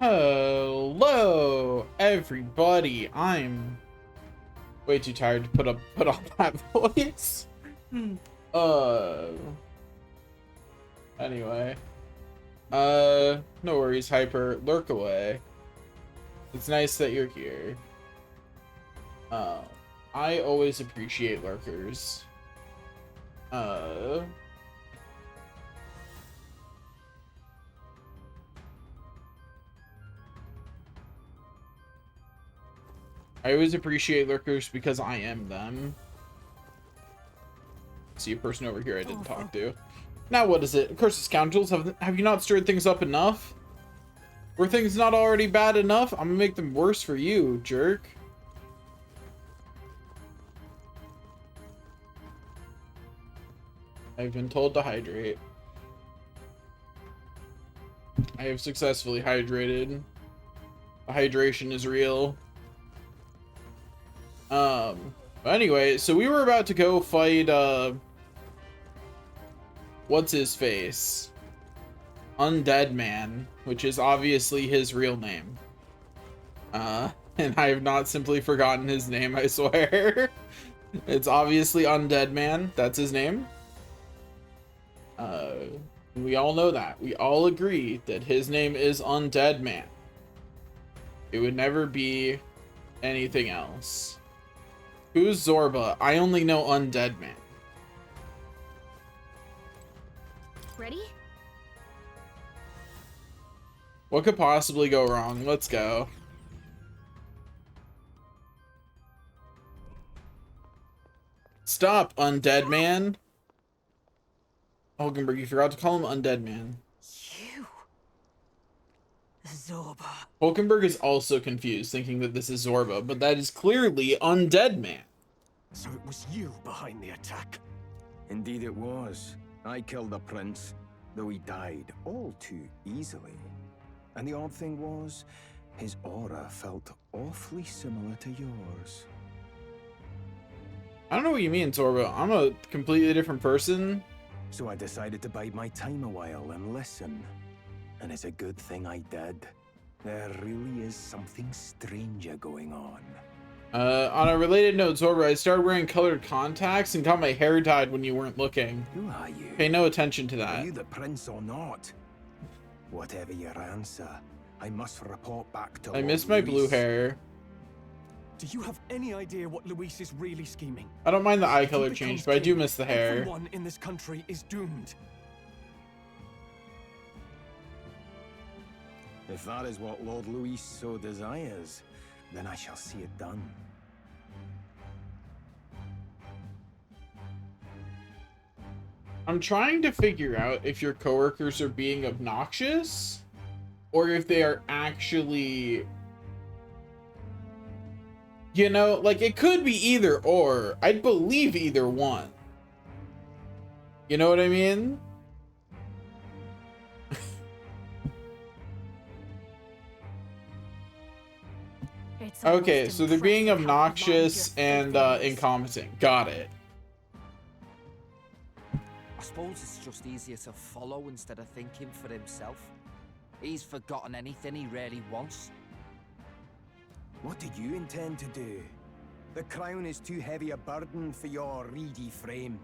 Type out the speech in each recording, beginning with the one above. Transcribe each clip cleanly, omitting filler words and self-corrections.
Hello, everybody. I'm way too tired to put on that voice. Anyway. No worries, Hyper. Lurk away. It's nice that you're here. I always appreciate lurkers. I always appreciate lurkers because I am them. See a person over here I didn't talk to. Now what is it? Cursed scoundrels, have you not stirred things up enough? Were things not already bad enough? I'm gonna make them worse for you, jerk. I've been told to hydrate. I have successfully hydrated. The hydration is real. Anyway, so we were about to go fight, what's his face? Undead Man, which is obviously his real name. And I have not simply forgotten his name, I swear. It's obviously Undead Man, that's his name. We all know that. We all agree that his name is Undead Man. It would never be anything else. Who's Zorba? I only know Undead Man. Ready? What could possibly go wrong? Let's go. Stop, Undead Man. Hulkenberg, you forgot to call him Undead Man. You. Zorba. Hulkenberg is also confused, thinking that this is Zorba, but that is clearly Undead Man. So it was you behind the attack? Indeed it was. I killed the prince, though he died all too easily. And the odd thing was, his aura felt awfully similar to yours. I don't know what you mean, Zorba. I'm a completely different person. So I decided to bide my time a while and listen. And it's a good thing I did. There really is something stranger going on. On a related note, Zorba, I started wearing colored contacts and got my hair dyed when you weren't looking. Who are you? Pay no attention to Are that. you the prince or not? Whatever your answer, I must report back to I Lord miss my blue Luis. hair. Do you have any idea what Luis is really scheming? I don't mind the eye If he color becomes change, but I do king, miss the hair. Everyone in this country is doomed. If that is what Lord Luis so desires, then I shall see it done. I'm trying to figure out if your coworkers are being obnoxious or if they are actually, you know, like it could be either or. I'd believe either one. You know what I mean? Okay, so they're being obnoxious and incompetent. Got it. I suppose it's just easier to follow instead of thinking for himself. He's forgotten anything he really wants. What do you intend to do? The crown is too heavy a burden for your reedy frame.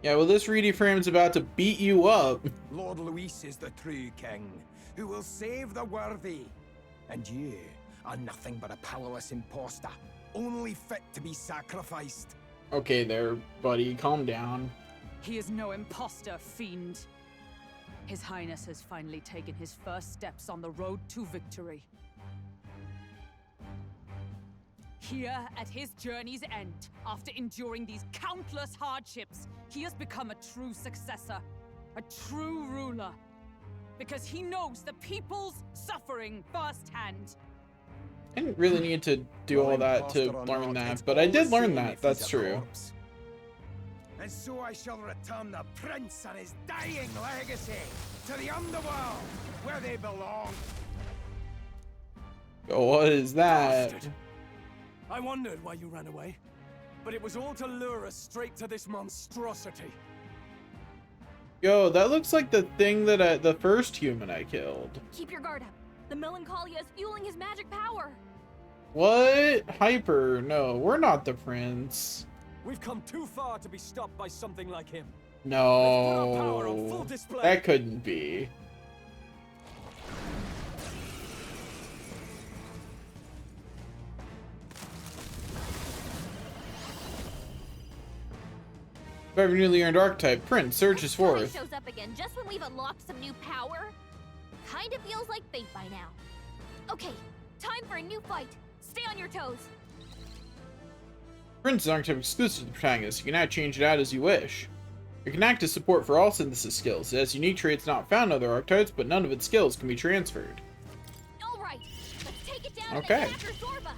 Yeah, well, this reedy frame's about to beat you up. Lord Luis is the true king, who will save the worthy. And you are nothing but a powerless imposter, only fit to be sacrificed. Okay there, buddy, calm down. He is no imposter, fiend. His Highness has finally taken his first steps on the road to victory. Here, at his journey's end, after enduring these countless hardships, he has become a true successor, a true ruler. Because he knows the people's suffering firsthand. I didn't really need to do all that to learn that, but I did learn that. That's true. And so I shall return the prince and his dying legacy to the underworld, where they belong. Oh, what is that? Bastard. I wondered why you ran away, but it was all to lure us straight to this monstrosity. Yo, that looks like the thing that the first human I killed. Keep your guard up. The Melancholia is fueling his magic power. What? Hyper? No, we're not the prince. We've come too far to be stopped by something like him. Let's put our power on full No. display. That couldn't be. Every newly earned archetype, Prince, surges Tommy forth. shows up again just when we've unlocked some new power. Kind of feels like fate by now. Okay, time for a new fight. Stay on your toes. Prince is archetype exclusive to the protagonist. You can now change it out as you wish. It can act as support for all synthesis skills. It has unique traits not found in other archetypes, but none of its skills can be transferred. All right, let's take it down Okay. and attack Zorba.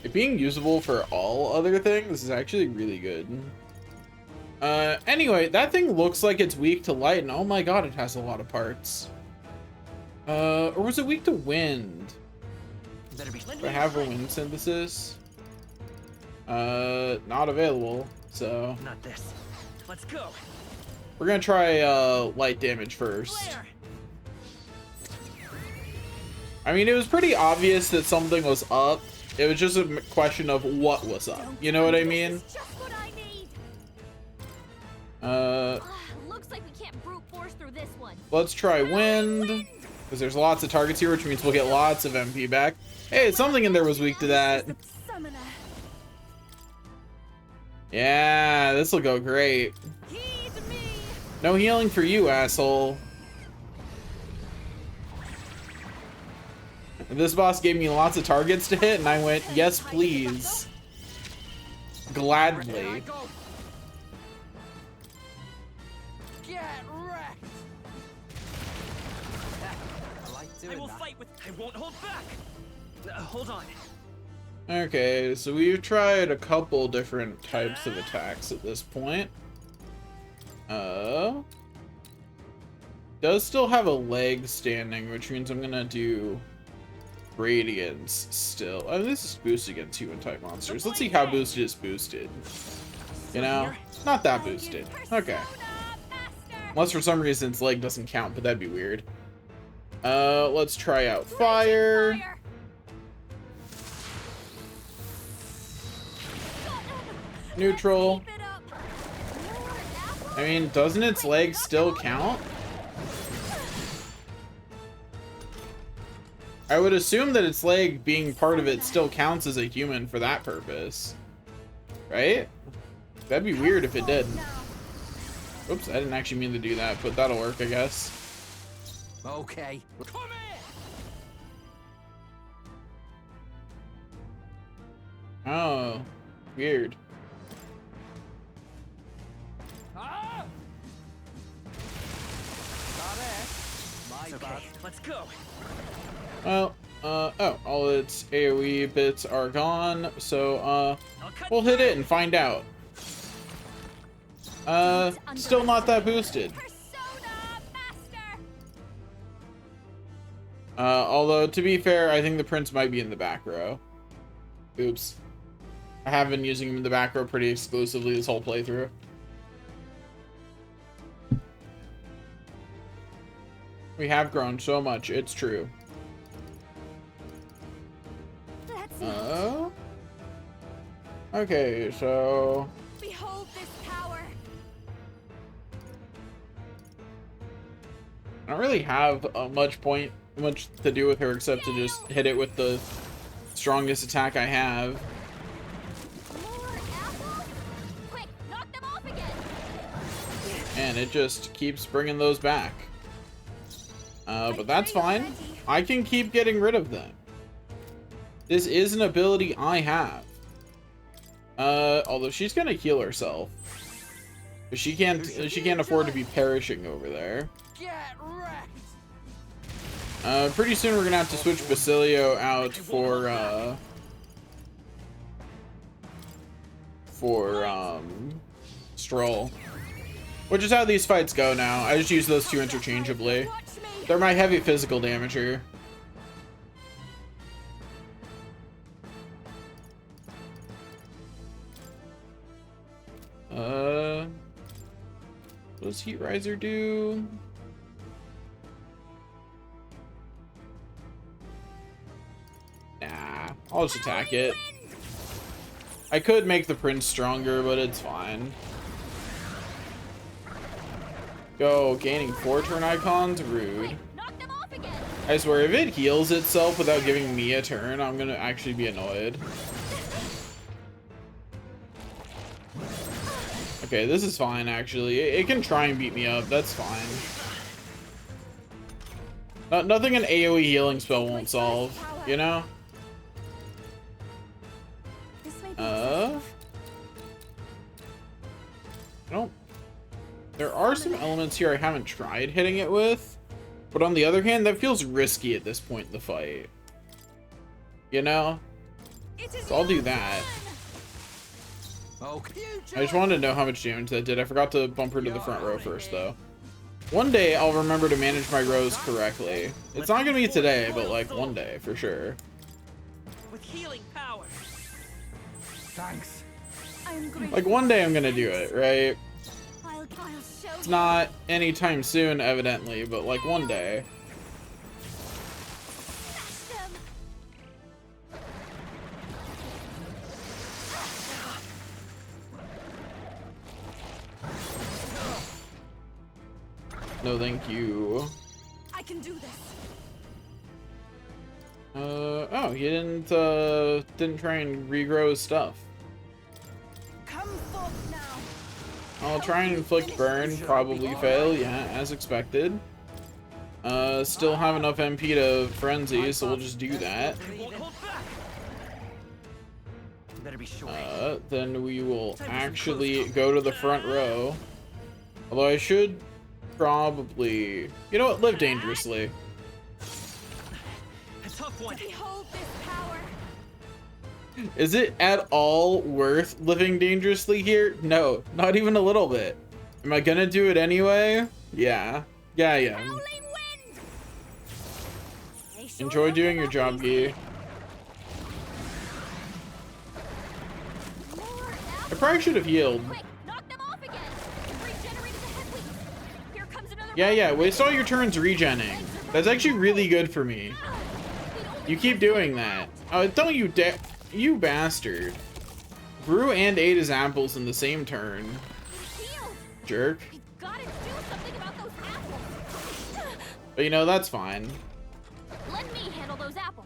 It being usable for all other things is actually really good. Anyway, that thing looks like it's weak to light, and oh my god, it has a lot of parts. Or was it weak to wind? Better be. Do I have a wind synthesis? Not available, so Not this. Let's go. we're gonna try, light damage first. Flare. I mean, it was pretty obvious that something was up. It was just a question of what was up. You know what I mean? This is just what I need. Looks like we can't brute force through this one. Let's try wind, because there's lots of targets here, which means we'll get lots of MP back. Hey, something in there was weak to that. Summoner. Yeah, this will go great. Heed me. No healing for you, asshole. This boss gave me lots of targets to hit, and I went, yes, please. Here I Gladly. go. Get wrecked. I like I doing will that. fight with. I won't hold back. Hold on. Okay, so we've tried a couple different types of attacks at this point. Does still have a leg standing, which means I'm gonna do Radiance still. I mean, this is boosted against human type monsters. Let's see how boosted it's boosted. You know, not that boosted. Okay. Unless for some reason its leg doesn't count, but that'd be weird. Let's try out fire. Neutral. Keep it up. I mean, doesn't its leg still count? I would assume that its leg being part of it still counts as a human for that purpose. Right? That'd be weird if it did. Oops, I didn't actually mean to do that, but that'll work, I guess. Okay. Come here. Oh, weird. Ah! My Okay, let's go. Well, oh, all its AoE bits are gone, so, I'll cut we'll hit it and find out. Still not that boosted. Persona Master. Although, to be fair, I think the prince might be in the back row. Oops. I have been using him in the back row pretty exclusively this whole playthrough. We have grown so much, it's true. That's it. Okay, so... Behold this power. I don't really have much to do with her except to just hit it with the strongest attack I have. More apples? Quick, knock them off again. And it just keeps bringing those back. But that's fine. I can keep getting rid of them. This is an ability I have. Although she's gonna heal herself. But she can't afford to be perishing over there. Get wrecked. Pretty soon we're gonna have to switch Basilio out for Stroll. Which is how these fights go now. I just use those two interchangeably. Watch me. They're my heavy physical damager. What does Heat Riser do? I'll just attack it. I could make the prince stronger, but it's fine. Go, gaining 4 turn icons, rude. Knock them off again. I swear, if it heals itself without giving me a turn, I'm gonna actually be annoyed. Okay, this is fine, actually. It can try and beat me up, that's fine. Nothing an AoE healing spell won't solve, you know? This may be I don't... There are some elements here I haven't tried hitting it with, but on the other hand, that feels risky at this point in the fight. You know? So I'll do that. Okay. I just wanted to know how much damage that did. I forgot to bump her to the front row first, though. One day, I'll remember to manage my rows correctly. It's not gonna be today, but like one day, for sure. With healing power. Thanks. I'm great. Like one day I'm gonna do it, right? I'll show It's not anytime soon, evidently, but like one day. them. No, thank you. I can do this. Oh, he didn't try and regrow his stuff. Come forth now. I'll try and inflict burn, probably fail, yeah, as expected. Still have enough MP to frenzy, so we'll just do that. They won't hold back. You better be sure. Then we will actually go to the front row. Although I should probably... You know what? Live dangerously. A tough one. Behold this power. Is it at all worth living dangerously here? No, not even a little bit. Am I gonna do it anyway? Yeah. Yeah, I am. Howling wind. They sure Enjoy don't doing give your up job, easy. Gee. More I apples. probably should have healed. Quick, knock them off again. Regenerated the head weak. Here comes another. Yeah, waste all your turns regenning. That's actually really good for me. You keep doing that. Oh, don't you dare. You bastard. Brew and ate his apples in the same turn. Healed. Jerk. We've got to do something about those apples. But you know, that's fine. Let me handle those apples.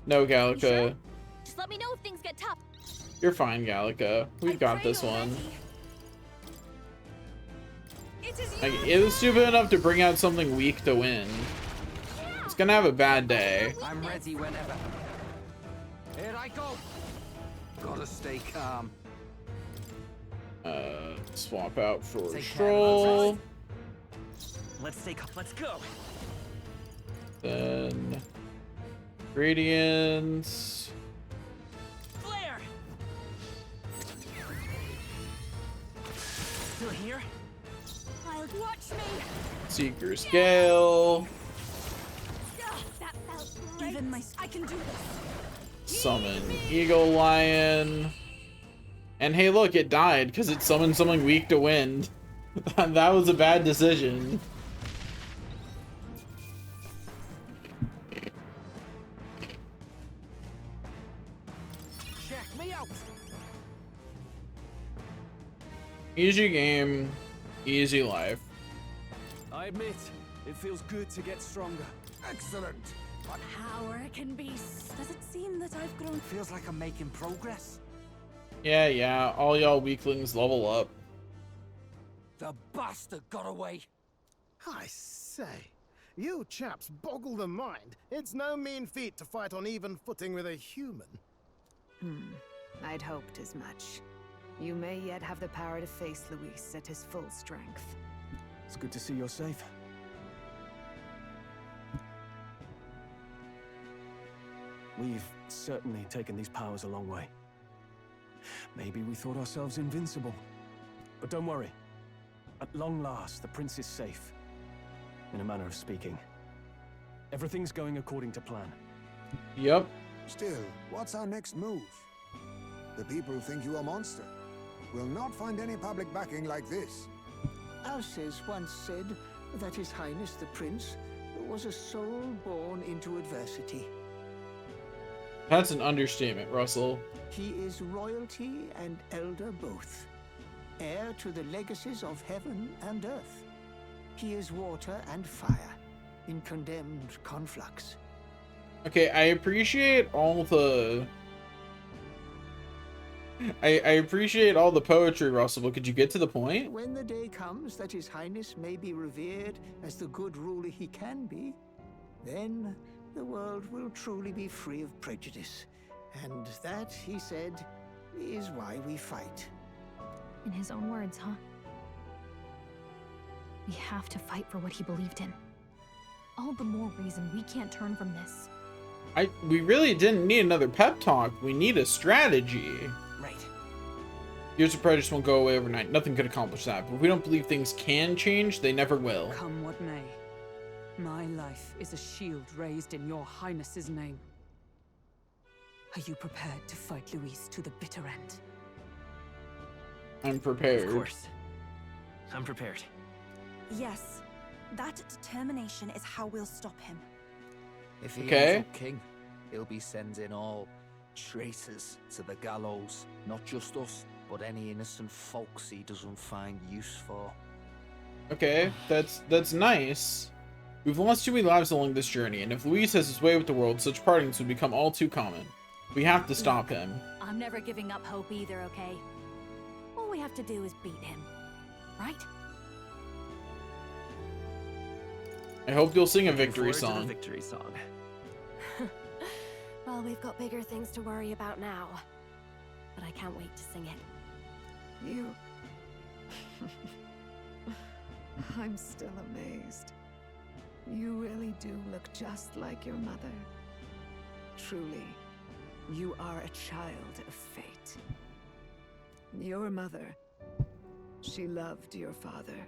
No, You Gallica. sure? Just let me know if things get tough. You're fine, Gallica. We've got this one. It is Like, you. it was stupid enough to bring out something weak to win. It's gonna have a bad day. I'm ready whenever. Here I go. Gotta stay calm. Swap out for Take care of Stroll. Let's go. Then Gradients. Flare. Still here? I'll watch me. Seeker's Gale. That felt great. Even my. I can do this. Summon Eagle Lion. And hey, look, it died because it summoned something weak to wind. That was a bad decision. Check me out. Easy game, easy life. I admit, it feels good to get stronger. Excellent. Power can be. Does it seem that I've grown? Feels like I'm making progress. Yeah, all y'all weaklings level up. The bastard got away. I say, you chaps boggle the mind. It's no mean feat to fight on even footing with a human. I'd hoped as much. You may yet have the power to face Luis at his full strength. It's good to see you're safe. We've certainly taken these powers a long way. Maybe we thought ourselves invincible. But don't worry. At long last, the prince is safe. In a manner of speaking. Everything's going according to plan. Yep. Still, what's our next move? The people think you a monster. Will not find any public backing like this. Alces once said that His Highness the Prince was a soul born into adversity. That's an understatement, Russell. He is royalty and elder both, heir to the legacies of heaven and earth. He is water and fire in condemned conflux. Okay, I appreciate all the... I appreciate all the poetry, Russell, but could you get to the point? When the day comes that His Highness may be revered as the good ruler he can be, then the world will truly be free of prejudice. And that, he said, is why we fight. In his own words, huh? We have to fight for what he believed in. All the more reason we can't turn from this. We really didn't need another pep talk. We need a strategy. Right. Years of prejudice won't go away overnight. Nothing could accomplish that. But if we don't believe things can change, they never will. Come what may. My life is a shield raised in your highness's name. Are you prepared to fight Luis to the bitter end? I'm prepared. Of course. I'm prepared. Yes. That determination is how we'll stop him. If he Okay. ends up king, he'll be sending all traitors to the gallows. Not just us, but any innocent folks he doesn't find use for. Okay, that's nice. We've lost too many lives along this journey, and if Luis has his way with the world, such partings will become all too common. We have to stop him. I'm never giving up hope either, okay? All we have to do is beat him, right? I hope you'll sing a Looking victory forward to the song. victory song. Well, we've got bigger things to worry about now. But I can't wait to sing it. You... I'm still amazed. You really do look just like your mother. Truly, you are a child of fate. Your mother, she loved your father,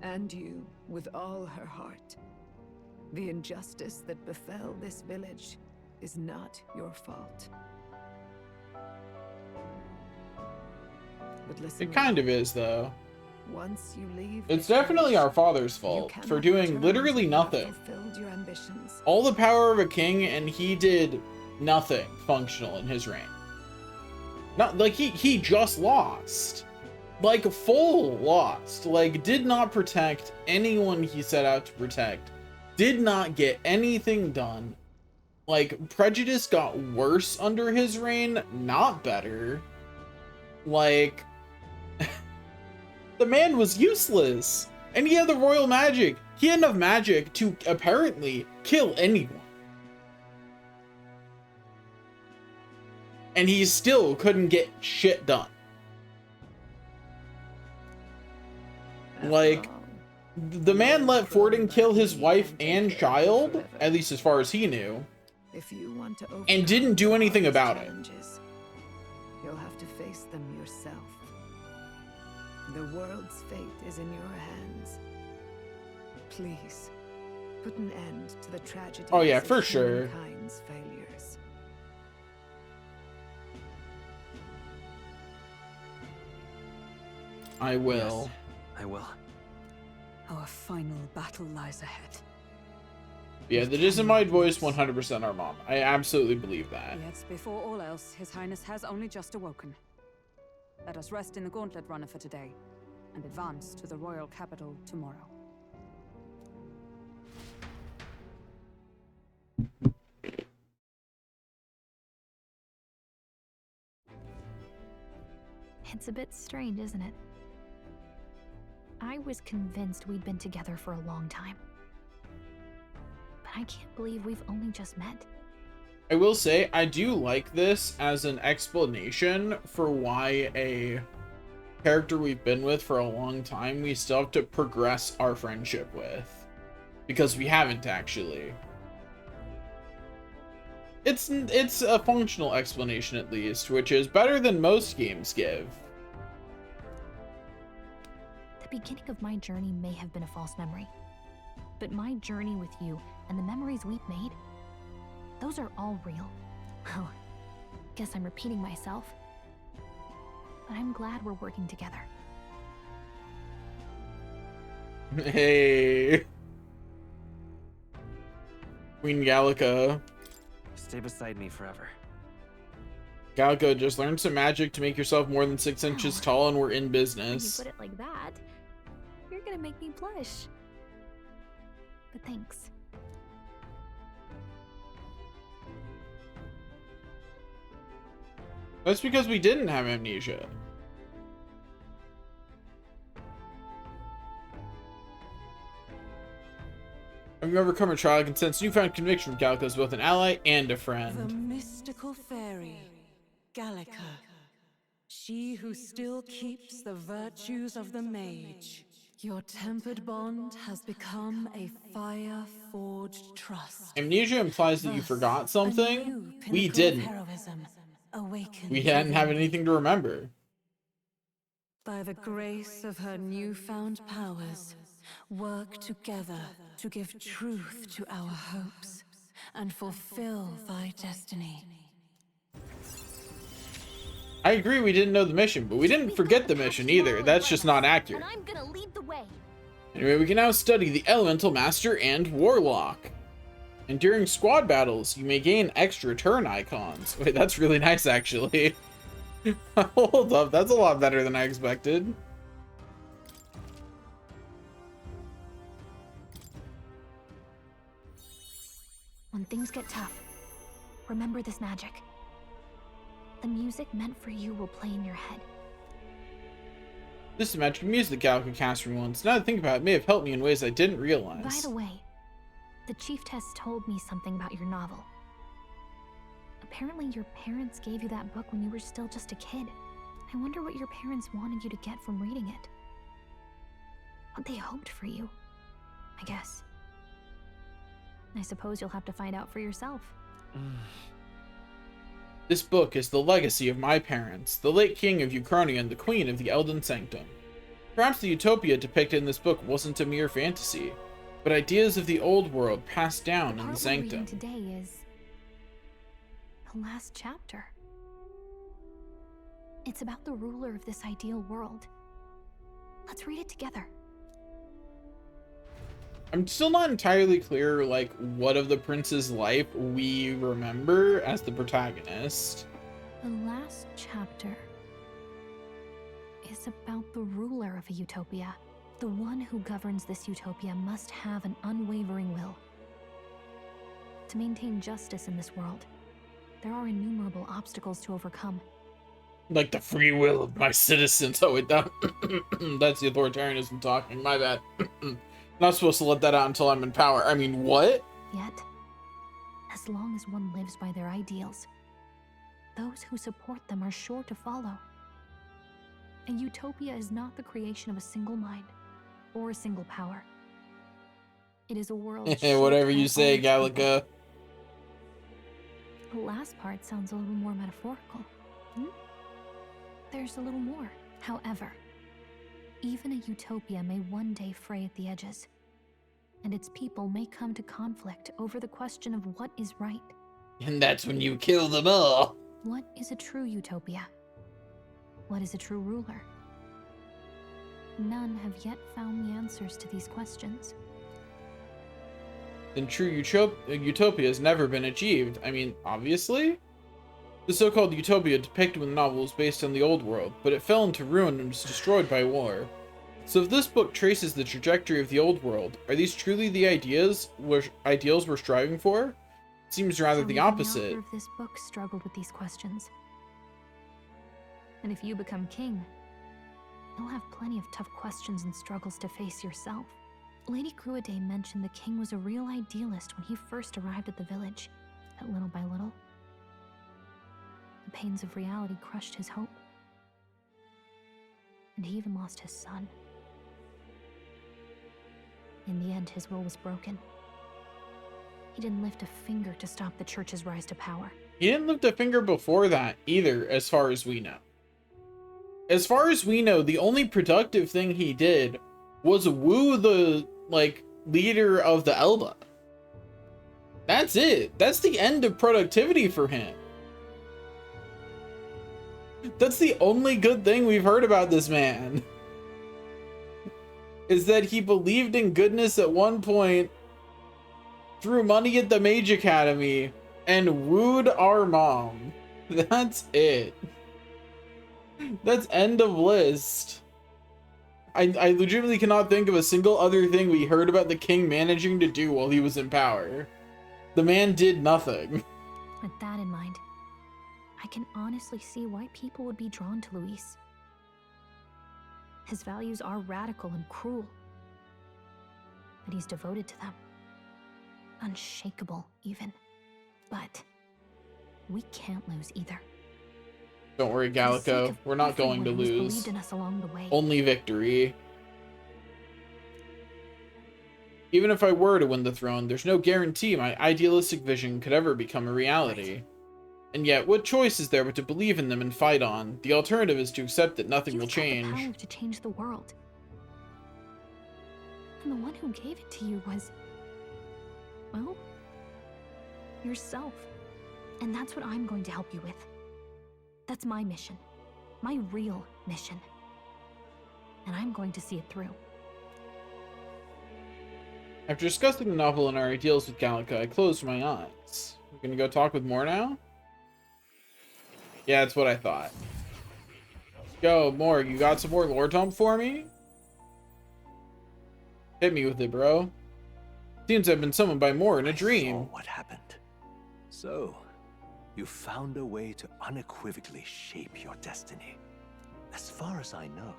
and you with all her heart. The injustice that befell this village is not your fault. But listen, It kind of is, though. once you leave It's this definitely village, our father's you fault cannot for doing return literally till you have nothing. fulfilled your ambitions. All the power of a king, and he did nothing functional in his reign. Not like he just lost. Like full lost. Like did not protect anyone he set out to protect. Did not get anything done. Like prejudice got worse under his reign, not better. Like the man was useless. And he had the royal magic. He had enough magic to apparently kill anyone. And he still couldn't get shit done. Like, the man let Forden kill his wife and child, at least as far as he knew, If you want to and didn't do anything about it. challenges, you'll have to face them yourself. The world's fate is in your hands. Please, put an end to the tragedy. Oh yeah, for sure. Humankind's failures. I will. Yes, I will. Our final battle lies ahead. Yeah, that isn't my voice 100% our mom. I absolutely believe that. Yet, before all else, His Highness has only just awoken. Let us rest in the Gauntlet Runner for today, and advance to the royal capital tomorrow. It's a bit strange, isn't it? I was convinced we'd been together for a long time. But I can't believe we've only just met. I will say, I do like this as an explanation for why a character we've been with for a long time, we still have to progress our friendship with. Because we haven't actually. It's a functional explanation at least, which is better than most games give. The beginning of my journey may have been a false memory. But my journey with you and the memories we've made, those are all real. Well, guess I'm repeating myself. But I'm glad we're working together. Hey. Queen Gallica. Stay beside me forever. Gallica, just learn some magic to make yourself more than 6 inches tall and we're in When you business. put it like that, you're gonna make me blush. But thanks. That's because we didn't have amnesia. Have you overcome a trial and sense newfound conviction from Gallica as both an ally and a The friend? mystical fairy, Gallica. She who still keeps the virtues of the mage. Your tempered bond has become a fire-forged trust. Amnesia implies that you forgot something. We didn't. Heroism awakened We hadn't have anything to remember. by the grace of her newfound powers. Work together to give truth to our hopes and fulfill thy destiny. I agree we didn't know the mission, but we didn't forget the mission either. That's just not accurate. And I'm gonna lead the way. Anyway, we can now study the Elemental Master and Warlock. And during squad battles, you may gain extra turn icons. Wait, that's really nice, actually. Hold up, that's a lot better than I expected. When things get tough, remember this magic. The music meant for you will play in your head. This is magic music Gallica cast for me once. Now that I think about it, may have helped me in ways I didn't realize. By the way, the Chieftess told me something about your novel. Apparently your parents gave you that book when you were still just a kid. I wonder what your parents wanted you to get from reading it. What they hoped for you, I guess. I suppose you'll have to find out for yourself. This book is the legacy of my parents, the late king of Ukronia and the queen of the Elden Sanctum. Perhaps the utopia depicted in this book wasn't a mere fantasy, but ideas of the old world passed down in the Sanctum. Today is the last chapter. It's about the ruler of this ideal world. Let's read it together. I'm still not entirely clear, like, what of the prince's life we remember as the protagonist. The last chapter is about the ruler of a utopia. The one who governs this utopia must have an unwavering will. To maintain justice in this world, there are innumerable obstacles to overcome. Like the free will of my citizens. Oh, wait, that, that's the authoritarianism talking. My bad. Not supposed to let that out until I'm in power. I mean, what? Yet, as long as one lives by their ideals, those who support them are sure to follow. A utopia is not the creation of a single mind or a single power. It is a world. Whatever you say, Gallica. The last part sounds a little more metaphorical. There's a little more. However, even a utopia may one day fray at the edges, and its people may come to conflict over the question of what is right. And that's when you kill them all. What is a true utopia? What is a true ruler? None have yet found the answers to these questions. Then true utopia has never been achieved. I mean, obviously? The so-called utopia depicted in the novel was based on the old world, but it fell into ruin and was destroyed by war. So if this book traces the trajectory of the old world, are these truly the ideals we're striving for? It seems rather the opposite. The author of this book struggled with these questions. And if you become king, you'll have plenty of tough questions and struggles to face yourself. Lady Gruaday mentioned the king was a real idealist when he first arrived at the village, but little by little, the pains of reality crushed his hope. And he even lost his son. In the end, his will was broken. He didn't lift a finger to stop the church's rise to power. He didn't lift a finger before that either, as far as we know. As far as we know, the only productive thing he did was woo the, leader of the Elba. That's it. That's the end of productivity for him. That's the only good thing we've heard about this man. Is that he believed in goodness at one point, threw money at the Mage Academy, and wooed our mom. That's it. That's end of list. I legitimately cannot think of a single other thing we heard about the king managing to do while he was in power. The man did nothing. With that in mind, I can honestly see why people would be drawn to Luis. His values are radical and cruel, but he's devoted to them. Unshakable, even. But we can't lose either. Don't worry, Gallico. We're not going to lose. Believed in us along the way. Only victory. Even if I were to win the throne, there's no guarantee my idealistic vision could ever become a reality. And yet, what choice is there but to believe in them and fight on? The alternative is to accept that nothing will change. The power to change the world. And the one who gave it to you was, well, yourself. And that's what I'm going to help you with. That's my mission. My real mission. And I'm going to see it through. After discussing the novel and our ideals with Gallica, I closed my eyes. We're gonna go talk with Mor now? Yeah, that's what I thought. Yo, Mor, you got some more lore dump for me? Hit me with it, bro. Seems I've been summoned by Mor in a dream. I saw what happened. So, you found a way to unequivocally shape your destiny. As far as I know,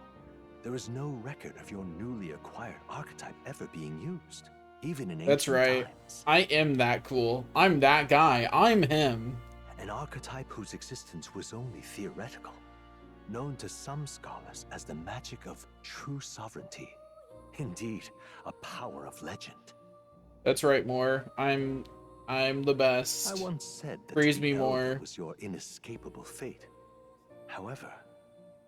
there is no record of your newly acquired archetype ever being used, even in ancient That's right. times. I am that cool. I'm that guy. I'm him. An archetype whose existence was only theoretical, known to some scholars as the magic of true sovereignty. Indeed, a power of legend. That's right, Mor. I'm the best. I once said that Praise to me be more. Elder was your inescapable fate. However,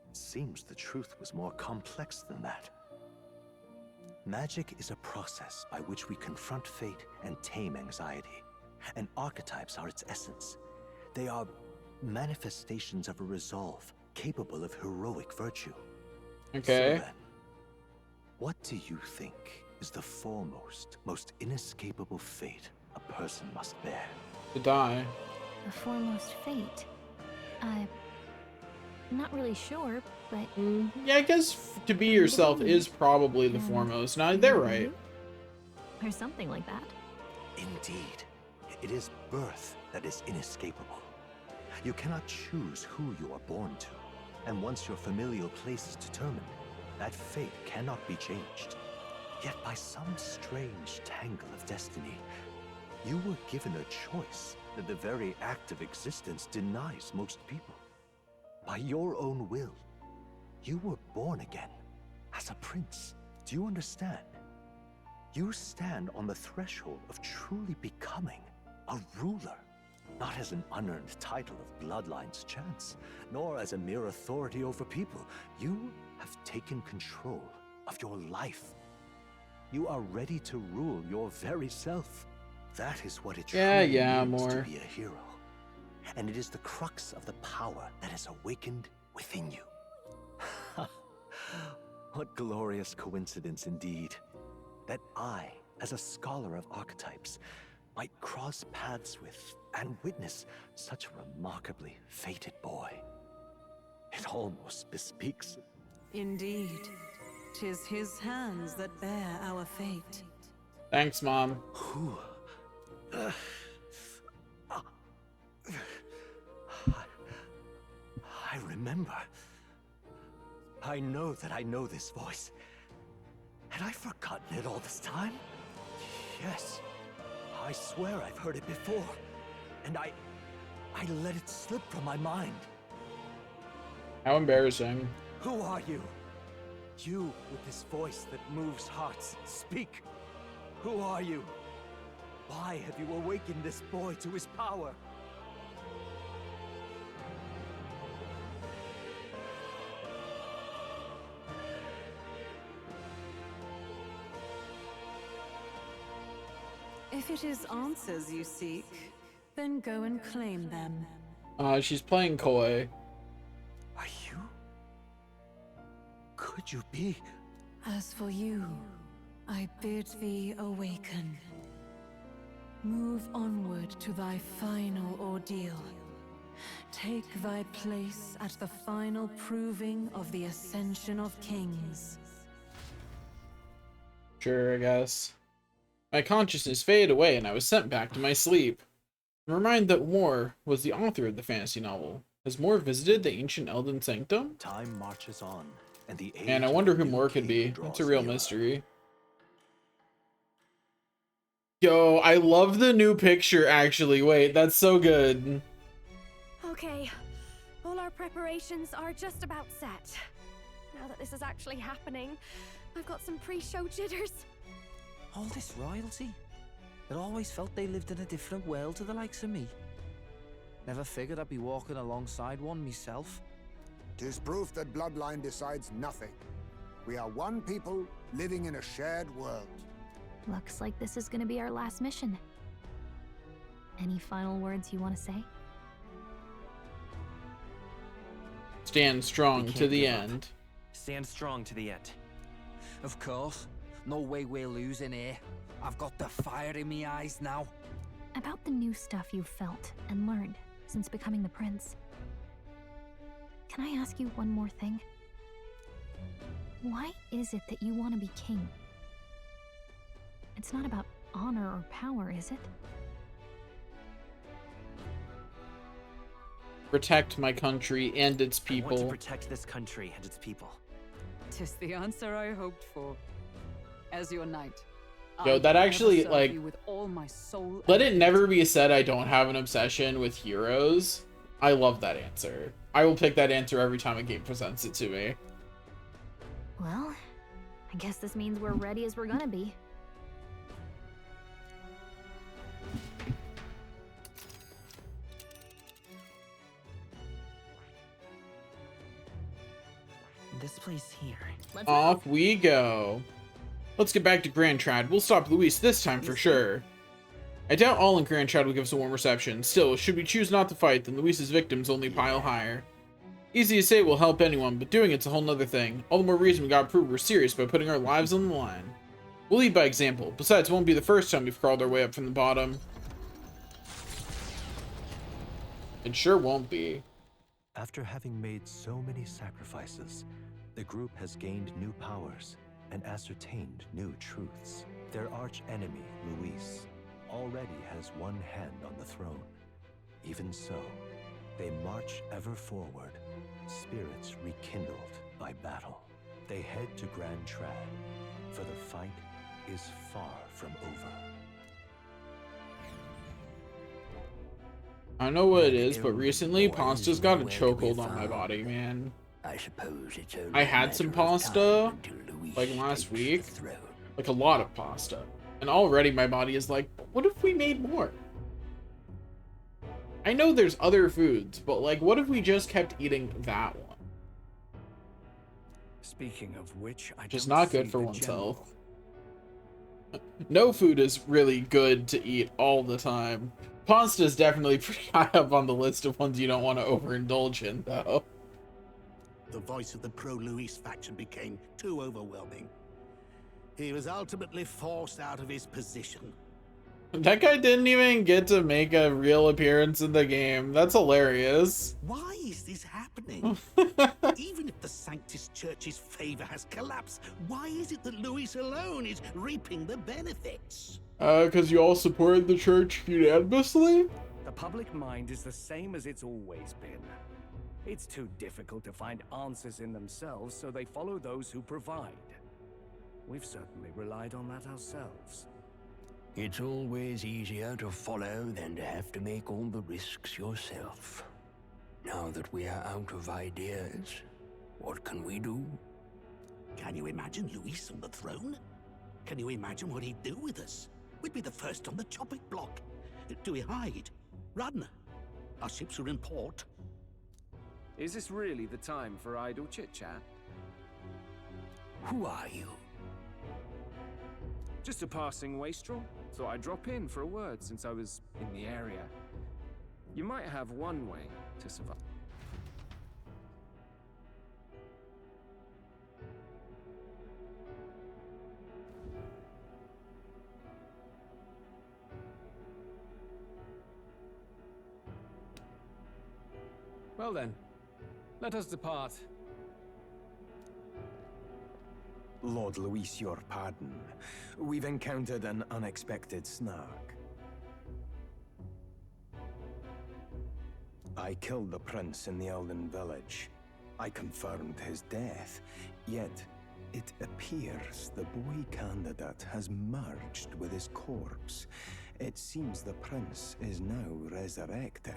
it seems the truth was more complex than that. Magic is a process by which we confront fate and tame anxiety, and archetypes are its essence. They are manifestations of a resolve capable of heroic virtue. Okay. So then, what do you think is the foremost, most inescapable fate a person must bear? To die. The foremost fate. I'm not really sure, but... Yeah, I guess to be yourself is probably the foremost. Now, they're right. Or something like that. Indeed. It is birth that is inescapable. You cannot choose who you are born to. And once your familial place is determined, that fate cannot be changed. Yet by some strange tangle of destiny, you were given a choice that the very act of existence denies most people. By your own will, you were born again as a prince. Do you understand? You stand on the threshold of truly becoming a ruler, not as an unearned title of bloodline's chance, nor as a mere authority over people. You have taken control of your life. You are ready to rule your very self. That is what it truly means to be a hero. And it is the crux of the power that is awakened within you. What glorious coincidence indeed, that I, as a scholar of archetypes, might cross paths with and witness such a remarkably fated boy. It almost bespeaks. Indeed, 'tis his hands that bear our fate. Thanks, Mom. I remember. I know that I know this voice. Had I forgotten it all this time? Yes. I swear I've heard it before. And I let it slip from my mind. How embarrassing. Who are you? You with this voice that moves hearts. Speak. Who are you? Why have you awakened this boy to his power? If it is answers you seek, then go and claim them. She's playing coy. Are you? Could you be? As for you, I bid thee awaken. Move onward to thy final ordeal. Take thy place at the final proving of the Ascension of Kings. Sure, I guess. My consciousness faded away and I was sent back to my sleep. I'm reminded that Moore was the author of the fantasy novel. Has Moore visited the ancient Elden Sanctum? Time marches on, and the age And I of wonder the who new Moore could king be. That's a draws real nearer. mystery. Yo, I love the new picture, actually. Wait, that's so good. Okay, all our preparations are just about set. Now that this is actually happening, I've got some pre-show jitters. All this royalty? It always felt they lived in a different world to the likes of me. Never figured I'd be walking alongside one myself. 'Tis proof that bloodline decides nothing. We are one people living in a shared world. Looks like this is gonna be our last mission. Any final words you want to say? Stand strong We to can't the give up. end. Stand strong to the end. Of course. No way we're losing here. I've got the fire in me eyes now. About the new stuff you've felt and learned since becoming the prince. Can I ask you one more thing? Why is it that you want to be king? It's not about honor or power, is it? Protect my country and its I want to people. protect this country and its people. 'Tis the answer I hoped for. As your knight, Yo, I that will actually, serve like, you with all my soul let and it never be said I don't have an obsession with heroes. I love that answer. I will pick that answer every time a game presents it to me. Well, I guess this means we're ready as we're gonna be. This place here. Off we go. Let's get back to Grand Trad. We'll stop Luis this time for sure. I doubt all in Grand Trad will give us a warm reception. Still, should we choose not to fight, then Luis's victims only pile higher. Easy to say will help anyone, but doing it's a whole nother thing. All the more reason we gotta prove we're serious by putting our lives on the line. We'll lead by example. Besides, it won't be the first time we've crawled our way up from the bottom. It sure won't be. After having made so many sacrifices, the group has gained new powers and ascertained new truths. Their arch-enemy, Luis, already has one hand on the throne. Even so, they march ever forward, spirits rekindled by battle. They head to Grand Trad, for the fight is far from over. I don't know what it is, but recently pasta's got a chokehold on my body, man. I suppose it's only I had some pasta like last week, like a lot of pasta, and already my body is like, what if we made more? I know there's other foods, but like, what if we just kept eating that one? Speaking of which, I Just don't not good see for the oneself. No food is really good to eat all the time. Pasta is definitely pretty high up on the list of ones you don't want to overindulge in, though. The voice of the pro-Luis faction became too overwhelming. He was ultimately forced out of his position. That guy didn't even get to make a real appearance in the game. That's hilarious. Why is this happening? Even if the Sanctus Church's favor has collapsed, why is it that Luis alone is reaping the benefits? Because you all supported the church unanimously? The public mind is the same as it's always been. It's too difficult to find answers in themselves, so they follow those who provide. We've certainly relied on that ourselves. It's always easier to follow than to have to make all the risks yourself. Now that we are out of ideas, what can we do? Can you imagine Luis on the throne? Can you imagine what he'd do with us? We'd be the first on the chopping block. Do we hide? Run? Our ships are in port. Is this really the time for idle chit-chat? Who are you? Just a passing wastrel. Thought I'd drop in for a word since I was in the area. You might have one way to survive. Well then, let us depart. Lord Luis, your pardon. We've encountered an unexpected snag. I killed the prince in the Elden village. I confirmed his death, yet it appears the boy candidate has merged with his corpse. It seems the prince is now resurrected.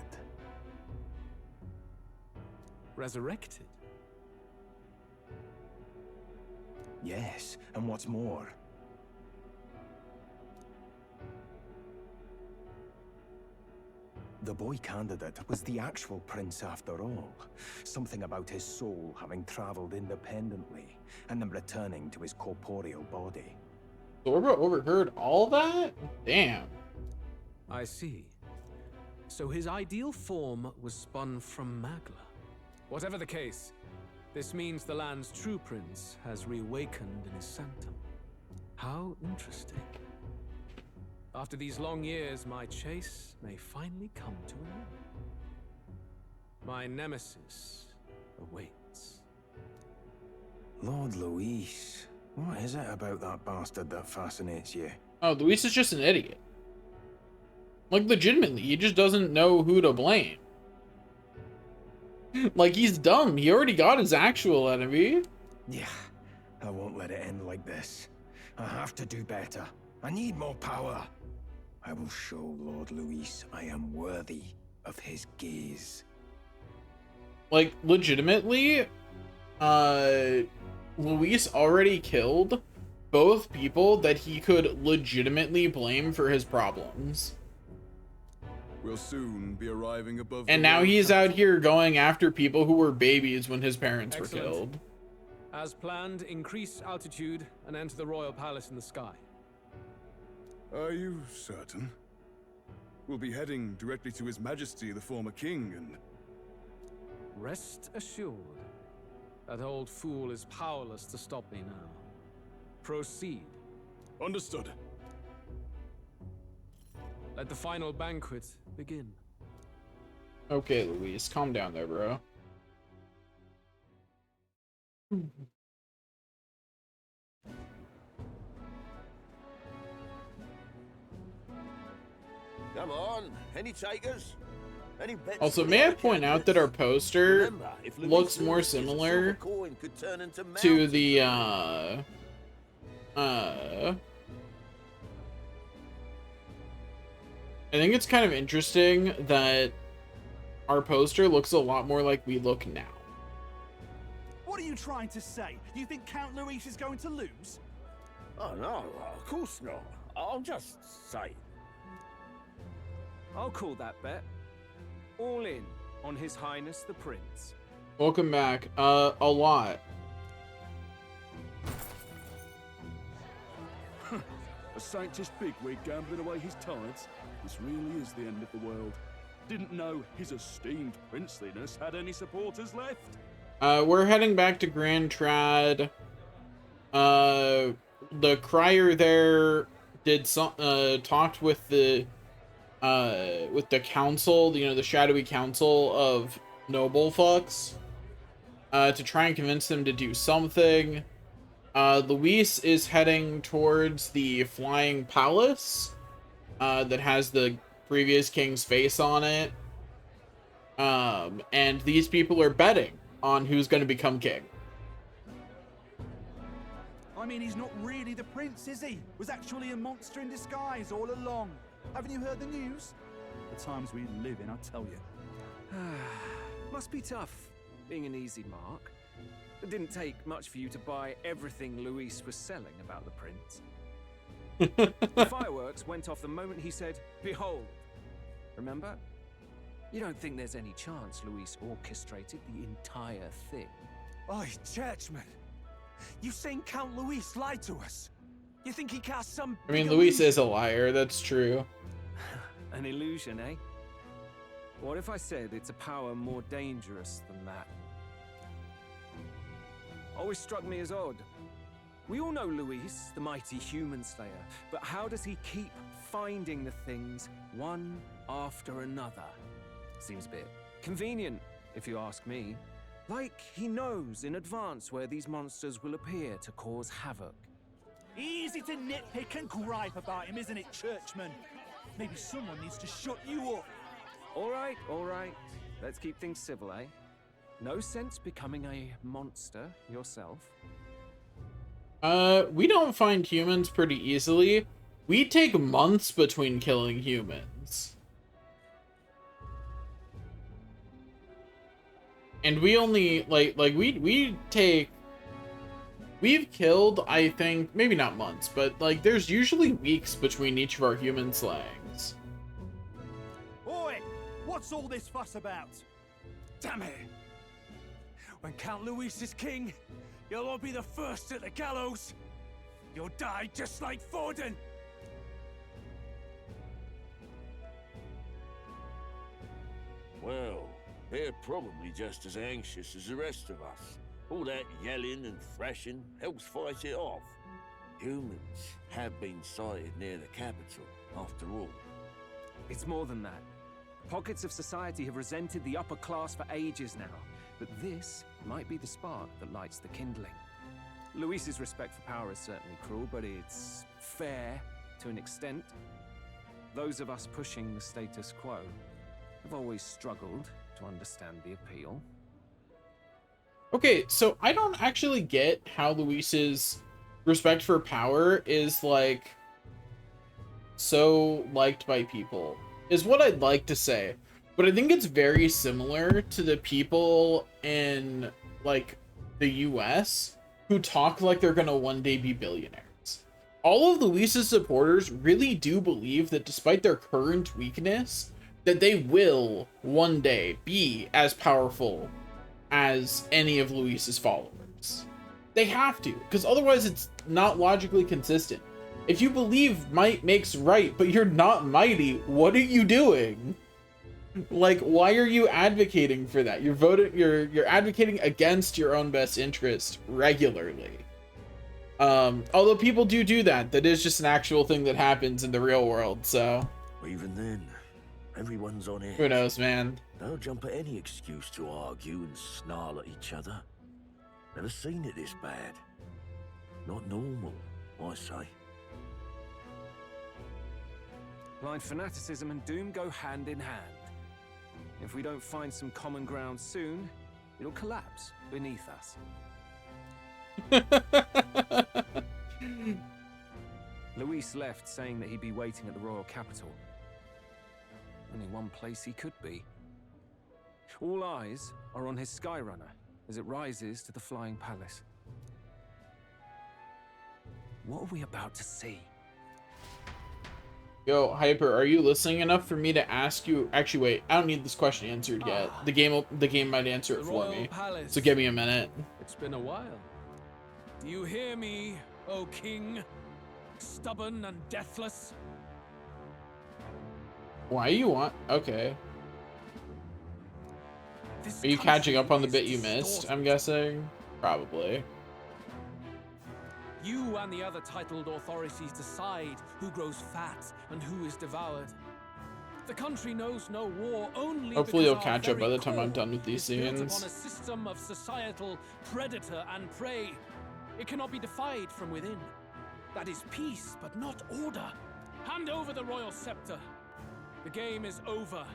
Resurrected? Yes, and what's more, the boy candidate was the actual prince after all. Something about his soul having traveled independently and then returning to his corporeal body. Zorba overheard all that? Damn. I see. So his ideal form was spun from Magla. Whatever the case, this means the land's true prince has reawakened in his sanctum. How interesting. After these long years, my chase may finally come to an end. My nemesis awaits. Lord Luis, what is it about that bastard that fascinates you? Oh, Luis is just an idiot. Like, legitimately, he just doesn't know who to blame. Like, he's dumb. He already got his actual enemy. Yeah, I won't let it end like this. I have to do better. I need more power. I will show Lord Luis I am worthy of his gaze. Like, legitimately, Luis already killed both people that he could legitimately blame for his problems. We'll soon be arriving above. And now he's out here going after people who were babies when his parents were killed. As planned, increase altitude and enter the royal palace in the sky. Are you certain? We'll be heading directly to His Majesty, the former king, and... Rest assured, that old fool is powerless to stop me now. Proceed. Understood. Let the final banquet begin. Okay, Luis, calm down there, bro. Come on, any takers? Any bets? Also, may I point out that our poster looks more similar to the, I think it's kind of interesting that our poster looks a lot more like we look now. What are you trying to say? You think Count Luis is going to lose? Oh no, of course not. I'll just say. I'll call that bet. All in on His Highness the Prince. Welcome back. A lot. A scientist bigwig gambling away his tides? This really is the end of the world. Didn't know his esteemed princeliness had any supporters left. We're heading back to Grand Trad. The crier there did some talked with the council, you know, the shadowy council of noble fucks, to try and convince them to do something. Luis is heading towards the flying palace that has the previous king's face on it. And these people are betting on who's going to become king. I mean, he's not really the prince, is he? Was actually a monster in disguise all along. Haven't you heard the news? The times we live in, I tell you. Must be tough, being an easy mark. It didn't take much for you to buy everything Luis was selling about the prince. The fireworks went off the moment he said, "Behold." Remember? You don't think there's any chance Luis orchestrated the entire thing? Oi, churchman. You saying Count Luis lied to us? You think he cast some... I mean, Luis is a liar, that's true. An illusion, eh? What if I said it's a power more dangerous than that? Always struck me as odd. We all know Luis, the mighty human slayer, but how does he keep finding the things one after another? Seems a bit convenient, if you ask me. Like he knows in advance where these monsters will appear to cause havoc. Easy to nitpick and gripe about him, isn't it, Churchman? Maybe someone needs to shut you up. All right. Let's keep things civil, eh? No sense becoming a monster yourself? We don't find humans pretty easily. We take months between killing humans. And we only, we've killed, I think, maybe not months, but, like, there's usually weeks between each of our human slayings. Oi! What's all this fuss about? Damn it! When Count Luis is king, you'll all be the first at the gallows. You'll die just like Forden. Well, they're probably just as anxious as the rest of us. All that yelling and thrashing helps fight it off. Humans have been sighted near the capital, after all. It's more than that. Pockets of society have resented the upper class for ages now, but this might be the spark that lights the kindling. Luis's respect for power is certainly cruel, but it's fair to an extent. Those of us pushing the status quo have always struggled to understand the appeal. Okay, so I don't actually get how Luis's respect for power is, like, so liked by people, is what I'd like to say. But I think it's very similar to the people in, like, the US who talk like they're gonna one day be billionaires. All of Luis's supporters really do believe that despite their current weakness, that they will one day be as powerful as any of Luis's followers. They have to, because otherwise it's not logically consistent. If you believe might makes right, but you're not mighty, what are you doing? Like, why are you advocating for that? You're advocating against your own best interest regularly. Although people do that. That is just an actual thing that happens in the real world, so. Even then, everyone's on edge. Who knows, man? They'll jump at any excuse to argue and snarl at each other. Never seen it this bad. Not normal, I say. Blind fanaticism and doom go hand in hand. If we don't find some common ground soon, it'll collapse beneath us. Luis left saying that he'd be waiting at the royal capital. Only one place he could be. All eyes are on his Skyrunner as it rises to the flying palace. What are we about to see? Yo, Hyper, are you listening enough for me to ask you? Actually, wait, I don't need this question answered yet. The game might answer it for me. Palace. So give me a minute. It's been a while. Do you hear me, O king? Stubborn and deathless? Why you want? Okay. Are you catching up on the bit you missed, I'm guessing? Probably. You and the other titled authorities decide who grows fat and who is devoured. The country knows no war, only Hopefully because you'll catch our up by the very time I'm core done with these is built scenes. upon a system of societal predator and prey. It cannot be defied from within. That is peace, but not order. Hand over the royal scepter. The game is over.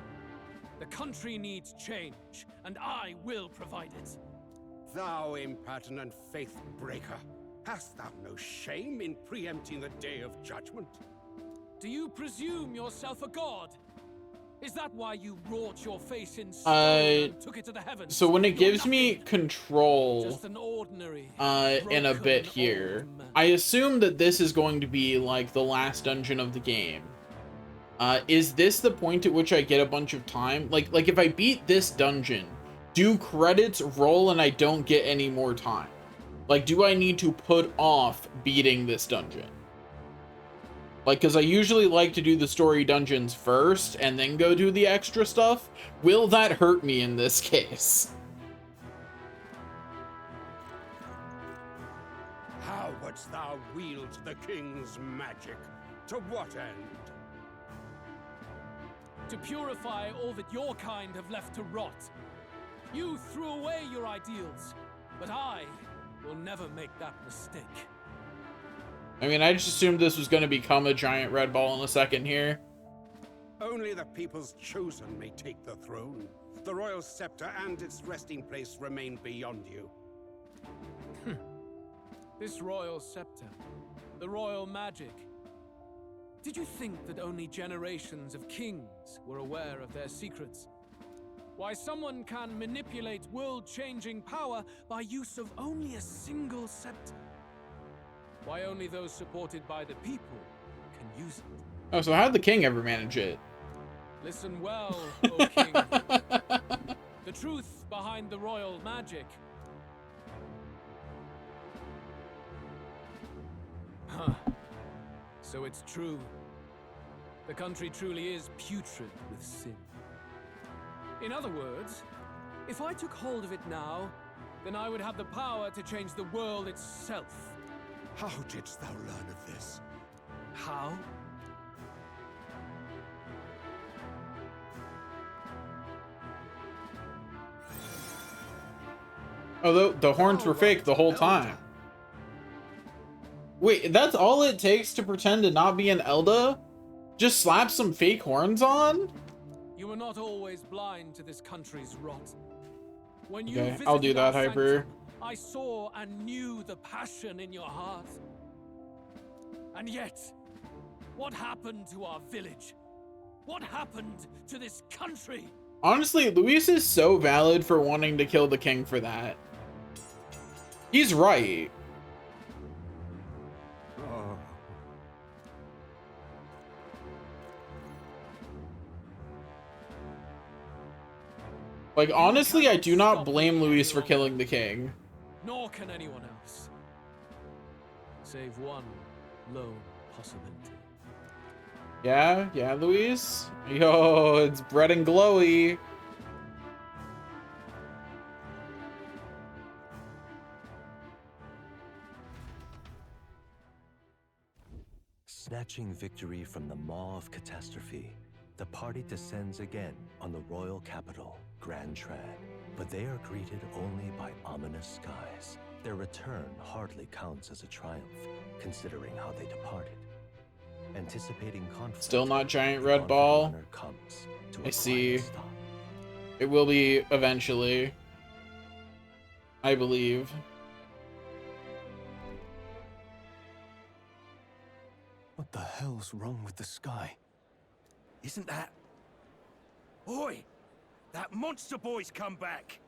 The country needs change, and I will provide it. Thou impertinent faith breaker, hast thou no shame in preempting the day of judgment? Do you presume yourself a god? Is that why you wrought your face in stone and took it to the heavens? So when it gives me control Just an ordinary, in a bit here, I assume that this is going to be like the last dungeon of the game. Is this the point at which I get a bunch of time? Like if I beat this dungeon, do credits roll and I don't get any more time? Like, do I need to put off beating this dungeon? Like, because I usually like to do the story dungeons first and then go do the extra stuff. Will that hurt me in this case? How wouldst thou wield the king's magic? To what end? To purify all that your kind have left to rot. You threw away your ideals, but I will never make that mistake. I mean, I just assumed this was going to become a giant red ball in a second here. Only the people's chosen may take the throne. The royal scepter and its resting place remain beyond you. This royal scepter, the royal magic. Did you think that only generations of kings were aware of their secrets? Why someone can manipulate world-changing power by use of only a single scepter? Why only those supported by the people can use it? Oh, so how'd the king ever manage it? Listen well, O king. The truth behind the royal magic. Huh. So it's true. The country truly is putrid with sin. In other words, if I took hold of it now, then I would have the power to change the world itself. How didst thou learn of this? How? Oh, the horns were fake the whole time. Wait, that's all it takes to pretend to not be an Elda? Just slap some fake horns on? You were not always blind to this country's rot. When you Okay, I'll do visited that, our Hyper. sanctum, I saw and knew the passion in your heart. And yet, what happened to our village? What happened to this country? Honestly, Luis is so valid for wanting to kill the king for that. He's right. Oh. Like, honestly, I do not blame Luis for killing the king. Nor can anyone else. Save one lone possibility. Yeah, Luis? Yo, it's Bread and Glowy. Snatching victory from the maw of catastrophe, the party descends again on the royal capital, Grand Trad. But they are greeted only by ominous skies. Their return hardly counts as a triumph, considering how they departed. Anticipating conflict, Still not giant red ball. comes to I a see. quiet stop. It will be eventually. I believe. What the hell's wrong with the sky? Isn't that... Oi! That monster boy's come back!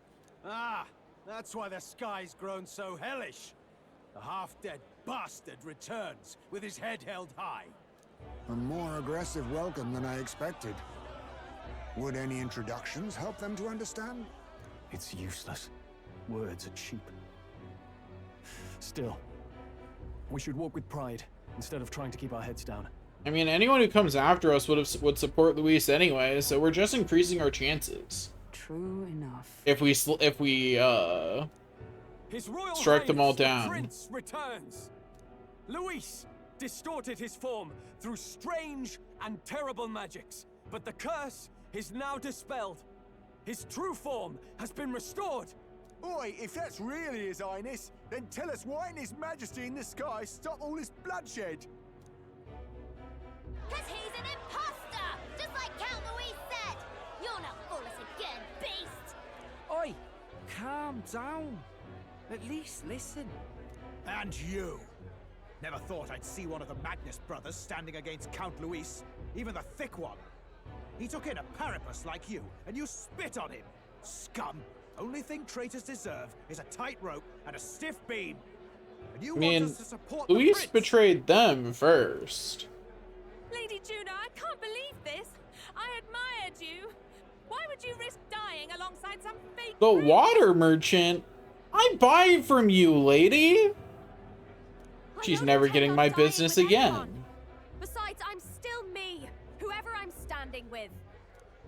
Ah, that's why the sky's grown so hellish. The half-dead bastard returns with his head held high. A more aggressive welcome than I expected. Would any introductions help them to understand? It's useless. Words are cheap. Still, we should walk with pride instead of trying to keep our heads down. I mean, anyone who comes after us would support Luis anyway, so we're just increasing our chances. True enough. If we His Royal strike them all Highness, the down. Prince returns. Luis distorted his form through strange and terrible magics, but the curse is now dispelled. His true form has been restored. Oi, if that's really His Highness, then tell us why in His Majesty in the sky stop all this bloodshed? Cause he's an imposter! Just like Count Louis said! You'll not fool us again, beast! Oi, calm down. At least listen. And you! Never thought I'd see one of the Magnus brothers standing against Count Luis, even the thick one. He took in a Paripus like you, and you spit on him. Scum! Only thing traitors deserve is a tight rope and a stiff beam. And you I mean, want us to support the Luis prince? betrayed them first. Lady Juno, I can't believe this. I admired you. Why would you risk dying alongside some fake... The water merchant? I buy from you, lady. She's never getting my business again. Besides, I'm still me, whoever I'm standing with.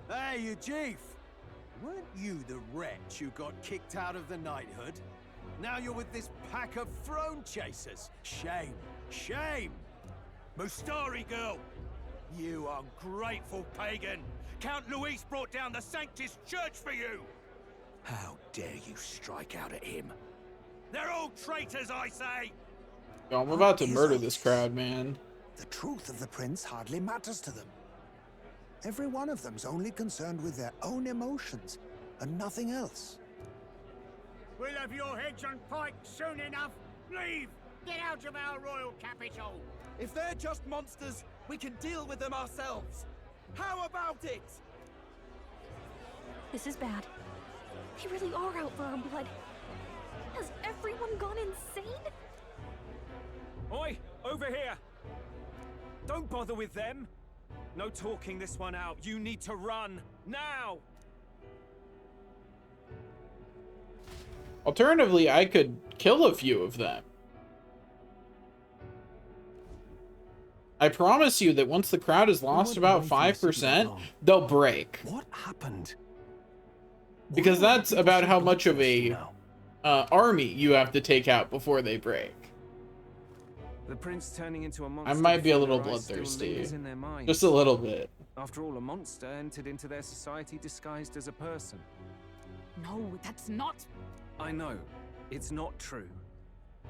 Hey, you chief! Weren't you the wretch who got kicked out of the knighthood? Now you're with this pack of throne chasers. Shame! Shame! Mustari girl! You ungrateful pagan! Count Luis brought down the Sanctus Church for you! How dare you strike out at him? They're all traitors, I say! Yo, I'm about to murder this crowd, man. The truth of the prince hardly matters to them. Every one of them's only concerned with their own emotions and nothing else. We'll have your heads on pike soon enough. Leave! Get out of our royal capital! If they're just monsters, we can deal with them ourselves. How about it? This is bad. They really are out for our blood. Has everyone gone insane? Oi, over here! Don't bother with them. No talking this one out. You need to run, now! Alternatively, I could kill a few of them. I promise you that once the crowd has lost about 5%, they'll break. What happened? Because that's about how much of a army you have to take out before they break. The prince turning into a monster. I might be a little before their eyes still bloodthirsty. lingers in their minds. Just a little bit. After all, a monster entered into their society disguised as a person. No, that's not. I know, it's not true.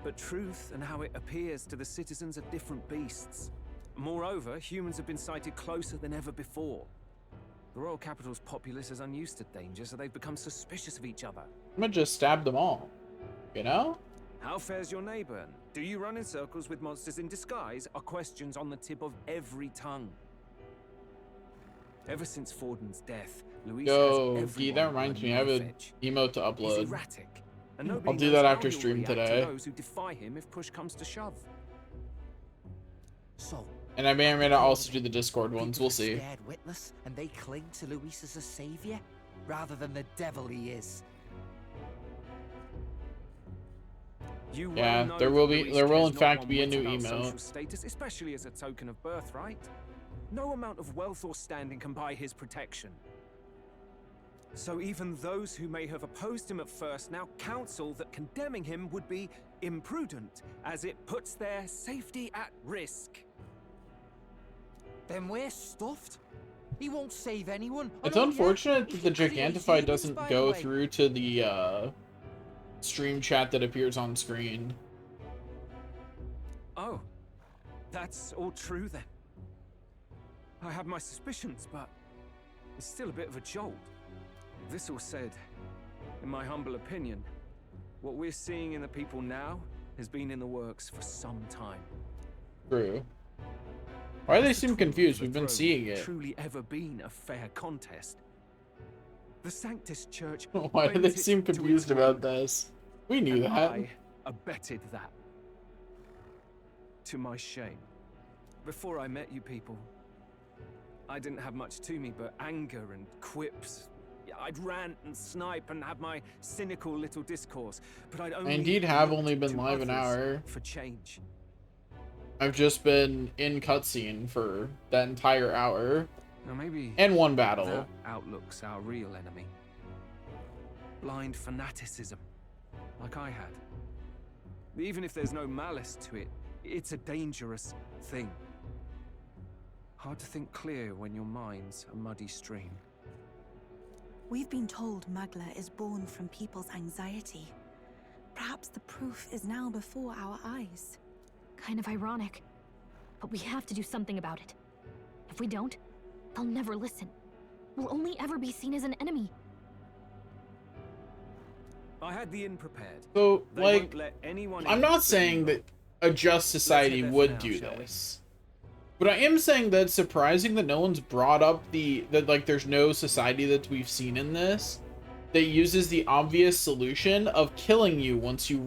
But truth and how it appears to the citizens are different beasts. Moreover, humans have been sighted closer than ever before. The royal capital's populace is unused to danger, so they've become suspicious of each other. I'm gonna just stab them all. You know? How fares your neighbor? Do you run in circles with monsters in disguise? Are questions on the tip of every tongue. Ever since Forden's death, Luis Yo, Gee, that reminds me, I have an emote to He's upload. erratic, and I'll nobody do knows that how after he'll stream react to today. those who defy him if push comes to shove. So, And I may or may not also do the Discord ones, we'll see. scared witless, and they cling to Luis as a savior, rather than the devil he is. You Yeah, well know there will that be- Luis there will cares in not fact one be a whit new about emote. social status, especially as a token of birthright. No amount of wealth or standing can buy his protection. So even those who may have opposed him at first now counsel that condemning him would be imprudent, as it puts their safety at risk. Then we're stuffed. He won't save anyone. It's And oh, yeah, unfortunate he that the creates Gigantify humans, doesn't by the go way. through to the stream chat that appears on screen. Oh, that's all true then. I have my suspicions, but it's still a bit of a jolt. This all said, in my humble opinion, what we're seeing in the people now has been in the works for some time. True. Why do they seem confused? We've been Throne seeing it. Truly ever been a fair contest. The Sanctus Church. Why do they bent it seem to its confused will, about this? We knew and that. I abetted that. To my shame. Before I met you people, I didn't have much to me but anger and quips. I'd rant and snipe and have my cynical little discourse, but I'd only indeed have look only been to live an others hour. for change. I've just been in cutscene for that entire hour. Now maybe And one battle. that outlook's our real enemy. Blind fanaticism, like I had. Even if there's no malice to it, it's a dangerous thing. Hard to think clear when your mind's a muddy stream. We've been told Magla is born from people's anxiety. Perhaps the proof is now before our eyes. Kind of ironic. But we have to do something about it. If we don't, they'll never listen. We'll only ever be seen as an enemy. I had the inn prepared. So, They like, won't let anyone I'm in not but saying you. that a just society there for would now, do shall we? this. But I am saying that it's surprising that no one's brought up that like there's no society that we've seen in this that uses the obvious solution of killing you once you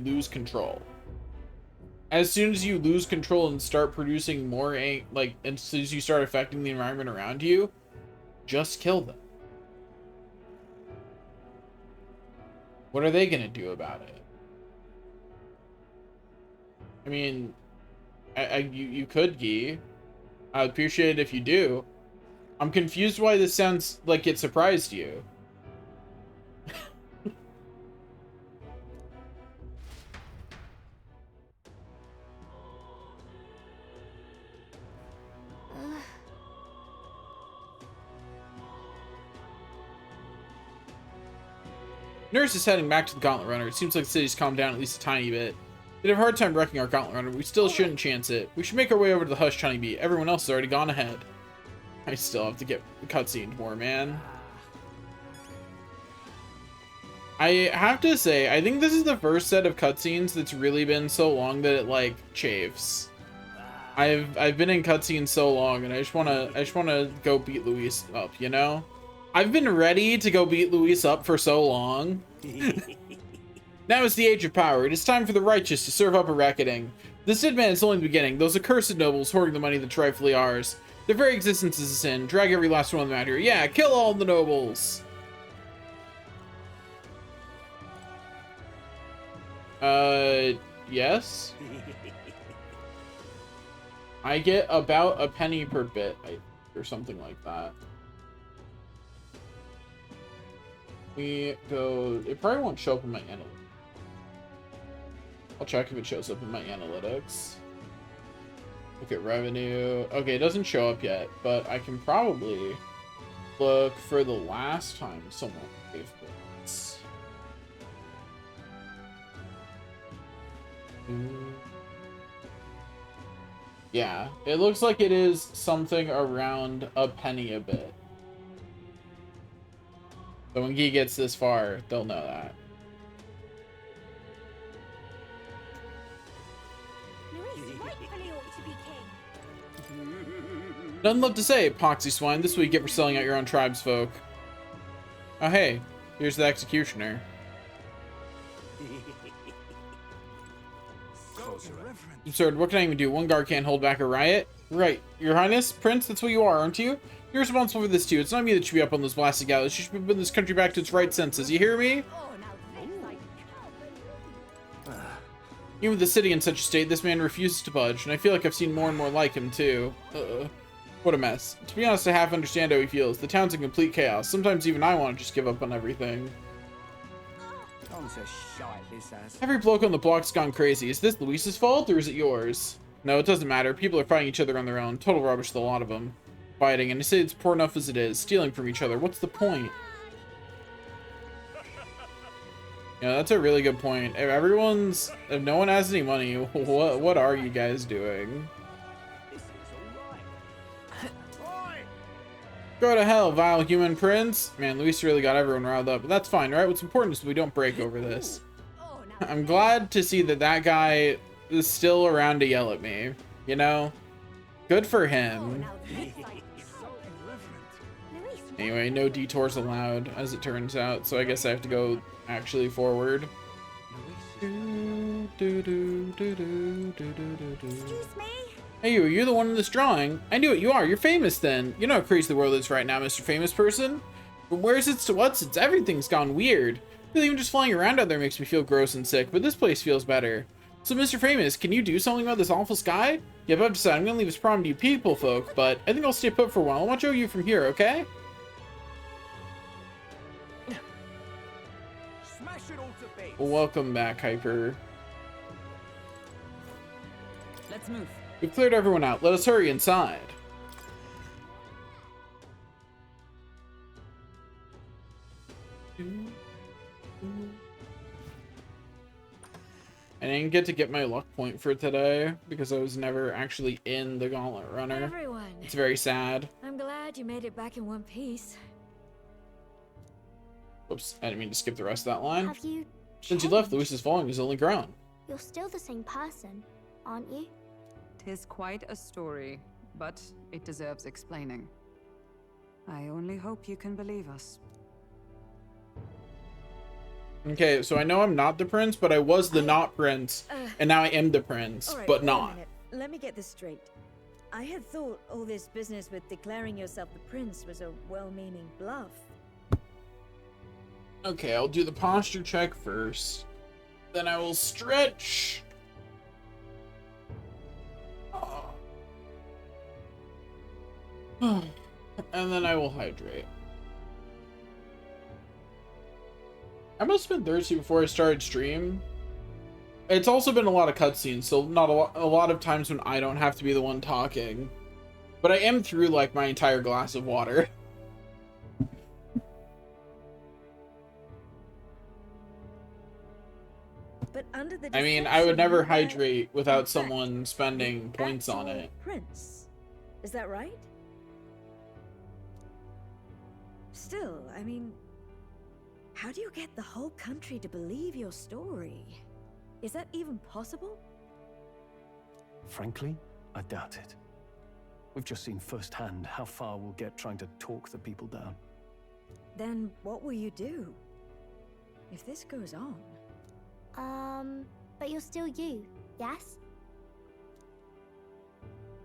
lose control. As soon as you lose control and start producing more as soon as you start affecting the environment around you, just kill them. What are they gonna do about it? I mean, you could, Gee. I'd appreciate it if you do. I'm confused why this sounds like it surprised you. Nurse is heading back to the Gauntlet Runner. It seems like the city's calmed down at least a tiny bit. They'd have a hard time wrecking our Gauntlet Runner, but we still shouldn't chance it. We should make our way over to the Hush Honeybee. Everyone else has already gone ahead. I still have to get cutscened more, man. I have to say, I think this is the first set of cutscenes that's really been so long that it like chafes. I've been in cutscenes so long, and I just wanna go beat Luis up, you know? I've been ready to go beat Luis up for so long. Now is the age of power. It is time for the righteous to serve up a reckoning. This dead man is only the beginning. Those accursed nobles hoarding the money that's rightfully ours. Their very existence is a sin. Drag every last one of them out here. Yeah, kill all the nobles. Yes. I get about a penny per bit, or something like that. We go... It probably won't show up in my analytics. I'll check if it shows up in my analytics. Look at revenue. Okay, it doesn't show up yet, but I can probably look for the last time someone gave bits. Yeah, it looks like it is something around a penny a bit. So when Guy gets this far, they'll know that. Nothing left to say, Poxy Swine. This is what you get for selling out your own tribesfolk. Oh hey, here's the executioner. Absurd, what can I even do? One guard can't hold back a riot? Right, Your Highness, Prince, that's what you are, aren't you? You're responsible for this too. It's not me that should be up on those blasted gallows. You should be putting this country back to its right senses. You hear me? Even with the city in such a state, this man refuses to budge, and I feel like I've seen more and more like him too. What a mess. To be honest, I half understand how he feels. The town's in complete chaos. Sometimes even I want to just give up on everything. Every bloke on the block's gone crazy. Is this Luis's fault, or is it yours? No, it doesn't matter. People are fighting each other on their own. Total rubbish, the lot of them. Fighting, and I say it's poor enough as it is. Stealing from each other. What's the point? Yeah, that's a really good point. If no one has any money, what are you guys doing? Go to hell, vile human prince. Man, Luis really got everyone riled up, but that's fine, right? What's important is we don't break over this. I'm glad to see that guy is still around to yell at me, you know? Good for him. Anyway, no detours allowed, as it turns out, so I guess I have to go actually forward. Excuse me? Hey, you're the one in this drawing. I knew it, you are. You're famous then. You know how crazy the world is right now, Mr. Famous Person. From where's it to what's it? Everything's gone weird. Even just flying around out there makes me feel gross and sick, but this place feels better. So, Mr. Famous, can you do something about this awful sky? Yep, I've decided I'm gonna leave this problem to you people folk, but I think I'll stay put for a while. I'll watch over you from here, okay? Smash it all to bits. Welcome back, Hyper. Let's move. We've cleared everyone out. Let us hurry inside. I didn't get my luck point for today because I was never actually in the Gauntlet Runner. Everyone. It's very sad. I'm glad you made it back in one piece. Oops, I didn't mean to skip the rest of that line. Have you Since you left, Luis's following has only grown. You're still the same person, aren't you? 'Tis quite a story, but it deserves explaining. I only hope you can believe us. Okay, so I know I'm not the prince, but I was the not prince, and now I am the prince, right, but wait a not. minute. Let me get this straight. I had thought all this business with declaring yourself the prince was a well-meaning bluff. Okay, I'll do the posture check first. Then I will stretch. And then I will hydrate. I must have been thirsty before I started stream. It's also been a lot of cutscenes, so not a lot of times when I don't have to be the one talking. But I am through like my entire glass of water. the I mean, I would deception never you were, hydrate without in fact, someone spending the points on actual it. Prince. Is that right? Still, I mean, how do you get the whole country to believe your story? Is that even possible? Frankly, I doubt it. We've just seen firsthand how far we'll get trying to talk the people down. Then what will you do? If this goes on... But you're still you, yes?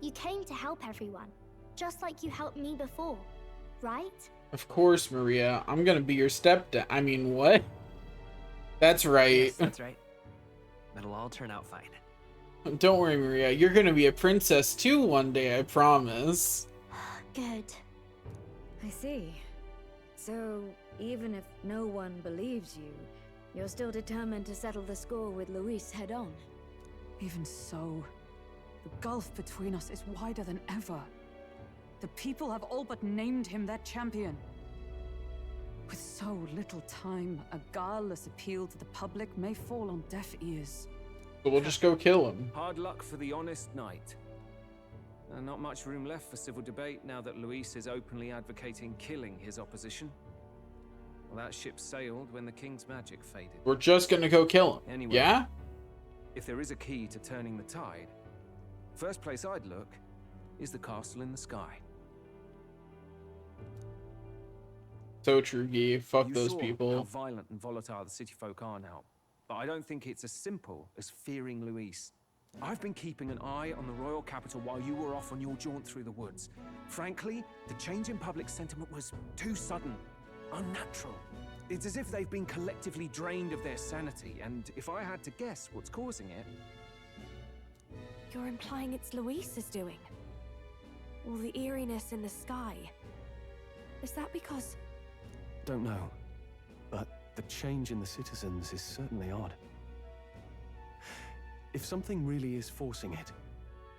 You came to help everyone, just like you helped me before, right? Of course, Maria. I'm gonna be your stepdad. I mean, what? That's right. Yes, that's right. It'll all turn out fine. Don't worry, Maria. You're gonna be a princess too one day, I promise. Good. I see. So, even if no one believes you, you're still determined to settle the score with Luis head on? Even so, the gulf between us is wider than ever. The people have all but named him their champion. With so little time, a guileless appeal to the public may fall on deaf ears. But we'll just go kill him. Hard luck for the honest knight. Not much room left for civil debate now that Luis is openly advocating killing his opposition. Well, that ship sailed when the king's magic faded. We're just gonna go kill him. Anyway, yeah? If there is a key to turning the tide, first place I'd look is the castle in the sky. So true, Guy. Fuck You those saw people. how violent and volatile the city folk are now, but I don't think it's as simple as fearing Luis. I've been keeping an eye on the royal capital while you were off on your jaunt through the woods. Frankly, the change in public sentiment was too sudden, unnatural. It's as if they've been collectively drained of their sanity, and if I had to guess what's causing it... You're implying it's Luis's doing? All the eeriness in the sky. Is that because... Don't know, but the change in the citizens is certainly odd. If something really is forcing it,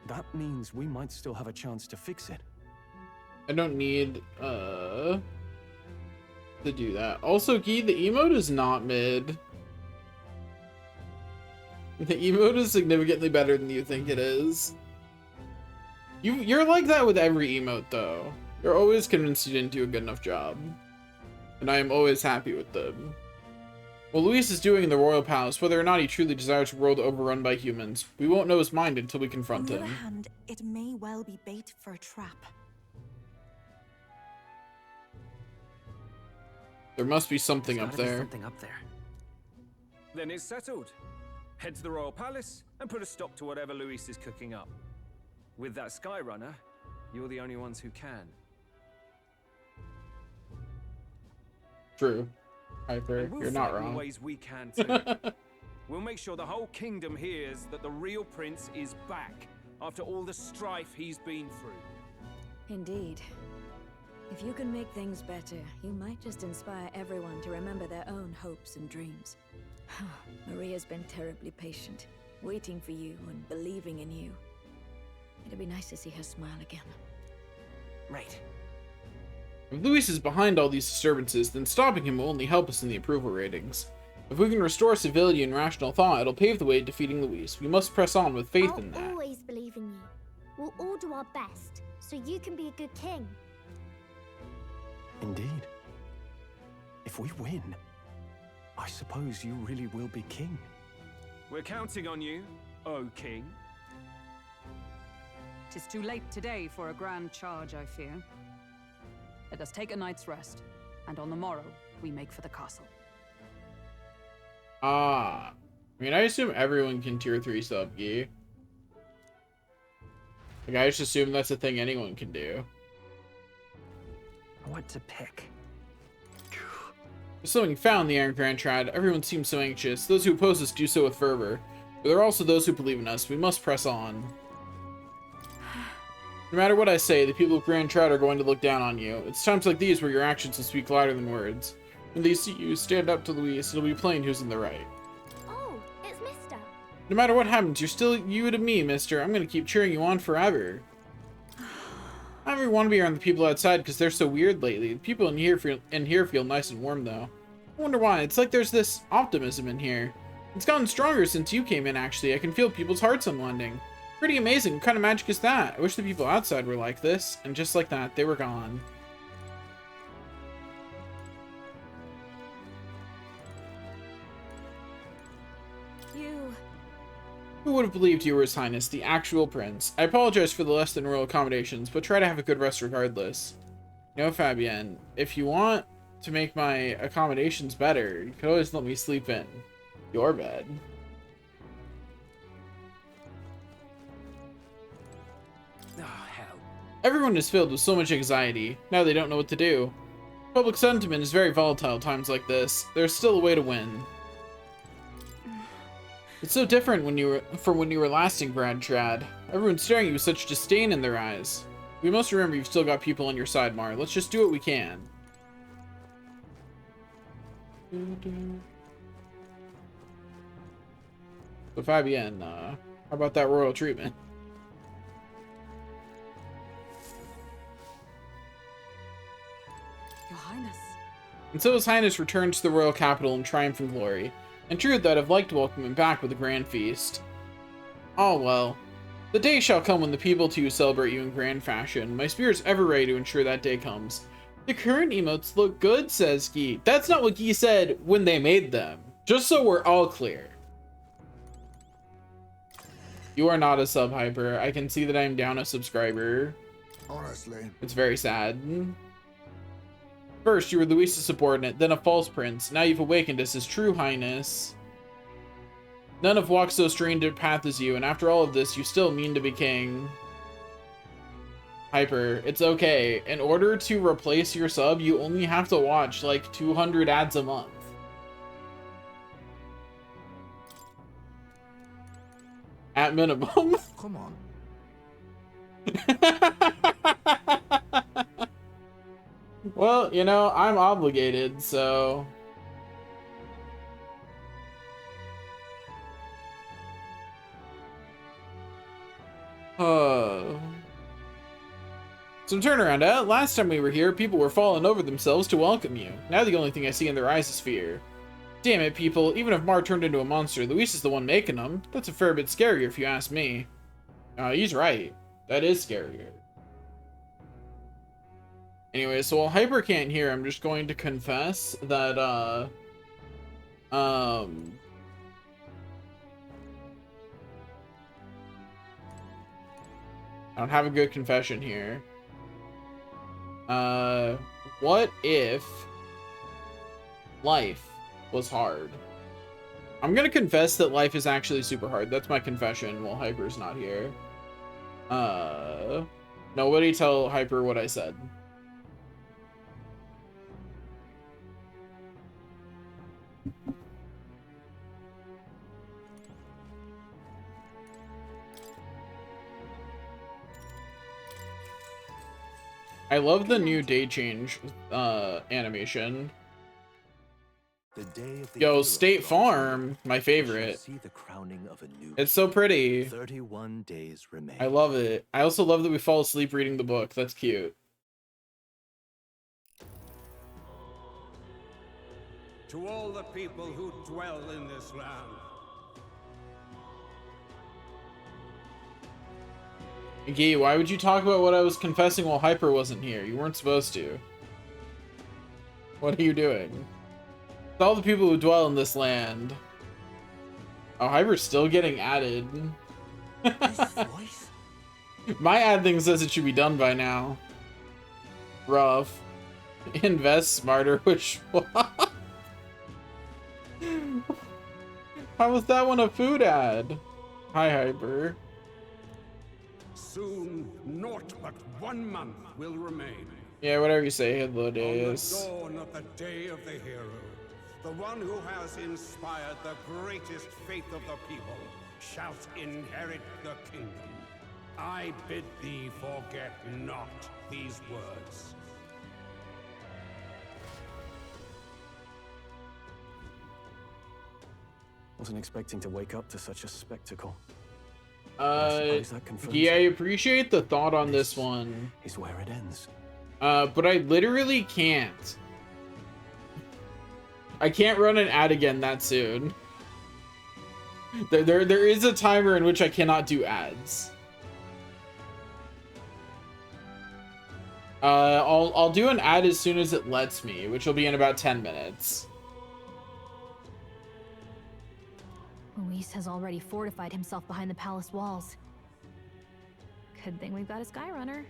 that means we might still have a chance to fix it. I don't need, to do that. Also, Guy, the emote is not mid. The emote is significantly better than you think it is. You're like that with every emote, though. You're always convinced you didn't do a good enough job. And I am always happy with them. What Luis is doing in the royal palace, whether or not he truly desires a world overrun by humans, we won't know his mind until we confront him. On the other hand, it may well be bait for a trap. There must be something up there. Then it's settled. Head to the royal palace and put a stop to whatever Luis is cooking up. With that Skyrunner, you're the only ones who can. True. Hyper, We'll you're not fight in wrong. ways we can too. We'll make sure the whole kingdom hears that the real prince is back after all the strife he's been through. Indeed. If you can make things better, you might just inspire everyone to remember their own hopes and dreams. Maria's been terribly patient, waiting for you and believing in you. It'd be nice to see her smile again. Right. If Luis is behind all these disturbances, then stopping him will only help us in the approval ratings. If we can restore civility and rational thought, it'll pave the way to defeating Luis. We must press on with faith in that. I'll always believe in you. We'll all do our best, so you can be a good king. Indeed. If we win, I suppose you really will be king. We're counting on you, O king. 'Tis too late today for a grand charge, I fear. Let us take a night's rest, and on the morrow, we make for the castle. Ah. I mean, I assume everyone can tier 3 sub, Guy. Like, I just assume that's a thing anyone can do. What to pick? With something found in the Iron Grand Trad, everyone seems so anxious. Those who oppose us do so with fervor. But there are also those who believe in us. We must press on. No matter what I say, the people of Grand Trad are going to look down on you. It's times like these where your actions will speak louder than words. When they see you stand up to Luis, it'll be plain who's in the right. Oh, it's Mister. No matter what happens, you're still you to me, mister. I'm gonna keep cheering you on forever. I don't really want to be around the people outside because they're so weird lately. The people in here feel nice and warm, though. I wonder why. It's like there's this optimism in here. It's gotten stronger since you came in, actually. I can feel people's hearts unwinding. Pretty amazing. What kind of magic is that? I wish the people outside were like this. And just like that, they were gone. You... Who would have believed you were His Highness, the actual prince? I apologize for the less than royal accommodations, but try to have a good rest regardless. No, Fabienne. If you want to make my accommodations better, you could always let me sleep in your bed. Oh, hell. Everyone is filled with so much anxiety. Now they don't know what to do. Public sentiment is very volatile times like this. There's still a way to win. It's so different from when you were last in Grand Trad. Everyone's staring at you with such disdain in their eyes. We must remember you've still got people on your side, Mar. Let's just do what we can. So Fabienne, how about that royal treatment? Your Highness. And so His Highness returns to the royal capital in triumph and glory. In truth, I'd have liked to welcome him back with a grand feast. Oh well. The day shall come when the people too celebrate you in grand fashion. My spirit's ever ready to ensure that day comes. The current emotes look good, says Guy. That's not what Guy said when they made them. Just so we're all clear. You are not a sub, Hyper. I can see that I'm down a subscriber. Honestly. It's very sad. First, you were Louisa's subordinate, then a false prince. Now you've awakened as His True Highness. None have walked so strange a path as you, and after all of this, you still mean to be king. Hyper, it's okay. In order to replace your sub, you only have to watch like 200 ads a month. At minimum. Come on. Well, you know, I'm obligated, so... Some turnaround, eh? Last time we were here, people were falling over themselves to welcome you. Now the only thing I see in their eyes is fear. Damn it, people. Even if Mar turned into a monster, Luis is the one making them. That's a fair bit scarier if you ask me. He's right. That is scarier. Anyway, so while Hyper can't hear, I'm just going to confess that, I don't have a good confession here. What if life was hard? I'm gonna confess that life is actually super hard. That's my confession while Hyper's not here. Nobody tell Hyper what I said. I love the new day change animation. The day of the Yo, State Farm, my favorite. See the crowning of a new It's so pretty. 31 days remain. I love it. I also love that we fall asleep reading the book. That's cute. To all the people who dwell in this land, Gee, why would you talk about what I was confessing while Hyper wasn't here? You weren't supposed to. What are you doing? To all the people who dwell in this land. Oh, Hyper's still getting added. My ad thing says it should be done by now. Rough. Invest smarter, which... How was that one a food ad? Hi, Hyper. soon naught but 1 month will remain. Yeah, whatever you say, Hello Days. On the dawn of the day of the hero, the one who has inspired the greatest faith of the people shall inherit the kingdom. I bid thee forget not these words. Wasn't expecting to wake up to such a spectacle. Yeah, I appreciate the thought on this one. Is where it ends. But I literally can't. I can't run an ad again that soon. There is a timer in which I cannot do ads. I'll do an ad as soon as it lets me, which will be in about 10 minutes. Luis has already fortified himself behind the palace walls. Good thing we've got a Skyrunner,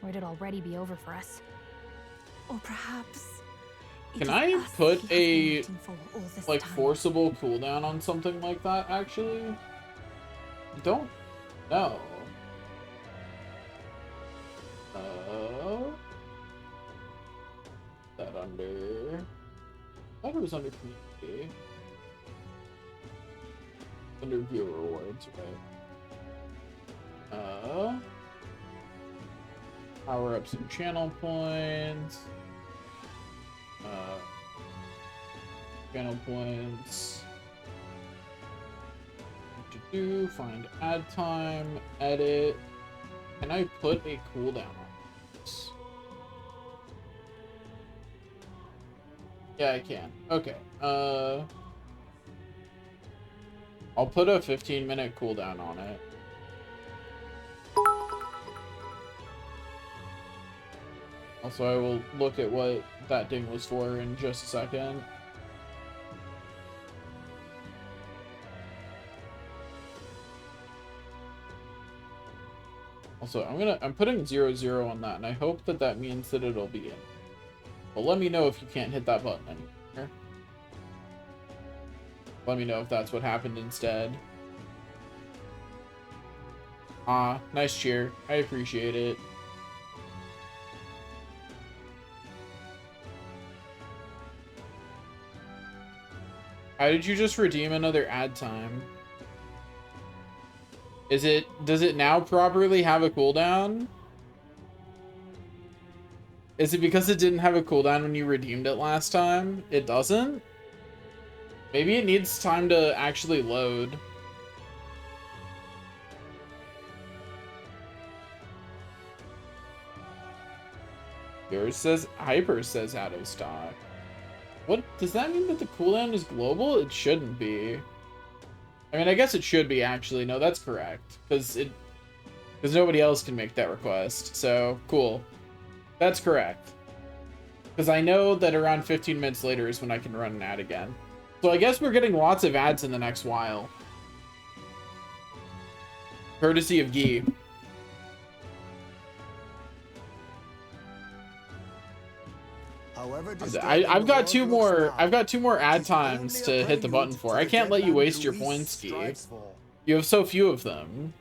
or it'd already be over for us. Or perhaps... Can I put a, like, forcible cooldown on something like that, actually? Don't know. That under... I thought it was under community. Under viewer rewards, right? Power up some channel points. Channel points. What to do? Find ad time. Edit. Can I put a cooldown on this? Yeah, I can. Okay. I'll put a 15-minute cooldown on it. Also, I will look at what that ding was for in just a second. Also, I'm putting 0-0 on that, and I hope that that means that it'll be in. But let me know if you can't hit that button anymore. Let me know if that's what happened instead. Ah, nice cheer. I appreciate it. How did you just redeem another ad time? Does it now properly have a cooldown? Is it because it didn't have a cooldown when you redeemed it last time? It doesn't? Maybe it needs time to actually load. Yours says, Hyper says out of stock. What, does that mean that the cooldown is global? It shouldn't be. I mean, I guess it should be, actually. No, that's correct. Because nobody else can make that request. So, cool. That's correct. Because I know that around 15 minutes later is when I can run an ad again. So I guess we're getting lots of ads in the next while. Courtesy of Guy. I've got two more ad times to hit the button for. I can't let you waste your points, Guy. You have so few of them.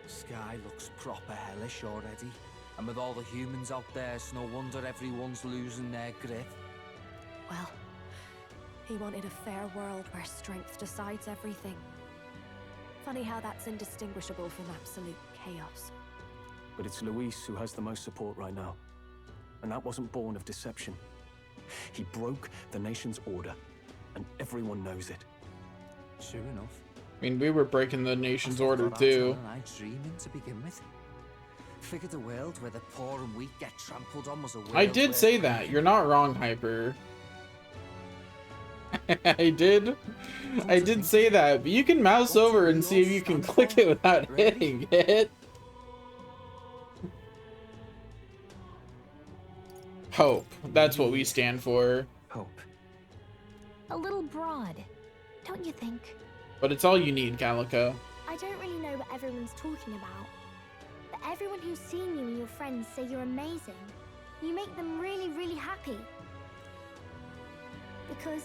Sky looks proper hellish already. And with all the humans out there, it's no wonder everyone's losing their grip. Well, he wanted a fair world where strength decides everything. Funny how that's indistinguishable from absolute chaos. But it's Luis who has the most support right now. And that wasn't born of deception. He broke the nation's order, and everyone knows it. Sure enough. I mean, we were breaking the nation's order too. I dreaming to begin with. Figured a world where the poor and weak get trampled on was a world I did say that. You're not wrong, Hyper. I did say that, but you can mouse over and see if you can click it without hitting it. Hope. That's what we stand for. Hope. A little broad, don't you think? But it's all you need, Calico. I don't really know what everyone's talking about. But everyone who's seen you and your friends say you're amazing. You make them really, really happy. Because,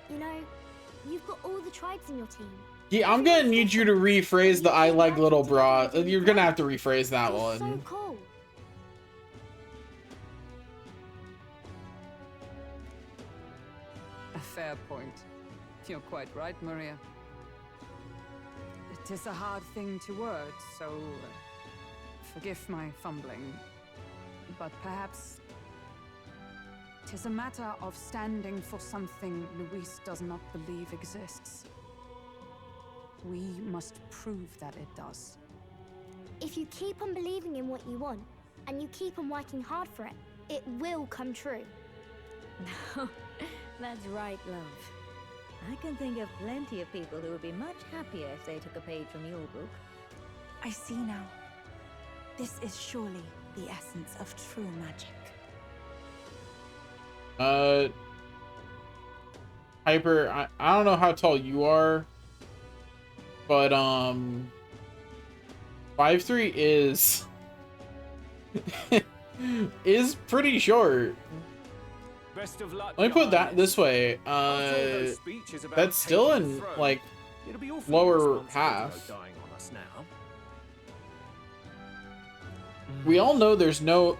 you know, you've got all the tribes in your team. Yeah, I'm gonna need you to rephrase the I like little bra. You're gonna have to rephrase that one. So cool. A fair point. You're quite right, Maria. It is a hard thing to word, so forgive my fumbling. But perhaps it is a matter of standing for something Luis does not believe exists. We must prove that it does. If you keep on believing in what you want, and you keep on working hard for it, it will come true. That's right, love. I can think of plenty of people who would be much happier if they took a page from your book. I see now. This is surely the essence of true magic. Hyper, I don't know how tall you are, but 5'3" is pretty short. Best of luck, Let me put that guys. this way. those speeches about That's still taking in the throne, like it'll be awfully lower responsible to half. go dying on us now. We all know there's no.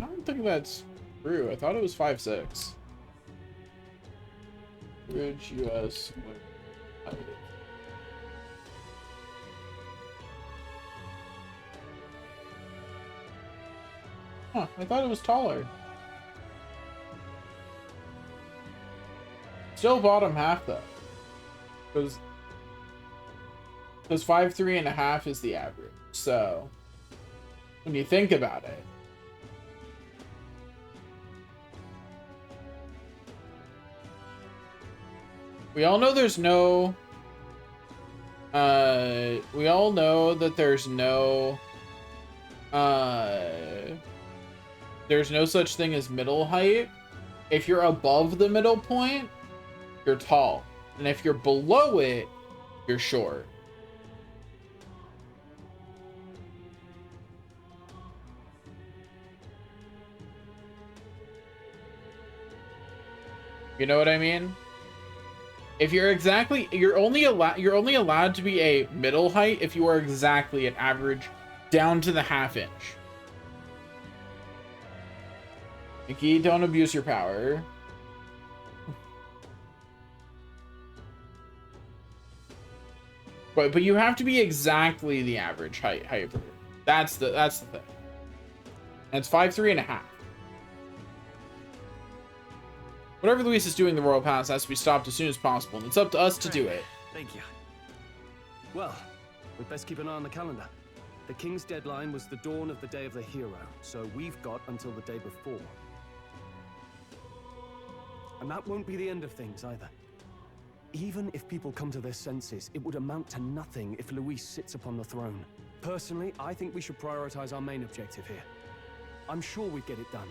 I don't think that's true. I thought it was 5'6". Average US. Huh, I thought it was taller. Still bottom half though. Because 5'3.5" is the average. So when you think about it. We all know there's no we all know that there's no such thing as middle height. If you're above the middle point, you're tall. And if you're below it, you're short. You know what I mean? If you're exactly, you're only allowed to be a middle height if you are exactly an average down to the ½ inch. Mickey, don't abuse your power. But you have to be exactly the average height. That's the thing. And it's 5'3.5". Whatever Luis is doing in the Royal Palace has to be stopped as soon as possible, and it's up to us to do it. Thank you. Well, we'd best keep an eye on the calendar. The King's deadline was the dawn of the Day of the Hero, so we've got until the day before. And that won't be the end of things either. Even if people come to their senses, it would amount to nothing if Luis sits upon the throne. Personally, I think we should prioritize our main objective here. I'm sure we'd get it done,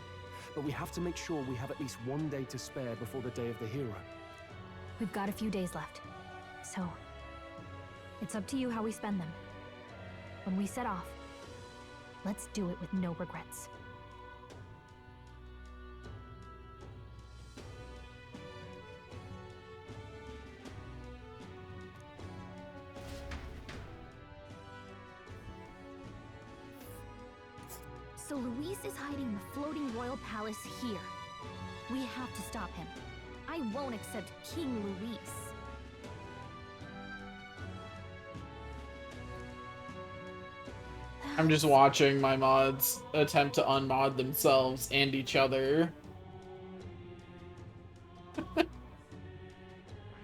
but we have to make sure we have at least one day to spare before the Day of the Hero. We've got a few days left, so it's up to you how we spend them. When we set off, let's do it with no regrets. So Luis is hiding in the floating royal palace here. We have to stop him. I won't accept King Luis. I'm just watching my mods attempt to unmod themselves and each other.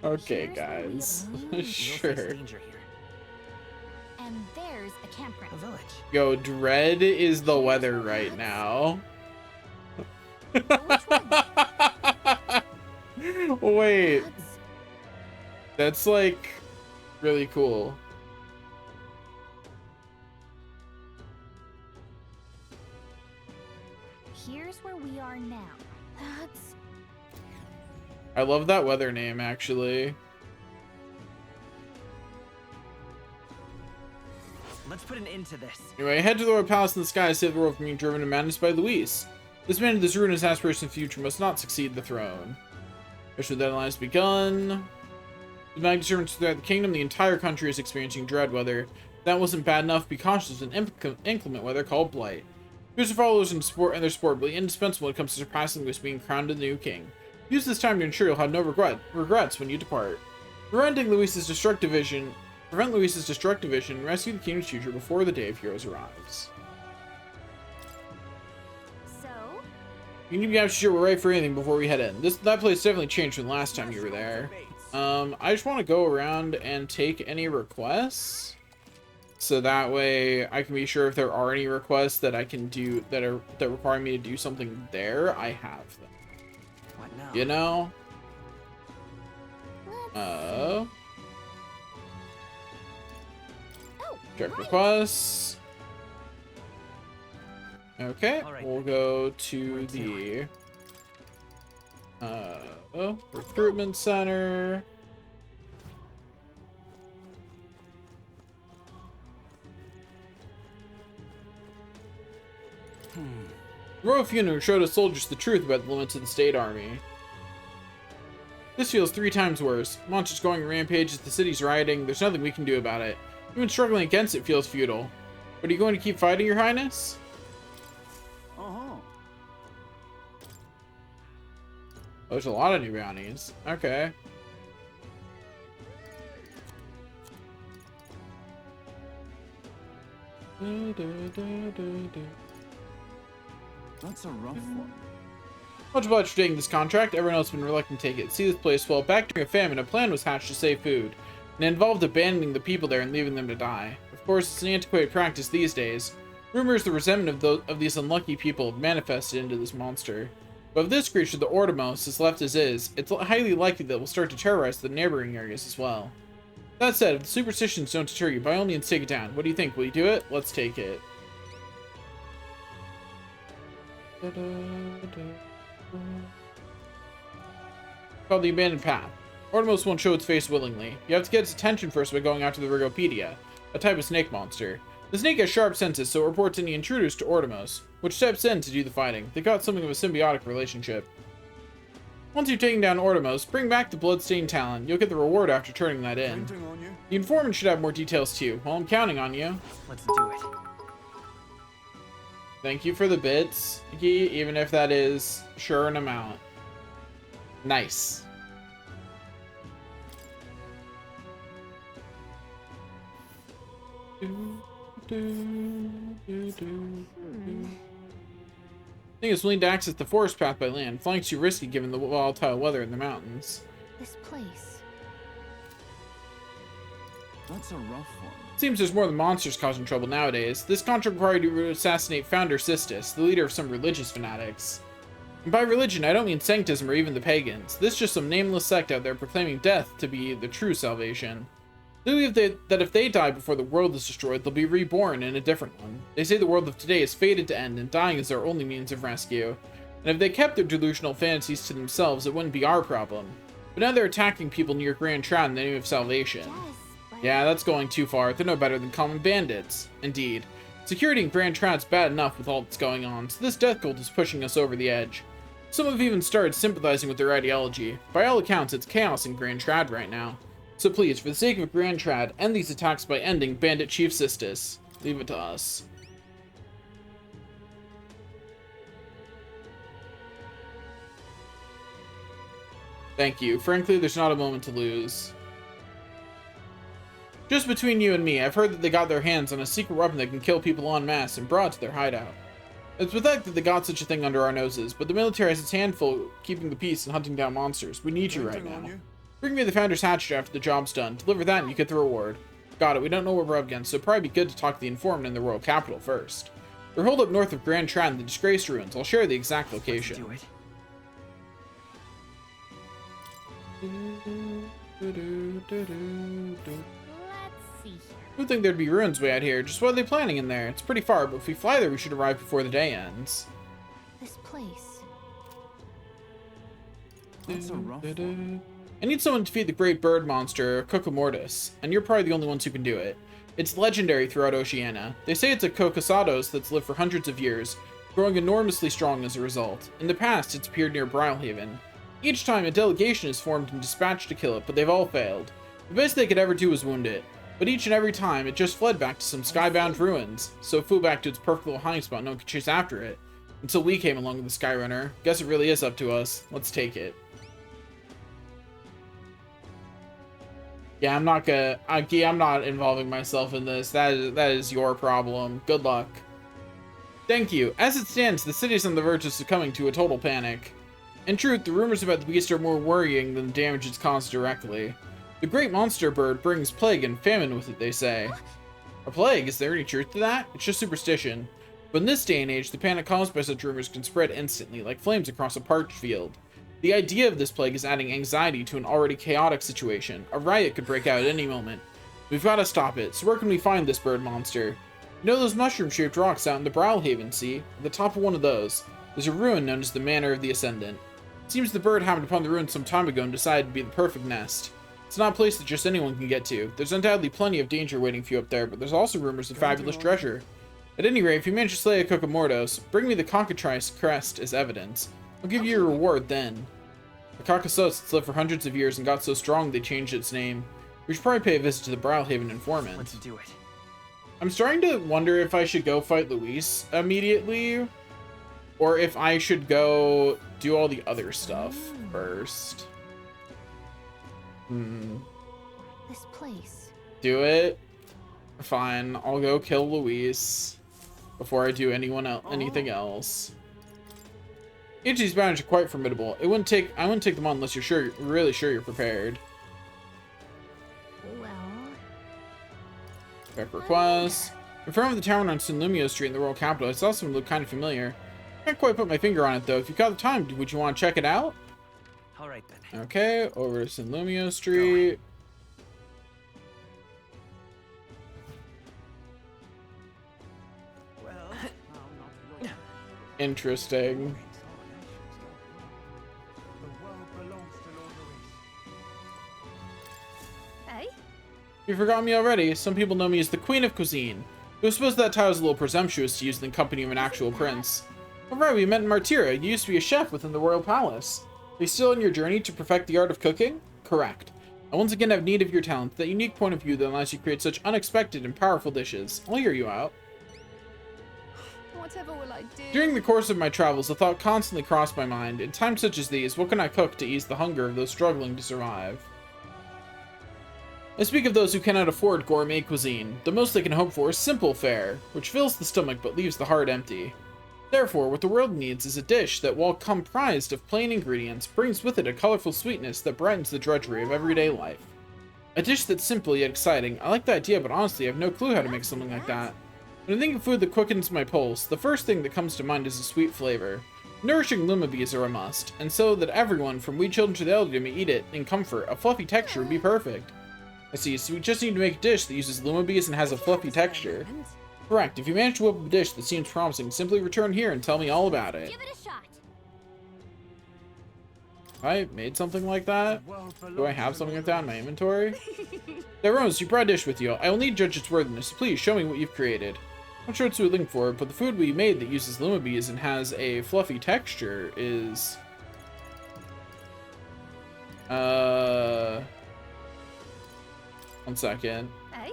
Okay, guys. Sure. And there's a campground. A village. Yo, dread is the weather right now. Wait. That's like really cool. Here's where we are now. That's... I love that weather name, actually. Let's put an end to this. Anyway, head to the Royal Palace in the sky to save the world from being driven to madness by Luis. This man with this ruinous aspiration in the future must not succeed the throne. Especially the deadline has begun. The mag disturbance throughout the kingdom, the entire country is experiencing dread weather. If that wasn't bad enough, be cautious of an inclement weather called blight. Here's the followers and their sport will be indispensable when it comes to surpassing Luis being crowned the new king. Use this time to ensure you'll have no regrets when you depart. Prevent Luis's destructive vision, and rescue the kingdom's future before the Day of Heroes arrives. So? You need to be sure we're ready for anything before we head in. That place definitely changed from the last time you were there. I just want to go around and take any requests. so that way I can be sure if there are any requests that I can do that require me to do something there, I have them. What now? You know? Check requests. Okay, we'll go to the recruitment center. Royal Funeral showed us soldiers the truth about the limits of the state army. This feels 3 times worse. Monsters going rampages, the city's rioting, there's nothing we can do about it. Even struggling against it feels futile. But are you going to keep fighting, Your Highness? Oh, there's a lot of new bounties. Okay. That's a rough one. Much obliged for taking this contract. Everyone else has been reluctant to take it. See this place? Well, back during a famine, a plan was hatched to save food. And it involved abandoning the people there and leaving them to die. Of course, it's an antiquated practice these days. Rumors the resentment of these unlucky people have manifested into this monster. But if this creature, the Ordomos, is left as is, it's highly likely that it will start to terrorize the neighboring areas as well. That said, if the superstitions don't deter you, by all means take it down. What do you think? Will you do it? Let's take it. Called the Abandoned Path. Ordomos won't show its face willingly. You have to get its attention first by going after the Rigopedia, a type of snake monster. The snake has sharp senses, so it reports any intruders to Ordomos, which steps in to do the fighting. They got something of a symbiotic relationship. Once you've taken down Ordomos, bring back the Bloodstained Talon. You'll get the reward after turning that in. The informant should have more details too. Well, I'm counting on you. Let's do it. Thank you for the bits, even if that is sure an amount. Nice. I think it's willing to access the forest path by land. Flying's too risky given the volatile weather in the mountains. This place. That's a rough one. Seems there's more than monsters causing trouble nowadays. This contract required you to assassinate Founder Sistis, the leader of some religious fanatics. And by religion, I don't mean sanctism or even the pagans. This is just some nameless sect out there proclaiming death to be the true salvation. They believe that if they die before the world is destroyed, they'll be reborn in a different one. They say the world of today is fated to end, and dying is their only means of rescue. And if they kept their delusional fantasies to themselves, it wouldn't be our problem. But now they're attacking people near Grand Trad in the name of salvation. Yeah, that's going too far. They're no better than common bandits. Indeed. Security in Grand Trad's bad enough with all that's going on, so this death cult is pushing us over the edge. Some have even started sympathizing with their ideology. By all accounts, it's chaos in Grand Trad right now. So please, for the sake of Grand Trad, end these attacks by ending Bandit Chief Sistis. Leave it to us. Thank you. Frankly, there's not a moment to lose. Just between you and me, I've heard that they got their hands on a secret weapon that can kill people en masse and brought to their hideout. It's pathetic that they got such a thing under our noses, but the military has its handful keeping the peace and hunting down monsters. We need you right now. Bring me the Founder's Hatchet after the job's done. Deliver that and you get the reward. Got it, we don't know what we're up against, so it'd probably be good to talk to the informant in the royal capital first. They're holed up north of Grand Trad in the Disgraced Ruins. I'll share the exact location. Let's see here. Who'd think there'd be ruins way out here? Just what are they planning in there? It's pretty far, but if we fly there, we should arrive before the day ends. This place. That's a rough one. I need someone to defeat the great bird monster, Kokomortis, and you're probably the only ones who can do it. It's legendary throughout Oceania. They say it's a Kokosados that's lived for hundreds of years, growing enormously strong as a result. In the past, it's appeared near Brylehaven. Each time, a delegation is formed and dispatched to kill it, but they've all failed. The best they could ever do was wound it, but each and every time, it just fled back to some skybound ruins, so it flew back to its perfect little hiding spot no one could chase after it. Until we came along with the Skyrunner. Guess it really is up to us. Let's take it. Yeah, I'm not involving myself in this. That is your problem. Good luck. Thank you. As it stands, the city is on the verge of succumbing to a total panic. In truth, the rumors about the beast are more worrying than the damage it's caused directly. The great monster bird brings plague and famine with it, they say. A plague? Is there any truth to that? It's just superstition. But in this day and age, the panic caused by such rumors can spread instantly, like flames across a parched field. The idea of this plague is adding anxiety to an already chaotic situation. A riot could break out at any moment. We've got to stop it. So where can we find this bird monster? You know those mushroom-shaped rocks out in the Browlhaven Sea? At the top of one of those, there's a ruin known as the Manor of the Ascendant. It seems the bird happened upon the ruin some time ago and decided to be the perfect nest. It's not a place that just anyone can get to. There's undoubtedly plenty of danger waiting for you up there, but there's also rumors of fabulous treasure. At any rate, if you manage to slay a Kokomordos, bring me the cockatrice crest as evidence. I'll give you a reward then. The Caucasus lived for hundreds of years and got so strong they changed its name. We should probably pay a visit to the Browlhaven informant. Let's do it. I'm starting to wonder if I should go fight Luis immediately, or if I should go do all the other stuff first. This place. Do it. Fine, I'll go kill Luis before I do anything else. Each of these boundaries are quite formidable. I wouldn't take them on unless you're really sure you're prepared. Well. Back request. In front of the tower on Sunlumio Street in the royal capital, I saw something look kind of familiar. Can't quite put my finger on it though. If you've got the time, would you want to check it out? All right then. Okay, over to Sunlumio Street. Interesting. Hey? You forgot me already. Some people know me as the Queen of Cuisine. I suppose that title is a little presumptuous to use in the company of an actual prince. Alright, we met in Martyra. You used to be a chef within the royal palace. Are you still on your journey to perfect the art of cooking? Correct. I once again have need of your talent, that unique point of view that allows you to create such unexpected and powerful dishes. I'll hear you out. Whatever will I do? During the course of my travels, a thought constantly crossed my mind. In times such as these, what can I cook to ease the hunger of those struggling to survive? I speak of those who cannot afford gourmet cuisine. The most they can hope for is simple fare, which fills the stomach but leaves the heart empty. Therefore, what the world needs is a dish that, while comprised of plain ingredients, brings with it a colorful sweetness that brightens the drudgery of everyday life. A dish that's simple yet exciting. I like the idea, but honestly, I have no clue how to make something like that. When I think of food that quickens my pulse, the first thing that comes to mind is a sweet flavor. Nourishing lumabes are a must, and so that everyone, from wee children to the elderly, may eat it in comfort, a fluffy texture would be perfect. I see, so we just need to make a dish that uses lumabes and has a fluffy texture. Correct. If you manage to whip up a dish that seems promising, simply return here and tell me all about it. Give it a shot. I made something like that? Do I have something like that in my inventory? There, Rose, you brought a dish with you. I will need to judge its worthiness, so please show me what you've created. I'm not sure what we're looking for, but the food we made that uses lumabes and has a fluffy texture is... One second. Hey?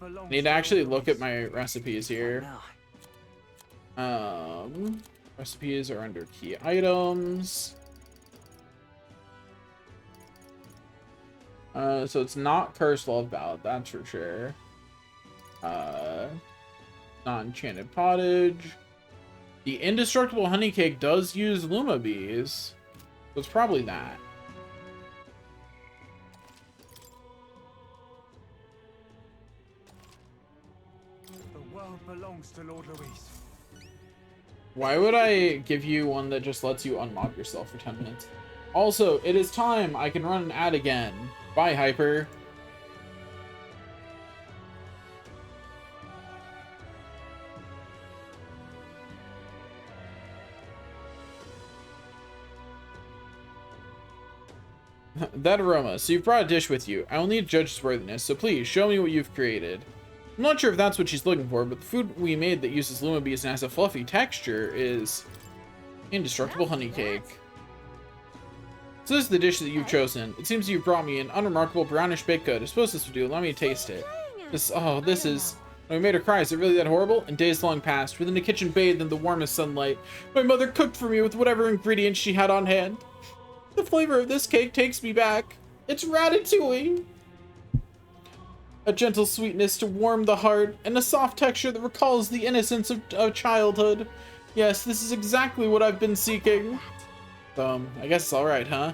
I need to actually look at my recipes here. Recipes are under key items. So it's not Cursed Love Ballad, that's for sure. Non-enchanted pottage. The indestructible honey cake does use lumabes, so it's probably that. The world belongs to Lord Luis. Why would I give you one that just lets you unmob yourself for 10 minutes? Also, it is time I can run an ad again. Bye, Hyper. That aroma. So you've brought a dish with you. I will need to judge its worthiness, so please show me what you've created. I'm not sure if that's what she's looking for, but the food we made that uses lumabes and has a fluffy texture is indestructible honey cake. So this is the dish that you've chosen. It seems you've brought me an unremarkable brownish baked good. I suppose this would do. Let me taste it. This is... When we made her cry, is it really that horrible? And days long passed, within the kitchen bathed in the warmest sunlight. My mother cooked for me with whatever ingredients she had on hand. The flavor of this cake takes me back. It's ratatouille. A gentle sweetness to warm the heart, and a soft texture that recalls the innocence of childhood. Yes, this is exactly what I've been seeking. I guess it's alright, huh?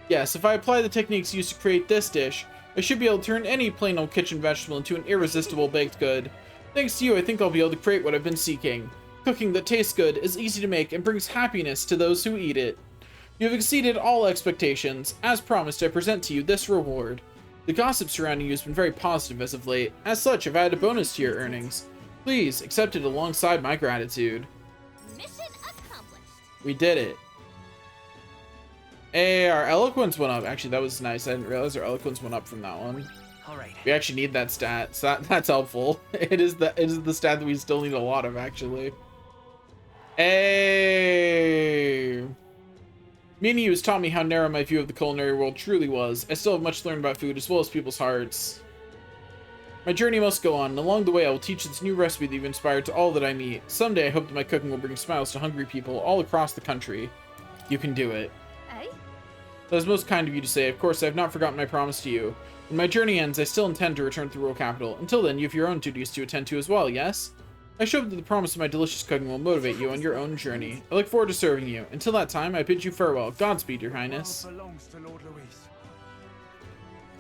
Yes, if I apply the techniques used to create this dish, I should be able to turn any plain old kitchen vegetable into an irresistible baked good. Thanks to you, I think I'll be able to create what I've been seeking. Cooking that tastes good, is easy to make, and brings happiness to those who eat it. You have exceeded all expectations. As promised, I present to you this reward. The gossip surrounding you has been very positive as of late. As such, I've added a bonus to your earnings. Please, accept it alongside my gratitude. Mission accomplished. We did it. Hey, our eloquence went up. Actually, that was nice. I didn't realize our eloquence went up from that one. All right. We actually need that stat, so that's helpful. It is the stat that we still need a lot of, actually. Hey! Meeting you has taught me how narrow my view of the culinary world truly was. I still have much to learn about food, as well as people's hearts. My journey must go on, and along the way I will teach this new recipe that you've inspired to all that I meet. Someday I hope that my cooking will bring smiles to hungry people all across the country. You can do it. That is most kind of you to say. Of course, I have not forgotten my promise to you. When my journey ends, I still intend to return to the royal capital. Until then, you have your own duties to attend to as well, yes? I hope that the promise of my delicious cooking will motivate you on your own journey. I look forward to serving you. Until that time, I bid you farewell. Godspeed, Your Highness.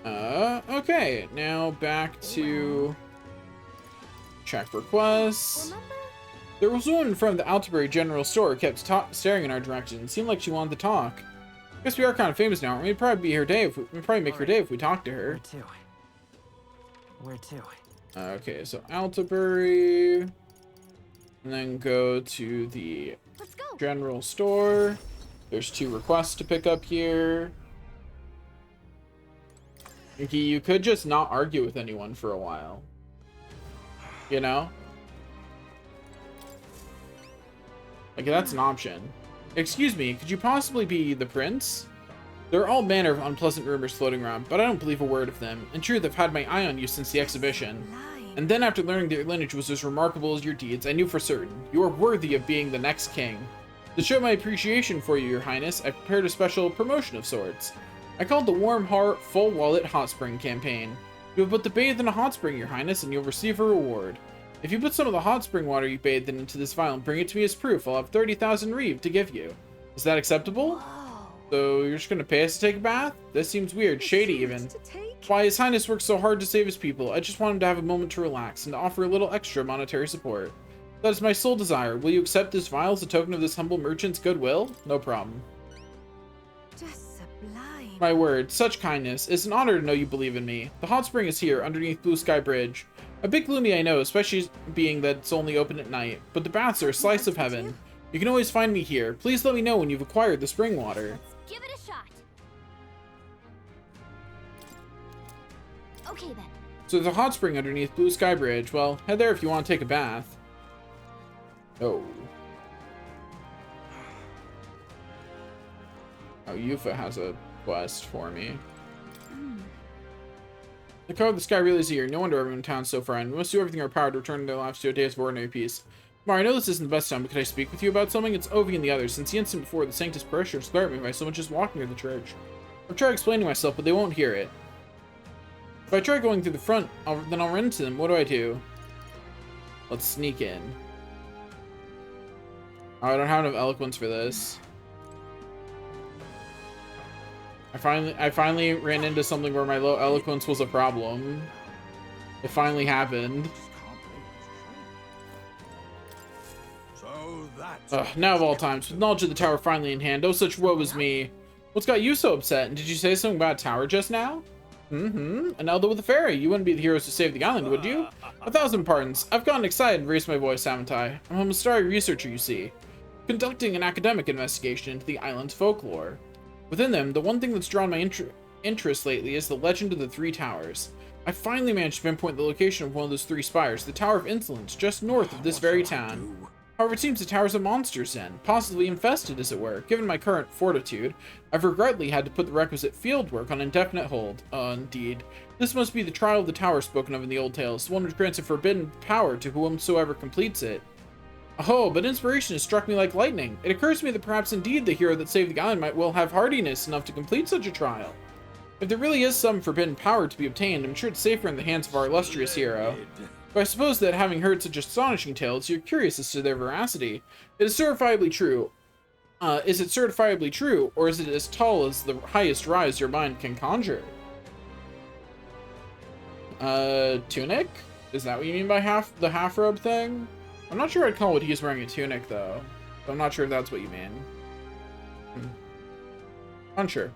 Okay. Now back to check requests. There was a woman in front of the Altabury General Store who kept staring in our direction. It seemed like she wanted to talk. Guess we are kind of famous now, aren't we? It'd probably be her day if we'd probably make her day if we talked to her. Where to? Okay, so Altabury, and then go to the general store. There's 2 requests to pick up here. Okay, you could just not argue with anyone for a while. You know? Like, that's an option. Excuse me, could you possibly be the prince? There are all manner of unpleasant rumors floating around, but I don't believe a word of them. In truth, I've had my eye on you since the exhibition. And then after learning that your lineage was as remarkable as your deeds, I knew for certain, you are worthy of being the next king. To show my appreciation for you, Your Highness, I prepared a special promotion of sorts. I call it the Warm Heart Full Wallet Hot Spring campaign. You have but to bathe in a hot spring, Your Highness, and you'll receive a reward. If you put some of the hot spring water you bathed in into this vial and bring it to me as proof, I'll have 30,000 reeve to give you. Is that acceptable? So you're just gonna pay us to take a bath? This seems weird, shady even. Why, His Highness works so hard to save his people. I just want him to have a moment to relax and to offer a little extra monetary support. That is my sole desire. Will you accept this vial as a token of this humble merchant's goodwill? No problem. Just sublime. My word, such kindness. It's an honor to know you believe in me. The hot spring is here, underneath Blue Sky Bridge. A bit gloomy, I know, especially being that it's only open at night, but the baths are a slice of heaven. You can always find me here. Please let me know when you've acquired the spring water. Give it a shot. Okay then. So there's a hot spring underneath Blue Sky Bridge. Well, head there if you want to take a bath. Oh. Oh, Yufa has a quest for me. The color of the sky really is here. No wonder everyone in town is so frightened. We must do everything in our power to return their lives to a day of ordinary peace. Mar, I know this isn't the best time, but could I speak with you about something? It's Ovi and the others. Since the instant before, the Sanctus parishioners glare at me by so much as walking near the church. I've tried explaining myself, but they won't hear it. If I try going through the front, then I'll run into them. What do? Let's sneak in. Oh, I don't have enough eloquence for this. I finally ran into something where my low eloquence was a problem. It finally happened. Now of all times, with knowledge of the tower finally in hand, oh such woe is me. What's got you so upset? And did you say something about a tower just now? An elder with a fairy. You wouldn't be the heroes to save the island, would you? 1,000 pardons. I've gotten excited and raised my voice, haven't I? I'm a Mystari researcher, you see. Conducting an academic investigation into the island's folklore. Within them, the one thing that's drawn my interest lately is the legend of the 3 towers. I finally managed to pinpoint the location of one of those 3 spires, the Tower of Insolence, just north of this very town. However, it seems the tower's a monster's den, possibly infested as it were. Given my current fortitude, I've regretfully had to put the requisite field work on indefinite hold. Indeed. This must be the trial of the tower spoken of in the old tales, the one which grants a forbidden power to whomsoever completes it. Oh, but inspiration has struck me like lightning. It occurs to me that perhaps indeed the hero that saved the island might well have hardiness enough to complete such a trial. If there really is some forbidden power to be obtained, I'm sure it's safer in the hands of our illustrious hero. But I suppose that having heard such astonishing tales, you're curious as to their veracity. It is certifiably true. Is it certifiably true, or is it as tall as the highest rise your mind can conjure? Tunic? Is that what you mean by the half robe thing? I'm not sure I'd call what he's wearing a tunic, though. I'm not sure if that's what you mean. Unsure.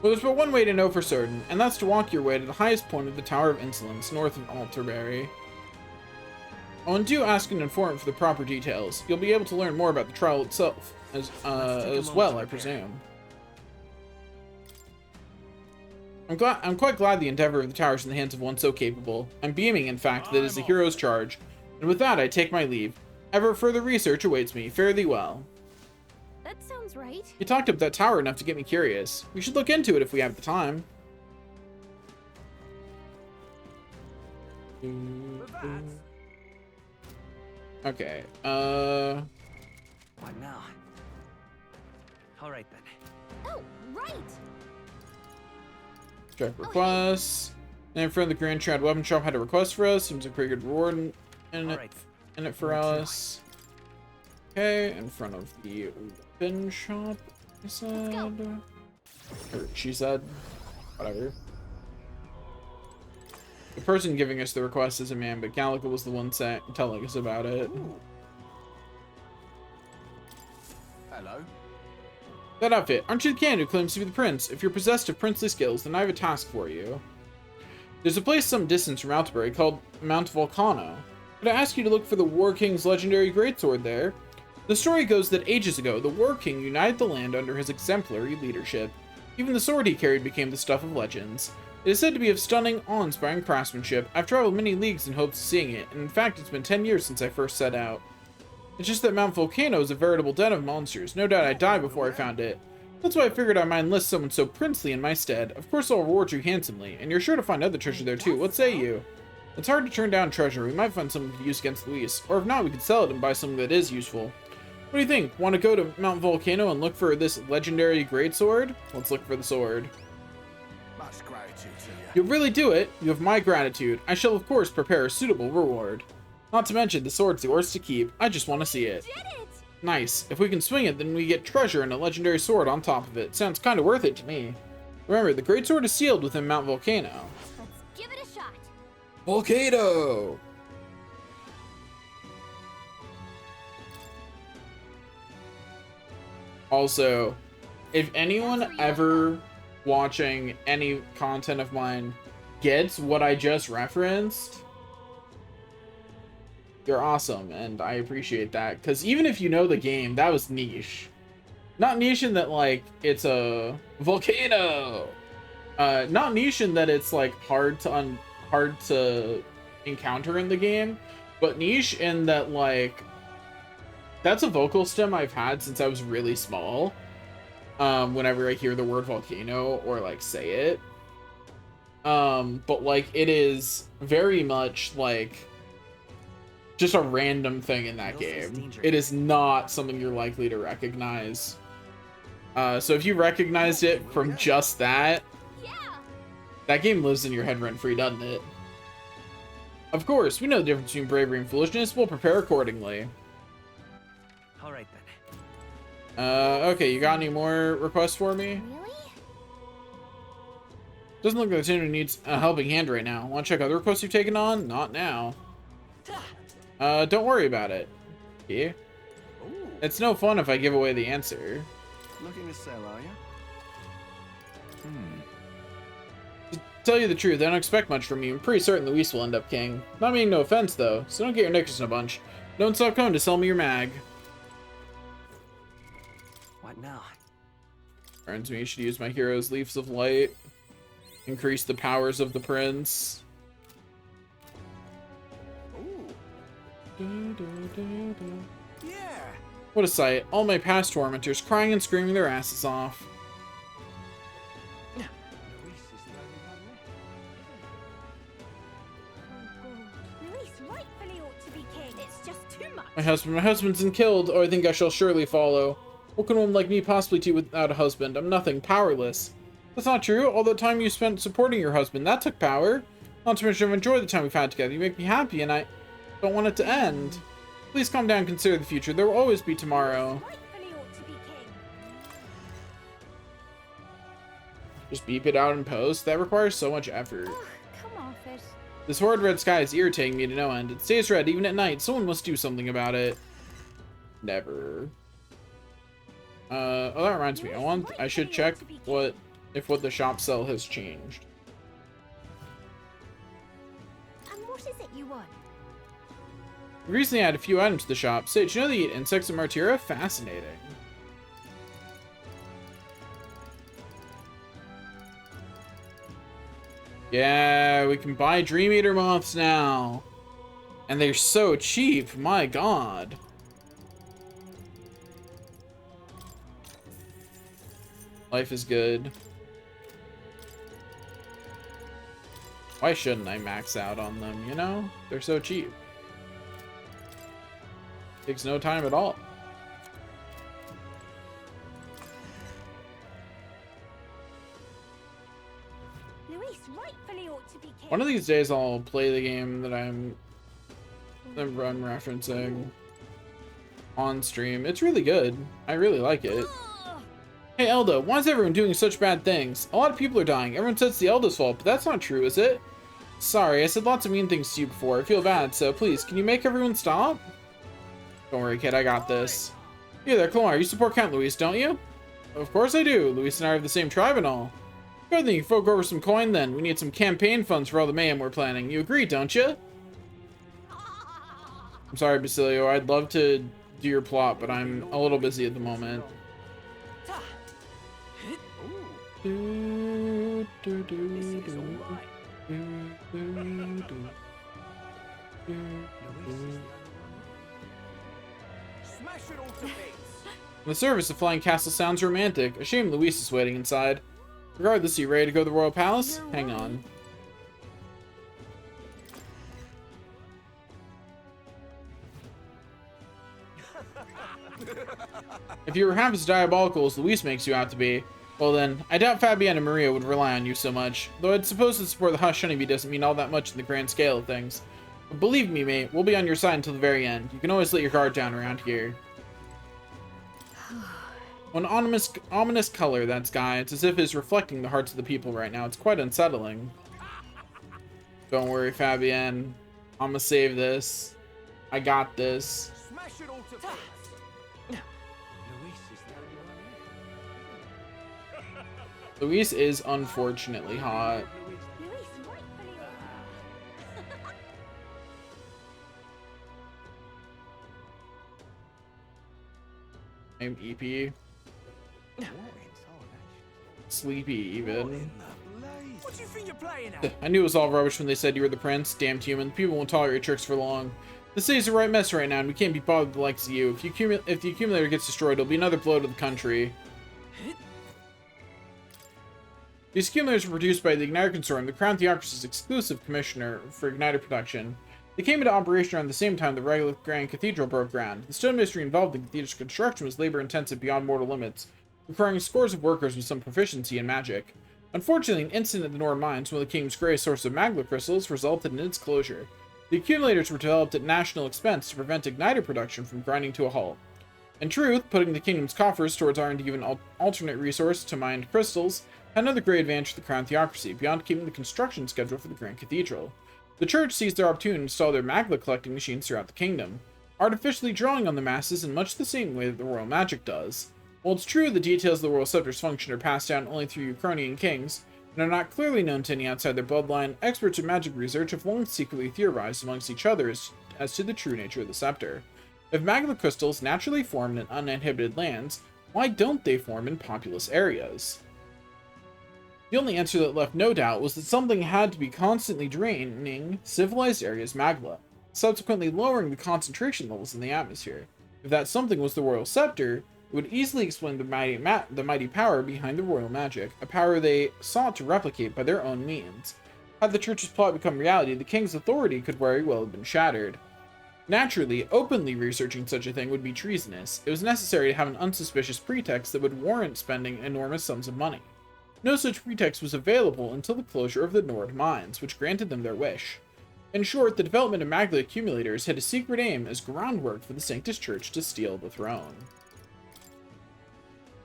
Well, there's but one way to know for certain, and that's to walk your way to the highest point of the Tower of Insolence, north of Alterberry. Oh, and do ask an informant for the proper details. You'll be able to learn more about the trial itself, as well, I presume. I'm quite glad the endeavor of the tower is in the hands of one so capable. I'm beaming, in fact, that it is a hero's charge. And with that, I take my leave. Ever further research awaits me. Fare thee well. That sounds right. You talked up that tower enough to get me curious. We should look into it if we have the time. Okay, What now? Alright then. Oh, right! Strike requests. And in front of the Grand Shroud Weapon Shop had a request for us. Seems like a pretty good reward in it for us. Okay, in front of the weapon shop, I said. Or she said. Whatever. The person giving us the request is a man, but Gallica was the one telling us about it. Ooh. Hello. That outfit. Aren't you the candidate who claims to be the prince? If you're possessed of princely skills, then I have a task for you. There's a place some distance from Alterberry called Mount Volcano. Could I ask you to look for the War King's legendary greatsword there? The story goes that ages ago, the War King united the land under his exemplary leadership. Even the sword he carried became the stuff of legends. It is said to be of stunning, awe-inspiring craftsmanship. I've traveled many leagues in hopes of seeing it, and in fact it's been 10 years since I first set out. It's just that Mount Volcano is a veritable den of monsters. No doubt I'd die before I found it. That's why I figured I might enlist someone so princely in my stead. Of course I'll reward you handsomely, and you're sure to find other treasure there too. What say you? It's hard to turn down treasure. We might find something to use against Luis. Or if not, we could sell it and buy something that is useful. What do you think? Want to go to Mount Volcano and look for this legendary greatsword? Let's look for the sword. Much gratitude to you. You'll really do it. You have my gratitude. I shall of course prepare a suitable reward. Not to mention, the sword's yours to keep. I just want to see it. Nice. If we can swing it, then we get treasure and a legendary sword on top of it. Sounds kind of worth it to me. Remember, the greatsword is sealed within Mount Volcano. Let's give it a shot. Volcano! Also, if anyone ever watching any content of mine gets what I just referenced, you're awesome, and I appreciate that. Because even if you know the game, that was niche. Not niche in that, like, it's a volcano! Not niche in that it's, like, hard to encounter in the game, but niche in that, like, that's a vocal stem I've had since I was really small. Whenever I hear the word volcano or like say it. But like it is very much like just a random thing in that game. It is not something you're likely to recognize. So if you recognized it from just that, that game lives in your head rent-free, doesn't it? Of course, we know the difference between bravery and foolishness. We'll prepare accordingly. Alright then. Okay, you got any more requests for me? Really? Doesn't look like the tuner needs a helping hand right now. Want to check other requests you've taken on? Not now. Don't worry about it. Yeah. It's no fun if I give away the answer. Looking to sell, are you? To tell you the truth, I don't expect much from you. I'm pretty certain Luis will end up king. Not meaning no offense, though, so don't get your knickers in a bunch. Don't stop coming to sell me your mag. What now? Turns me, you should use my hero's Leaves of Light. Increase the powers of the prince. Yeah. What a sight. All my past tormentors crying and screaming their asses off. Luis rightfully ought to be king. It's just too much. My husband's been killed. Oh, I think I shall surely follow. What can a woman like me possibly do without a husband? I'm nothing, powerless. That's not true. All the time you spent supporting your husband, that took power. Not to mention I've enjoyed the time we've had together. You make me happy, and I don't want it to end. Please calm down and consider the future. There will always be tomorrow. Just beep it out in post? That requires so much effort. Come off it. This horrid red sky is irritating me to no end. It stays red even at night. Someone must do something about it. Never. Oh, that reminds me. I should check what the shop sell has changed. And what is it you want? We recently added a few items to the shop. Sage, you know they eat insects in Martyra? Fascinating. Yeah, we can buy Dream Eater moths now. And they're so cheap, my god. Life is good. Why shouldn't I max out on them, you know? They're so cheap. Takes no time at all. Luis rightfully ought to be king. One of these days I'll play the game that I'm referencing on stream. It's really good. I really like it. Hey Elda, why is everyone doing such bad things? A lot of people are dying. Everyone says it's the Elda's fault, but that's not true, is it? Sorry, I said lots of mean things to you before. I feel bad, so please, can you make everyone stop? Don't worry, kid, I got this. Hey there, Clomar, you support Count Luis, don't you? Of course I do. Luis and I are of the same tribe and all. Good thing you fork over some coin then. We need some campaign funds for all the mayhem we're planning. You agree, don't you? I'm sorry, Basilio. I'd love to do your plot, but I'm a little busy at the moment. The service of Flying Castle sounds romantic. A shame Luis is waiting inside. Regardless, are you ready to go to the Royal Palace? Hang on. If you were half as diabolical as Luis makes you out to be, well then, I doubt Fabienne and Maria would rely on you so much. Though I'd suppose the support of the Hush Honeybee doesn't mean all that much in the grand scale of things. But believe me, mate, we'll be on your side until the very end. You can always let your guard down around here. One ominous color, that sky. It's as if it's reflecting the hearts of the people right now. It's quite unsettling. Don't worry, Fabienne. I'm gonna save this. I got this. Smash it all to bits. Luis is unfortunately hot. I'm EP. Sleepy, even. What do you think you're playing at? I knew it was all rubbish when they said you were the prince. Damned human. People won't tolerate your tricks for long. The city's a right mess right now, and we can't be bothered with the likes of you. If the accumulator gets destroyed, it'll be another blow to the country. These accumulators were produced by the Igniter Consortium, the Crown Theocracy's exclusive commissioner for Igniter production. They came into operation around the same time the regular Grand Cathedral broke ground. The stone mystery involved in the cathedral's construction was labor-intensive beyond mortal limits, requiring scores of workers with some proficiency in magic. Unfortunately, an incident at the Nord Mines, one of the King's greatest source of magma crystals, resulted in its closure. The accumulators were developed at national expense to prevent Igniter production from grinding to a halt. In truth, putting the Kingdom's coffers towards R&D of an alternate resource to mined crystals had another great advantage for the Crown Theocracy, beyond keeping the construction schedule for the Grand Cathedral. The Church seized their opportunity to install their magma collecting machines throughout the kingdom, artificially drawing on the masses in much the same way that the royal magic does. While it's true the details of the royal scepter's function are passed down only through Ukrainian kings, and are not clearly known to any outside their bloodline, experts in magic research have long secretly theorized amongst each other as to the true nature of the scepter. If magma crystals naturally form in uninhibited lands, why don't they form in populous areas? The only answer that left no doubt was that something had to be constantly draining civilized areas' magma, subsequently lowering the concentration levels in the atmosphere. If that something was the royal scepter, it would easily explain the mighty power behind the royal magic, a power they sought to replicate by their own means. Had the Church's plot become reality, the king's authority could very well have been shattered. Naturally, openly researching such a thing would be treasonous. It was necessary to have an unsuspicious pretext that would warrant spending enormous sums of money. No such pretext was available until the closure of the Nord Mines, which granted them their wish. In short, the development of magma accumulators had a secret aim as groundwork for the Sanctus Church to steal the throne.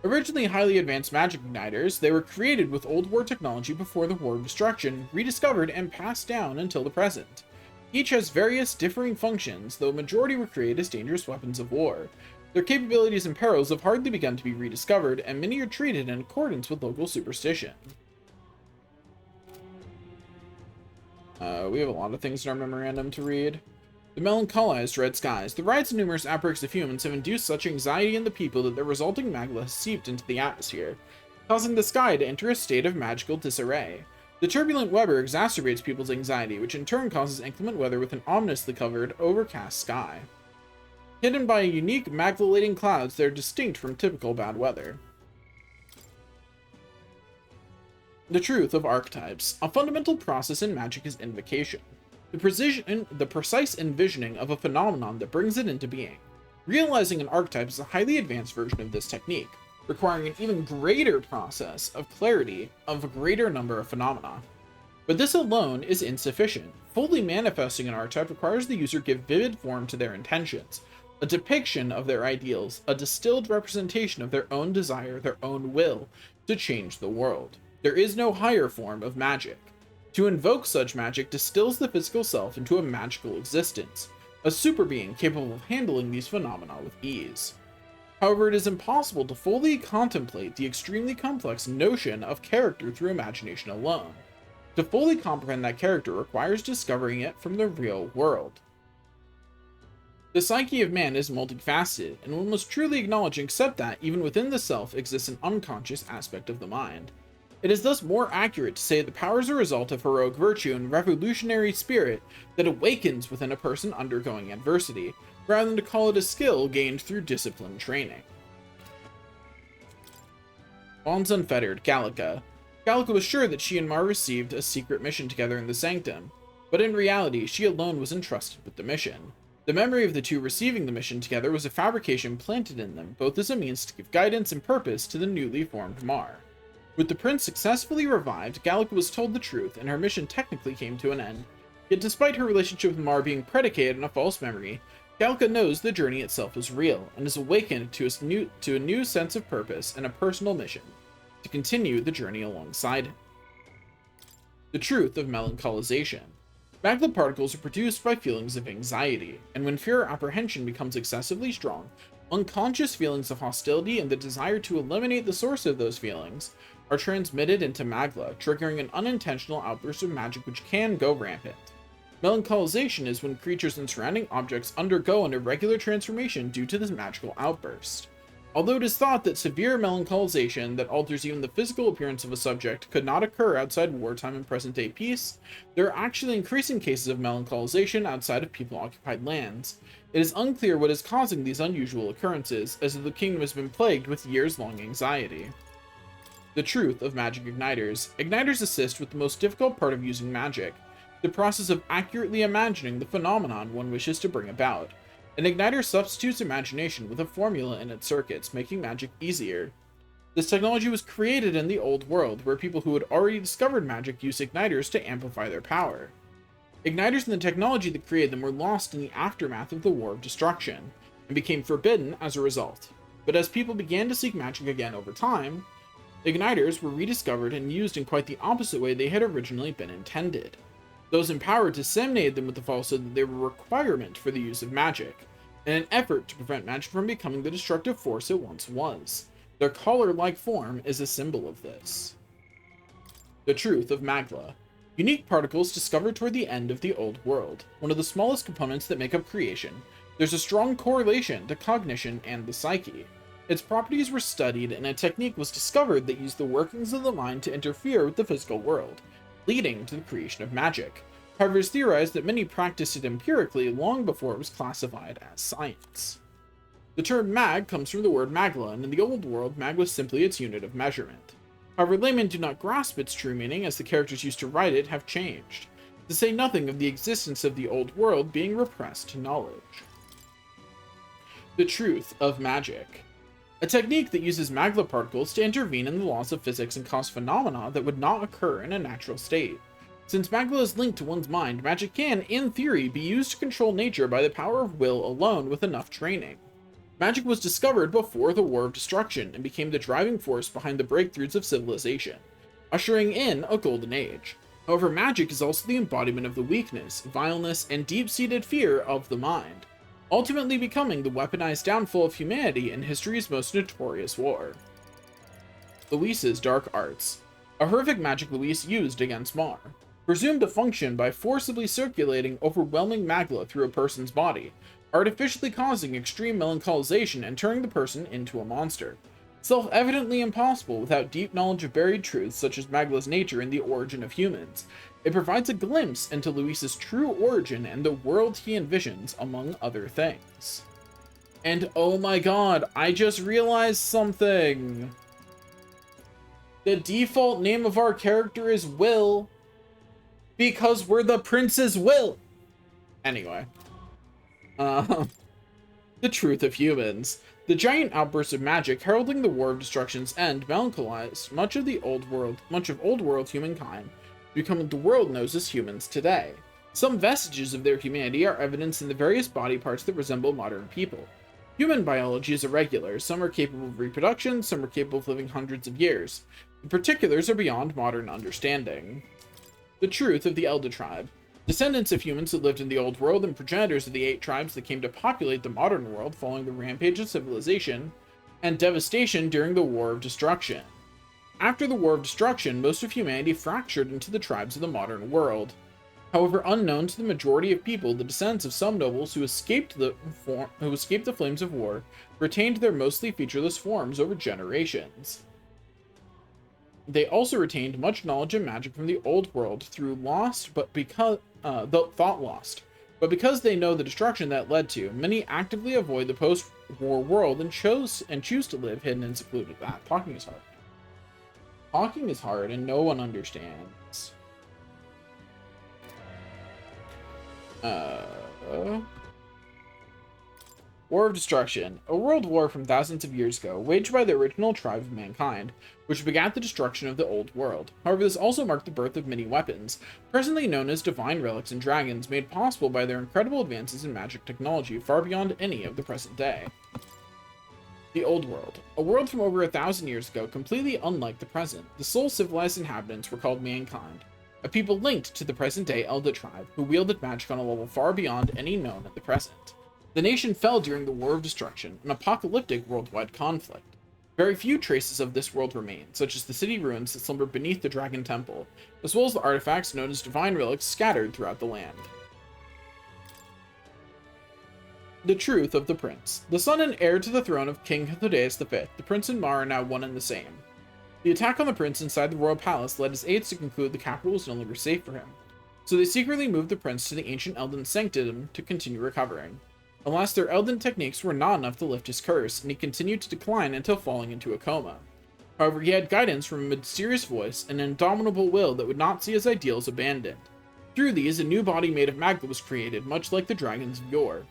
Originally highly advanced magic igniters, they were created with Old War technology before the War of Destruction, rediscovered and passed down until the present. Each has various differing functions, though a majority were created as dangerous weapons of war. Their capabilities and perils have hardly begun to be rediscovered, and many are treated in accordance with local superstition. We have a lot of things in our memorandum to read. The melancholized red skies. The riots and numerous outbreaks of humans have induced such anxiety in the people that the resulting magma has seeped into the atmosphere, causing the sky to enter a state of magical disarray. The turbulent weather exacerbates people's anxiety, which in turn causes inclement weather with an ominously covered, overcast sky. Hidden by unique magma-laden clouds, they are distinct from typical bad weather. The truth of archetypes. A fundamental process in magic is invocation. The precise envisioning of a phenomenon that brings it into being. Realizing an archetype is a highly advanced version of this technique, requiring an even greater process of clarity of a greater number of phenomena. But this alone is insufficient. Fully manifesting an archetype requires the user give vivid form to their intentions, a depiction of their ideals, a distilled representation of their own desire, their own will, to change the world. There is no higher form of magic. To invoke such magic distills the physical self into a magical existence, a super being capable of handling these phenomena with ease. However, it is impossible to fully contemplate the extremely complex notion of character through imagination alone. To fully comprehend that character requires discovering it from the real world. The psyche of man is multifaceted, and one must truly acknowledge and accept that even within the self exists an unconscious aspect of the mind. It is thus more accurate to say the power is a result of heroic virtue and revolutionary spirit that awakens within a person undergoing adversity, rather than to call it a skill gained through disciplined training. Bonds Unfettered, Gallica. Gallica was sure that she and Mar received a secret mission together in the Sanctum, but in reality, she alone was entrusted with the mission. The memory of the two receiving the mission together was a fabrication planted in them, both as a means to give guidance and purpose to the newly formed Mar. With the prince successfully revived, Gallica was told the truth, and her mission technically came to an end. Yet despite her relationship with Mar being predicated on a false memory, Gallica knows the journey itself is real, and is awakened to a new sense of purpose and a personal mission, to continue the journey alongside him. The truth of melancholization. Magma particles are produced by feelings of anxiety, and when fear or apprehension becomes excessively strong, unconscious feelings of hostility and the desire to eliminate the source of those feelings are transmitted into magma, triggering an unintentional outburst of magic which can go rampant. Melancholization is when creatures and surrounding objects undergo an irregular transformation due to this magical outburst. Although it is thought that severe melancholization that alters even the physical appearance of a subject could not occur outside wartime and present-day peace, there are actually increasing cases of melancholization outside of people-occupied lands. It is unclear what is causing these unusual occurrences, as the kingdom has been plagued with years-long anxiety. The truth of magic igniters. Igniters assist with the most difficult part of using magic, the process of accurately imagining the phenomenon one wishes to bring about. An igniter substitutes imagination with a formula in its circuits, making magic easier. This technology was created in the old world, where people who had already discovered magic used igniters to amplify their power. Igniters and the technology that created them were lost in the aftermath of the War of Destruction, and became forbidden as a result. But as people began to seek magic again over time, igniters were rediscovered and used in quite the opposite way they had originally been intended. Those empowered disseminated them with the falsehood that they were a requirement for the use of magic, in an effort to prevent magic from becoming the destructive force it once was. Their collar-like form is a symbol of this. The truth of Magla. Unique particles discovered toward the end of the Old World, one of the smallest components that make up creation. There's a strong correlation to cognition and the psyche. Its properties were studied, and a technique was discovered that used the workings of the mind to interfere with the physical world, leading to the creation of magic. However, it's theorized that many practiced it empirically long before it was classified as science. The term mag comes from the word magla, and in the old world, mag was simply its unit of measurement. However, laymen do not grasp its true meaning, as the characters used to write it have changed, to say nothing of the existence of the old world being repressed to knowledge. The truth of magic. A technique that uses magla particles to intervene in the laws of physics and cause phenomena that would not occur in a natural state. Since magla is linked to one's mind, magic can, in theory, be used to control nature by the power of will alone with enough training. Magic was discovered before the War of Destruction and became the driving force behind the breakthroughs of civilization, ushering in a golden age. However, magic is also the embodiment of the weakness, vileness, and deep-seated fear of the mind, ultimately becoming the weaponized downfall of humanity in history's most notorious war. Luis's Dark Arts. A horrific magic Luis used against Mar, presumed to function by forcibly circulating overwhelming magla through a person's body, artificially causing extreme melancholisation and turning the person into a monster. Self-evidently impossible without deep knowledge of buried truths such as magla's nature and the origin of humans, it provides a glimpse into Luis's true origin and the world he envisions, among other things. And oh my god, I just realized something! The default name of our character is Will, because we're the Prince's Will! Anyway. The truth of humans. The giant outburst of magic heralding the War of Destruction's end melancholised much of old world humankind, becoming the world knows as humans today. Some vestiges of their humanity are evidenced in the various body parts that resemble modern people. Human biology is irregular. Some are capable of reproduction, some are capable of living hundreds of years. The particulars are beyond modern understanding. The truth of the Elder Tribe. Descendants of humans who lived in the Old World and progenitors of the 8 tribes that came to populate the modern world following the rampage of civilization and devastation during the War of Destruction. After the War of Destruction, most of humanity fractured into the tribes of the modern world. However, unknown to the majority of people, the descendants of some nobles who escaped the flames of war retained their mostly featureless forms over generations. They also retained much knowledge and magic from the Old World through thought lost. But because they know the destruction that led to, many actively avoid the post-war world and choose to live hidden and secluded. Talking is hard. Talking is hard and no one understands. War of Destruction. A world war from thousands of years ago, waged by the original tribe of mankind, which begat the destruction of the old world. However, this also marked the birth of many weapons, presently known as divine relics and dragons, made possible by their incredible advances in magic technology far beyond any of the present day. The Old World. A world from over 1,000 years ago, completely unlike the present. The sole civilized inhabitants were called mankind, a people linked to the present-day Elder Tribe, who wielded magic on a level far beyond any known at the present. The nation fell during the War of Destruction, an apocalyptic worldwide conflict. Very few traces of this world remain, such as the city ruins that slumber beneath the Dragon Temple, as well as the artifacts known as divine relics scattered throughout the land. The truth of the prince. The son and heir to the throne of King Hythlodaeus V, the prince and Mar are now one and the same. The attack on the prince inside the royal palace led his aides to conclude the capital was no longer safe for him, so they secretly moved the prince to the ancient Elden Sanctum to continue recovering. Alas, their Elden techniques were not enough to lift his curse, and he continued to decline until falling into a coma. However, he had guidance from a mysterious voice and an indomitable will that would not see his ideals abandoned. Through these, a new body made of magma was created, much like the dragons of yore.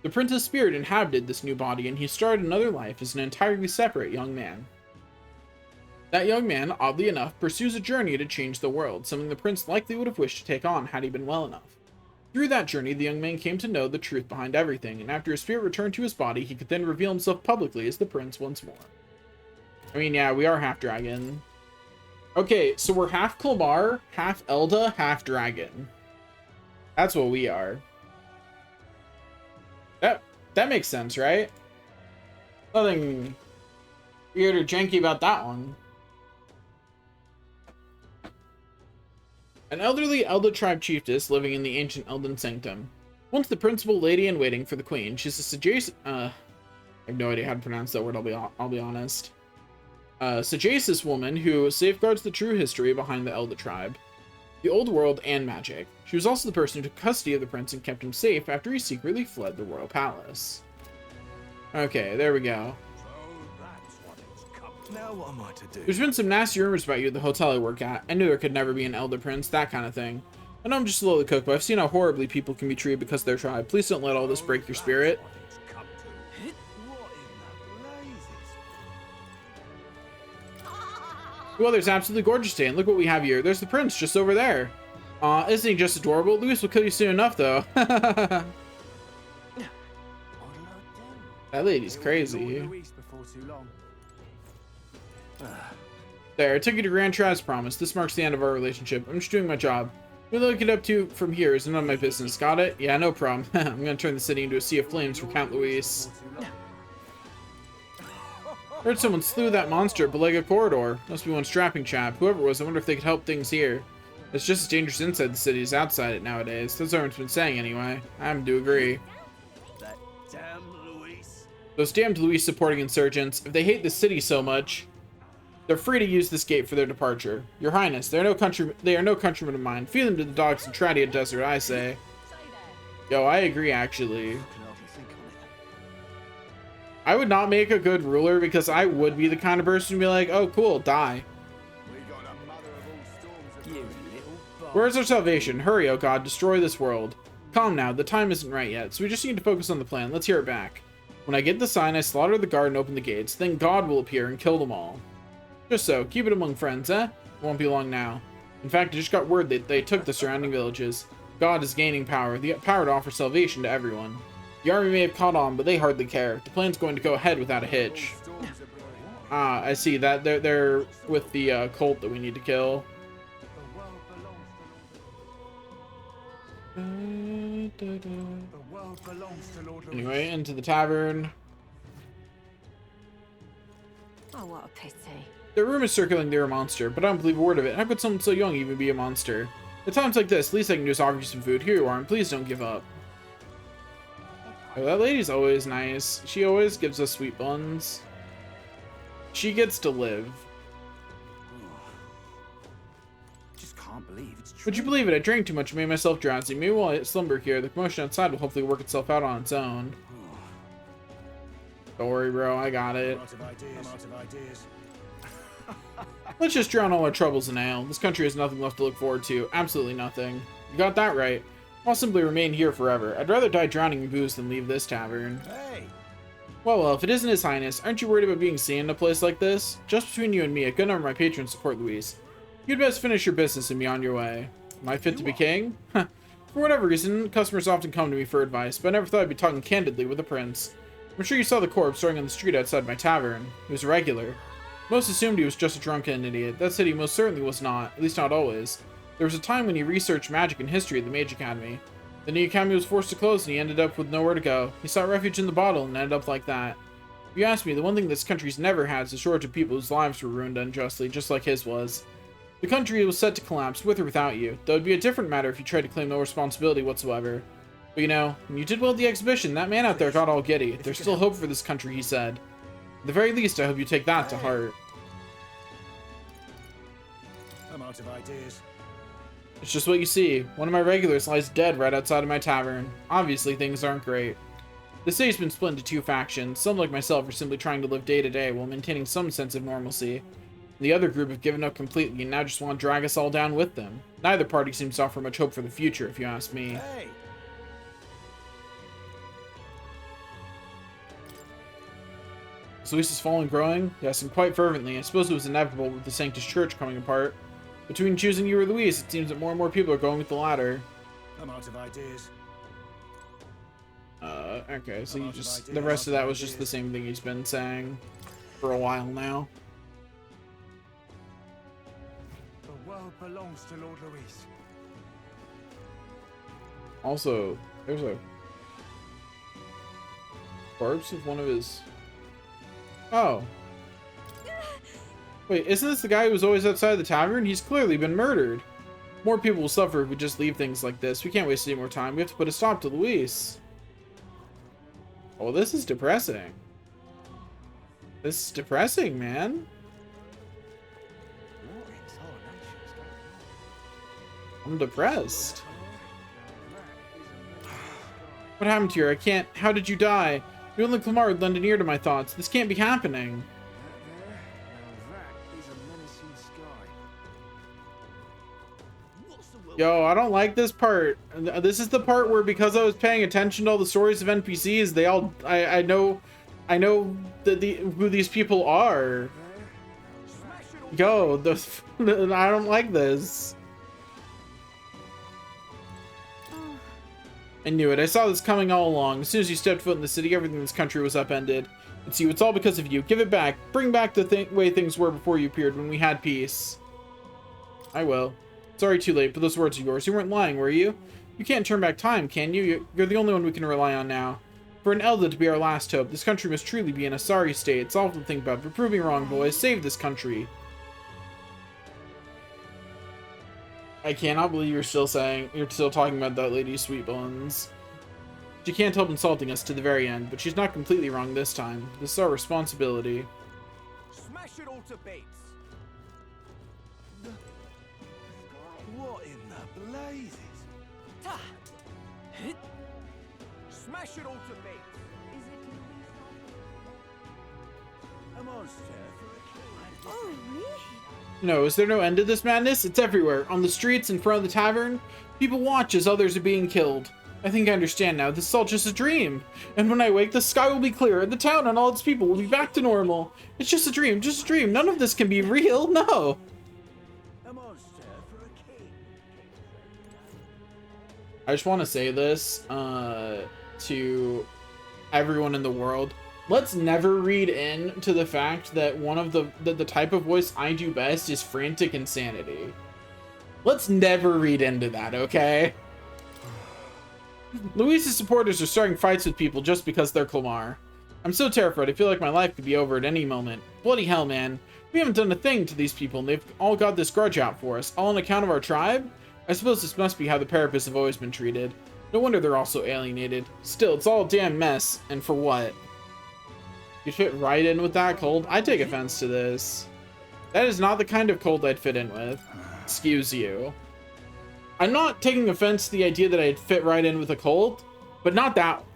The prince's spirit inhabited this new body, and he started another life as an entirely separate young man. That young man, oddly enough, pursues a journey to change the world, something the prince likely would have wished to take on had he been well enough. Through that journey, the young man came to know the truth behind everything, and after his spirit returned to his body, he could then reveal himself publicly as the prince once more. I mean, yeah, we are half dragon. Okay, so we're half Klomar, half Elda, half dragon. That's what we are. That makes sense, right? Nothing weird or janky about that one. An elderly Elder Tribe chiefess living in the ancient Elden Sanctum. Once the principal lady-in-waiting for the queen, she's a sagacious... I have no idea how to pronounce that word, I'll be honest. Sagacious woman who safeguards the true history behind the Elder Tribe, the old world, and magic. She was also the person who took custody of the prince and kept him safe after he secretly fled the royal palace. Okay, there we go. Now what am I to do? There's been some nasty rumors about you at the hotel I work at. I knew there could never be an Elder Prince, that kind of thing. I know I'm just slowly cooked, but I've seen how horribly people can be treated because of their tribe. Please don't let all this break your spirit. The weather's absolutely gorgeous today, and look what we have here. There's the prince just over there. Isn't he just adorable? Luis will kill you soon enough, though. That lady's crazy. Before too long. There, I took you to Grand Tra as promised. This marks the end of our relationship. I'm just doing my job. What I get up to from here is none of my business. Got it? Yeah, no problem. I'm gonna turn the city into a sea of flames for Count Luis. Heard someone slew that monster at Belega Corridor. Must be one strapping chap. Whoever it was, I wonder if they could help things here. It's just as dangerous inside the city as outside it nowadays. That's what everyone's been saying anyway. I happen to agree. That damn Luis. Those damned Luis supporting insurgents, if they hate the city so much, they're free to use this gate for their departure. Your Highness, they are no countrymen of mine. Feed them to the dogs in Tradia Desert, I say. Yo, I agree, actually. I would not make a good ruler because I would be the kind of person to be like, oh, cool, die. Where's our salvation? Hurry, oh God, destroy this world. Calm now, the time isn't right yet, so we just need to focus on the plan. Let's hear it back. When I get the sign, I slaughter the guard and open the gates. Then God will appear and kill them all. Just so, keep it among friends, eh? Won't be long now. In fact, I just got word that they took the surrounding villages. God is gaining power, the power to offer salvation to everyone. The army may have caught on, but they hardly care. The plan's going to go ahead without a hitch. Ah, I see that they're with the cult that we need to kill. Anyway, into the tavern. Oh, what a pity. The rumor is circulating they're a monster, but I don't believe a word of it. How could someone so young even be a monster? At times like this, least I can do is offer you some food. Here you are, and please don't give up. Oh, that lady's always nice. She always gives us sweet buns. She gets to live. Just can't believe it's true. Would you believe it? I drank too much and made myself drowsy. Maybe while I slumber here, the commotion outside will hopefully work itself out on its own. Don't worry, bro. I got it. I'm out of ideas. Let's just drown all our troubles in ale. This country has nothing left to look forward to. Absolutely nothing. You got that right. I'll simply remain here forever. I'd rather die drowning in booze than leave this tavern. Hey. Well, if it isn't His Highness, aren't you worried about being seen in a place like this? Just between you and me, a good number of my patrons support Luis. You'd best finish your business and be on your way. Am I fit to be king? For whatever reason, customers often come to me for advice, but I never thought I'd be talking candidly with a prince. I'm sure you saw the corpse throwing on the street outside my tavern. He was a regular. Most assumed he was just a drunken idiot. That said, he most certainly was not, at least not always. There was a time when he researched magic and history at the Mage Academy. Then the academy was forced to close and he ended up with nowhere to go. He sought refuge in the bottle and ended up like that. If you ask me, the one thing this country's never had is a shortage of people whose lives were ruined unjustly, just like his was. The country was set to collapse, with or without you, though it'd be a different matter if you tried to claim no responsibility whatsoever. But you know, when you did well at the exhibition, that man out there got all giddy. There's still hope for this country, he said. At the very least, I hope you take that to heart. I'm out of ideas. It's just what you see. One of my regulars lies dead right outside of my tavern. Obviously, things aren't great. The city's been split into two factions. Some, like myself, are simply trying to live day to day while maintaining some sense of normalcy. The other group have given up completely and now just want to drag us all down with them. Neither party seems to offer much hope for the future, if you ask me. Hey. Is Luis' falling growing? Yes, and quite fervently. I suppose it was inevitable with the Sanctus Church coming apart. Between choosing you or Luis, it seems that more and more people are going with the latter. I'm out of ideas. Okay, so you just... The rest of that was just the same thing he's been saying for a while now. The world belongs to Lord Luis. Also, there's a corpse of one of his... Oh. Wait, isn't this the guy who was always outside the tavern? He's clearly been murdered. More people will suffer if we just leave things like this. We can't waste any more time. We have to put a stop to Luis. Oh, this is depressing. This is depressing, man. I'm depressed. What happened to you? I can't... How did you die? You and Clamar would lend an ear to my thoughts. This can't be happening. Yo, I don't like this part. This is the part where, because I was paying attention to all the stories of NPCs, they all... I know who these people are. Yo, I don't like this. I knew it. I saw this coming all along. As soon as you stepped foot in the city, everything in this country was upended. It's you. It's all because of you. Give it back. Bring back the way things were before you appeared, when we had peace. I will. Sorry, too late, but those words are yours. You weren't lying, were you? You can't turn back time, can you? You're the only one we can rely on now. For an Elda to be our last hope, this country must truly be in a sorry state. It's awful to think about. We're proving wrong, boys. Save this country. I cannot believe you're still talking about that lady, Sweet Bones. She can't help insulting us to the very end, but she's not completely wrong this time. This is our responsibility. Smash it all to bits. What in the blazes? Smash it all to bits. Is it a monster for a kill? Oh, really? No, is there no end to this madness? It's everywhere. On the streets, in front of the tavern. People watch as others are being killed. I think I understand now. This is all just a dream. And when I wake, the sky will be clear, and the town and all its people will be back to normal. It's just a dream, just a dream. None of this can be real, no. I just want to say this to everyone in the world. Let's never read into the fact that one of the type of voice I do best is frantic insanity. Let's never read into that, okay? Luis's supporters are starting fights with people just because they're Clamar. I'm so terrified, I feel like my life could be over at any moment. Bloody hell, man. We haven't done a thing to these people, and they've all got this grudge out for us, all on account of our tribe? I suppose this must be how the Parapets have always been treated. No wonder they're all so alienated. Still, it's all a damn mess, and for what? You fit right in with that cold? I take offense to this. That is not the kind of cold I'd fit in with. Excuse you. I'm not taking offense to the idea that I'd fit right in with a cold, but not that one.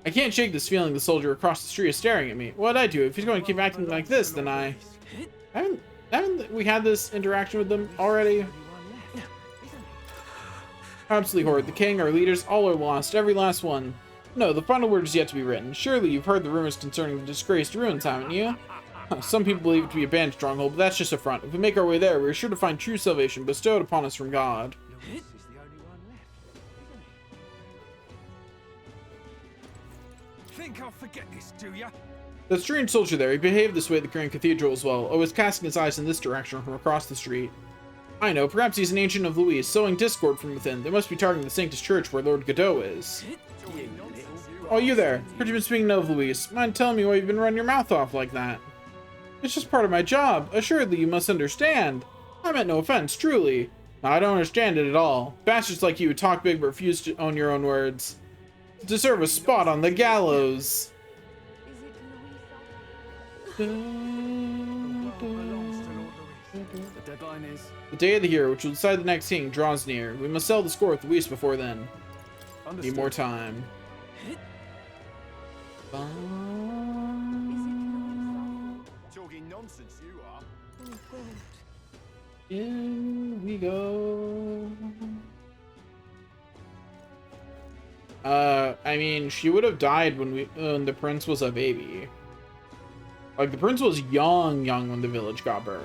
I can't shake this feeling the soldier across the street is staring at me. What'd I do? If he's going to keep acting like this, then haven't we had this interaction with them already? Absolutely horrid. The king, our leaders, all are lost. Every last one. No, the final word is yet to be written. Surely you've heard the rumors concerning the disgraced ruins, haven't you? Some people believe it to be a banned stronghold, but that's just a front. If we make our way there, we're sure to find true salvation bestowed upon us from God. Think I'll forget this, do ya? The strange soldier there, he behaved this way at the Grand Cathedral as well, always casting his eyes in this direction from across the street. I know, perhaps he's an ancient of Luis, sowing discord from within. They must be targeting the Sanctus Church where Lord Godot is. Oh, you there. Heard you've been speaking of Luis. Mind telling me why you've been running your mouth off like that? It's just part of my job. Assuredly, you must understand. I meant no offense, truly. I don't understand it at all. Bastards like you talk big but refuse to own your own words. Deserve a spot on the gallows. The deadline is... The day of the year, which will decide the next king, draws near. We must settle the score with Luis before then. Understood. Need more time. Talking nonsense, you are. In we go. I mean, she would have died when the prince was a baby. Like, the prince was young when the village got burned.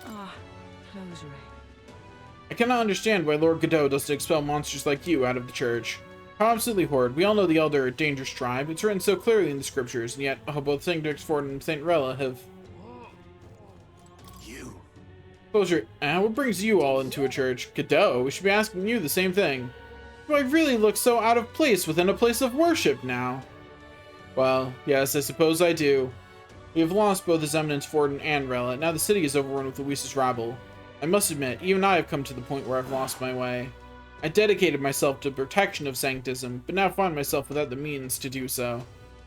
Ah, closure. I cannot understand why Lord Godot doesn't expel monsters like you out of the church. How absolutely horrid. We all know the Elder are a dangerous tribe. It's written so clearly in the scriptures, and yet both St. Dixford and St. Rella have... You. Closure. What brings you all into a church? Godot, we should be asking you the same thing. Do I really look so out of place within a place of worship now? Well, yes, I suppose I do. We have lost both His Eminence Forden and Rella. Now the city is overrun with Luis's rabble. I must admit, even I have come to the point where I've lost my way. I dedicated myself to protection of sanctism, but now find myself without the means to do so.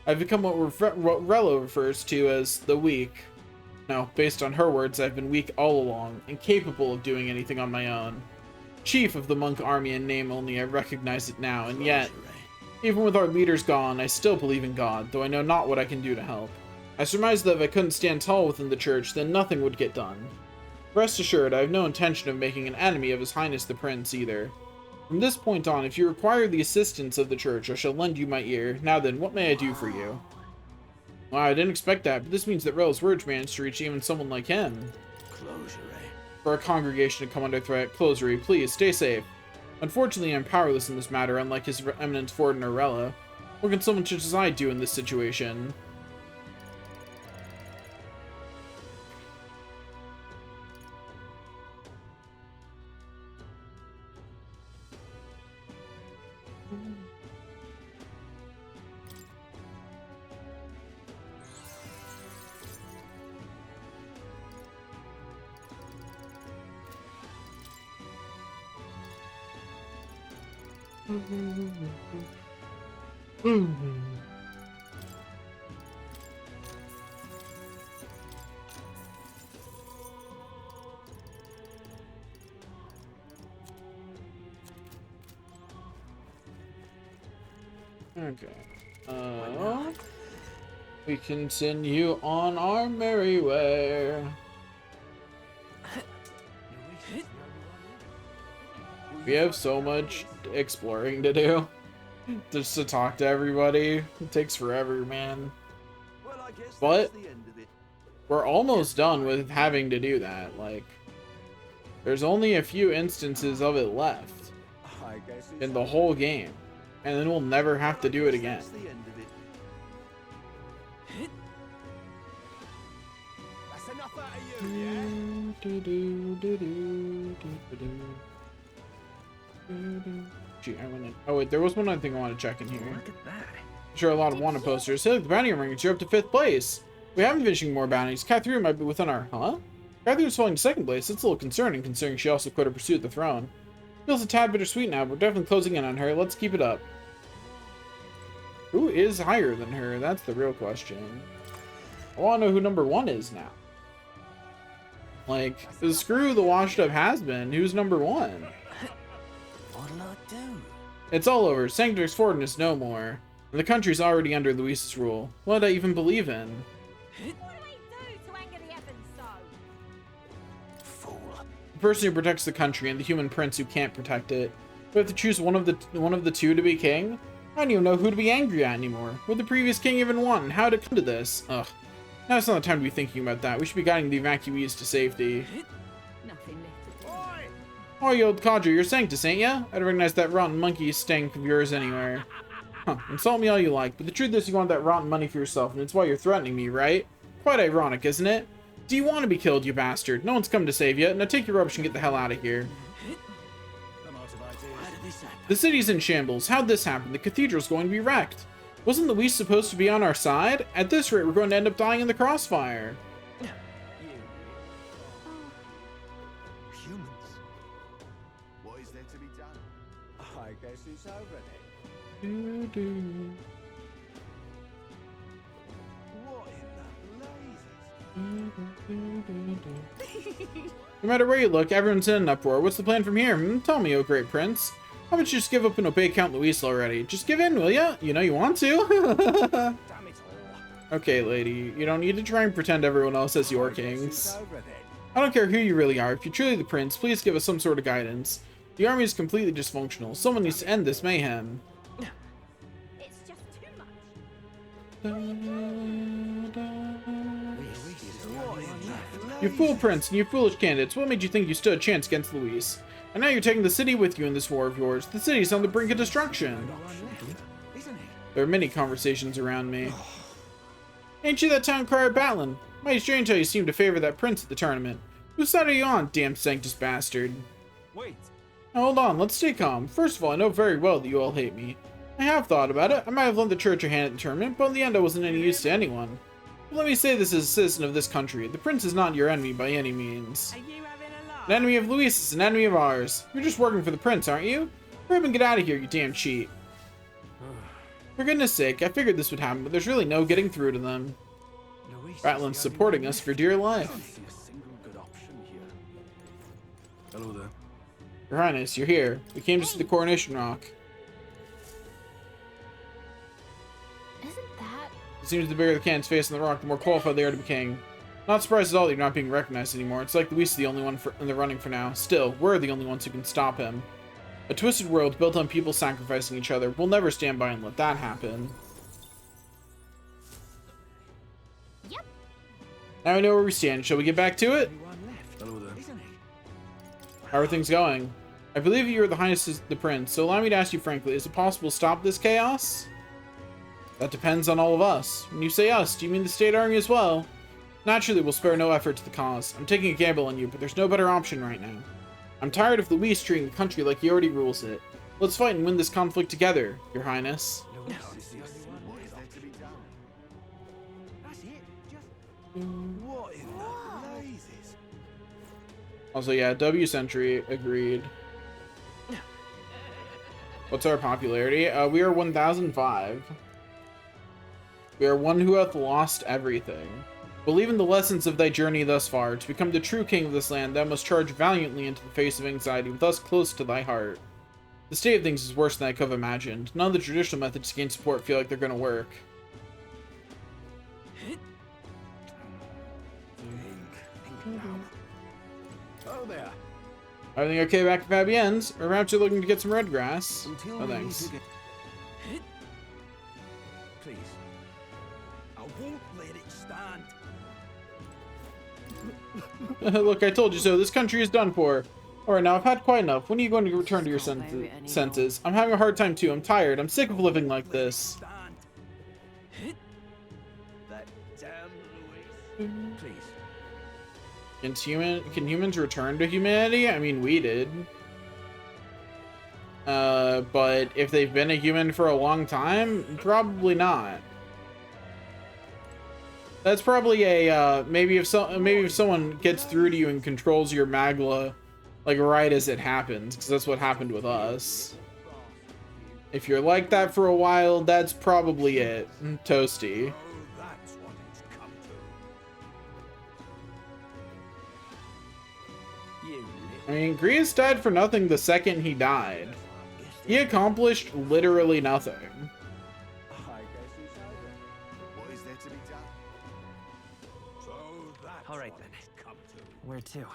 I've become what Rella refers to as the weak. No, based on her words, I've been weak all along, incapable of doing anything on my own. Chief of the monk army in name only, I recognize it now, and yet, even with our leaders gone, I still believe in God, though I know not what I can do to help. I surmise that if I couldn't stand tall within the church, then nothing would get done. Rest assured, I have no intention of making an enemy of His Highness the Prince, either. From this point on, if you require the assistance of the church, I shall lend you my ear. Now then, what may I do for you? Wow, I didn't expect that, but this means that Rella's words managed to reach even someone like him. Closure, eh? for our congregation to come under threat. Closery, please, stay safe. Unfortunately, I'm powerless in this matter, unlike His Eminence Ford and Arella. What can someone such as I do in this situation? Okay. We continue on our merry way. We have so much exploring to do. Just to talk to everybody. It takes forever, man. But we're almost done with having to do that. Like, there's only a few instances of it left in the whole game. And then we'll never have to do it again. That's enough out of you, yeah? Gee, I went in. Oh wait, there was one other thing I want to check in here. Look at that. Sure, a lot of wanted posters. Hey, look, the bounty rankings. You're up to 5th place. We haven't been finishing more bounties. Catherine might be within our... Huh? Catherine's falling to 2nd place. It's a little concerning, considering she also quit her pursuit of the throne. Feels a tad bittersweet now, but we're definitely closing in on her. Let's keep it up. Who is higher than her? That's the real question. I want to know who number 1 is now. Like, screw the washed up has-been. Who's number 1? What'll I do? It's all over. Sanctus Forden is no more. And the country's already under Luis's rule. What did I even believe in? What do we do to anger the Evans so? Fool. The person who protects the country and the human prince who can't protect it. We have to choose one of the two to be king? I don't even know who to be angry at anymore. What the previous king even want, and how did it come to this? Ugh. Now it's not the time to be thinking about that. We should be guiding the evacuees to safety. Nothing left. Oh, you old codger, you're Sanctus, ain't ya? I'd recognize that rotten monkey stank of yours anywhere. Huh, insult me all you like, but the truth is you want that rotten money for yourself, and it's why you're threatening me, right? Quite ironic, isn't it? Do you want to be killed, you bastard? No one's come to save you. Now take your rubbish and get the hell out of here. The city's in shambles. How'd this happen? The cathedral's going to be wrecked. Wasn't Luis supposed to be on our side? At this rate, we're going to end up dying in the crossfire. Humans. What is there to be done? I guess it's over then. What in the blazes? No matter where you look, everyone's in an uproar. What's the plan from here? Tell me, oh great prince. How about you just give up and obey Count Luis already? Just give in, will ya? You know you want to. Okay, lady. You don't need to try and pretend everyone else has your kings. I don't care who you really are. If you're truly the prince, please give us some sort of guidance. The army is completely dysfunctional. Someone needs to end this mayhem. It's just too much. You fool prince and you foolish candidates. What made you think you stood a chance against Luis? And now you're taking the city with you in this war of yours. The city's on the brink of destruction. There are many conversations around me. Ain't you that town crier Batlin? Mighty strange how you seem to favor that prince at the tournament. Whose side are you on, damn Sanctus bastard? Wait. Now, hold on, let's stay calm. First of all, I know very well that you all hate me. I have thought about it. I might have lent the church a hand at the tournament, but in the end I wasn't any use to anyone. But let me say this as a citizen of this country. The prince is not your enemy by any means. An enemy of Luis is an enemy of ours. You're just working for the prince, aren't you? Hurry up and get out of here, you damn cheat. For goodness sake, I figured this would happen, but there's really no getting through to them. Batlin's supporting us for dear life. Hello there. Your Highness, you're here. We came to see the coronation rock. Isn't that... It seems the bigger the cannon's face on the rock, the more qualified they are to be king. Not surprised at all that you're not being recognized anymore. It's like Luis is the only one in the running for now. Still, we're the only ones who can stop him. A twisted world built on people sacrificing each other. We'll never stand by and let that happen. Yep. Now we know where we stand. Shall we get back to it? Hello there. How are things going? I believe you are the Highness of the Prince, so allow me to ask you frankly, is it possible to stop this chaos? That depends on all of us. When you say us, do you mean the State Army as well? Naturally, we'll spare no effort to the cause. I'm taking a gamble on you, but there's no better option right now. I'm tired of Luis treating the country like he already rules it. Let's fight and win this conflict together, Your Highness. What in the blazes? Also, yeah, W Century agreed. What's our popularity? We are 1005. We are one who hath lost everything. Believe in the lessons of thy journey thus far. To become the true king of this land, thou must charge valiantly into the face of anxiety, with us close to thy heart. The state of things is worse than I could have imagined. None of the traditional methods to gain support feel like they're gonna work. Oh there. Everything okay back at Fabienne's? Or perhaps you're looking to get some red grass? Oh, thanks. Please. I won't let it stand. Look, I told you so. This country is done for. Alright, now I've had quite enough. When are you going to return to your senses? I'm having a hard time too. I'm tired. I'm sick of living like this. That damn Luis. Please. Can humans return to humanity? I mean, we did. But if they've been a human for a long time, probably not. That's probably a maybe if someone gets through to you and controls your Magla, like right as it happens, because that's what happened with us. If you're like that for a while, that's probably it. Toasty. I mean, Grievous died for nothing the second he died. He accomplished literally nothing. Alright then. Where to?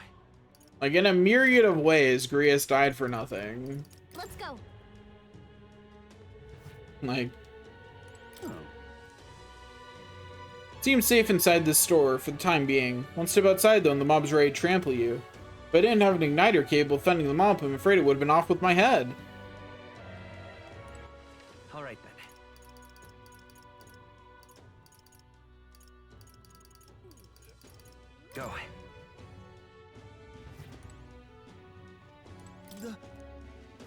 Like, in a myriad of ways, Grievous died for nothing. Let's go. Like... Seems safe inside this store for the time being. One step outside, though, and the mob's ready to trample you. If I didn't have an igniter capable of fending them off, I'm afraid it would have been off with my head. Alright then. Go.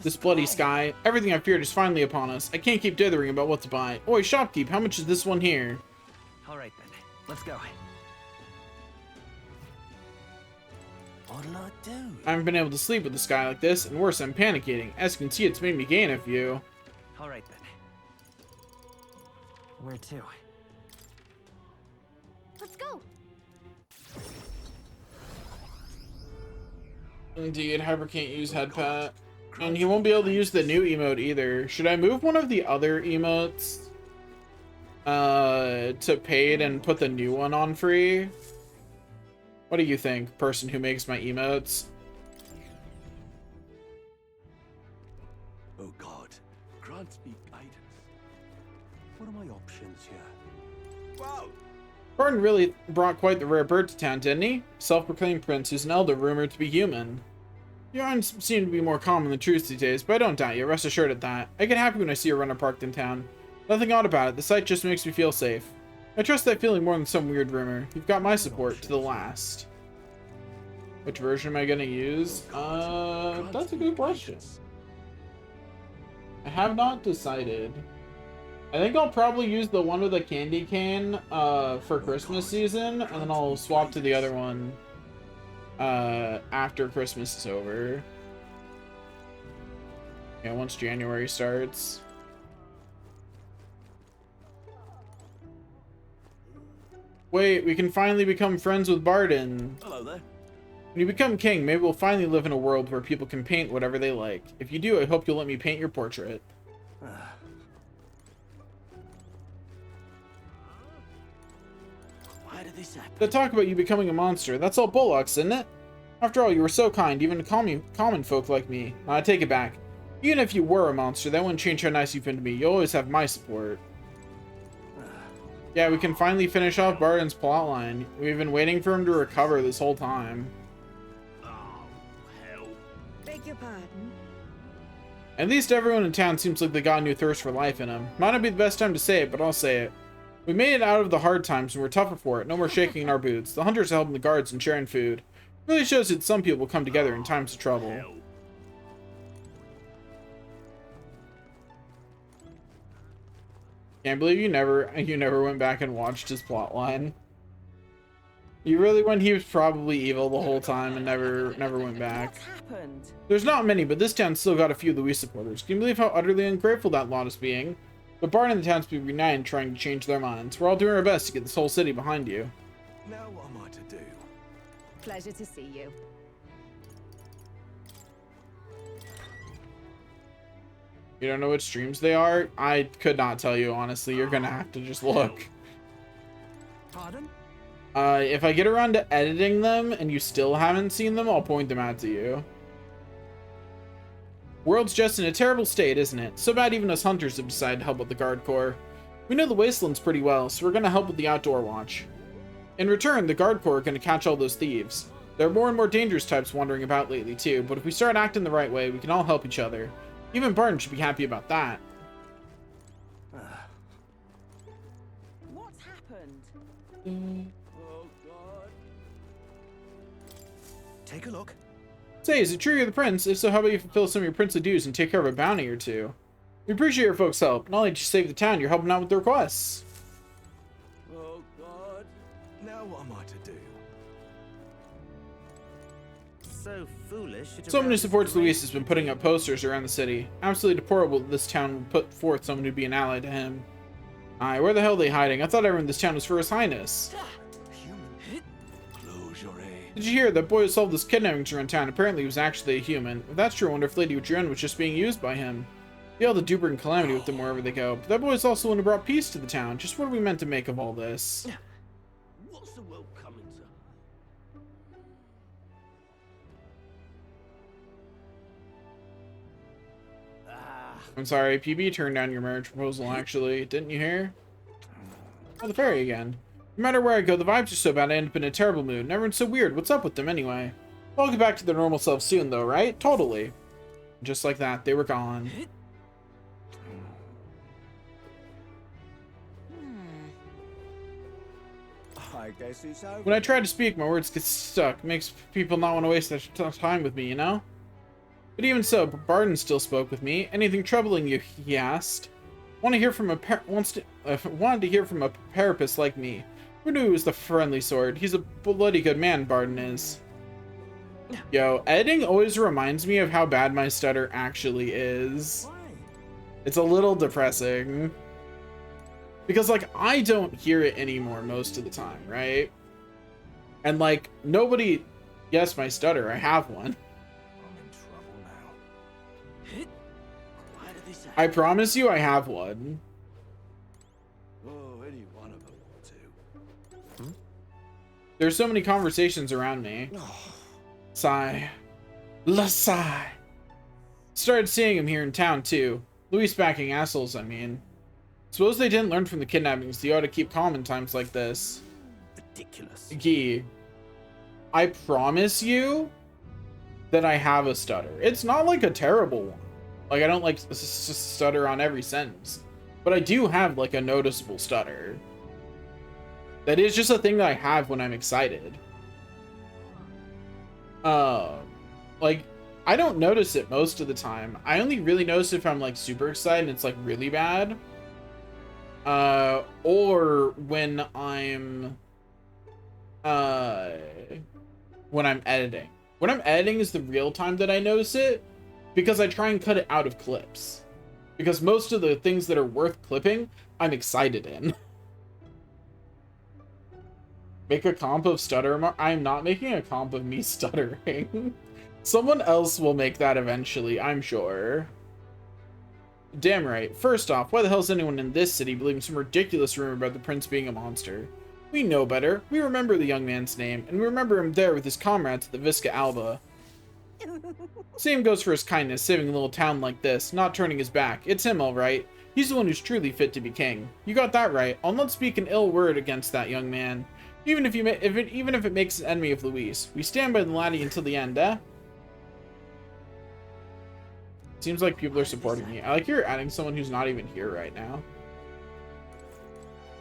This bloody sky. Everything I feared is finally upon us. I can't keep dithering about what to buy. Oi, shopkeep, how much is this one here? Alright then. Let's go. What'll I do? I haven't been able to sleep with the sky like this, and worse, I'm panicking. As you can see, it's made me gain a few. Alright then. Where to? Let's go. Indeed, Hyper can't use headpat. And he won't be able to use the new emote either. Should I move one of the other emotes to paid and put the new one on free? What do you think, person who makes my emotes? Oh God, grant me guidance. What are my options here? Whoa! Barton really brought quite the rare bird to town, didn't he? Self-proclaimed prince who's an elder rumored to be human. Your eyes seem to be more common than truth these days, but I don't doubt you, rest assured at that. I get happy when I see a runner parked in town. Nothing odd about it, the sight just makes me feel safe. I trust that feeling more than some weird rumor. You've got my support to the last. Which version am I gonna use? That's a good question. I have not decided. I think I'll probably use the one with the candy cane for Christmas season, and then I'll swap to the other one after Christmas is over. Yeah, once January starts. Wait, we can finally become friends with Barton. Hello there. When you become king, maybe we'll finally live in a world where people can paint whatever they like. If you do, I hope you'll let me paint your portrait. Why did this happen? The talk about you becoming a monster, that's all bollocks, isn't it? After all, you were so kind, even to common folk like me. I take it back. Even if you were a monster, that wouldn't change how nice you've been to me. You'll always have my support. Yeah, we can finally finish off Barton's plotline. We've been waiting for him to recover this whole time. Oh, hell. beg your pardon? At least everyone in town seems like they got a new thirst for life in them. Might not be the best time to say it, but I'll say it. We made it out of the hard times and we're tougher for it. No more shaking in our boots. The hunters are helping the guards and sharing food. It really shows that some people come together in times of trouble. Can't believe you never went back and watched his plotline. You really went, he was probably evil the whole time and never went back. There's not many, but this town still got a few Louis supporters. Can you believe how utterly ungrateful that lot is being? But Bard and the townspeople united trying to change their minds. We're all doing our best to get this whole city behind you. Now what am I to do? Pleasure to see you. You don't know which streams they are? I could not tell you, honestly. You're gonna have to just look. Pardon? If I get around to editing them and you still haven't seen them, I'll point them out to you. World's just in a terrible state, isn't it? So bad even us hunters have decided to help with the Guard Corps. We know the Wastelands pretty well, so we're gonna help with the Outdoor Watch. In return, the Guard Corps are gonna catch all those thieves. There are more and more dangerous types wandering about lately too, but if we start acting the right way, we can all help each other. Even Barton should be happy about that. What's happened? Oh, God. Take a look. Say, is it true you're the prince? If so, how about you fulfill some of your princely dues and take care of a bounty or two? We appreciate your folks' help. Not only did you save the town, you're helping out with the requests. Oh, God. Now what am I to do? So foolish. Someone who supports Luis has been putting up posters around the city. Absolutely deplorable that this town would put forth someone who'd be an ally to him. Aye, where the hell are they hiding? I thought everyone in this town was for His Highness. Close your eyes. Did you hear that boy who solved this kidnapping around town? Apparently he was actually a human. If that's true, I wonder if Lady Adrienne was just being used by him. They all the duper and calamity with them wherever they go. But that boy's also the one who brought peace to the town. Just what are we meant to make of all this? What's the world coming to? I'm sorry, PB turned down your marriage proposal, actually. Didn't you hear? Oh, the fairy again. No matter where I go, the vibes are so bad I end up in a terrible mood. And everyone's so weird. What's up with them, anyway? They'll get back to their normal selves soon, though, right? Totally. Just like that, they were gone. I guess it's over. When I try to speak, my words get stuck. Makes people not want to waste their time with me, you know? But even so, Barton still spoke with me. Anything troubling you? He asked. Wanted to hear from a parapist like me. Who knew he was the friendly sort? He's a bloody good man, Barton is. Yo, editing always reminds me of how bad my stutter actually is. It's a little depressing. Because, like, I don't hear it anymore most of the time, right? And, like, nobody guessed my stutter. I have one. I promise you I have one. Oh, any one of them or two. There's so many conversations around me. Sigh. La sigh. Started seeing him here in town, too. Luis backing assholes, I mean. Suppose they didn't learn from the kidnappings. You ought to keep calm in times like this. Ridiculous. Gee, I promise you that I have a stutter. It's not like a terrible one. Like, I don't like stutter on every sentence. But I do have like a noticeable stutter. That is just a thing that I have when I'm excited. Like, I don't notice it most of the time. I only really notice if I'm like super excited and it's like really bad. Or when I'm editing. When I'm editing is the real time that I notice it, because I try and cut it out of clips. Because most of the things that are worth clipping, I'm excited in. Make a comp of stutter. I'm not making a comp of me stuttering. Someone else will make that eventually, I'm sure. Damn right. First off, why the hell is anyone in this city believing some ridiculous rumor about the prince being a monster? We know better. We remember the young man's name, and we remember him there with his comrades at the Visca Alba. Same goes for his kindness, saving a little town like this, not turning his back. It's him, all right. He's the one who's truly fit to be king. You got that right. I'll not speak an ill word against that young man, even if it makes an enemy of Luis. We stand by the laddie until the end, eh? seems like people are supporting me. I like you're adding someone who's not even here right now.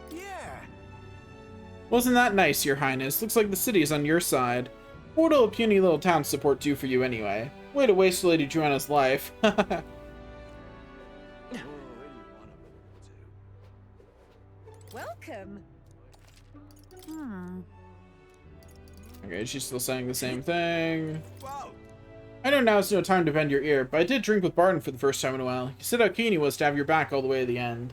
Yeah. Wasn't that nice, Your Highness? Looks like the city is on your side. What will a puny little town support do for you anyway? Way to waste Lady Joanna's life. Welcome. Okay, she's still saying the same thing. I know now's no time to bend your ear, but I did drink with Barton for the first time in a while. He said how keen he was to have your back all the way to the end.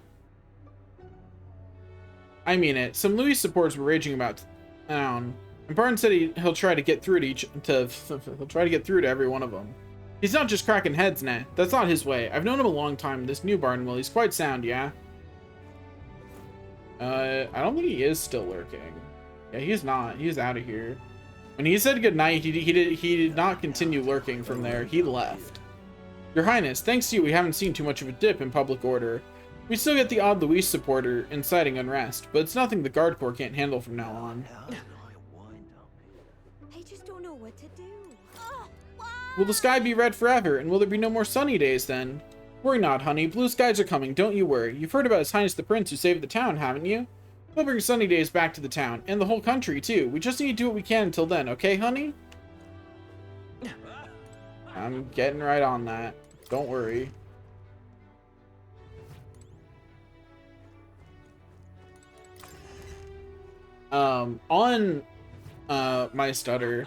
I mean it. Some Louis supporters were raging about town, and Barton said he'll try to get through to every one of them. He's not just cracking heads, nah. That's not his way. I've known him a long time. This new Barton, well, he's quite sound, yeah. I don't think he is still lurking. Yeah, he's not. He's out of here. When he said goodnight, he did not continue lurking from there. He left. Your Highness, thanks to you, we haven't seen too much of a dip in public order. We still get the odd Louis supporter inciting unrest, but it's nothing the Guard Corps can't handle from now on. I just don't know what to do. Will the sky be red forever, and will there be no more sunny days then? Worry not, honey. Blue skies are coming, don't you worry. You've heard about His Highness the Prince who saved the town, haven't you? He'll bring sunny days back to the town, and the whole country, too. We just need to do what we can until then, okay, honey? I'm getting right on that. Don't worry. On my stutter,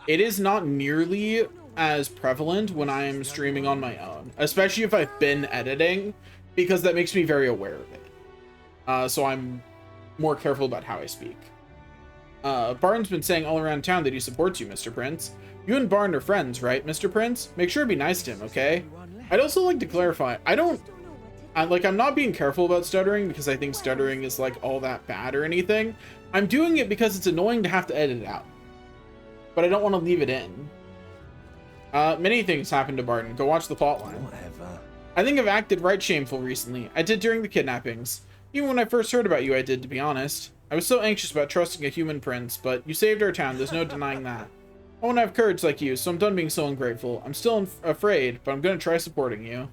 it is not nearly as prevalent when I'm streaming on my own, especially if I've been editing, because that makes me very aware of it. So I'm more careful about how I speak. Barton's been saying all around town that he supports you, Mr. Prince. You and Barton are friends, right, Mr. Prince? Make sure to be nice to him, okay? I'd also like to clarify, I'm not being careful about stuttering because I think stuttering is like all that bad or anything. I'm doing it because it's annoying to have to edit it out, but I don't want to leave it in. Many things happened to Barton. Go watch the plotline. Whatever. I think I've acted right shameful recently. I did during the kidnappings. Even when I first heard about you, I did, to be honest. I was so anxious about trusting a human prince, but you saved our town. There's no denying that. I want to have courage like you, so I'm done being so ungrateful. I'm still afraid, but I'm going to try supporting you.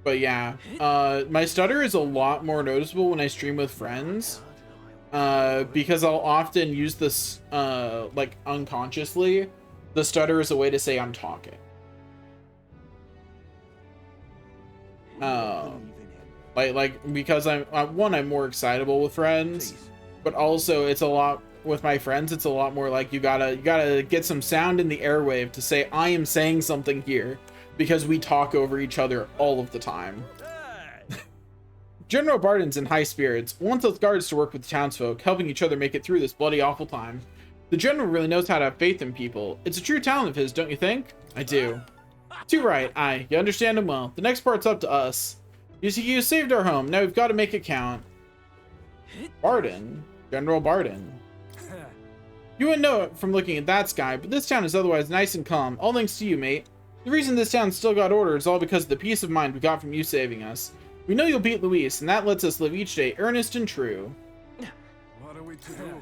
But yeah, my stutter is a lot more noticeable when I stream with friends, because I'll often use this, like, unconsciously. The stutter is a way to say I'm talking. Because I'm more excitable with friends, but also it's a lot with my friends. It's a lot more like you gotta get some sound in the airwave to say I am saying something here, because we talk over each other all of the time. General Barton's in high spirits, wants those guards to work with the townsfolk, helping each other make it through this bloody awful time. The general really knows how to have faith in people. It's a true talent of his, don't you think? I do. Too right, aye. You understand him well. The next part's up to us. You see, you saved our home. Now we've got to make it count. Barton? General Barton. You wouldn't know it from looking at that sky, but this town is otherwise nice and calm. All thanks to you, mate. The reason this town still got order is all because of the peace of mind we got from you saving us. We know you'll beat Luis, and that lets us live each day earnest and true. What are we to do?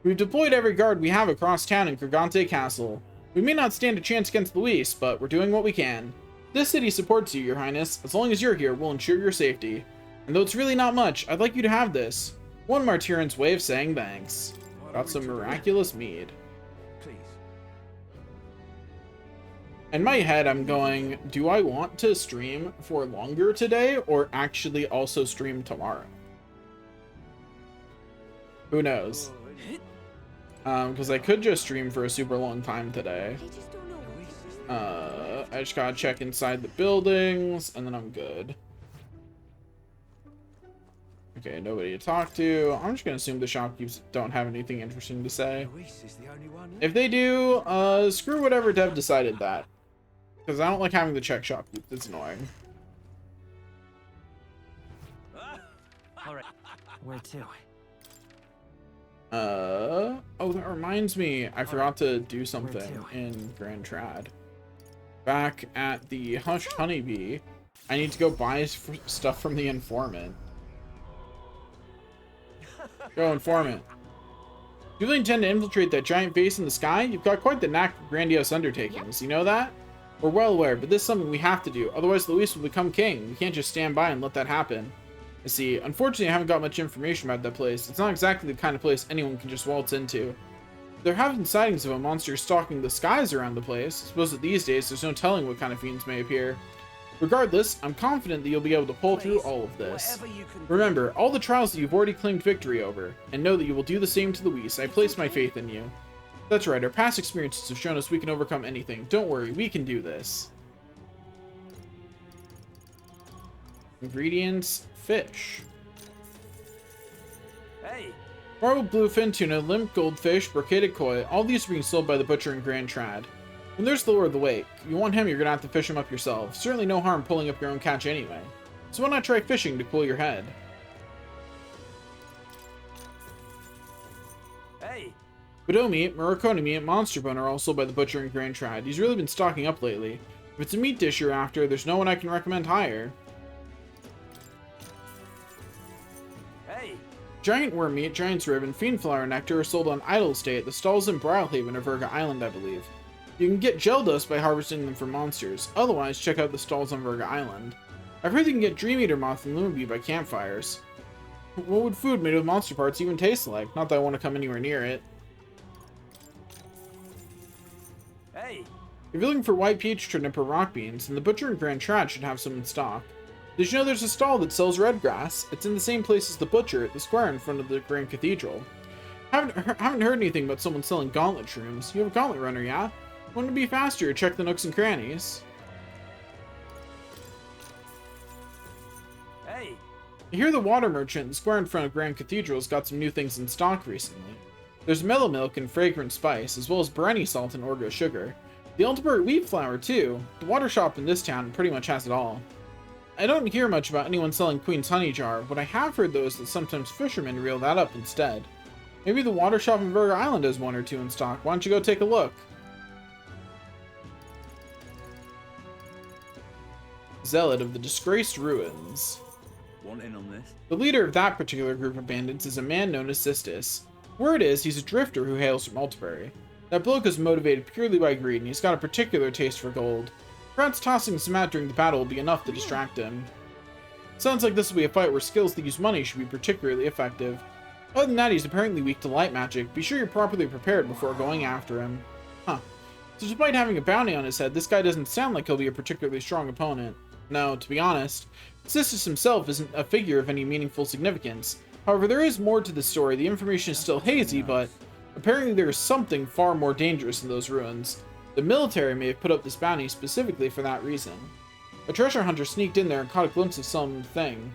We've deployed every guard we have across town in Gregante Castle. We may not stand a chance against Luis, but we're doing what we can. This city supports you, Your Highness. As long as you're here, we'll ensure your safety. And though it's really not much, I'd like you to have this. One Martyrian's way of saying thanks. Got some miraculous mead. Please. In my head, I'm going, do I want to stream for longer today, or actually also stream tomorrow? Who knows? Because I could just stream for a super long time today. I just gotta check inside the buildings, and then I'm good. Okay, nobody to talk to. I'm just gonna assume the shopkeepers don't have anything interesting to say. If they do, screw whatever dev decided that. Because I don't like having to check shopkeep. It's annoying. Alright, where to? Oh, that reminds me. I forgot to do something in Grand Trad. Back at the Hushed Honeybee, I need to go buy stuff from the informant. Go, informant. Do you really intend to infiltrate that giant face in the sky? You've got quite the knack for grandiose undertakings, you know that? We're well aware, but this is something we have to do, otherwise Luis will become king. We can't just stand by and let that happen. I see. Unfortunately, I haven't got much information about that place. It's not exactly the kind of place anyone can just waltz into. There have been sightings of a monster stalking the skies around the place. I suppose that these days there's no telling what kind of fiends may appear. Regardless, I'm confident that you'll be able to pull through all of this. Remember, all the trials that you've already claimed victory over, and know that you will do the same to Luis. I place my faith in you. That's right, our past experiences have shown us we can overcome anything. Don't worry, we can do this. Ingredients, fish. Hey! Marbled bluefin tuna, limp goldfish, brocaded koi, all these are being sold by the butcher in Grand Trad. When there's the Lord of the Wake, you want him, you're gonna have to fish him up yourself. Certainly no harm pulling up your own catch anyway. So why not try fishing to cool your head? Hey! Budo meat, Murakoni meat, and monster bone are all sold by the butcher in Grand Trad. He's really been stocking up lately. If it's a meat dish you're after, there's no one I can recommend higher. Hey! Giant worm meat, giant's rib, and fiend flower nectar are sold on Idle Estate, the stalls in Brylehaven or Verga Island, I believe. You can get gel dust by harvesting them from monsters. Otherwise, check out the stalls on Verga Island. I've heard you can get Dream Eater Moth and Lumabee by campfires. What would food made with monster parts even taste like? Not that I want to come anywhere near it. Hey! If you're looking for white peach turnip or rock beans, then the butcher in Grand Trad should have some in stock. Did you know there's a stall that sells red grass? It's in the same place as the butcher at the square in front of the Grand Cathedral. Haven't heard anything about someone selling gauntlet shrooms. You have a gauntlet runner, yeah? Want to be faster, check the nooks and crannies. Hey! I hear the water merchant in the square in front of Grand Cathedral's got some new things in stock recently. There's mellow milk and fragrant spice, as well as Brenny salt and Orgo sugar. The Ultimate wheat flour, too. The water shop in this town pretty much has it all. I don't hear much about anyone selling Queen's Honey Jar. What I have heard, though, is that sometimes fishermen reel that up instead. Maybe the water shop in Verga Island has one or two in stock. Why don't you go take a look? Zealot of the Disgraced Ruins. Want in on this? The leader of that particular group of bandits is a man known as Sistis. Word is, he's a drifter who hails from Altibury. That bloke is motivated purely by greed, and he's got a particular taste for gold. Perhaps tossing some out during the battle will be enough to distract him. Sounds like this will be a fight where skills that use money should be particularly effective. Other than that, he's apparently weak to light magic. Be sure you're properly prepared before going after him. Huh. So despite having a bounty on his head, this guy doesn't sound like he'll be a particularly strong opponent. No, to be honest, Sistis himself isn't a figure of any meaningful significance. However, there is more to the story. The information is still hazy, but apparently there is something far more dangerous in those ruins. The military may have put up this bounty specifically for that reason. A treasure hunter sneaked in there and caught a glimpse of something.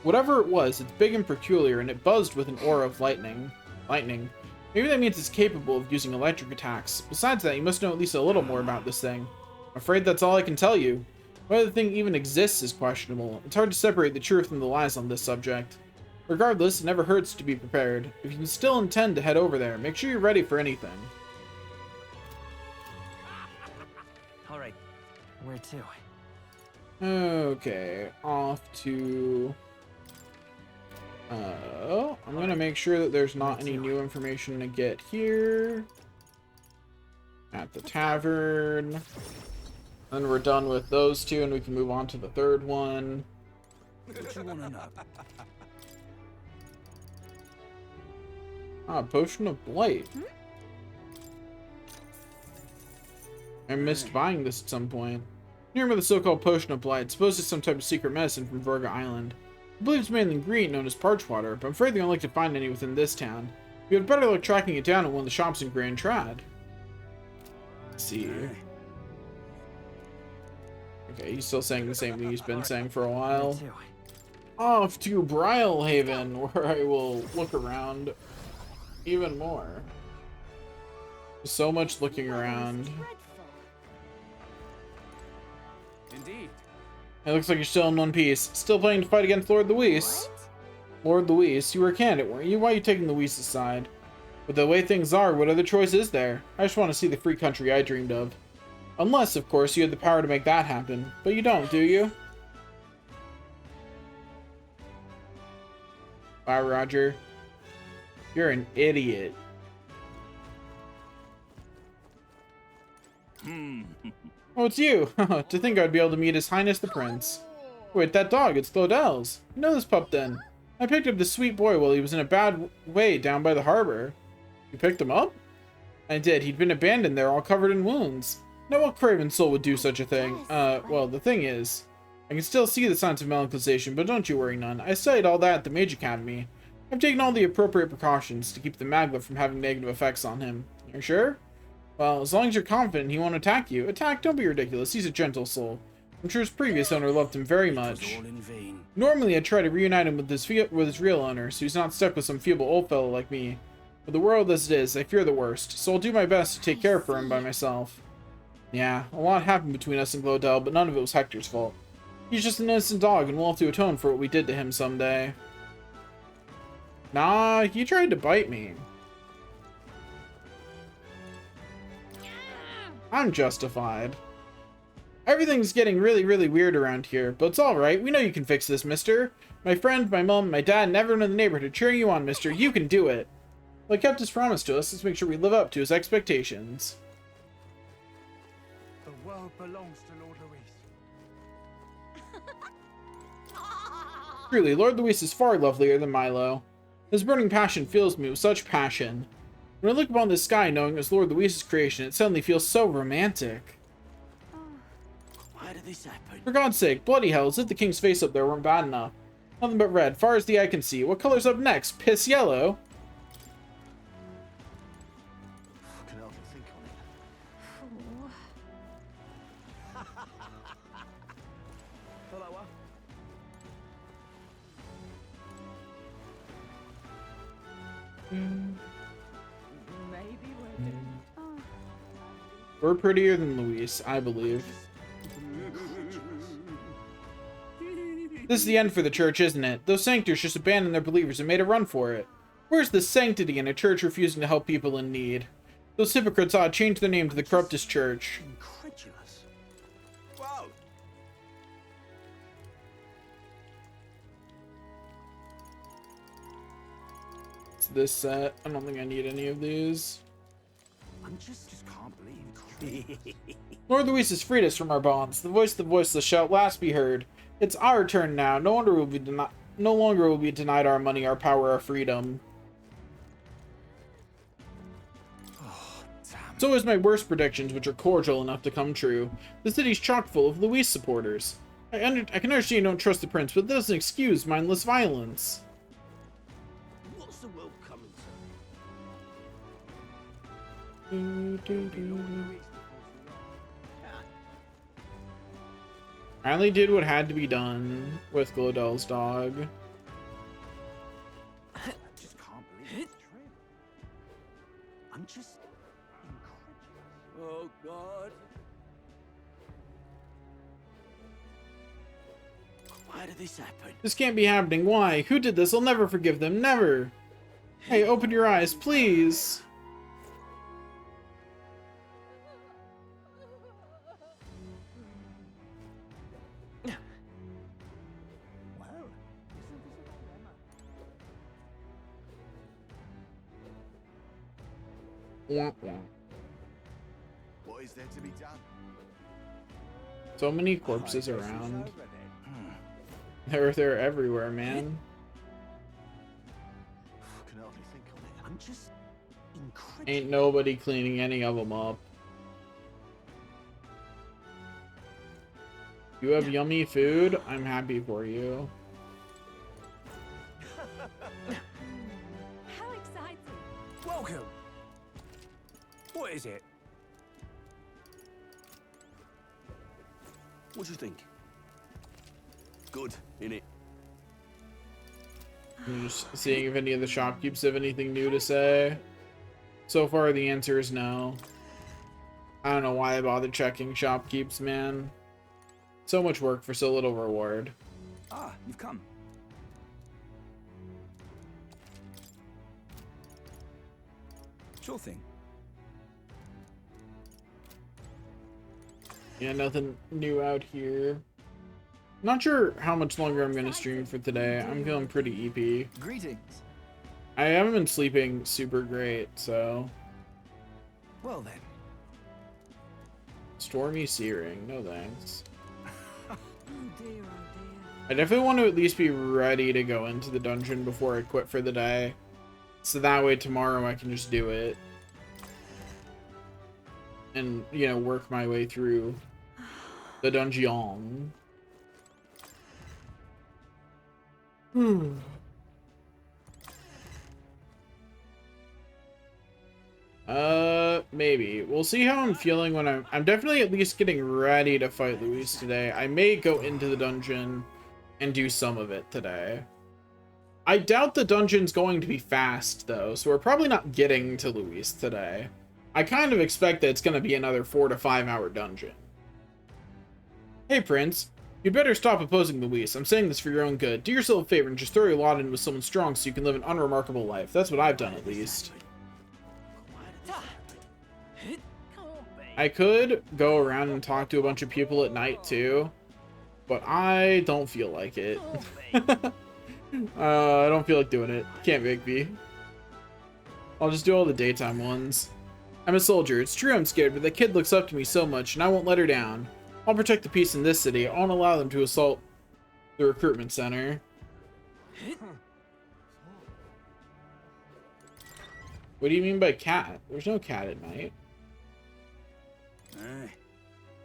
Whatever it was, it's big and peculiar, and it buzzed with an aura of lightning. Maybe that means it's capable of using electric attacks. Besides that, you must know at least a little more about this thing. I'm afraid that's all I can tell you. Whether the thing even exists is questionable. It's hard to separate the truth from the lies on this subject. Regardless, it never hurts to be prepared. If you still intend to head over there, make sure you're ready for anything. Alright, where to? Okay, off to... I'm gonna make sure that there's not any new information to get here. At the tavern. Then we're done with those two and we can move on to the third one. What you wanna know? Ah, Potion of Blight. I missed buying this at some point. Near the so-called Potion of Blight. Suppose it's some type of secret medicine from Verga Island. I believe it's made in the ingredient known as parch water, but I'm afraid they don't like to find any within this town. You had better luck tracking it down at one of the shops in Grand Trad. Let's see. Okay, he's still saying the same thing he's been saying for a while. Off to Brylehaven, where I will look around even more. So much looking around. Indeed. It looks like you're still in one piece. Still planning to fight against Lord Luis. Lord Luis, you were a candidate, weren't you? Why are you taking Luis's side? With the way things are, what other choice is there? I just want to see the free country I dreamed of. Unless, of course, you had the power to make that happen. But you don't, do you? Bye, Roger. You're an idiot. Oh, it's you. To think I'd be able to meet His Highness the Prince. Wait, that dog, it's Glodell's. You know this pup then. I picked up this sweet boy while he was in a bad way down by the harbor. You picked him up? I did. He'd been abandoned there, all covered in wounds. Now what craven soul would do such a thing? Well, the thing is, I can still see the signs of melanchalization, but don't you worry none. I studied all that at the Mage Academy. I've taken all the appropriate precautions to keep the Magla from having negative effects on him. You're sure? Well, as long as you're confident he won't attack you. Attack? Don't be ridiculous. He's a gentle soul. I'm sure his previous owner loved him very much. Normally, I'd try to reunite him with his real owner, so he's not stuck with some feeble old fellow like me. But the world as it is, I fear the worst, so I'll do my best to take care for him by myself. Yeah, a lot happened between us and Glodell, but none of it was Hector's fault. He's just an innocent dog, and we'll have to atone for what we did to him someday. Nah, he tried to bite me. I'm justified. Everything's getting really, really weird around here, but it's alright. We know you can fix this, mister. My friend, my mom, my dad, and everyone in the neighborhood are cheering you on, mister. You can do it. Well, he kept his promise to us. Let's make sure we live up to his expectations. The world belongs to Lord Luis. Truly, Lord Luis is far lovelier than Milo. His burning passion fills me with such passion. When I look upon this sky knowing it's Lord Luis's creation, it suddenly feels so romantic. Why did this happen? For God's sake, bloody hell, as if the king's face up there weren't bad enough. Nothing but red, far as the eye can see. What color's up next? Piss yellow? Can hardly think on it. Hello, Maybe we're doing. We're prettier than Luis, I believe. This is the end for the church, isn't it? Those sanctors just abandoned their believers and made a run for it. Where's the sanctity in a church refusing to help people in need? Those hypocrites ought to change their name to the Corruptus Church. Incredulous. Whoa! It's this set. I don't think I need any of these. I just can't believe it. Lord Luis has freed us from our bonds. The voice of the voiceless shall at last be heard. It's our turn now. No longer will be denied our money, our power, our freedom. So is my worst predictions, which are cordial enough to come true. The city's chock full of Luis supporters. I can understand you don't trust the prince, but that doesn't excuse mindless violence. What's the world coming to? I only did what had to be done with Glodell's dog. I just can't believe it's true. I'm just incredulous. Oh God. Why did this happen? This can't be happening. Why? Who did this? I'll never forgive them. Never. Hey, open your eyes, please. What is there to be done? So many corpses around. They're everywhere, man. Can hardly think on it. I'm just incredulous. Ain't nobody cleaning any of them up. You have yummy food? I'm happy for you. How exciting! Welcome. What is it? What do you think? Good, innit? I'm just seeing if any of the shopkeepers have anything new to say. So far, the answer is no. I don't know why I bothered checking shopkeepers, man. So much work for so little reward. Ah, you've come. Sure thing. Yeah, nothing new out here. Not sure how much longer I'm gonna stream for today. I'm feeling pretty EP. Greetings. I haven't been sleeping super great, so. Well then. Stormy Searing. No thanks. I definitely want to at least be ready to go into the dungeon before I quit for the day. So that way tomorrow I can just do it. And, you know, work my way through the dungeon. Maybe. We'll see how I'm feeling when I'm definitely at least getting ready to fight Luis today. I may go into the dungeon and do some of it today. I doubt the dungeon's going to be fast, though, so we're probably not getting to Luis today. I kind of expect that it's going to be another 4 to 5 hour dungeon. Hey, Prince. You'd better stop opposing Luis. I'm saying this for your own good. Do yourself a favor and just throw your lot in with someone strong so you can live an unremarkable life. That's what I've done, at least. I could go around and talk to a bunch of people at night, too. But I don't feel like it. I don't feel like doing it. Can't make me. I'll just do all the daytime ones. I'm a soldier. It's true I'm scared, but the kid looks up to me so much, and I won't let her down. I'll protect the peace in this city. I won't allow them to assault the recruitment center. What do you mean by cat? There's no cat at night.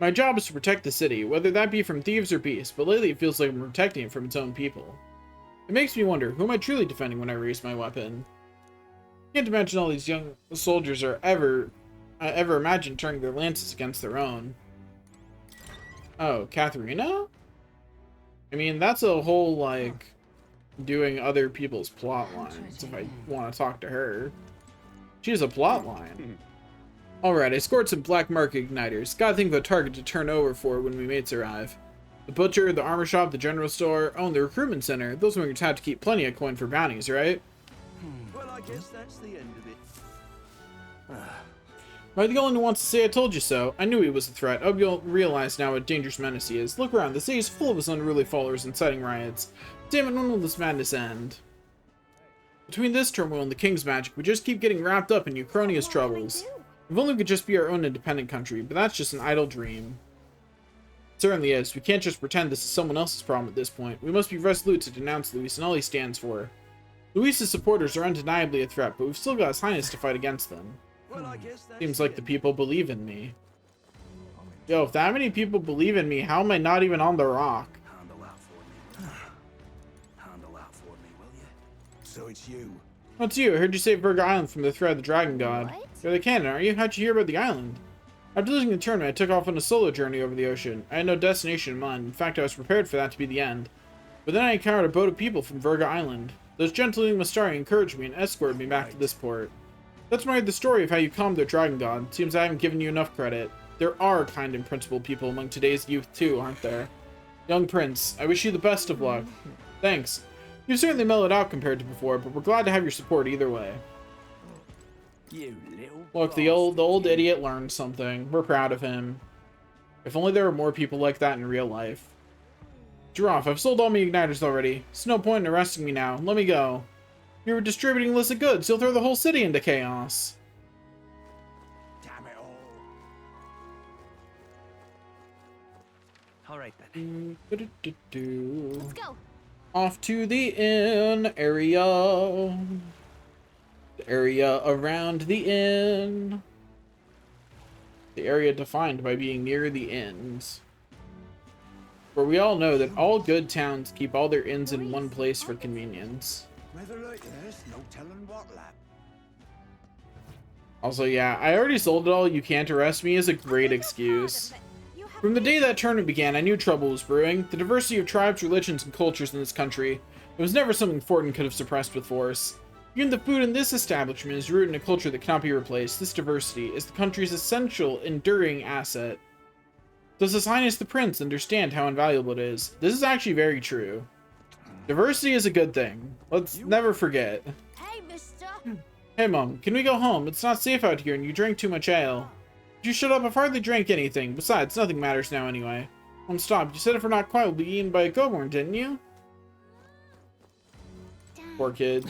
My job is to protect the city, whether that be from thieves or beasts, but lately it feels like I'm protecting it from its own people. It makes me wonder, who am I truly defending when I raise my weapon? I can't imagine all these young soldiers are ever imagine turning their lances against their own. Oh, Katharina? I mean, that's a whole, like, doing other people's plot lines, if I want to talk to her. She has a plot line. Alright, I scored some black market igniters. Gotta think of a target to turn over for when we mates arrive. The butcher, the armor shop, the general store, oh, and the recruitment center. Those ones have to keep plenty of coin for bounties, right? Well, I guess that's the end of it. Am I the only one who wants to say I told you so? I knew he was a threat. I hope you'll realize now what dangerous menace he is. Look around, the city is full of his unruly followers inciting riots. Damn it, when will this madness end? Between this turmoil and the king's magic, we just keep getting wrapped up in Uchronia's troubles. If only we could just be our own independent country, but that's just an idle dream. It certainly is. We can't just pretend this is someone else's problem at this point. We must be resolute to denounce Luis and all he stands for. Luis's supporters are undeniably a threat, but we've still got His Highness to fight against them. Well, I guess that's Seems like the people believe in me. Yo, if that many people believe in me, how am I not even on the rock? Handle that for me, will you? So it's you. What's you? I heard you save Verga Island from the threat of the Dragon God. What? You're the canon, aren't you? How'd you hear about the island? After losing the tournament, I took off on a solo journey over the ocean. I had no destination in mind. In fact, I was prepared for that to be the end. But then I encountered a boat of people from Verga Island. Those gentlemen Mastari encouraged me and escorted me back to this port. That's when I heard the story of how you calmed the Dragon God. Seems I haven't given you enough credit. There are kind and principled people among today's youth too, aren't there? Young Prince, I wish you the best of luck. Thanks. You've certainly mellowed out compared to before, but we're glad to have your support either way. You little Look, the old idiot learned something. We're proud of him. If only there were more people like that in real life. Giraffe, I've sold all my igniters already. There's no point in arresting me now. Let me go. You were distributing illicit goods. You'll throw the whole city into chaos. Damn it all. All right then. Let's go. Off to the inn area. The area around the inn. The area defined by being near the inns. For we all know that all good towns keep all their inns in one place for convenience. Weather like this, no telling what lap. Also, yeah, I already sold it all. You can't arrest me is a great excuse. From the day that tournament began, I knew trouble was brewing. The diversity of tribes, religions, and cultures in this country, it was never something Fortin could have suppressed with force. Even the food in this establishment is rooted in a culture that cannot be replaced. This diversity is the country's essential, enduring asset. Does His Highness the Prince understand how invaluable it is? This is actually very true. Diversity is a good thing. Let's never forget. Hey, mister. Hey, Mom, can we go home? It's not safe out here and you drink too much ale. Would you shut up? I've hardly drank anything. Besides, nothing matters now anyway. Mom, stop. You said if we're not quiet, we'll be eaten by a Gogorn, didn't you? Poor kid.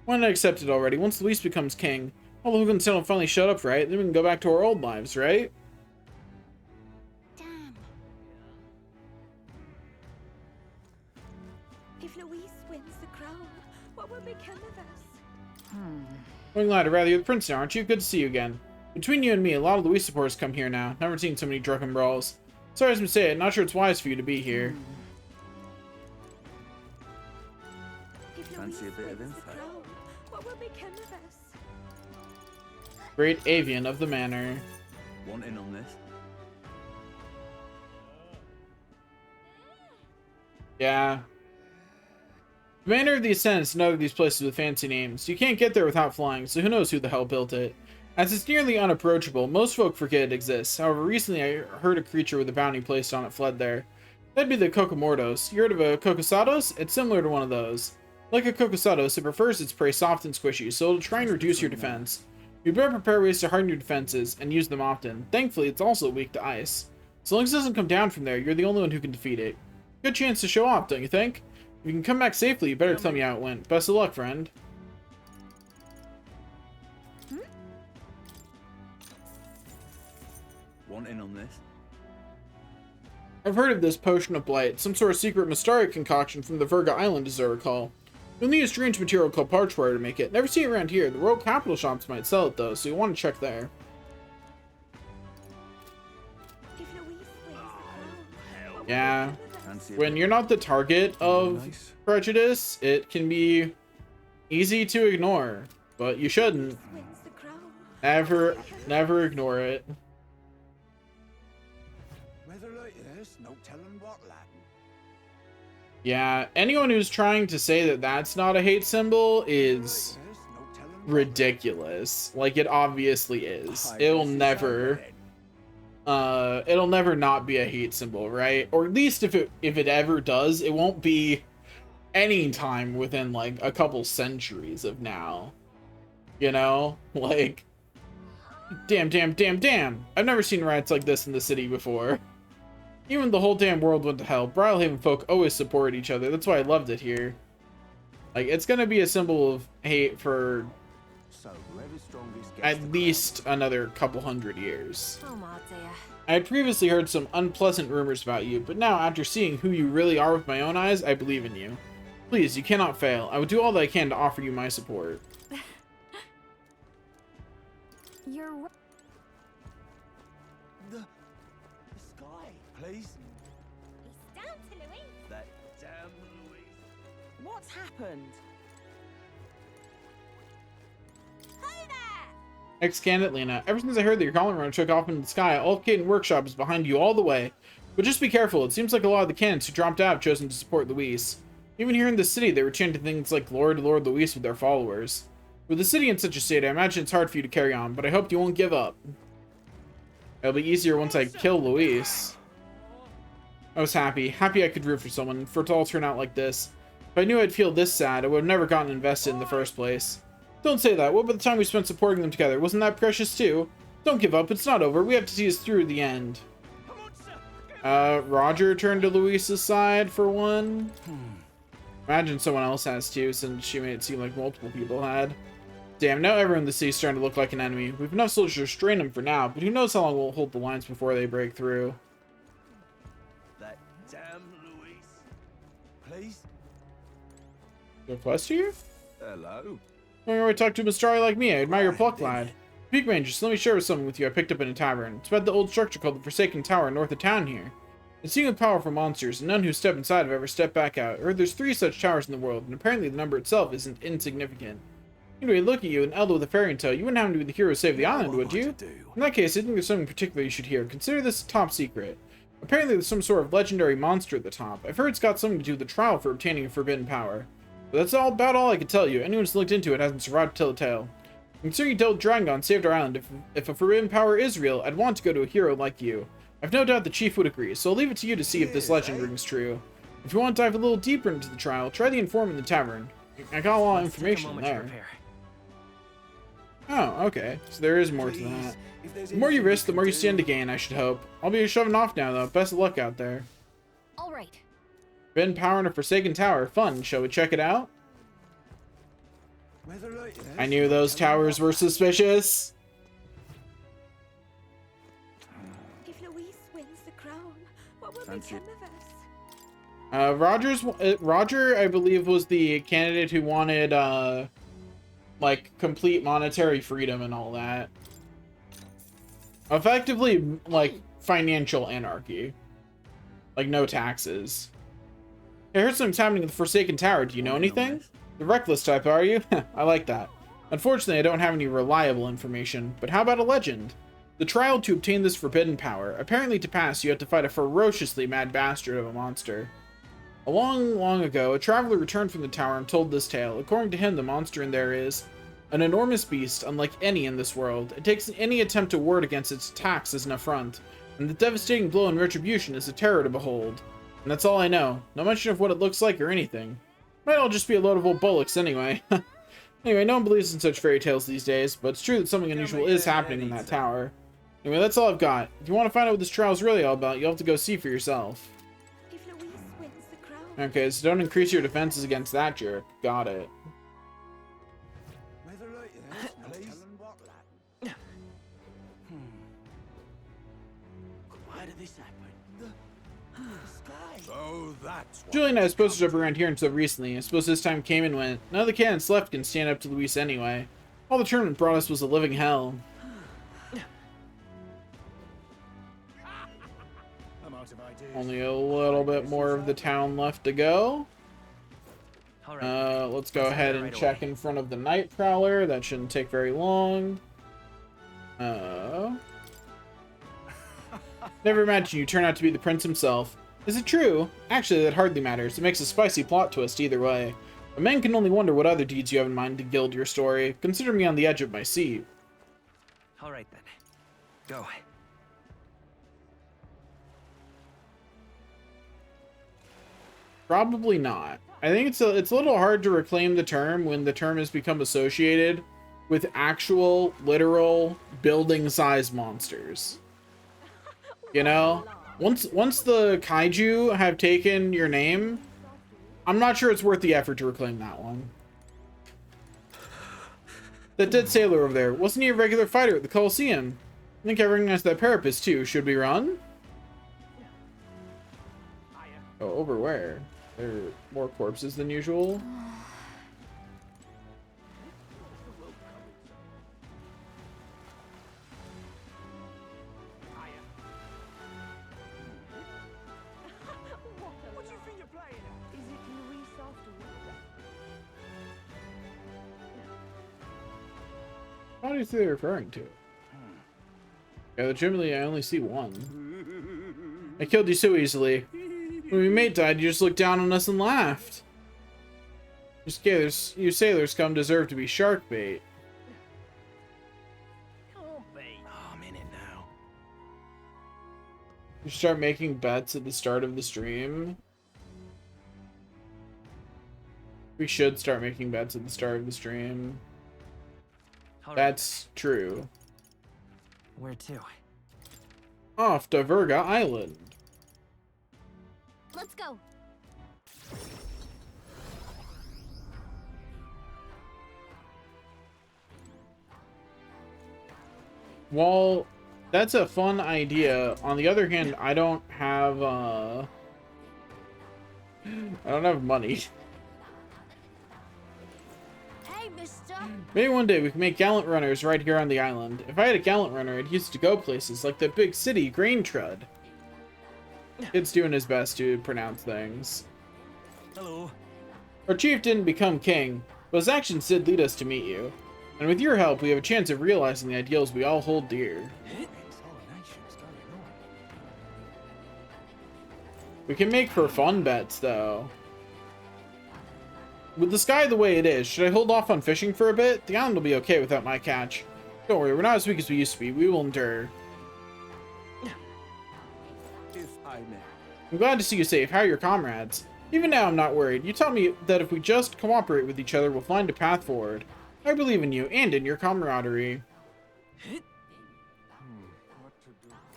Why not accept it already? Once Luis becomes king, all the Hogan will finally shut up, right? Then we can go back to our old lives, right? If Luis wins the crown, what will become of us? Going glad, rather you're the prince now, aren't you? Good to see you again. Between you and me, a lot of Luis supporters come here now. Never seen so many drunken brawls. Sorry as I say it, not sure it's wise for you to be here. Fancy a bit of info? What will become of us? Great avian of the manor. Want in on this? Yeah. The Manor of the Ascent is another of these places with fancy names. You can't get there without flying, so who knows who the hell built it. As it's nearly unapproachable, most folk forget it exists. However, recently I heard a creature with a bounty placed on it fled there. That'd be the Kokomordos. You heard of a Kokosados? It's similar to one of those. Like a Kokosados, it prefers its prey soft and squishy, so it'll try and reduce your defense. You better prepare ways to harden your defenses, and use them often. Thankfully, it's also weak to ice. So long as it doesn't come down from there, you're the only one who can defeat it. Good chance to show off, don't you think? If you can come back safely, you better tell me how it went. Best of luck, friend. Want in on this? I've heard of this Potion of Blight, some sort of secret Mystari concoction from the Virga Island, as I recall. You'll need a strange material called parchware to make it. Never see it around here. The Royal Capital shops might sell it, though, so you want to check there. Yeah. When you're not the target of prejudice, it can be easy to ignore, but you shouldn't. Never ignore it. Weather like this, no telling what, lad. Yeah, anyone who's trying to say that that's not a hate symbol is ridiculous. Like, it obviously is. It'll never not be a hate symbol, right? Or at least if it ever does, it won't be any time within like a couple centuries of now. You know? Like, damn. I've never seen riots like this in the city before. Even the whole damn world went to hell. Bridlehaven folk always support each other. That's why I loved it here. Like, it's gonna be a symbol of hate for at least another couple hundred years. Oh, my dear. I had previously heard some unpleasant rumors about you, but now, after seeing who you really are with my own eyes, I believe in you. Please, you cannot fail. I will do all that I can to offer you my support. You're right. The sky, please. He's down to Louis. That damn Louis. What's happened? Ex-candidate Lena, ever since I heard that your calling run took off into the sky, all of Caden Workshop is behind you all the way. But just be careful, it seems like a lot of the cannons who dropped out have chosen to support Luis. Even here in the city, they were chanting things like Lord Luis with their followers. With the city in such a state, I imagine it's hard for you to carry on, but I hope you won't give up. It'll be easier once I kill Luis. I was happy I could root for someone, for it to all turn out like this. If I knew I'd feel this sad, I would have never gotten invested in the first place. Don't say that. What about the time we spent supporting them together? Wasn't that precious too? Don't give up. It's not over. We have to see us through the end. Roger turned to Luis's side for one. Imagine someone else has too, since she made it seem like multiple people had. Damn, now everyone in the city's starting to look like an enemy. We've enough soldiers to restrain them for now, but who knows how long we'll hold the lines before they break through. That damn Louis. Please? Do a quest here? Hello. I talk to a Mystari like me. I admire your pluck, lad. Speak, Rangers, let me share something with you I picked up in a tavern. It's about the old structure called the Forsaken Tower north of town here. It's seen with powerful monsters, and none who step inside have ever stepped back out. I heard there's 3 such towers in the world, and apparently the number itself isn't insignificant. Anyway, look at you, an elder with a fairy tale. You wouldn't happen to be the hero who saved the island, would you? In that case, I think there's something particular you should hear. Consider this top secret. Apparently there's some sort of legendary monster at the top. I've heard it's got something to do with the trial for obtaining a forbidden power. But that's about all I can tell you. Anyone who's looked into it hasn't survived to tell the tale. Considering you dealt Dragon saved our island, if a forbidden power is real, I'd want to go to a hero like you. I've no doubt the chief would agree, so I'll leave it to you to see if this legend rings true. If you want to dive a little deeper into the trial, try the informant in the tavern. I got a lot of information there. Oh, okay. So there is more to that. The more you risk, the more you stand to gain, I should hope. I'll be shoving off now, though. Best of luck out there. All right. Forbidden power in a Forsaken Tower. Fun. Shall we check it out? I knew those towers were suspicious. If Luis wins the crown, what will become of us? Roger, I believe, was the candidate who wanted, like, complete monetary freedom and all that. Effectively, like, financial anarchy. Like, no taxes. I heard something's happening in the Forsaken Tower. Do you know anything? The reckless type, are you? I like that. Unfortunately, I don't have any reliable information, but how about a legend? The trial to obtain this forbidden power. Apparently to pass, you have to fight a ferociously mad bastard of a monster. A long ago, a traveler returned from the tower and told this tale. According to him, the monster in there is an enormous beast, unlike any in this world. It takes any attempt to ward against its attacks as an affront, and the devastating blow and retribution is a terror to behold. And that's all I know. No mention of what it looks like or anything. Might all just be a load of old bullocks anyway. Anyway, no one believes in such fairy tales these days, but it's true that something unusual is happening in that tower. Anyway, that's all I've got. If you want to find out what this trial is really all about, you'll have to go see for yourself. Okay, so don't increase your defenses against that jerk. Got it. Why did this happen? So that's Julie and I was supposed to jump around here until recently. I suppose this time came and went. None of the cannons left can stand up to Luis anyway. All the tournament brought us was a living hell. Only a little bit more of the town left to go. Let's go ahead and check in front of the Night Prowler. That shouldn't take very long. Never imagined you turn out to be the prince himself. Is it true? Actually, that hardly matters. It makes a spicy plot twist either way. But men can only wonder what other deeds you have in mind to gild your story. Consider me on the edge of my seat. Alright then. Go. Probably not. I think it's a little hard to reclaim the term when the term has become associated with actual, literal, building-sized monsters. You know? Once the kaiju have taken your name, I'm not sure it's worth the effort to reclaim that one. That dead sailor over there, wasn't he a regular fighter at the Colosseum? I think I recognize that parapet too. Should we run? Oh, over where? There are more corpses than usual. What is they referring to? Yeah, legitimately, I only see one. I killed you so easily. When my mate died, you just looked down on us and laughed. You sailors come deserve to be shark bait. I'm in it now. You start making bets at the start of the stream. We should start making bets at the start of the stream. That's true. Where to? Off to Virga Island. Let's go. Well, that's a fun idea. On the other hand, I don't have money. Hey, mister. Maybe one day we can make gallant runners right here on the island. If I had a gallant runner, I'd use it to go places like that big city, Graintrud. Kid's doing his best to pronounce things. Hello. Our chief didn't become king, but his actions did lead us to meet you. And with your help, we have a chance of realizing the ideals we all hold dear. We can make for fun bets, though. With the sky the way it is, should I hold off on fishing for a bit? The island will be okay without my catch. Don't worry, we're not as weak as we used to be. We will endure. If I may. I'm glad to see you safe. How are your comrades? Even now, I'm not worried. You taught me that if we just cooperate with each other, we'll find a path forward. I believe in you and in your camaraderie.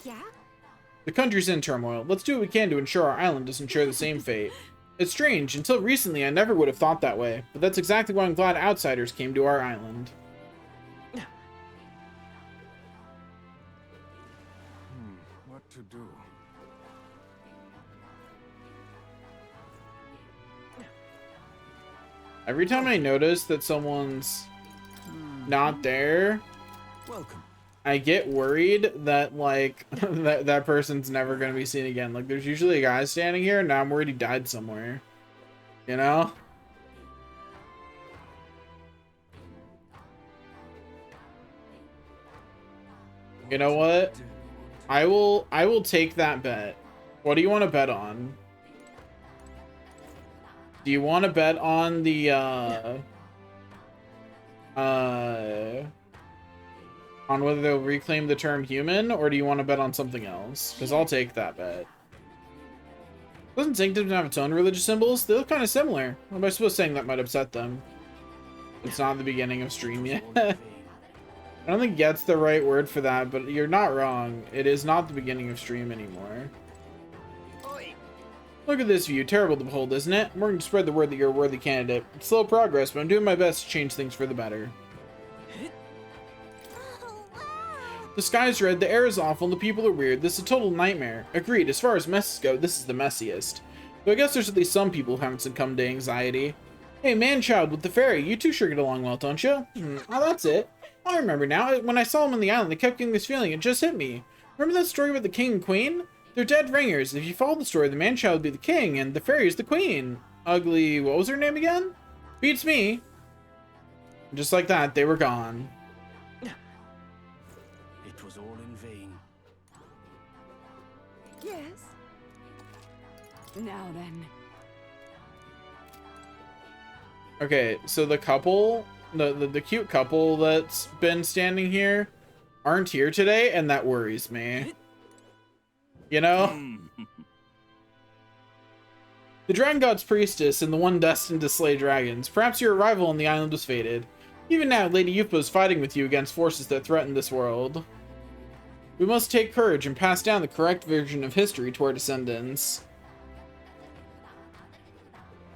Yeah? The country's in turmoil. Let's do what we can to ensure our island doesn't share the same fate. It's strange. Until recently, I never would have thought that way. But that's exactly why I'm glad outsiders came to our island. What to do? Every time I notice that someone's not there, Welcome. I get worried that like that person's never gonna be seen again. Like there's usually a guy standing here, and now I'm worried he died somewhere. You know? You know what? I will take that bet. What do you want to bet on? Do you want to bet on the on whether they'll reclaim the term human, or do you want to bet on something else? Because I'll take that bet. Doesn't Sanctum have its own religious symbols? They look kind of similar. What am I supposed to say that might upset them? It's not the beginning of stream yet. I don't think get's the right word for that, but you're not wrong. It is not the beginning of stream anymore. Look at this view. Terrible to behold, isn't it? I'm working to spread the word that you're a worthy candidate. It's slow progress, but I'm doing my best to change things for the better. The sky's red, the air is awful, and the people are weird. This is a total nightmare. Agreed, as far as messes go, this is the messiest. But I guess there's at least some people who haven't succumbed to anxiety. Hey, man-child with the fairy, you two sure get along well, don't you? Oh, that's it. I remember now. When I saw them on the island, I kept getting this feeling. It just hit me. Remember that story about the king and queen? They're dead ringers. If you follow the story, the man-child would be the king, and the fairy is the queen. Ugly... what was her name again? Beats me. Just like that, they were gone. It was all in vain. Yes. Now then. Okay, so the couple, the cute couple that's been standing here aren't here today, and that worries me. You know? The Dragon God's priestess and the one destined to slay dragons. Perhaps your arrival on the island was fated. Even now, Lady Yupa is fighting with you against forces that threaten this world. We must take courage and pass down the correct version of history to our descendants.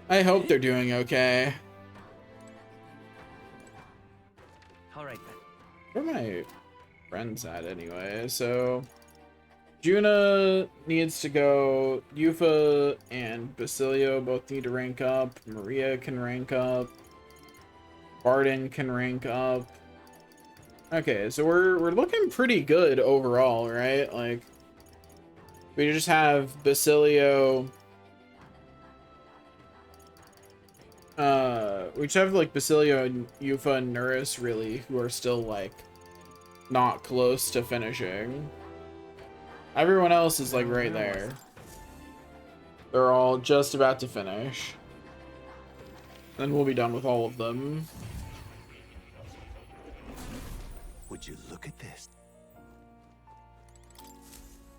I hope they're doing okay. Alright then. Where are my friends at anyway? So Juna needs to go. Yufa and Basilio both need to rank up. Maria can rank up. Barden can rank up. Okay, so we're looking pretty good overall, right? Like we just have Basilio. We just have like Basilio and Yufa and Nuris really who are still like not close to finishing. Everyone else is like right there. They're all just about to finish. Then we'll be done with all of them. Would you look at this?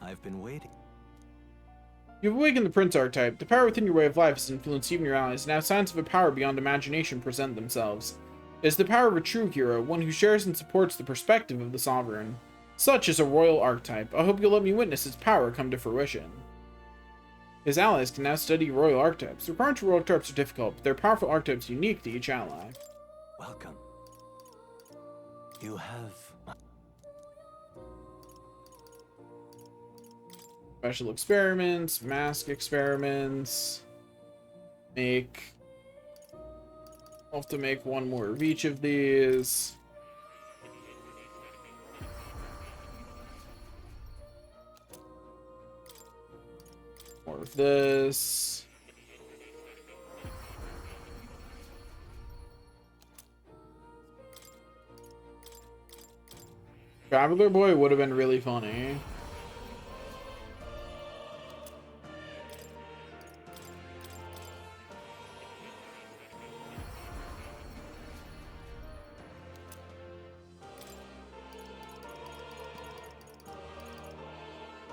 I've been waiting. You've awakened the Prince archetype. The power within your way of life has influenced even your allies. Now signs of a power beyond imagination present themselves. It is the power of a true hero, one who shares and supports the perspective of the sovereign. Such is a royal archetype. I hope you'll let me witness its power come to fruition. His allies can now study royal archetypes. The requirements for royal archetypes are difficult, but they're powerful archetypes unique to each ally. Welcome. You have... Special experiments, mask experiments. I'll have to make one more of each of these. More of this. Traveler Boy would have been really funny.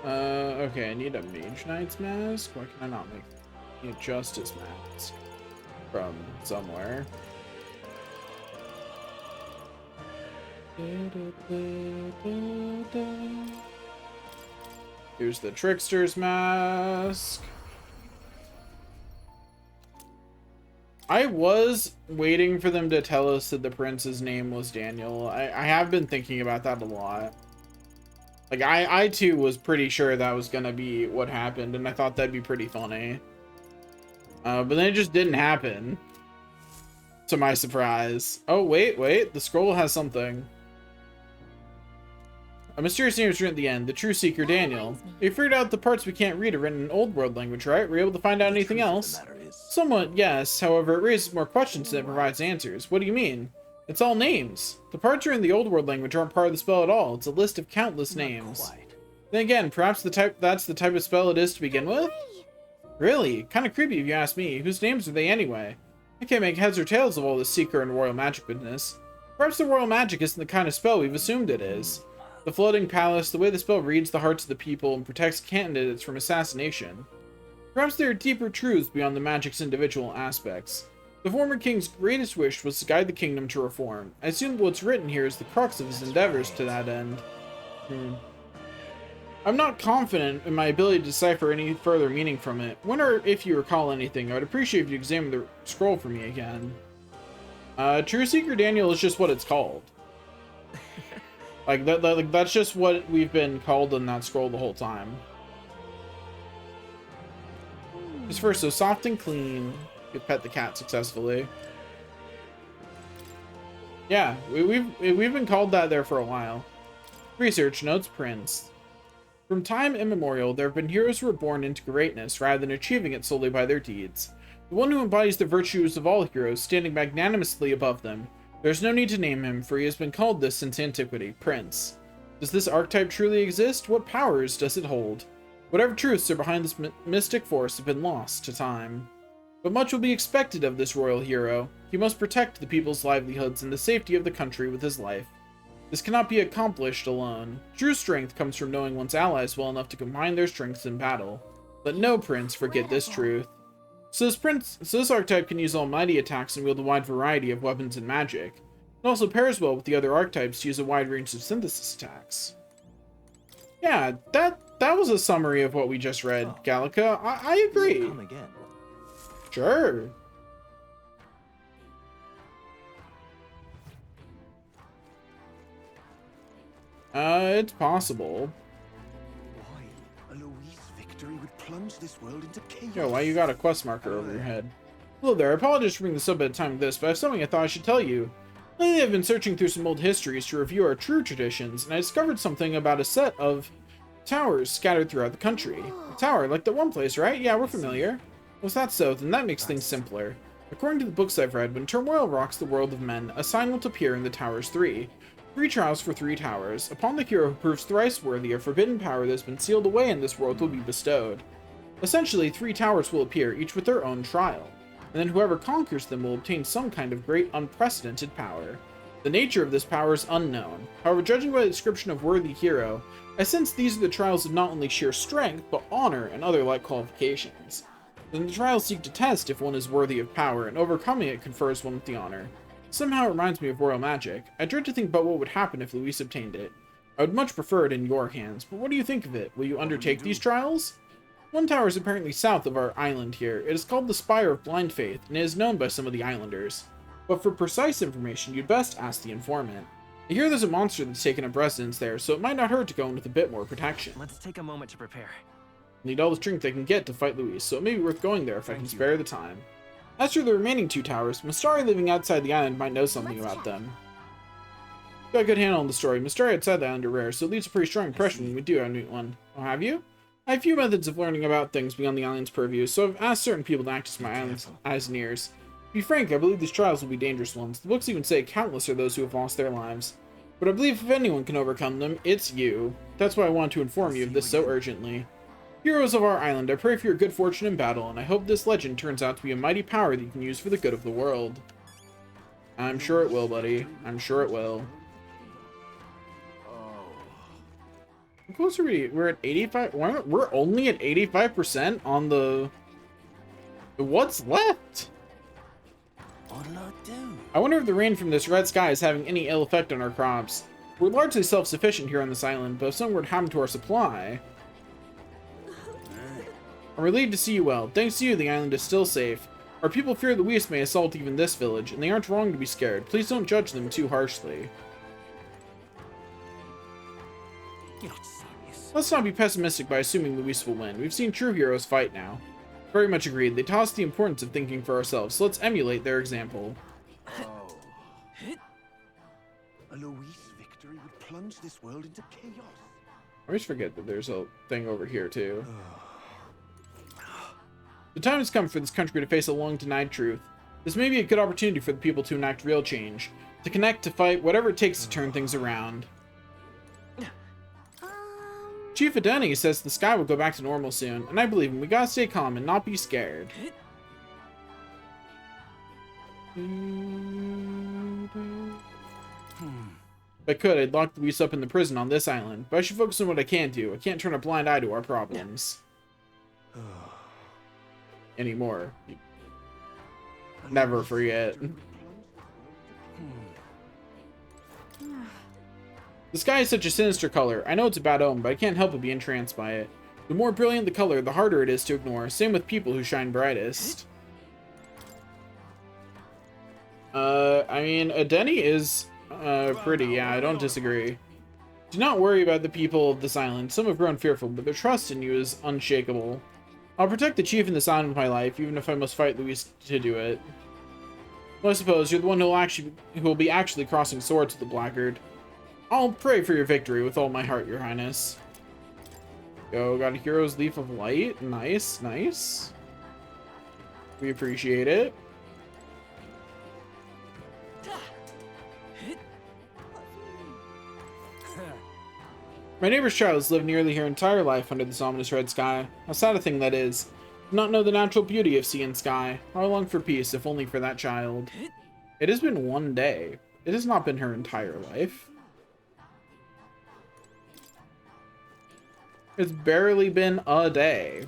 Okay, I need a Mage Knight's mask. Why can I not make a Justice mask from somewhere? Here's the Trickster's mask. I was waiting for them to tell us that the prince's name was Daniel. I have been thinking about that a lot. Like, I too was pretty sure that was gonna be what happened, and I thought that'd be pretty funny. But then it just didn't happen. to my surprise. Oh, wait. The scroll has something. A mysterious name is written at the end. The true seeker, Daniel. We figured out the parts we can't read are written in Old World language, right? Were you able to find out anything else? Somewhat, yes. However, it raises more questions than it provides answers. What do you mean? It's all names. The parts are in the Old World language aren't part of the spell at all. It's a list of countless names. Then again, perhaps that's the type of spell it is to begin with? Really? Kind of creepy if you ask me. Whose names are they anyway? I can't make heads or tails of all this seeker and royal magic business. Perhaps the royal magic isn't the kind of spell we've assumed it is. The floating palace, the way the spell reads the hearts of the people and protects candidates from assassination. Perhaps there are deeper truths beyond the magic's individual aspects. The former king's greatest wish was to guide the kingdom to reform. I assume what's written here is the crux of his endeavors to that end. I'm not confident in my ability to decipher any further meaning from it. When or if you recall anything, I would appreciate if you examine the scroll for me again. True Seeker Daniel is just what it's called. Like, that's just what we've been called in that scroll the whole time. Just first, so soft and clean. You pet the cat successfully. Yeah, we've been called that there for a while. Research notes Prince. From time immemorial, there have been heroes who were born into greatness rather than achieving it solely by their deeds. The one who embodies the virtues of all heroes, standing magnanimously above them. There's no need to name him, for he has been called this since antiquity, Prince. Does this archetype truly exist? What powers does it hold? Whatever truths are behind this mystic force have been lost to time. But much will be expected of this royal hero. He must protect the people's livelihoods and the safety of the country with his life. This cannot be accomplished alone. True strength comes from knowing one's allies well enough to combine their strengths in battle. Let no prince forget this truth. So this archetype can use almighty attacks and wield a wide variety of weapons and magic. It also pairs well with the other archetypes to use a wide range of synthesis attacks. Yeah, that was a summary of what we just read, Gallica. I agree. Come again. Sure. It's possible. Why? A Louis victory would plunge this world into chaos. Yo, why you got a quest marker over your head? Hello there, I apologize for bringing this up at a time like this, but I have something I thought I should tell you. Lately I've been searching through some old histories to review our true traditions, and I discovered something about a set of towers scattered throughout the country. A tower, like that one place, right? Yeah, we're familiar. Was that so? Then that makes things simpler. According to the books I've read, when turmoil rocks the world of men, a sign will appear in the Towers 3. 3 trials for 3 towers. Upon the hero who proves thrice worthy, a forbidden power that has been sealed away in this world will be bestowed. Essentially, 3 towers will appear, each with their own trial, and then whoever conquers them will obtain some kind of great unprecedented power. The nature of this power is unknown. However, judging by the description of worthy hero, I sense these are the trials of not only sheer strength, but honor and other like qualifications. Then the trials seek to test if one is worthy of power, and overcoming it confers one with the honor. Somehow it reminds me of royal magic. I dread to think about what would happen if Luis obtained it. I would much prefer it in your hands, but what do you think of it? Will you undertake these trials? One tower is apparently south of our island here. It is called the Spire of Blind Faith, and it is known by some of the islanders. But for precise information, you'd best ask the informant. I hear there's a monster that's taken up residence there, so it might not hurt to go in with a bit more protection. Let's take a moment to prepare. Need all the strength I can get to fight Luis, so it may be worth going there if I can spare the time. As for the remaining 2 towers, Mystari living outside the island might know something about them. Got a good handle on the story. Mystari outside the island are rare, so it leaves a pretty strong impression when we do meet one. Oh, have you? I have few methods of learning about things beyond the island's purview, so I've asked certain people to act as my island's eyes and ears. To be frank, I believe these trials will be dangerous ones. The books even say countless are those who have lost their lives. But I believe if anyone can overcome them, it's you. That's why I want to inform you of this so urgently. Heroes of our island, I pray for your good fortune in battle, and I hope this legend turns out to be a mighty power that you can use for the good of the world. I'm sure it will, buddy. I'm sure it will. How close are we? We're at 85. We're only at 85% on the... What's left? What'll I do? I wonder if the rain from this red sky is having any ill effect on our crops. We're largely self-sufficient here on this island, but if something were to happen to our supply... I'm relieved to see you well. Thanks to you, the island is still safe. Our people fear Luis may assault even this village, and they aren't wrong to be scared. Please don't judge them too harshly. You're not serious. Let's not be pessimistic by assuming Luis will win. We've seen true heroes fight now. Very much agreed. They taught us the importance of thinking for ourselves, so let's emulate their example. A Luis victory would plunge this world into chaos. I always forget that there's a thing over here, too. The time has come for this country to face a long-denied truth. This may be a good opportunity for the people to enact real change. To connect, to fight, whatever it takes to turn things around. Chief Adeni says the sky will go back to normal soon, and I believe him. We gotta stay calm and not be scared. If I could, I'd lock Luis up in the prison on this island, but I should focus on what I can do. I can't turn a blind eye to our problems. Anymore. Never forget. The sky is such a sinister color. I know it's a bad omen, but I can't help but be entranced by it. The more brilliant the color, the harder it is to ignore. Same with people who shine brightest. I mean, Adeni is pretty, yeah, I don't disagree. Do not worry about the people of this island. Some have grown fearful, but their trust in you is unshakable. I'll protect the chief and this island with my life, even if I must fight Luis to do it. Well, I suppose you're the one who will be actually crossing swords with the blackguard. I'll pray for your victory with all my heart, your highness. Go, got a hero's leaf of light. Nice, nice. We appreciate it. My neighbor's child has lived nearly her entire life under this ominous red sky. How sad a thing that is. Do not know the natural beauty of sea and sky. How I long for peace, if only for that child. It has been one day. It has not been her entire life. It's barely been a day.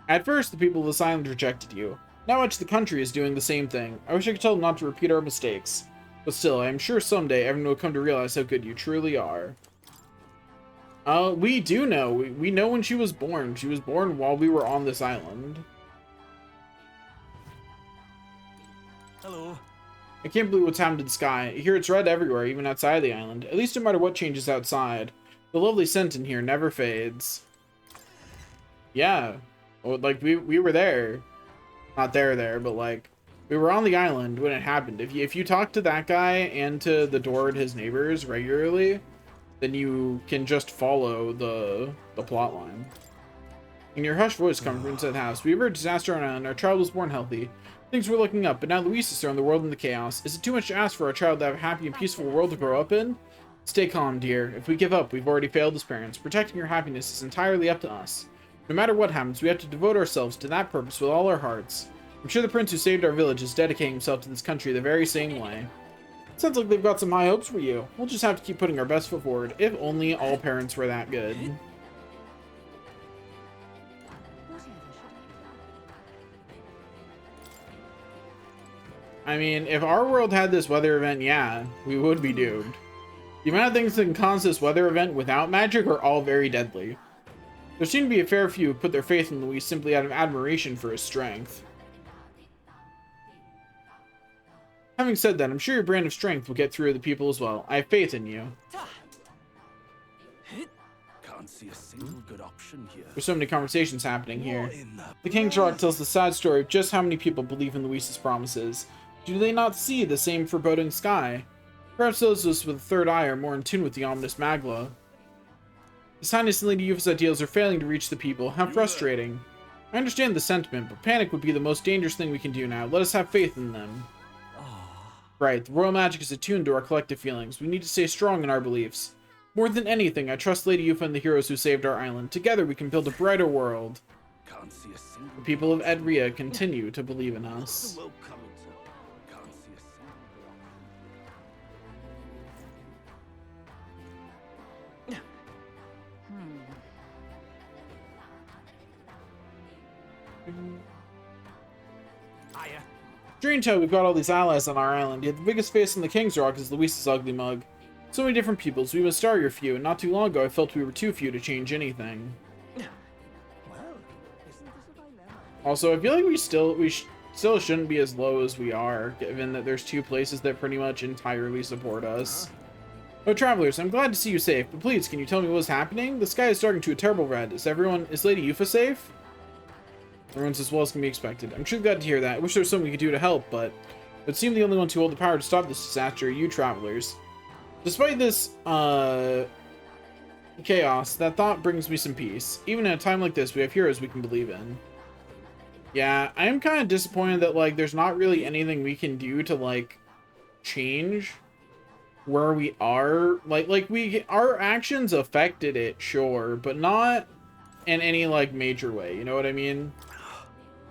At first, the people of this island rejected you. Now much the country is doing the same thing. I wish I could tell them not to repeat our mistakes. But still, I am sure someday everyone will come to realize how good you truly are. We do know. We know when she was born. She was born while we were on this island. Hello. I can't believe what's happened to the sky. I hear it's red everywhere, even outside the island. At least no matter what changes outside, the lovely scent in here never fades. Yeah. Well, like, we were there. Not there, but like, we were on the island when it happened. If you talk to that guy and to the door and his neighbors regularly, then you can just follow the plot line. In your hushed voice comes from inside the house. We averted disaster on island. Our child was born healthy. Things were looking up, but now Luis has thrown the world into chaos. Is it too much to ask for our child to have a happy and peaceful world to grow up in? Stay calm, dear. If we give up, we've already failed as parents. Protecting your happiness is entirely up to us. No matter what happens, we have to devote ourselves to that purpose with all our hearts. I'm sure the prince who saved our village is dedicating himself to this country the very same way. Sounds like they've got some high hopes for you. We'll just have to keep putting our best foot forward. If only all parents were that good. I mean, if our world had this weather event, yeah, we would be doomed. The amount of things that can cause this weather event without magic are all very deadly. There seem to be a fair few who put their faith in Luis simply out of admiration for his strength. Having said that, I'm sure your brand of strength will get through to the people as well. I have faith in you. Can't see a single good option here. There's so many conversations happening here. The King's Rock tells the sad story of just how many people believe in Luis's promises. Do they not see the same foreboding sky? Perhaps those of us with a third eye are more in tune with the ominous Magla. His Highness and Lady Yuffie's ideals are failing to reach the people. How frustrating. I understand the sentiment, but panic would be the most dangerous thing we can do now. Let us have faith in them. Right, the royal magic is attuned to our collective feelings. We need to stay strong in our beliefs. More than anything, I trust Lady Yuffie and the heroes who saved our island. Together we can build a brighter world. Can't see a single. The people of Edria continue to believe in us. Strange how we've got all these allies on our island, yet the biggest face in the King's Rock is Luis's ugly mug. So many different peoples, we must star your few, and not too long ago I felt we were too few to change anything. Also, I feel like we still shouldn't be as low as we are, given that there's two places that pretty much entirely support us. Oh, travelers, I'm glad to see you safe, but please, can you tell me what's happening? The sky is starting to a terrible red. Is Lady Yuffie safe? Everyone's as well as can be expected. I'm sure glad to hear that. I wish there was something we could do to help, but but seem the only ones who hold the power to stop this disaster are you travelers. Despite this, chaos, that thought brings me some peace. Even in a time like this, we have heroes we can believe in. Yeah, I am kind of disappointed that, like, there's not really anything we can do to, like, change where we are. Our actions affected it, sure, but not in any, like, major way, you know what I mean?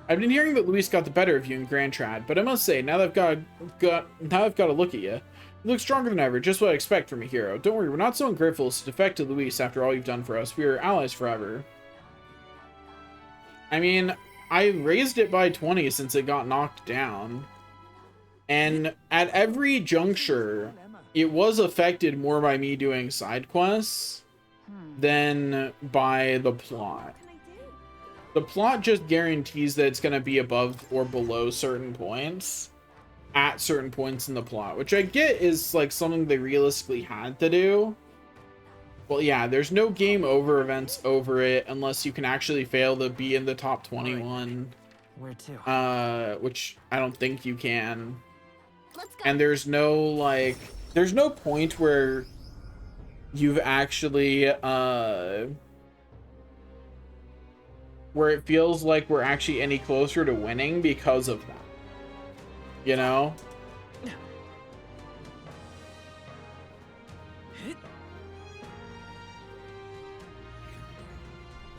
I've been hearing that Luis got the better of you in Grand Trad, but I must say, now that I've got a look at you, you look stronger than ever, just what I expect from a hero. Don't worry, we're not so ungrateful as to defect to Luis after all you've done for us. We are allies forever. I mean, I raised it by 20 since it got knocked down. And at every juncture, it was affected more by me doing side quests than by the plot. The plot just guarantees that it's going to be above or below certain points at certain points in the plot, which I get is like something they realistically had to do. Well, yeah, there's no game over events over it unless you can actually fail to be in the top 21. Where to? Which I don't think you can. And there's no, like, there's no point where you've actually, where it feels like we're actually any closer to winning because of that. You know?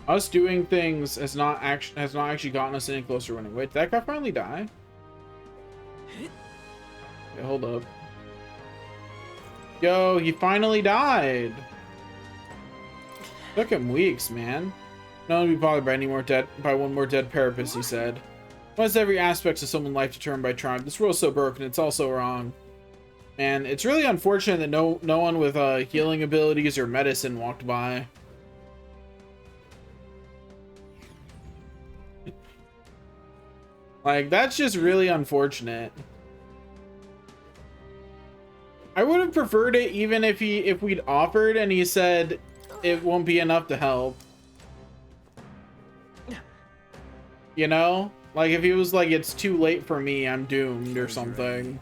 Us doing things has not actually gotten us any closer to winning. Wait, did that guy finally die? Okay, hold up. Yo, he finally died. Took him weeks, man. No one to be bothered by one more dead Parapus, he said. Why is every aspect of someone's life determined by tribe? This world's so broken, it's all so wrong. And it's really unfortunate that no one with healing abilities or medicine walked by. Like, that's just really unfortunate. I would have preferred it even if we'd offered and he said it won't be enough to help. You know? Like, if he was like, it's too late for me, I'm doomed or something.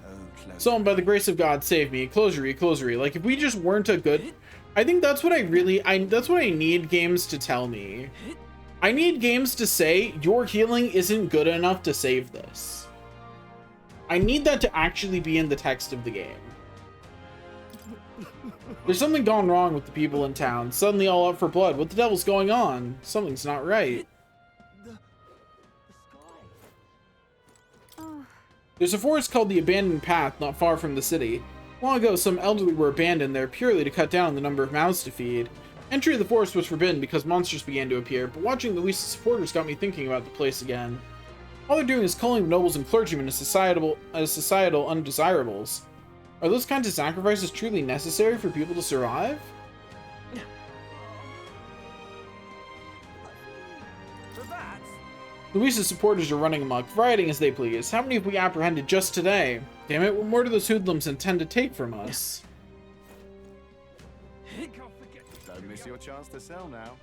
Someone, by the grace of God, save me. Closery. Like, if we just weren't a good... I think that's what that's what I need games to tell me. I need games to say, your healing isn't good enough to save this. I need that to actually be in the text of the game. There's something gone wrong with the people in town. Suddenly all up for blood. What the devil's going on? Something's not right. There's a forest called the Abandoned Path not far from the city. Long ago, some elderly were abandoned there purely to cut down on the number of mouths to feed. Entry of the forest was forbidden because monsters began to appear, but watching Luis' supporters got me thinking about the place again. All they're doing is calling nobles and clergymen as societal undesirables. Are those kinds of sacrifices truly necessary for people to survive? Luis' supporters are running amok, rioting as they please. How many have we apprehended just today? Damn it, what more do those hoodlums intend to take from us? Don't miss your chance to sell now.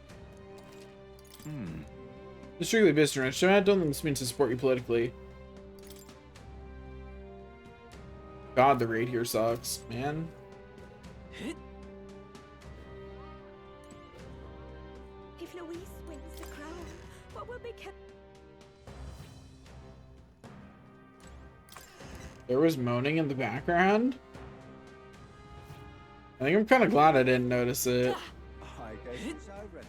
It's strictly business, so I don't think this means to support you politically. God, the raid here sucks, man. If Luis wins the crown, what will become? There was moaning in the background. I think I'm kind of glad I didn't notice it. I guess it's over then.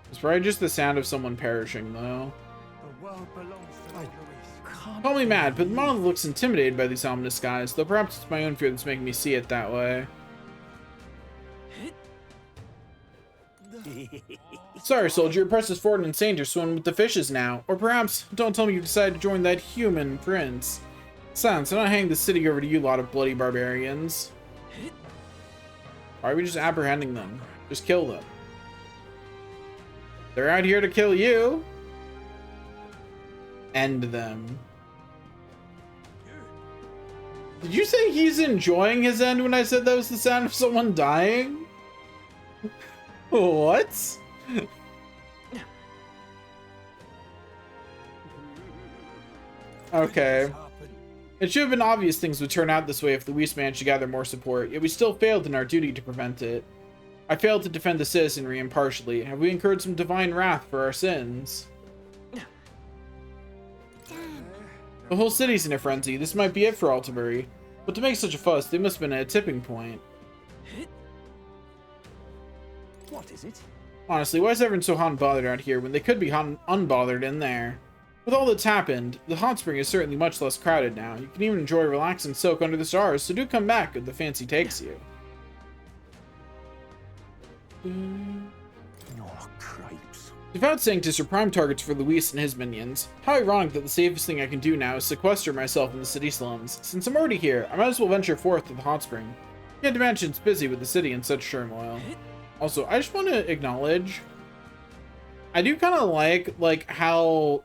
It's probably just the sound of someone perishing, though. The world belongs to Luis. Call me mad, but the monolith looks intimidated by these ominous skies, though perhaps it's my own fear that's making me see it that way. Sorry, soldier, press us forward and insane to swim with the fishes now. Or perhaps, don't tell me you decided to join that human prince. Silence, I'm not hanging the city over to you lot of bloody barbarians. Why are we just apprehending them? Just kill them. They're out here to kill you. End them. Did you say he's enjoying his end when I said that was the sound of someone dying? What? Okay. It should have been obvious things would turn out this way if Luis managed to gather more support, yet we still failed in our duty to prevent it. I failed to defend the citizenry impartially. Have we incurred some divine wrath for our sins? The whole city's in a frenzy. This might be it for Altibury. But to make such a fuss, they must have been at a tipping point. What is it? Honestly, why is everyone so hot and bothered out here when they could be hot and unbothered in there? With all that's happened, the hot spring is certainly much less crowded now. You can even enjoy, relax, and soak under the stars, so do come back if the fancy takes you. Oh, cripes. Devout Sanctus are prime targets for Luis and his minions. How ironic that the safest thing I can do now is sequester myself in the city slums. Since I'm already here, I might as well venture forth to the hot spring. Can't imagine it's busy with the city in such turmoil. Also, I just want to acknowledge, I do kind of like how,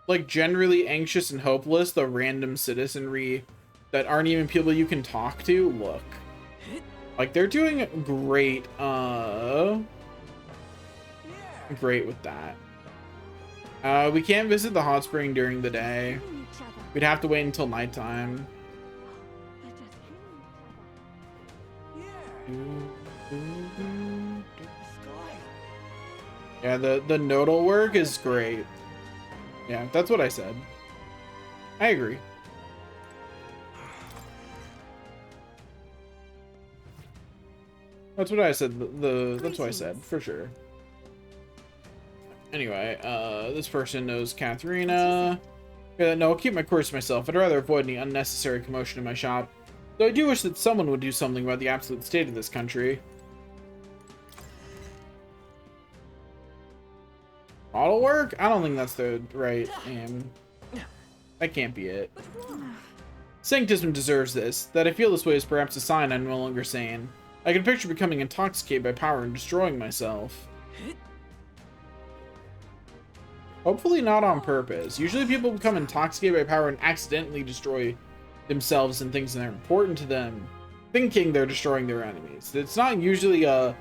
like, generally anxious and hopeless the random citizenry that aren't even people you can talk to look. Like, they're doing great, great with that. We can't visit the hot spring during the day. We'd have to wait until nighttime. Yeah, the nodal work is great. Yeah, that's what I said. I agree. That's what I said. That's what I said, for sure. Anyway, this person knows Katharina. Yeah, no, I'll keep my course to myself. I'd rather avoid any unnecessary commotion in my shop. Though I do wish that someone would do something about the absolute state of this country. Model work? I don't think that's the right aim. That can't be it. Sanctism deserves this. That I feel this way is perhaps a sign I'm no longer sane. I can picture becoming intoxicated by power and destroying myself. Hopefully not on purpose. Usually people become intoxicated by power and accidentally destroy themselves and things that are important to them, thinking they're destroying their enemies. It's not usually a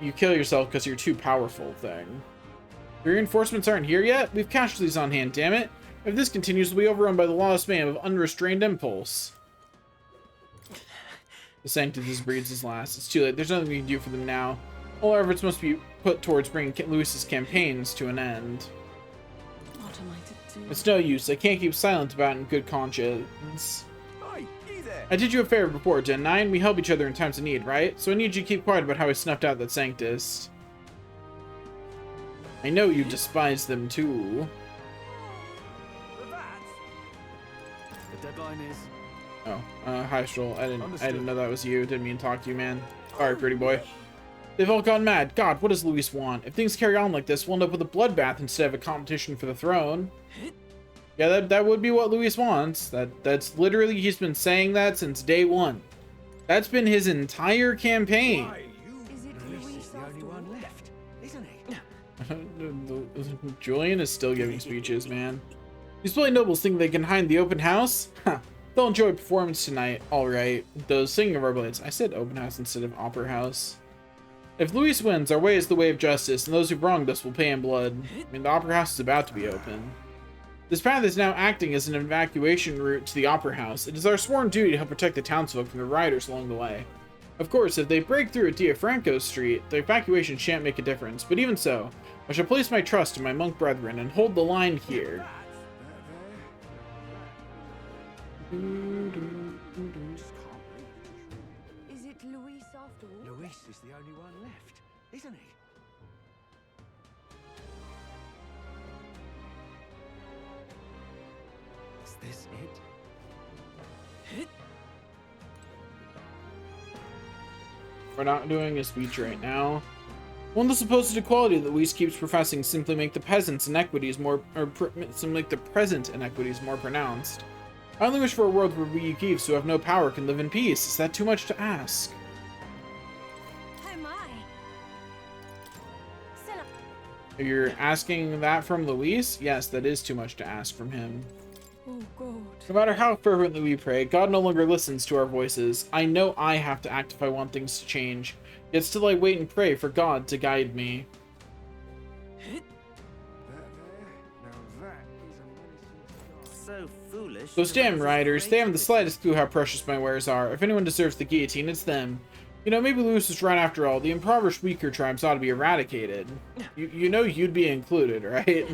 you kill yourself because you're too powerful thing. The reinforcements aren't here yet? We've casualties on hand, damn it. If this continues, we'll be overrun by the lawless man of unrestrained impulse. The Sanctus breathes his last. It's too late. There's nothing we can do for them now. All our efforts must be put towards bringing Luis's campaigns to an end. What am I to do? It's no use. I can't keep silent about it in good conscience. I did you a favor before, didn't I? And we help each other in times of need, right? So I need you to keep quiet about how I snuffed out that Sanctus. I know you despise them too. The deadline is... Oh, hi Stroll. I didn't know that was you. Didn't mean to talk to you, man. Sorry, pretty boy. They've all gone mad. God, what does Luis want? If things carry on like this, we'll end up with a bloodbath instead of a competition for the throne. Yeah, that would be what Luis wants. That's literally, he's been saying that since day one. That's been his entire campaign. Julian is still giving speeches, man. These play nobles think they can hide in the open house? Huh. They'll enjoy a performance tonight. Alright. Those singing of our blades. I said open house instead of opera house. If Luis wins, our way is the way of justice, and those who've wronged us will pay in blood. I mean, the opera house is about to be open. This path is now acting as an evacuation route to the opera house. It is our sworn duty to help protect the townsfolk from the rioters along the way. Of course, if they break through at Diafranco Street, the evacuation shan't make a difference, but even so, I shall place my trust in my monk brethren and hold the line here. Is it Luis after all? Luis is the only one left, isn't he? Is this it? We're not doing a speech right now. Won't the supposed equality that Luis keeps professing simply make the peasants' inequities more, make the present inequities more pronounced? I only wish for a world where we Geefs who have no power can live in peace. Is that too much to ask? Oh my. If you're asking that from Luis? Yes, that is too much to ask from him. Oh God. No matter how fervently we pray, God no longer listens to our voices. I know I have to act if I want things to change. Yet still I wait and pray for God to guide me. so foolish. Those to damn raise a riders, they haven't the great slightest clue how precious my wares are. If anyone deserves the guillotine, it's them. You know, maybe Louis was right after all. The impoverished weaker tribes ought to be eradicated. You know you'd be included, right?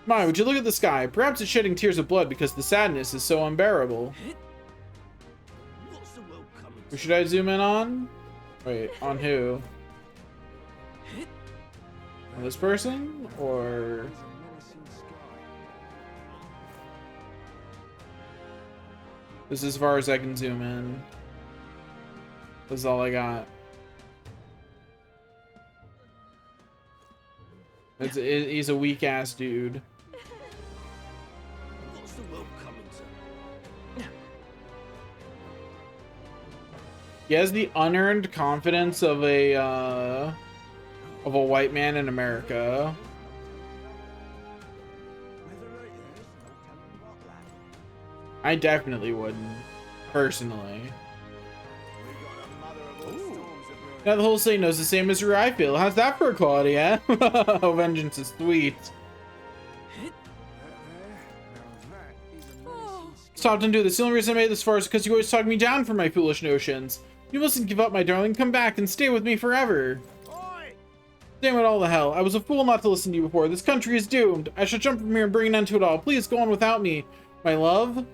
My, would you look at the sky? Perhaps it's shedding tears of blood because the sadness is so unbearable. Who should I zoom in on? Wait, on who? On this person? Or... this is as far as I can zoom in. This is all I got. He's a weak ass dude. What's the world coming to? He has the unearned confidence of a white man in America. I definitely wouldn't, personally. Now the whole city knows the same as I feel. How's that for equality, eh? Oh, vengeance is sweet. Stop and do this. The only reason I made it this far is because you always talk me down for my foolish notions. You mustn't give up, my darling. Come back and stay with me forever. Damn it all the hell. I was a fool not to listen to you before. This country is doomed. I shall jump from here and bring an end to it all. Please go on without me, my love.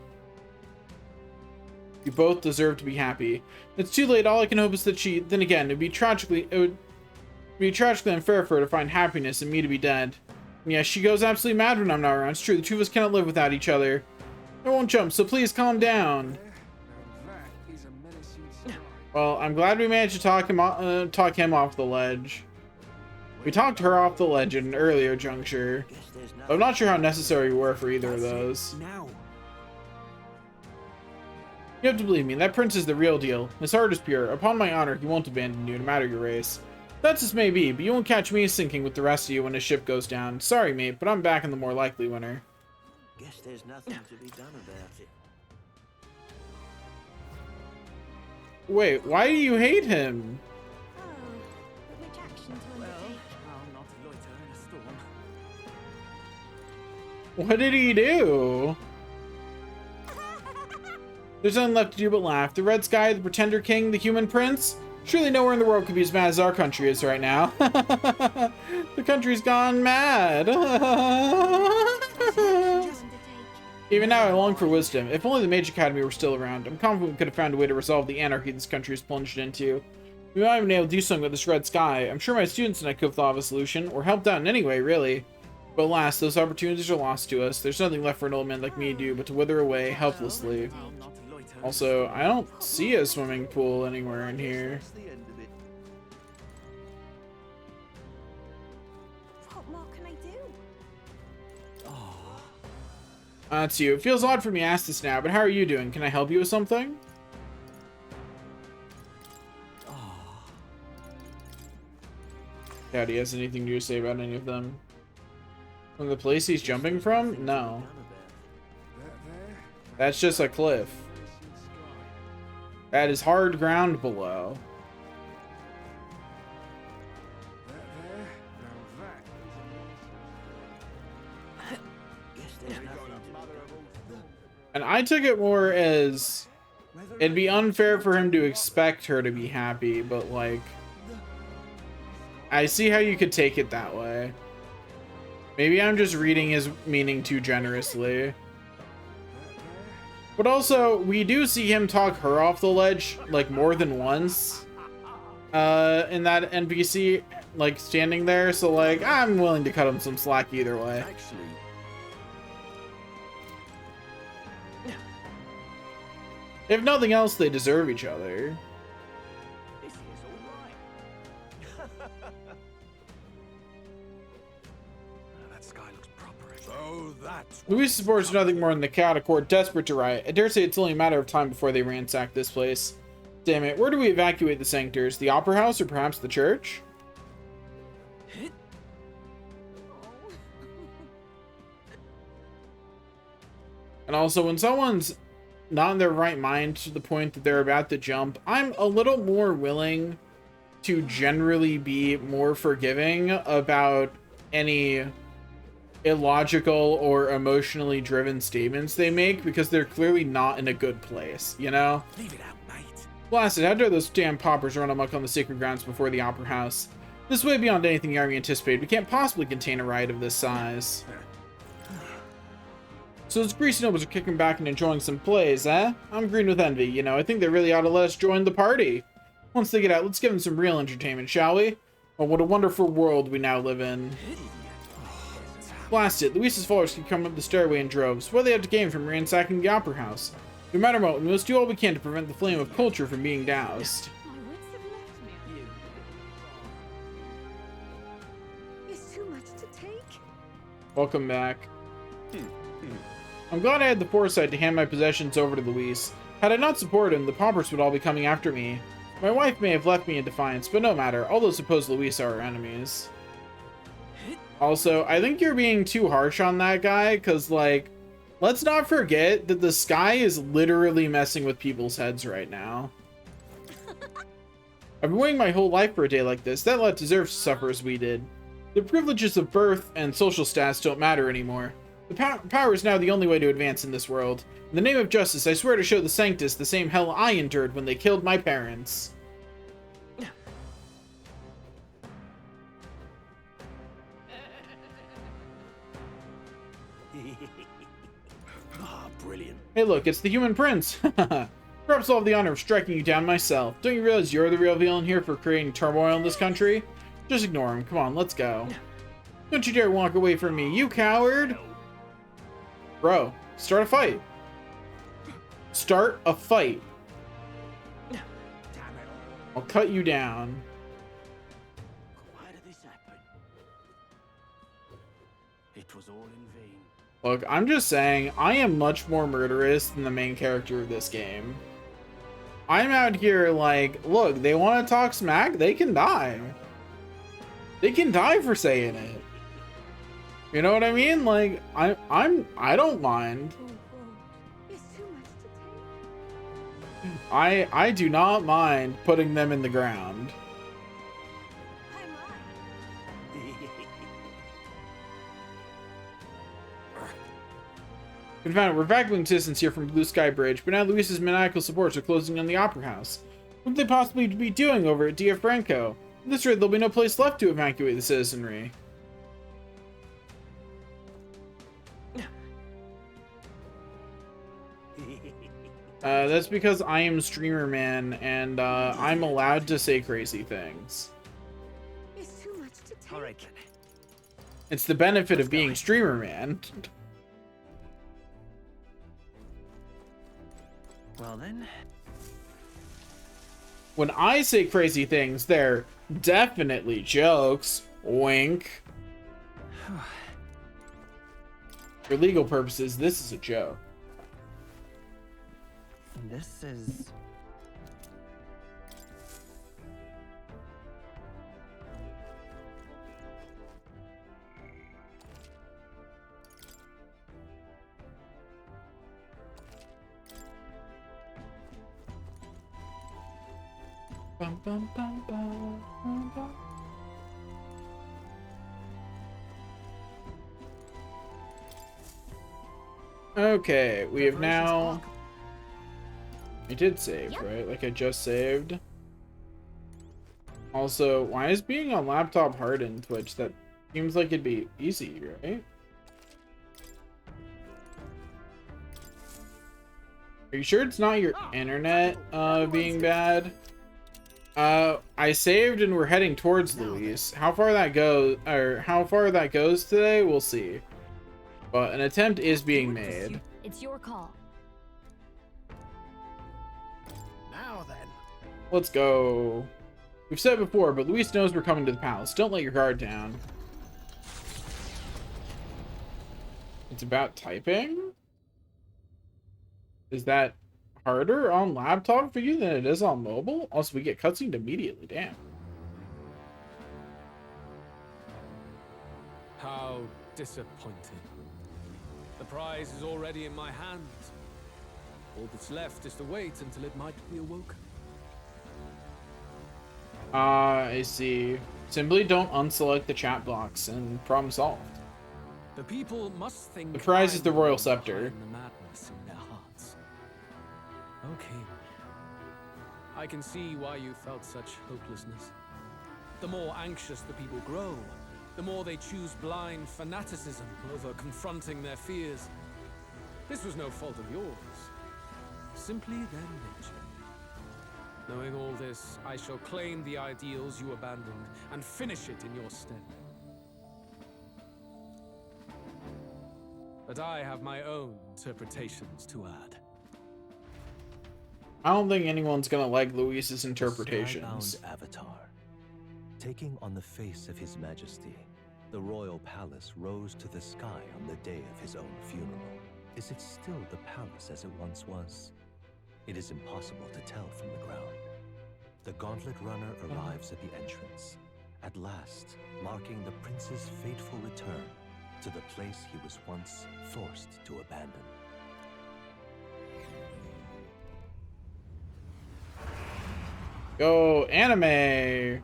You both deserve to be happy. It's too late. All I can hope is that she... Then again, it would be tragically unfair for her to find happiness and me to be dead. And yeah, she goes absolutely mad when I'm not around. It's true. The two of us cannot live without each other. I won't jump, so please calm down. Well, I'm glad we managed to talk him off the ledge. We talked her off the ledge at an earlier juncture. But I'm not sure how necessary we were for either of those. You have to believe me, that prince is the real deal. His heart is pure. Upon my honor, he won't abandon you, no matter your race. That's as may be, but you won't catch me sinking with the rest of you when his ship goes down. Sorry, mate, but I'm back in the more likely winner. Guess there's nothing to be done about it. Wait, why do you hate him? What did he do? There's nothing left to do but laugh. The Red Sky, the Pretender King, the Human Prince? Surely nowhere in the world could be as mad as our country is right now. The country's gone mad. Even now, I long for wisdom. If only the Mage Academy were still around. I'm confident we could have found a way to resolve the anarchy this country is plunged into. We might have been able to do something with this Red Sky. I'm sure my students and I could have thought of a solution, or helped out in any way, really. But alas, those opportunities are lost to us. There's nothing left for an old man like me to do but to wither away helplessly. Also, I don't see a swimming pool anywhere in here. What more can I do? That's you. It feels odd for me to ask this now, but how are you doing? Can I help you with something? Doubt he has anything new to say about any of them. From the place he's jumping from? No. That's just a cliff. That is hard ground below. And I took it more as it'd be unfair for him to expect her to be happy, but like I see how you could take it that way. Maybe I'm just reading his meaning too generously. But also, we do see him talk her off the ledge, like, more than once. In that NPC, like, standing there. So, like, I'm willing to cut him some slack either way. If nothing else, they deserve each other. Louis supports nothing more than the chaotic court, desperate to riot. I dare say it's only a matter of time before they ransack this place. Damn it, where do we evacuate the Sanctors? The Opera House or perhaps the church? And also, when someone's not in their right mind to the point that they're about to jump, I'm a little more willing to generally be more forgiving about any illogical or emotionally driven statements they make because they're clearly not in a good place, you know? Leave it out, mate. Blasted, how dare those damn paupers run amok on the sacred grounds before the Opera House? This is way beyond anything the army anticipated. We can't possibly contain a riot of this size. So those greasy nobles are kicking back and enjoying some plays, eh? I'm green with envy, you know. I think they really ought to let us join the party. Once they get out, let's give them some real entertainment, shall we? Oh, what a wonderful world we now live in. Blast it, Luis's followers can come up the stairway in droves. What do they have to gain from ransacking the Opera House? No matter what, we must do all we can to prevent the flame of culture from being doused. It's too much to take. Welcome back. I'm glad I had the foresight to hand my possessions over to Luis. Had I not supported him, the paupers would all be coming after me. My wife may have left me in defiance, but no matter. All those opposed Luis are our enemies. Also, I think you're being too harsh on that guy, because, like, let's not forget that the sky is literally messing with people's heads right now. I've been waiting my whole life for a day like this. That lot deserves to suffer as we did. The privileges of birth and social status don't matter anymore. The power is now the only way to advance in this world. In the name of justice, I swear to show the Sanctus the same hell I endured when they killed my parents. Ah, brilliant. Hey look, it's the Human Prince! Perhaps I'll have the honor of striking you down myself. Don't you realize you're the real villain here for creating turmoil in this country? Just ignore him. Come on, let's go. Don't you dare walk away from me, you coward! Bro, start a fight. Start a fight. I'll cut you down. Why did this happen? It was all in vain. Look, I'm just saying, I am much more murderous than the main character of this game. I'm out here like, look, they want to talk smack, they can die. They can die for saying it. You know what I mean? Like, I don't mind. I do not mind putting them in the ground. Confound it, we're vacuuming citizens here from Blue Sky Bridge, but now Luis's maniacal supporters are closing on the Opera House. What could they possibly be doing over at Dia Franco? At this rate, there'll be no place left to evacuate the citizenry. That's because I am Streamer Man, and I'm allowed to say crazy things. It's too much to take. All right, then. It's the benefit of being Streamer Man. Well then. When I say crazy things, they're definitely jokes. Wink. For legal purposes, this is a joke. This is... Bum, bum, bum, bum, bum, bum. Okay, we have now... I did save, right? Like I just saved. Also, why is being on laptop hard in Twitch? That seems like it'd be easy, right? Are you sure it's not your internet being bad? I saved and we're heading towards Luis. How far that goes, or how far that goes today, we'll see. But an attempt is being made. It's your call. Now then. Let's go. We've said it before, but Luis knows we're coming to the palace. Don't let your guard down. It's about typing? Is that harder on laptop for you than it is on mobile? Also, we get cutscened immediately. Damn. How disappointing. The prize is already in my hands. All that's left is to wait until it might be awoken. I see. Simply don't unselect the chat box and problem solved. The people must think The prize is the I'm royal the scepter. behind the madness in their hearts. Okay. I can see why you felt such hopelessness. The more anxious the people grow, the more they choose blind fanaticism over confronting their fears. This was no fault of yours. Simply their nature. Knowing all this, I shall claim the ideals you abandoned and finish it in your stead. But I have my own interpretations to add. I don't think anyone's gonna like Luis's interpretations. Skybound Avatar. Taking on the face of His Majesty, the royal palace rose to the sky on the day of his own funeral. Is it still the palace as it once was? It is impossible to tell from the ground. The Gauntlet Runner arrives at the entrance, at last marking the prince's fateful return to the place he was once forced to abandon. Go anime!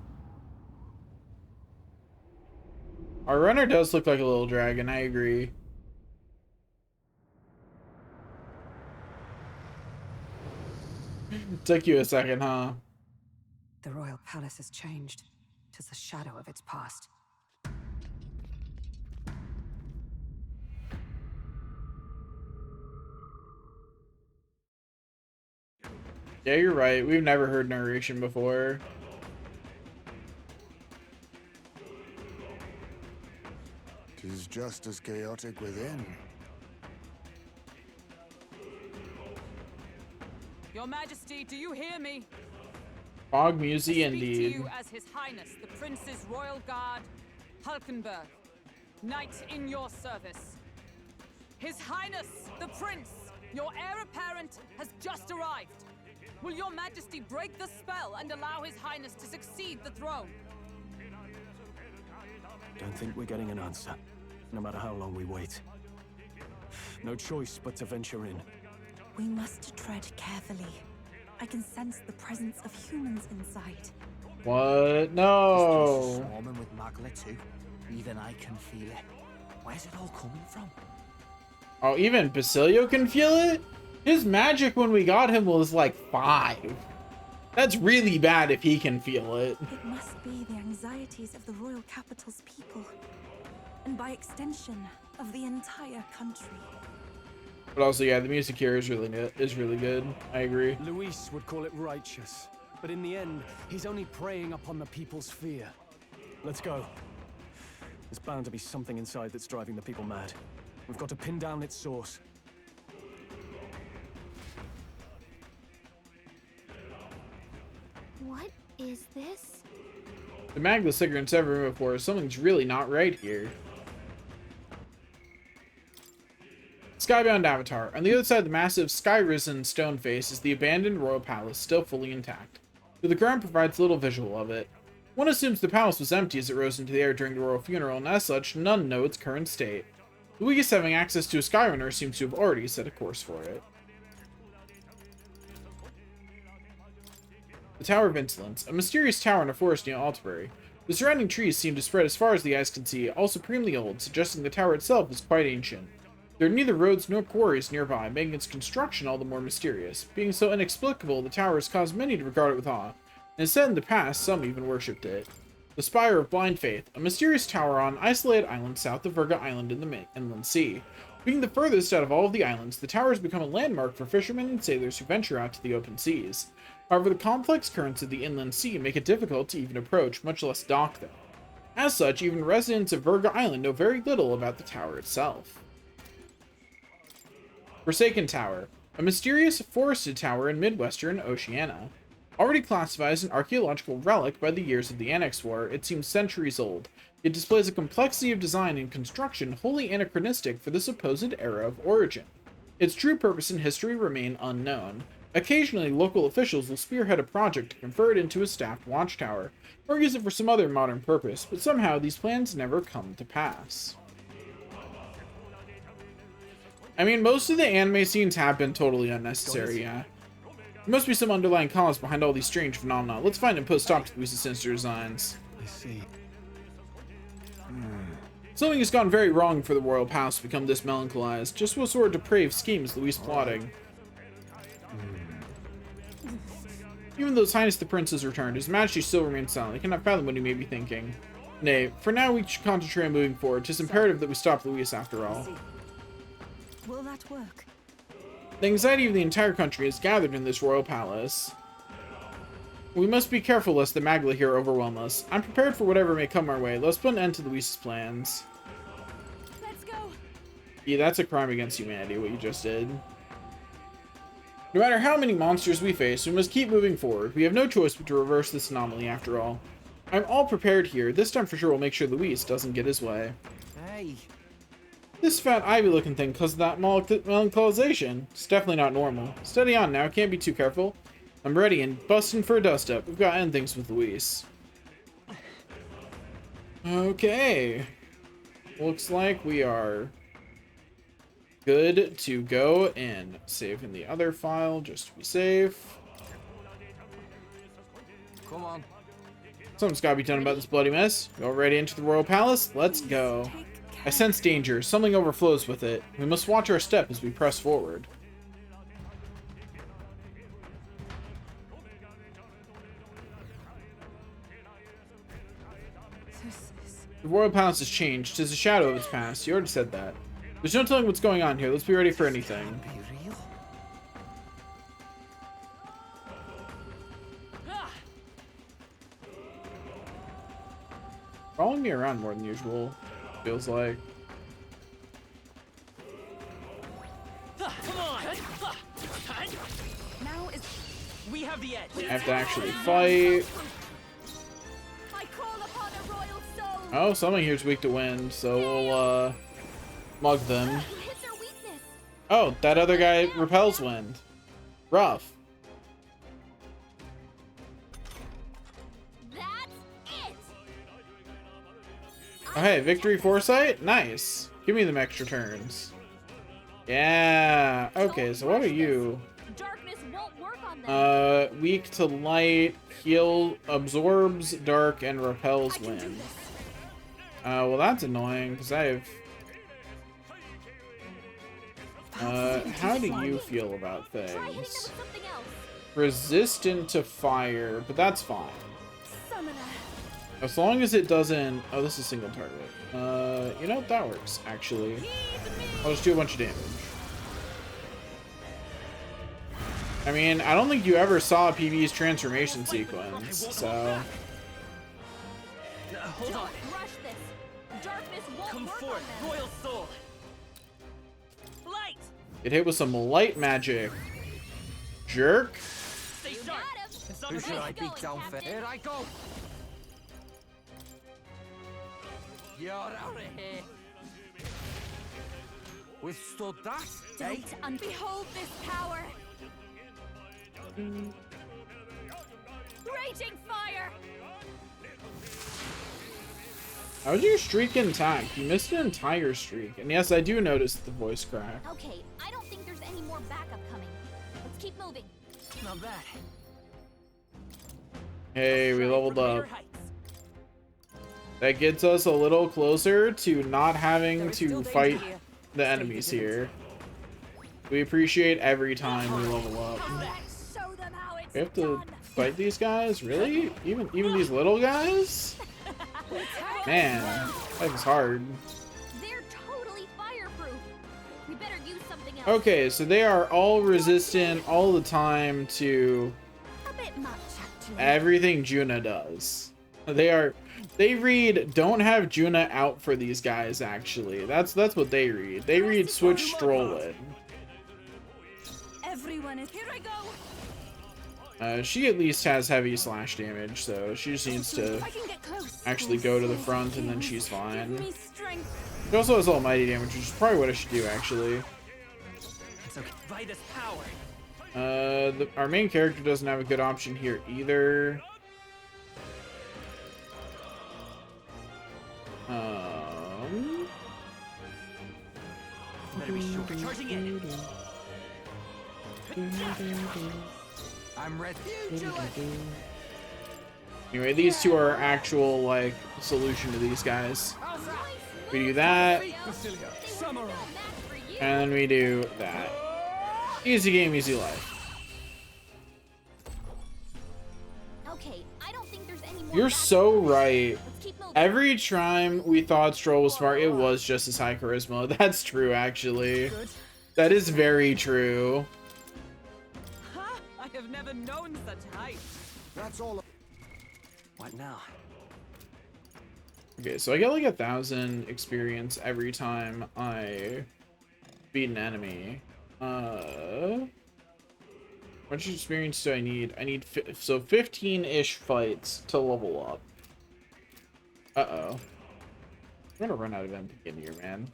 Our runner does look like a little dragon, I agree. Took you a second, huh? The royal palace has changed. 'Tis a shadow of its past. Yeah, you're right. We've never heard narration before. Tis just as chaotic within. Your Majesty, do you hear me? Fog Musi To indeed. you as His Highness, the Prince's Royal Guard, Hulkenberg, Knight in your service. His Highness, the Prince, your heir apparent, has just arrived. Will your Majesty break the spell and allow His Highness to succeed the throne? Don't think we're getting an answer, no matter how long we wait. No choice but to venture in. We must tread carefully. I can sense the presence of humans inside. What? No. Swarming with Magla too. Even I can feel it. Where's it all coming from? Oh, even Basilio can feel it? His magic when we got him was like 5. That's really bad if he can feel it. It must be the anxieties of the royal capital's people. And by extension, of the entire country. But also, yeah, the music here is really good. I agree. Luis would call it righteous, but in the end, he's only preying upon the people's fear. Let's go. There's bound to be something inside that's driving the people mad. We've got to pin down its source. What is this? The Magla cigarette's ever moved before. Something's really not right here. Skybound Avatar. On the other side of the massive sky-risen stone face is the abandoned royal palace, still fully intact, though the ground provides little visual of it. One assumes the palace was empty as it rose into the air during the royal funeral, and as such, none know its current state. Luis having access to a Skyrunner seems to have already set a course for it. The Tower of Insolence, a mysterious tower in a forest near Altabury. The surrounding trees seem to spread as far as the eyes can see, all supremely old, suggesting the tower itself is quite ancient. There are neither roads nor quarries nearby, making its construction all the more mysterious. Being so inexplicable, the tower has caused many to regard it with awe, and said in the past, some even worshipped it. The Spire of Blind Faith, a mysterious tower on an isolated island south of Virga Island in the Inland Sea. Being the furthest out of all of the islands, the tower has become a landmark for fishermen and sailors who venture out to the open seas. However, the complex currents of the Inland Sea make it difficult to even approach, much less dock there. As such, even residents of Virga Island know very little about the tower itself. Forsaken Tower, a mysterious forested tower in Midwestern Oceania. Already classified as an archaeological relic by the years of the Annex War, it seems centuries old. It displays a complexity of design and construction wholly anachronistic for the supposed era of origin. Its true purpose and history remain unknown. Occasionally, local officials will spearhead a project to convert it into a staffed watchtower, or use it for some other modern purpose, but somehow these plans never come to pass. I mean, most of the anime scenes have been totally unnecessary, yeah. There must be some underlying cause behind all these strange phenomena. Let's find and put a stop to these sinister designs. I see. Something has gone very wrong for the royal palace to become this melancholize. Just what sort of depraved schemes Luis plotting? Even though His Highness the Prince has returned, His Majesty still remains silent. I cannot fathom what he may be thinking. Nay, for now we should concentrate on moving forward. 'Tis imperative that we stop Luis after all. Will that work? The anxiety of the entire country is gathered in this royal palace. We must be careful lest the Magla here overwhelm us. I'm prepared for whatever may come our way. Let's put an end to Luis's plans. Let's go. Yeah, that's a crime against humanity, what you just did. No matter how many monsters we face, we must keep moving forward. We have no choice but to reverse this anomaly after all. I'm all prepared here. This time for sure we'll make sure Luis doesn't get his way. Hey. This fat ivy-looking thing caused that melancholization. It's definitely not normal. Steady on now. Can't be too careful. I'm ready and busting for a dust-up. We've got to end things with Luis. Okay. Looks like we are good to go and save in the other file just to be safe. Come on. Something's got to be done about this bloody mess. You all ready to enter the royal palace? Let's go. I sense danger. Something overflows with it. We must watch our step as we press forward. The royal palace has changed. 'Tis a shadow of its past. You already said that. There's no telling what's going on here. Let's be ready for anything. Following me around more than usual, feels like. Come on! Now is we have the edge. I have to actually fight. I call upon a royal soul. Oh, someone here's weak to wind, so we'll mug them. Oh, that other guy repels wind. Rough. Oh, hey, victory foresight? Nice. Give me them extra turns. Yeah. Okay, so what are you? Weak to light, heal, absorbs dark, and repels wind. Well, that's annoying, because I have... how do you feel about things? Resistant to fire, but that's fine. As long as it doesn't... Oh, this is single target. You know what? That works, actually. I'll just do a bunch of damage. I mean, I don't think you ever saw PB's transformation sequence, so... Hold on. Come forth, royal soul. Light. It hit with some light magic. Jerk. Stay sharp. Who should I beat down for? Here I go. You're out of here. Withstood that? Don't behold this power. Raging fire. How was your streak intact? You missed an entire streak. And yes, I do notice the voice crack. Okay, I don't think there's any more backup coming. Let's keep moving. Not bad. Hey, we leveled up. That gets us a little closer to not having to fight the enemies here. We appreciate every time we level up. We have to fight these guys? Really? Even these little guys? Man, that is hard. They're totally fireproof. We better use something else. Okay, so they are all resistant all the time to everything Juna does. They read don't have Juna out for these guys, actually. That's what they read. They read switch stroll it. Everyone is here. I go. She at least has heavy slash damage, so she just needs to actually go to the front and then she's fine. She also has almighty damage, which is probably what I should do, actually. Our main character doesn't have a good option here either. Better be sure. Charging in. I'm ready. Anyway, these two are actual, like, solution to these guys. We do that. And then we do that. Easy game, easy life. Okay, I don't think there's any more. You're so right. Every time we thought Stroll was smart, it was just as high charisma. That's true, actually. That is very true. Ha! I have never known such height. That's all. What now? Okay, so I get like 1,000 experience every time I beat an enemy. How much experience do I need? I need so 15-ish fights to level up. Uh-oh. I'm gonna run out of MP in here, man.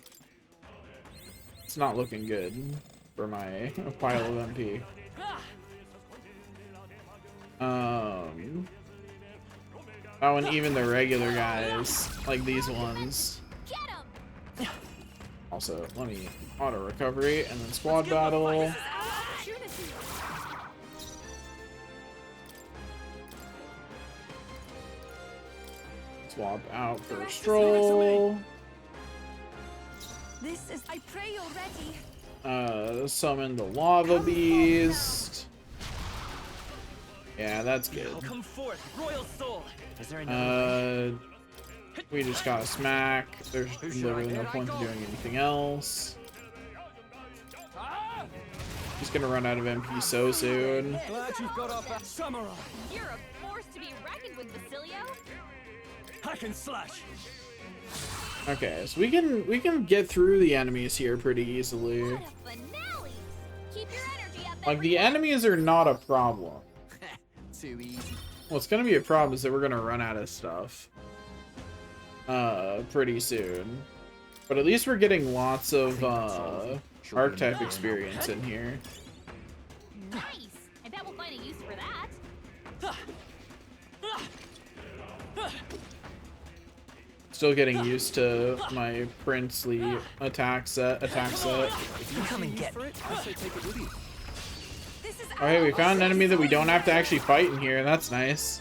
It's not looking good for my pile of MP. Oh, and even the regular guys, like these ones. Also, let me auto recovery and then squad battle. Swap out for Stroll. This is. I pray you're ready. Summon the Lava Beast. Yeah, that's good. Come forth, royal soul. Is there we just got a smack. There's literally no point to doing anything else. He's gonna run out of MP so soon. Glad you've got off that samurai. You're a force to be reckoned with, Basilio. Hack and slash. Okay, so we can get through the enemies here pretty easily. What a finale! Keep your energy up. Like the enemies are not a problem. Too easy. What's gonna be a problem is that we're gonna run out of stuff pretty soon. But at least we're getting lots of archetype experience in here. Nice. I bet we'll find a use for that. Still getting used to my princely attack set. If you come and get me, I say take it with you. Alright, we found an enemy that we don't have to actually fight in here, and that's nice.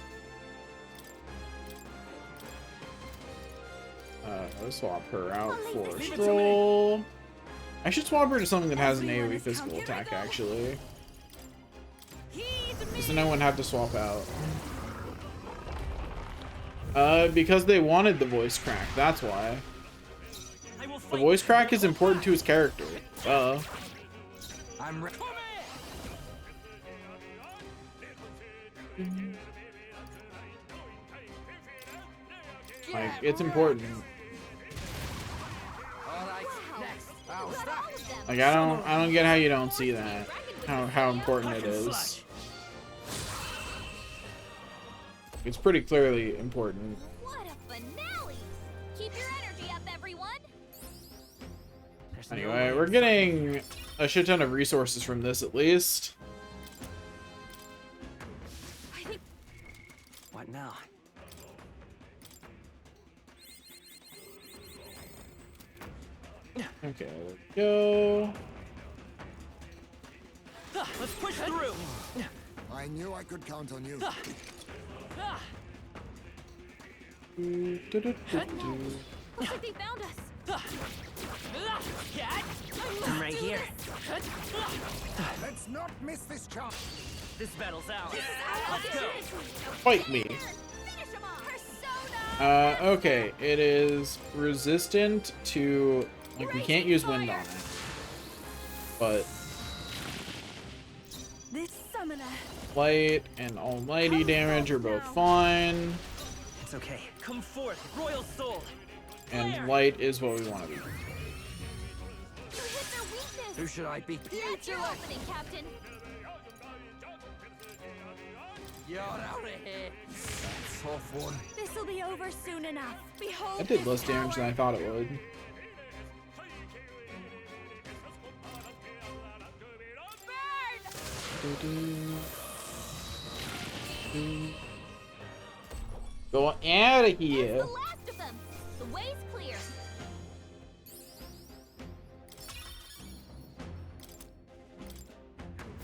I'll swap her out for Stroll. I should swap her to something that has an AoE physical attack, actually. So no one have to swap out. Because they wanted the voice crack, that's why. The voice crack is important to his character. I'm ready. Like, it's important. Like, I don't get how you don't see that. How important it is. It's pretty clearly important. What a finale! Keep your energy up, everyone. Anyway, we're getting a shit ton of resources from this at least. What now? Okay, let's go. Let's push through. I knew I could count on you. Looks like they found us. I'm right here. Let's not miss this chance. This battle's ours. Let's go. Fight me. Okay, it is resistant to, like, we can't use wind on it, but This summoner. light and almighty damage are both fine, It's okay. Come forth, royal soul. and light is what we want to be. Who should I be? That's your opening, Captain. You're out of here. Tough one. This'll be over soon enough. Behold. That did less damage than I thought it would. Go out of here. The last of them. The way's clear.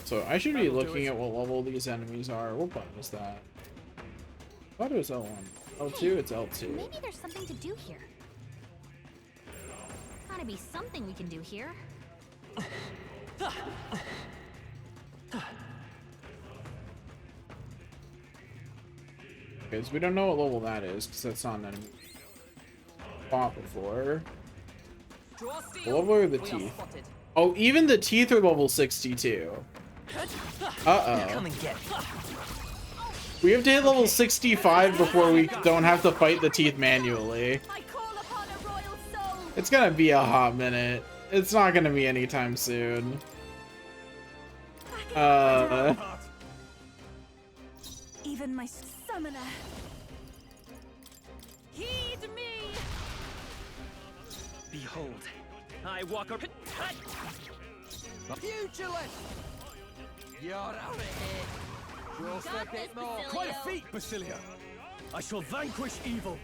So I should be looking at what level these enemies are. What button is that? I thought it was L1. L2, it's L2. Maybe there's something to do here. gotta be something we can do here. Okay, so we don't know what level that is because that's not an enemy fought before. What level are the teeth? Oh, even the teeth are level 62. Uh-oh. Come and get. We have to hit level 65 before we don't have to fight the teeth manually. It's gonna be a hot minute. It's not gonna be anytime soon. Even my summoner. Heed me! Behold, I walk a Pugilist! You're out of here. Just a bit more. Quite a feat, Basilia. I shall vanquish evil.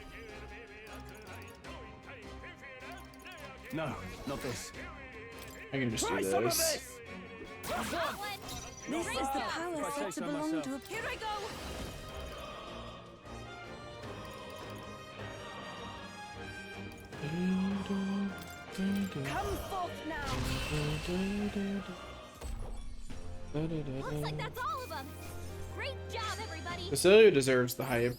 No, not this. I can just do Try some of this. This is the power said to belong to a... Here I go! Come forth now. Looks like that's all of them. Great job, everybody. Basilio deserves the hype.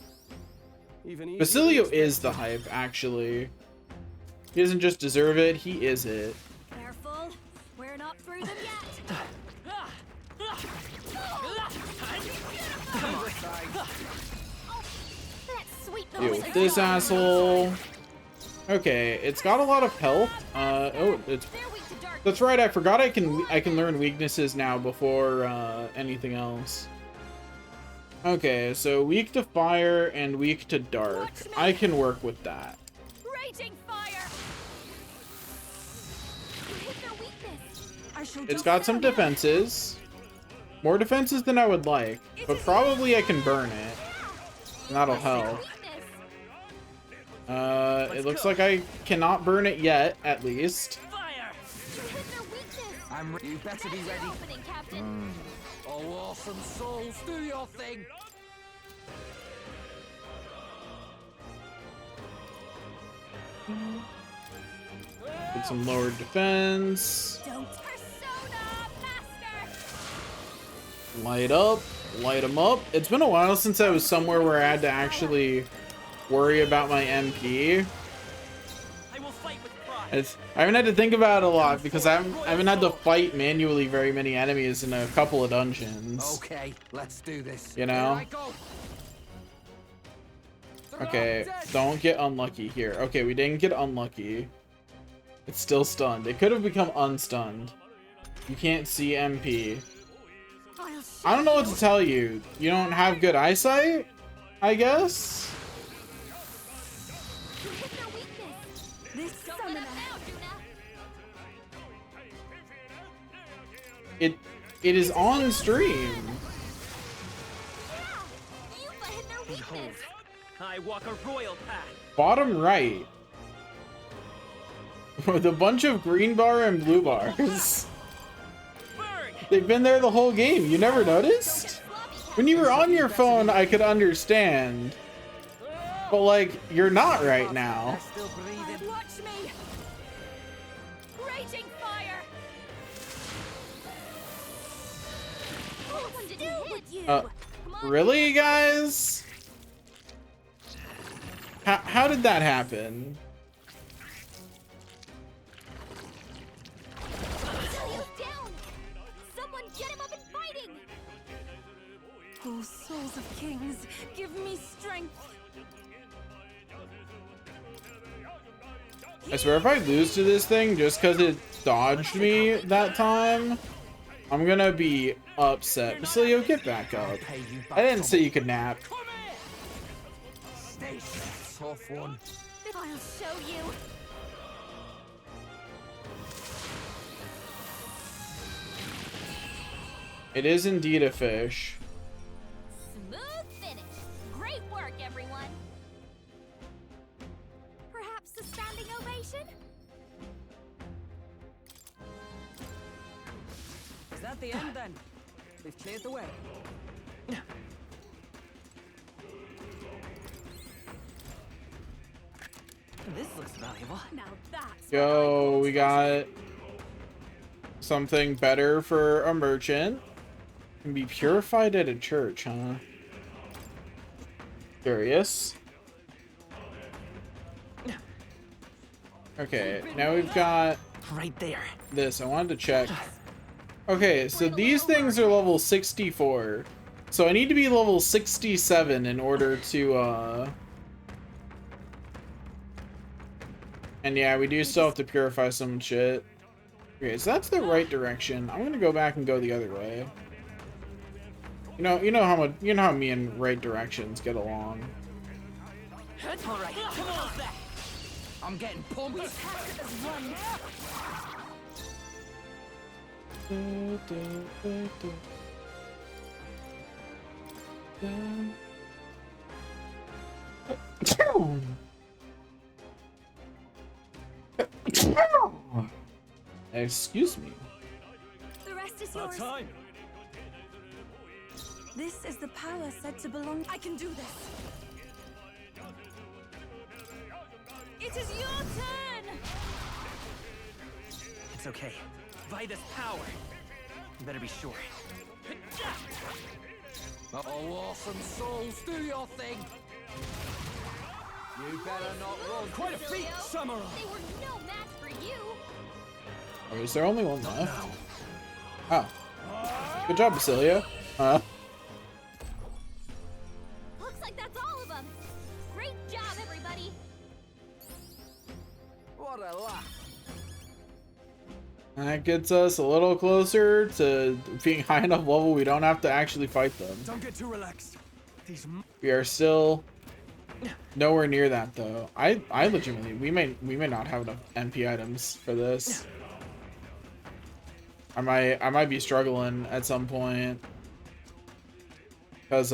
Basilio is the hype, actually. He doesn't just deserve it, he is it. Careful, we're not through them yet. Deal with this asshole. Okay, it's got a lot of health. That's right. I forgot I can learn weaknesses now before anything else. Okay, so weak to fire and weak to dark. I can work with that. Raging fire! It's got some defenses. More defenses than I would like, but probably I can burn it. And that'll help. It looks like I cannot burn it yet, at least. You better be ready. Oh, awesome souls, do your thing. Get some lowered defense. Light up, light them up. It's been a while since I was somewhere where I had to actually worry about my MP. I haven't had to think about it a lot because I haven't had to fight manually very many enemies in a couple of dungeons. Okay, let's do this. You know? Okay, don't get unlucky here. Okay, we didn't get unlucky. It's still stunned. It could have become unstunned. You can't see MP. I don't know what to tell you. You don't have good eyesight? I guess? It is on stream. Behold, I walk a royal path. Bottom right. With a bunch of green bar and blue bars. They've been there the whole game. You never noticed? When you were on your phone, I could understand. But like, you're not right now. Watch me! Raging fire! Really, guys? How did that happen? Oh, souls of kings, give me strength. I swear if I lose to this thing just because it dodged me that time, I'm gonna be upset. Basilio, get back up. I didn't say you could nap. Tough one. I'll show you. It is indeed a fish. Smooth finish. Great work, everyone. Perhaps a standing ovation? Is that the end then? We've cleared the way. This looks valuable. Now that's Yo, we got something better for a merchant. Can be purified at a church, huh? Curious. Okay, now we've got right there. This I wanted to check. Okay, so these things are level 64. So I need to be level 67 in order to and yeah, we do still have to purify some shit. Okay, so that's the right direction. I'm gonna go back and go the other way. You know how me and right directions get along. All right, come on. I'm getting pumped. Excuse me. The rest is yours. This is the power said to belong. I can do this. It is your turn! It's okay. By this power. You better be sure. Oh, awesome souls, do your thing. You better not run. Quite a feat, Samurai. They were no match for you. Oh, is there only one left? Oh. Good job, Basilia. Looks like that's all of them. Great job, everybody. What a laugh. That gets us a little closer to being high enough level we don't have to actually fight them. Don't get too relaxed. We are still nowhere near that though. I legitimately we may not have enough MP items for this. I might be struggling at some point because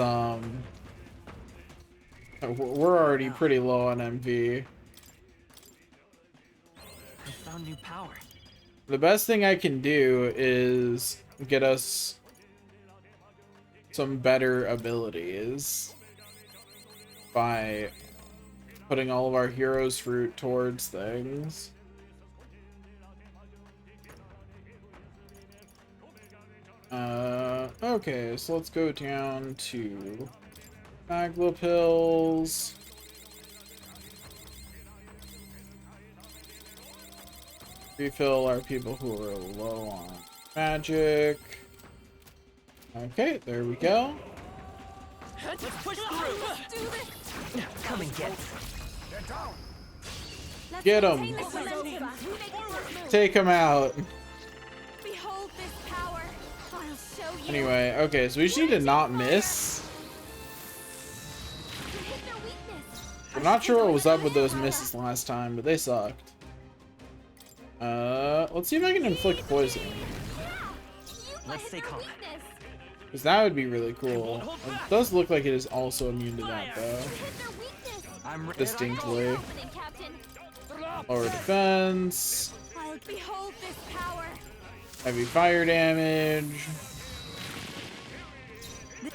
we're already pretty low on MP. I found new power. The best thing I can do is get us some better abilities by putting all of our heroes fruit towards things. Okay, so let's go down to Magla pills. Refill our people who are low on magic. Okay, there we go. Let's push through. Let's do this. Come and get. Get him. Take him out. Behold this power. I'll show you. Anyway, okay, so we just need to not miss. I'm not sure what was up with those misses last time, but they sucked. Let's see if I can inflict poison. Let's stay calm. Because that would be really cool. It does look like it is also immune to that, though. Distinctly. Lower defense. Behold this power. Heavy fire damage.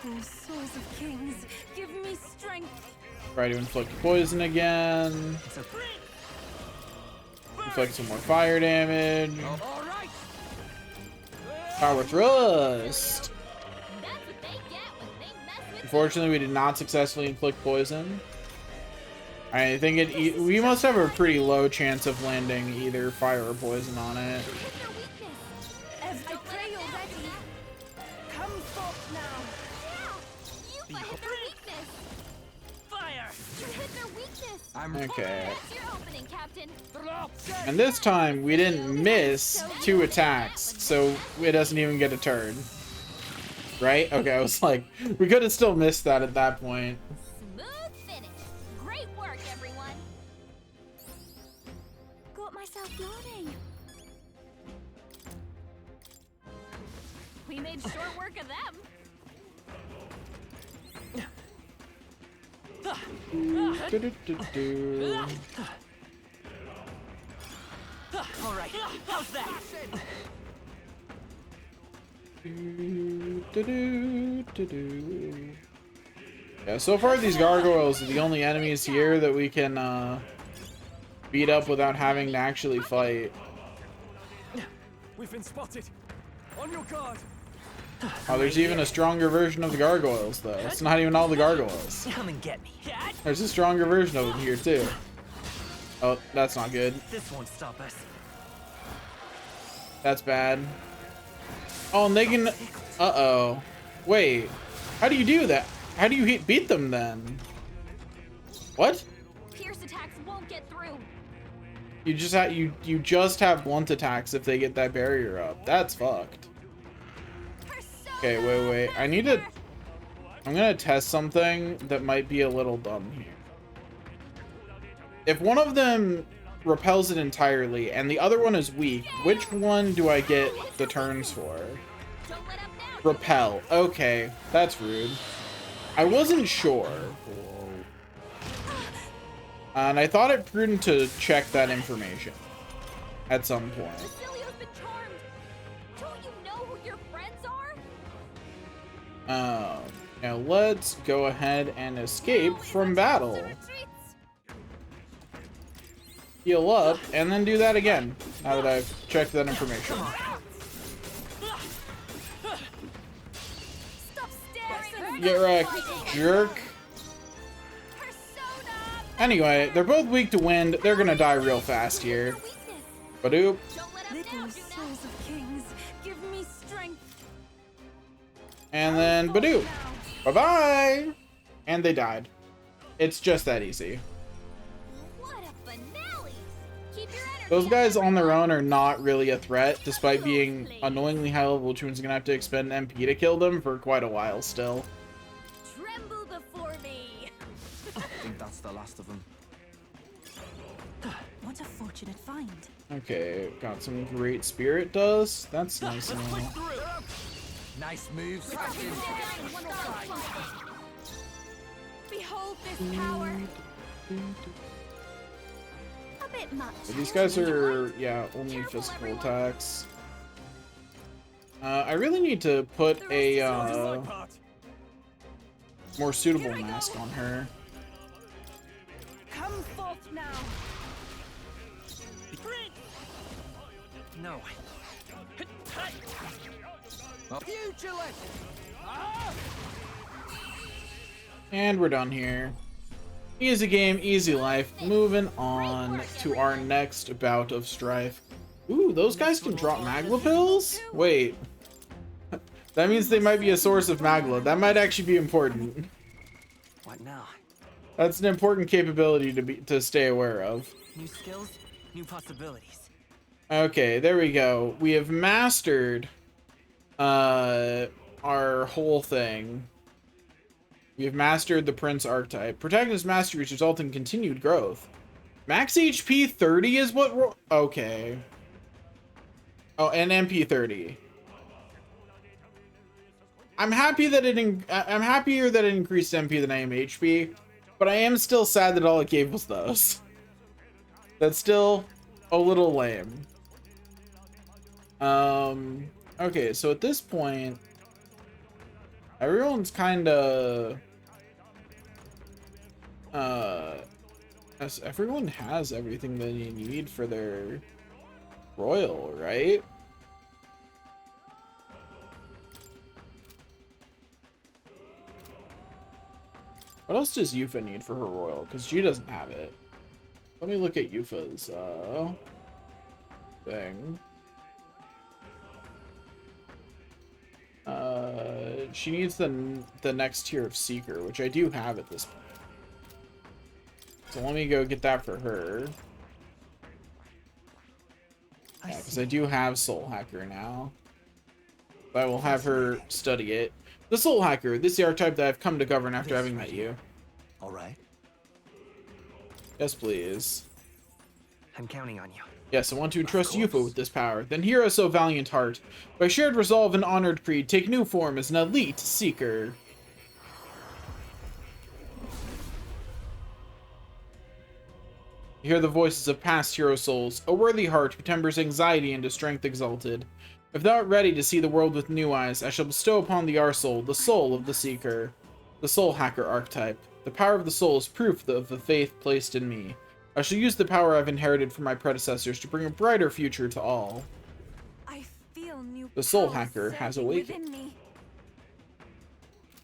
Oh, souls of kings, give me strength. Try to inflict poison again. Inflict some more fire damage. Power thrust. Unfortunately, we did not successfully inflict poison. I think we must have a pretty low chance of landing either fire or poison on it. I pray you're ready. Come forth now. You hit their weakness. Fire. You hit their weakness. Okay. That's your opening, Captain. And this time, we didn't miss 2 attacks, so it doesn't even get a turn. Right? Okay, I was like, we could have still missed that at that point. Smooth finish. Great work, everyone. Got myself yawning. We made short work of them. All right, how's that? Yeah, so far these gargoyles are the only enemies here that we can beat up without having to actually fight. We've been spotted. On your guard. Oh, there's even a stronger version of the gargoyles, though. It's not even all the gargoyles. Come and get me. There's a stronger version of them here, too. Oh, that's not good. This won't stop us. That's bad. Oh, and they can... Uh-oh. Wait. How do you do that? How do you beat them, then? What? Pierce attacks won't get through. You just have blunt attacks if they get that barrier up. That's fucked. Okay, wait. I'm gonna test something that might be a little dumb here. If one of them repels it entirely and the other one is weak, which one do I get the turns for? Repel. Okay, that's rude. I wasn't sure. And I thought it prudent to check that information at some point. Cecilio's been charmed. Don't you know who your friends are? Now let's go ahead and escape from battle. Heal up, and then do that again, now that I've checked that information. Get wrecked, jerk. Anyway, they're both weak to wind. They're gonna die real fast here. Badoop. Little souls of kings, give me strength. And then badoop. Bye-bye. And they died. It's just that easy. Those guys on their own are not really a threat, despite being annoyingly high level, which means I'm gonna have to expend MP to kill them for quite a while still. Tremble before me. I think that's the last of them. What a fortunate find. Okay, got some great spirit dust. That's nice and all. Nice moves. Behold this power. A bit much. So these guys are, yeah, only physical attacks. I really need to put a more suitable mask on her. Come forth now. No. Pugilist. And we're done here. Easy game, easy life. Moving on to our next bout of strife. Ooh, those guys can drop Magla pills? Wait. That means they might be a source of Magla. That might actually be important. What now? That's an important capability to stay aware of. New skills, new possibilities. Okay, there we go. We have mastered our whole thing. We have mastered the Prince archetype. Protagonist masteries result in continued growth. Max HP 30 is what okay. Oh, and MP 30. I'm happy that I'm happier that it increased MP than I am HP, but I am still sad that all it gave was those. That's still a little lame. Okay, so at this point, everyone's kind of everyone has everything they need for their royal, right? What else does Yuffie need for her royal? Because she doesn't have it. Let me look at Yuffie's thing. She needs the next tier of Seeker, which I do have at this point. So let me go get that for her. Yeah, because I do have Soul Hacker now. But I will have her study it. The Soul Hacker, this is the archetype that I've come to govern after having met you. Alright. Yes, please. I'm counting on you. Yes, I want to entrust Yuffie with this power. Then hear us, O valiant heart. By shared resolve and honored creed, take new form as an elite seeker. You hear the voices of past hero souls, a worthy heart who tempers anxiety into strength exalted. If thou art ready to see the world with new eyes, I shall bestow upon thee our soul, the soul of the seeker. The Soul Hacker archetype. The power of the soul is proof of the faith placed in me. I shall use the power I've inherited from my predecessors to bring a brighter future to all. I feel new The soul power hacker has surging awakened. within me.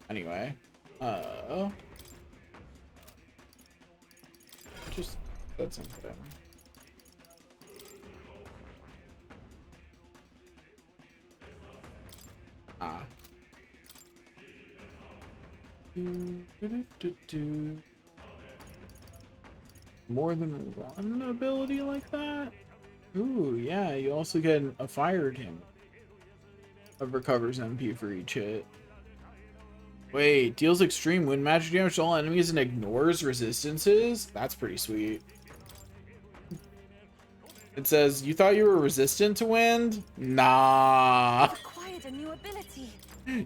Anyway, just that's something. Ah. More than one ability like that? Ooh, yeah, you also get a fire team that recovers MP for each hit. Wait, deals extreme wind magic damage to all enemies and ignores resistances? That's pretty sweet. It says, you thought you were resistant to wind? Nah. Acquired a new ability.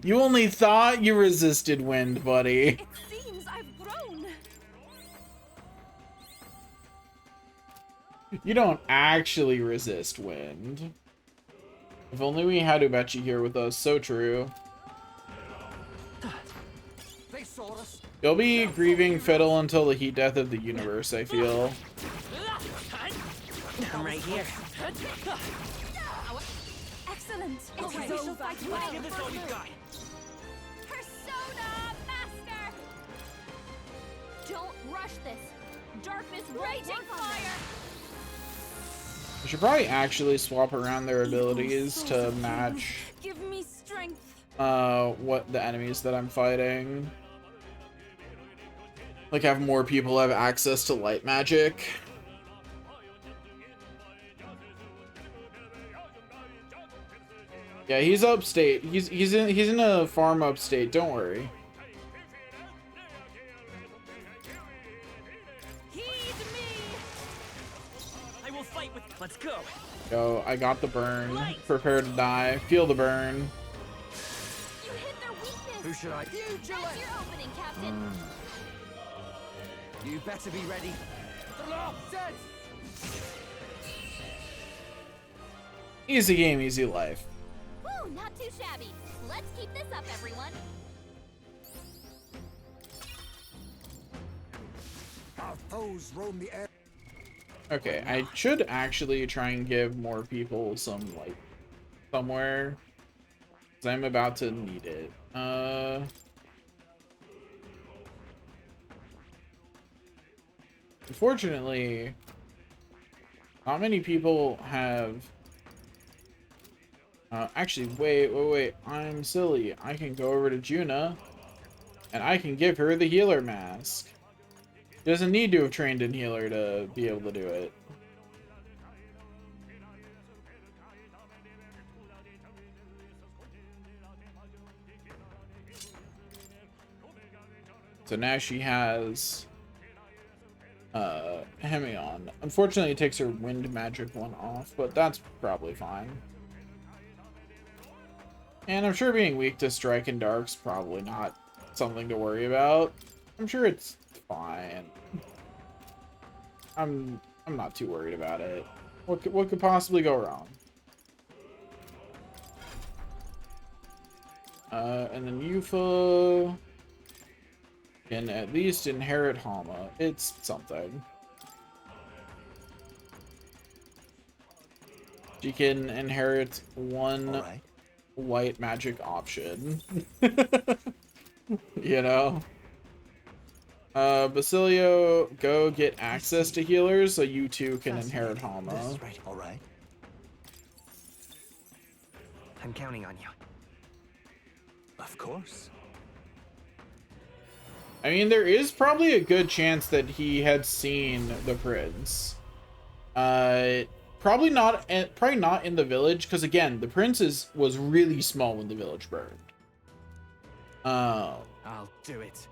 You only thought you resisted wind, buddy. It seems I've grown. You don't actually resist wind. If only we had Ubechi here with us. So true. They saw us. You'll be grieving Fiddle until the heat death of the universe, I feel. I'm right here. Excellent. Okay. We shall fight well. Give this all you got. Persona Master! Don't rush this. Darkness raging fire! We should probably actually swap around their abilities to match Give me strength. what the enemies that I'm fighting. Like have more people have access to light magic. Yeah, he's upstate. He's in a farm upstate. Don't worry. I will fight with. Let's go. Yo, I got the burn. Prepare to die. Feel the burn. You hit their weakness! Who should I? You, That's your opening, Captain! You better be ready. Dead. Easy game, easy life. Woo, not too shabby. Let's keep this up, everyone. Our foes roam the air. Okay, I should actually try and give more people some light somewhere, 'cause I'm about to need it. Unfortunately, not many people have. Actually, wait. I'm silly. I can go over to Juna, and I can give her the healer mask. She doesn't need to have trained in healer to be able to do it. So now she has Hemion. Unfortunately, it takes her wind magic one off, but that's probably fine. And I'm sure being weak to strike and dark's probably not something to worry about. I'm sure it's fine. I'm not too worried about it. What could possibly go wrong? And then Yufa can at least inherit Hama. It's something. She can inherit one white magic option. You know? Basilio, go get access to healers so you two can inherit Hama. Right, all right. I'm counting on you. Of course. I mean, there is probably a good chance that he had seen the prince. Probably not in the village, because again, the prince was really small when the village burned. I'll do it.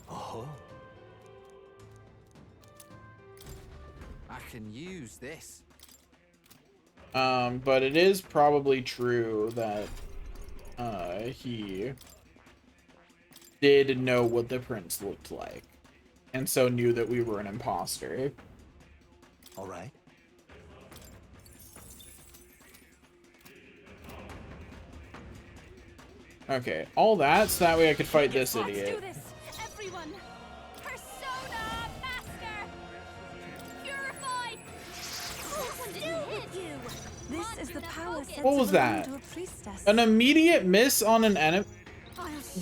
Oh. I can use this. But it is probably true that he did know what the prince looked like, and so knew that we were an imposter. All right. Okay, all that so that way I could fight this idiot. Everyone, Persona Master! The power sets What was a woman that? to a priestess. An immediate miss on an enemy?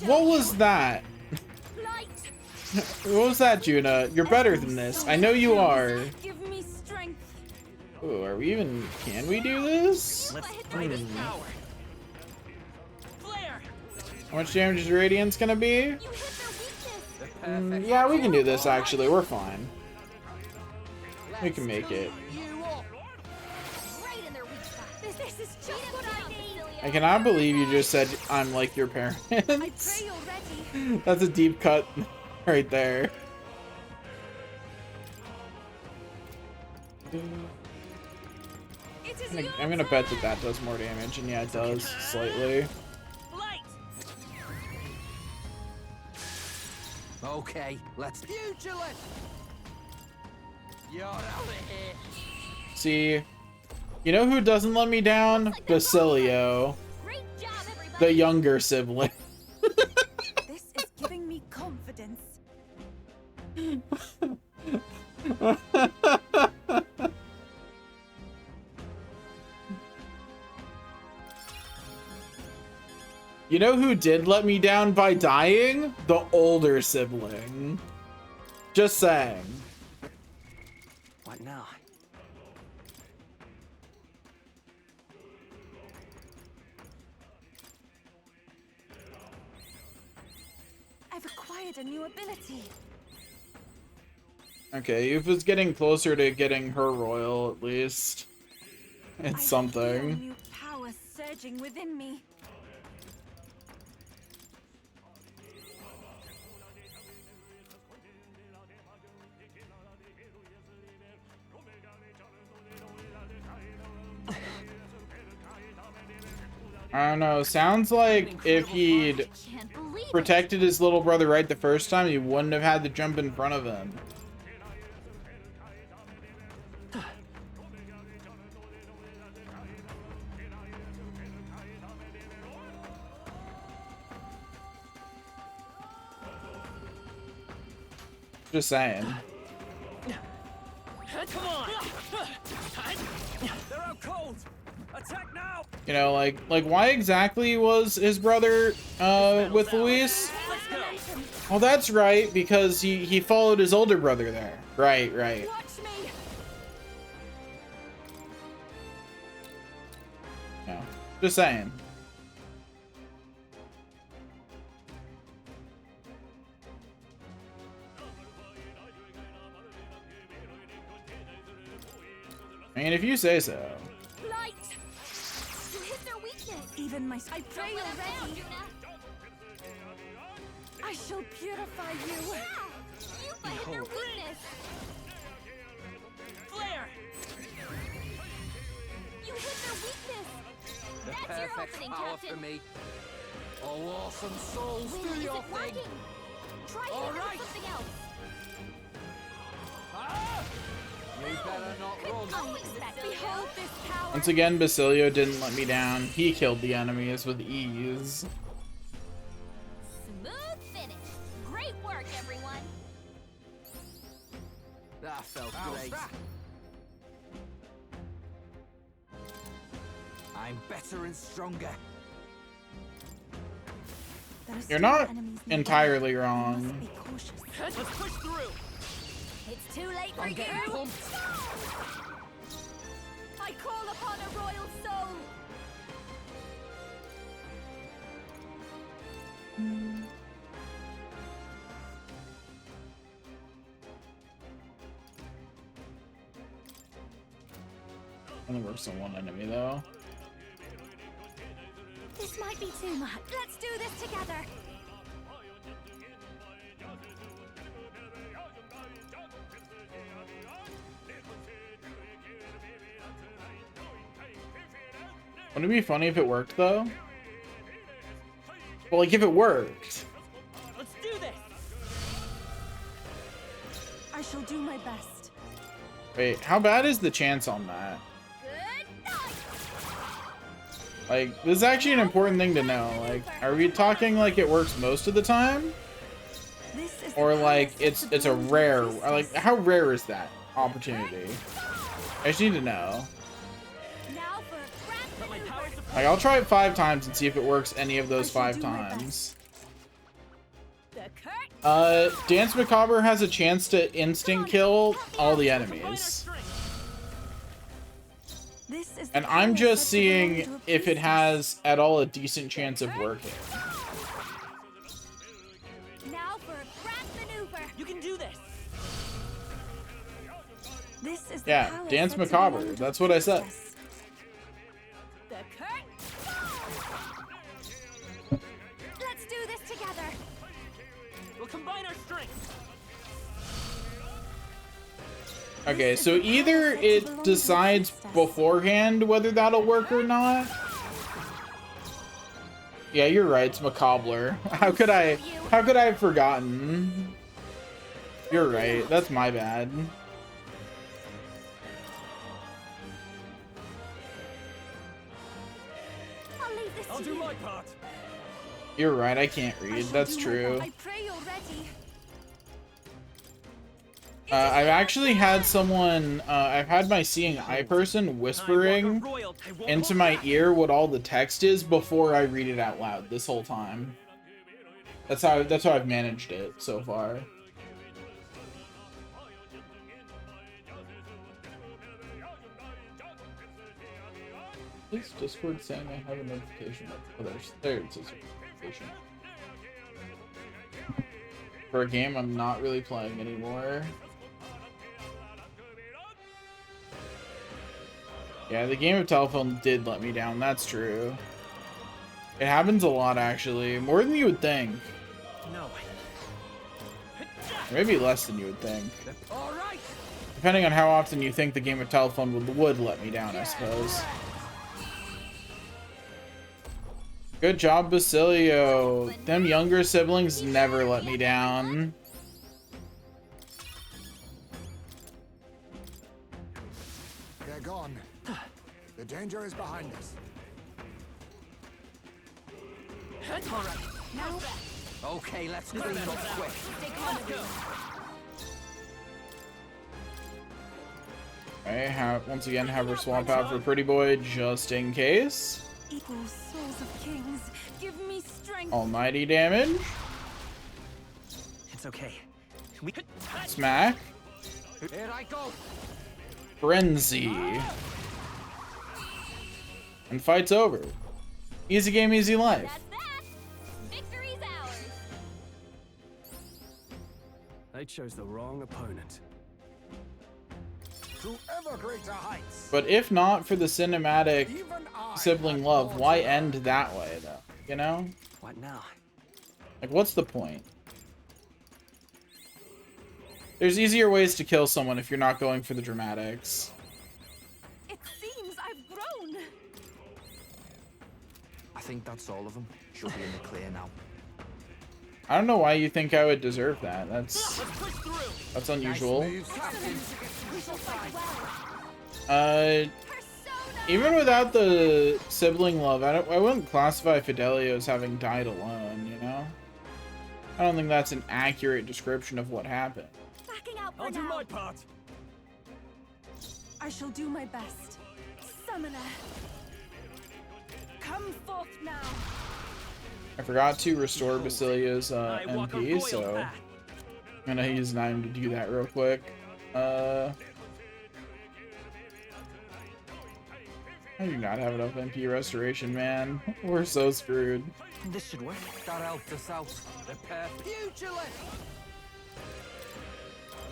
What was that? What was that, Juna? You're better than this. I know you are. Give me strength. Ooh, are we even... Can we do this? How much damage is Radiance gonna be? Yeah, we can do this, actually. We're fine. We can make it. I cannot believe you just said I'm like your parents. That's a deep cut right there. I'm gonna bet that that does more damage, and yeah, it does slightly. Okay, let's pugilist. You're out of here. See, you know who doesn't let me down? Basilio, the younger sibling. This is giving me confidence. You know who did let me down by dying? The older sibling. Just saying. What now? I've acquired a new ability. Okay, Yufa's getting closer to getting her royal, at least. It's I feel a something. new power surging within me. I don't know, sounds like if he'd protected his little brother right the first time, he wouldn't have had to jump in front of him. Just saying. Come on! They're out cold! Attack now! You know, like why exactly was his brother with Luis? Oh, that's right, because he followed his older brother there. Right. Yeah, just saying. I mean, if you say so. Light! You hit their weakness! Even my... I pray you're ready. I shall purify you. You hit their weakness! Flare! You hit their weakness! The That's your perfect opening, power Captain. for me. Oh, awesome souls, Wait, do is your it thing. working? Try All hitting right. something else. You better not run. Behold this power. Once again, Basilio didn't let me down. He killed the enemies with ease. Smooth finish. Great work, everyone. That felt great. I'm better and stronger. You're not entirely wrong. Let's push through! It's too late for I'm you! getting pumped. I call upon a royal soul! Only works on one enemy though. This might be too much. Let's do this together! Wouldn't it be funny if it worked though? Well, like if it worked. Let's do this! I shall do my best. Wait, how bad is the chance on that? Like, this is actually an important thing to know. Like, are we talking like it works most of the time? Or like it's a rare, like how rare is that opportunity? I just need to know. Now for grand Like, I'll try it 5 times and see if it works any of those 5 times. Dance Macabre has a chance to instant kill all the enemies. And I'm just seeing if it has at all a decent chance of working. Now for a grand maneuver. You can do this. This is Yeah, Dance Macabre. That's what I said. Let's do this together. We'll combine our strength. Okay, so either it decides beforehand whether that'll work or not. Yeah, you're right, it's Macabre. How could I have forgotten? You're right, that's my bad. I'll do my part. You're right, I can't read, that's true. I pray you're ready. I've actually had someone, I've had my seeing eye person whispering into my ear what all the text is before I read it out loud this whole time. That's how I've managed it so far. Is Discord saying I have a notification? Oh, there it says notification. For a game I'm not really playing anymore. Yeah, the game of telephone did let me down, that's true. It happens a lot, actually. More than you would think. No. Maybe less than you would think. Depending on how often you think the game of telephone would let me down, I suppose. Good job, Basilio. Them younger siblings never let me down. They're gone. The danger is behind us. Okay, let's clean up quick. Okay, once again, have her swap out for Pretty Boy just in case. Equal souls of kings, give me strength. Almighty damage. It's okay. Smack. Here I go. Frenzy. And fight's over. Easy game, easy life. Victory's ours. They chose the wrong opponent. To ever greater heights. But if not for the cinematic sibling love, why end that way, though? You know? What now? Like, what's the point? There's easier ways to kill someone if you're not going for the dramatics. It seems I've grown. I think that's all of them. Should be in the clear now. I don't know why you think I would deserve that. That's unusual. Even without the sibling love, I wouldn't classify Fidelio as having died alone, you know? I don't think that's an accurate description of what happened. I'll do my part. I shall do my best. Summoner, come forth now. I forgot to restore Basilio's MP, so I'm gonna use an item to do that real quick. I do not have enough MP restoration, man. We're so screwed. This should work. That helped us out. Prepare pugilist.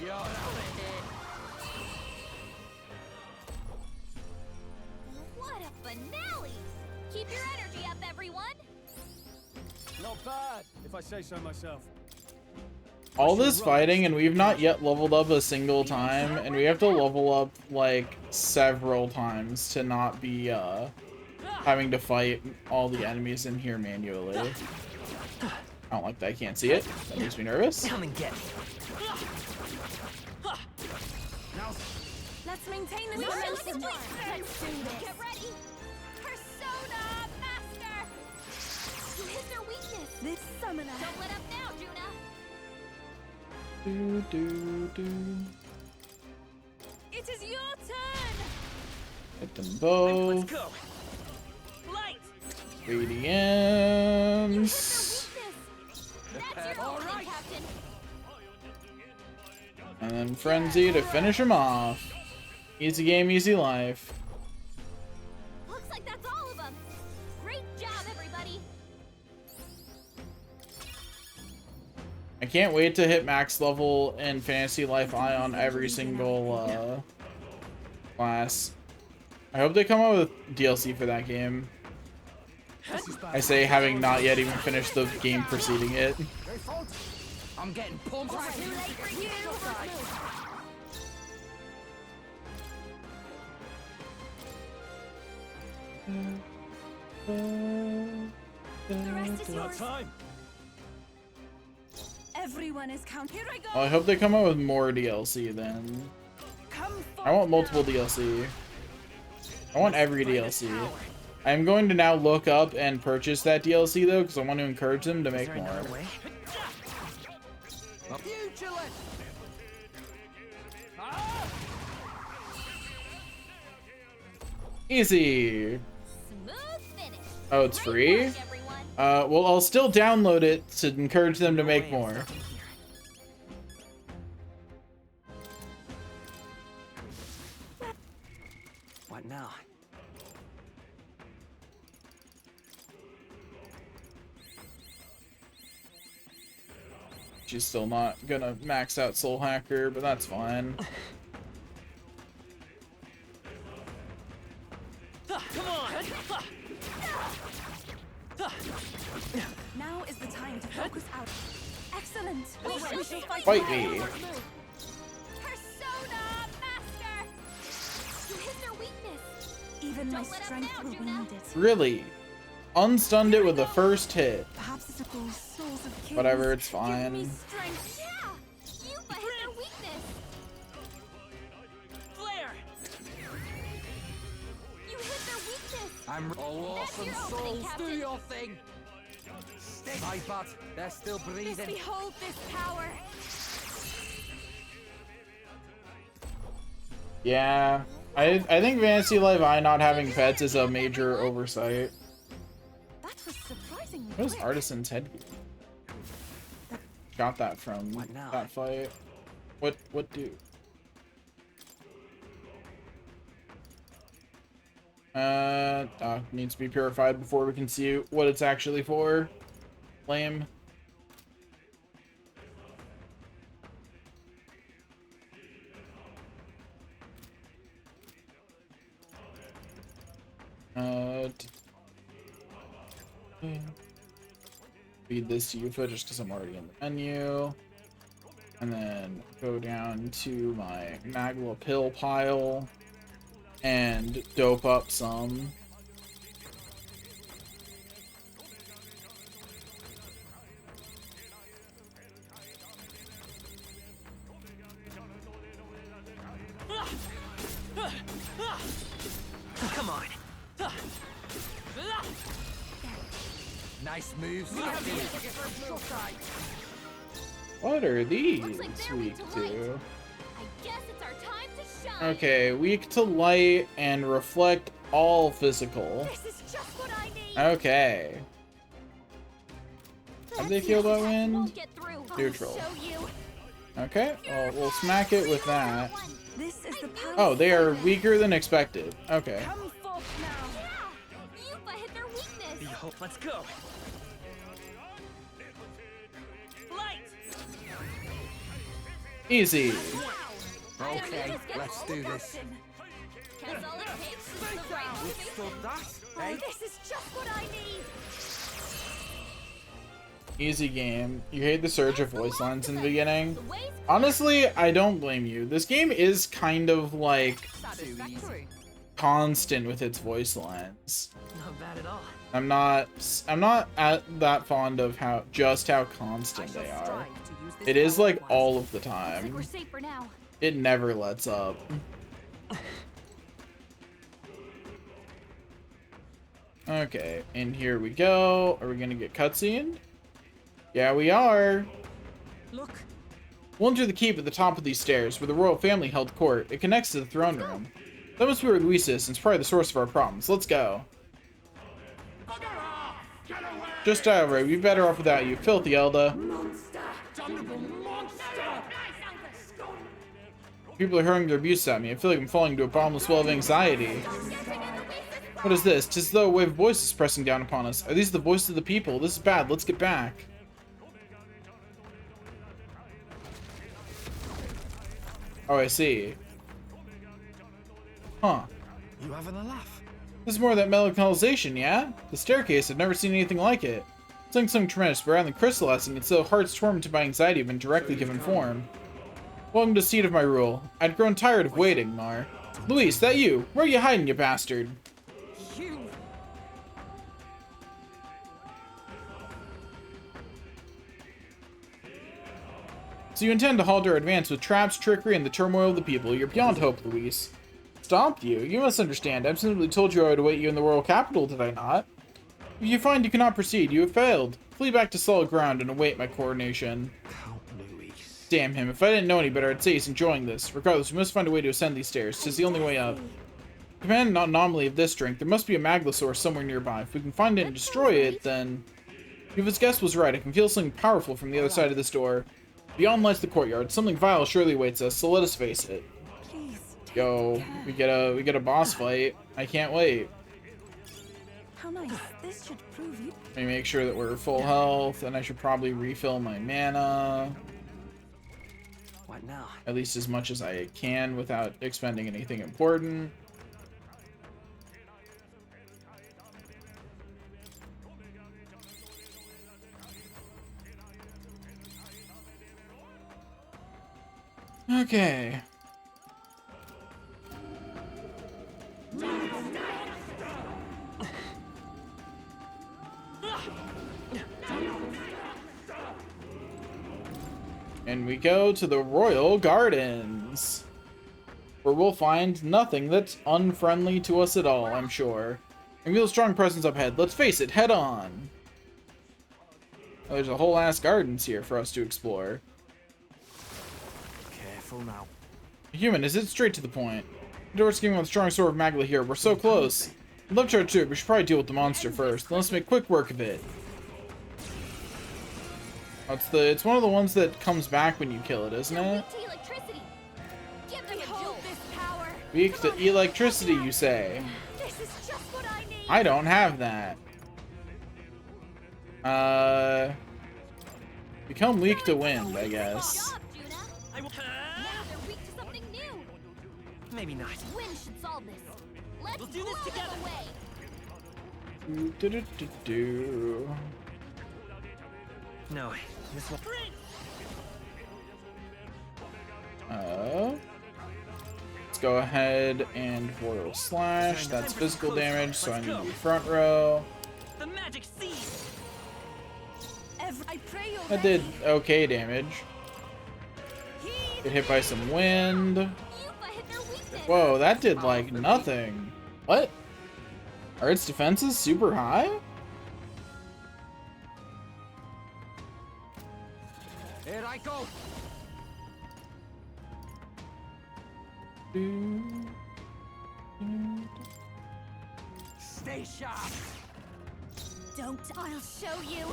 You're out of it. What a finale! Keep your energy up, everyone. Not bad, if I say so myself. All this fighting, and we've not yet leveled up a single time, and we have to level up, like, several times to not be, having to fight all the enemies in here manually. I don't like that I can't see it. That makes me nervous. Come and get it. Let's maintain this Let's momentum. do this. Get ready. Persona Master. You hit their weakness. This summoner. Don't let up now, Juna. It is your turn. Hit them both. Let's go. Light. Radiance. And then Frenzy to finish him off. Easy game, easy life. Looks like that's all of them. Great job, everybody. I can't wait to hit max level in Fantasy Life Eye on every single class. I hope they come up with DLC for that game. I say having not yet even finished the game preceding it. I'm getting pumped. Too late for you. The rest is yours. Time. Everyone is counting. Here I go. Well, I hope they come up with more DLC then. I want multiple DLC. I want every DLC. I'm going to now look up and purchase that DLC though, because I want to encourage them to make more. Easy. Oh, it's free? Well, I'll still download it to encourage them to make more. What now? She's still not gonna max out Soul Hacker, but that's fine. Come on! Now is the time to focus out. Excellent! We shall Fight me! Persona Master! You hit their weakness. Even my strength will wound it. Really? Unstunned it with the first hit. Perhaps it goes souls of kings. Whatever, it's fine. Strength. Yeah! You hit their weakness. Flare! You hit their weakness. I'm awesome souls. Do your thing. My bad. They're still breathing. Behold this power. Yeah, I think Fantasy Life I not having pets is a major oversight. That was surprisingly What was quick. Artisan's headgear? Got that from that fight. What do? Needs to be purified before we can see what it's actually for. Lame. Feed this to Yufa just because I'm already in the menu. And then go down to my Magla pill pile and dope up some. Come on. Nice moves. What are these they're weak weak to to? I guess it's our time to shine. Okay, weak to light and reflect all physical. This is just what I need. Okay. How do they feel about wind? Won't get through. Neutral. I'll show you. Okay, well, we'll smack it with that. This is the power. Oh, they are weaker than expected. Okay. Come forth now. Yeah. Yufa hit their weakness. Let's go. Easy. Okay, let's do this. That's all it takes. The right Withstood that, Oh, eh? this is just what I need. Easy game. You hate the surge of voice lines in the beginning. Honestly, I don't blame you. This game is kind of like constant with its voice lines. Not bad at all. I'm not that fond of how constant they are. It is like all of the Looks like time. we're safe for now. It never lets up. Okay, and here we go. Are we gonna get cutscened? Yeah, we are. Look. We'll enter the keep at the top of these stairs, where the royal family held court. It connects to the throne room. That must be where Luis is, and it's probably the source of our problems. Let's go. Just outright, we better off without you, filthy Elda. People are hurling their abuse at me. I feel like I'm falling into a bottomless well of anxiety. What is this? 'Tis as though a wave of voices pressing down upon us. Are these the voices of the people? This is bad. Let's get back. Oh, I see. Huh. You having a laugh? This is more of that melancholisation, yeah? The staircase, I've never seen anything like it. Something tremendous, but rather than crystallizing, it's so hearts tormented by anxiety have been directly given form. Welcome to the seat of my rule. I'd grown tired of waiting, Mar. Luis, that you? Where are you hiding, you bastard? So you intend to halt our advance with traps, trickery, and the turmoil of the people. You're beyond hope, Luis. Stopped you? You must understand. I've simply told you I would await you in the royal capital, did I not? If you find you cannot proceed, you have failed. Flee back to solid ground and await my coronation. Damn him. If I didn't know any better, I'd say he's enjoying this. Regardless, we must find a way to ascend these stairs. 'Tis the only way up. Command an anomaly of this strength. There must be a Maglosaur somewhere nearby. If we can find it and destroy it, then... If his guess was right, I can feel something powerful from the other side of this door. Beyond lies the courtyard. Something vile surely awaits us, so let us face it. Yo, we get a boss fight. I can't wait. How nice. This should prove you. Let me make sure that we're full health, and I should probably refill my mana. What now? At least as much as I can without expending anything important. Okay. And we go to the Royal Gardens, where we'll find nothing that's unfriendly to us at all, I'm sure. And feel a strong presence up ahead. Let's face it, head on. Oh, there's a whole ass gardens here for us to explore. Careful now. Human, is it straight to the point? The door's giving with a strong sword of Magla here. We're so close. I'd love to try to it, but we should probably deal with the monster first. Then let's make quick work of it. Oh, it's one of the ones that comes back when you kill it, isn't it? Weak to electricity, you say? This is just what I need. I don't have that. Become weak to wind, I guess. Now they're weak to something new. Maybe not. Wind should solve this. Let's We'll do this together. No, this one. Let's go ahead and Royal Slash. That's physical damage, so I need to be front row. The magic seed. That did okay damage. Get hit by some wind. Whoa, that did like nothing. What? Are its defenses super high? Here I go. Stay sharp. Don't. I'll show you.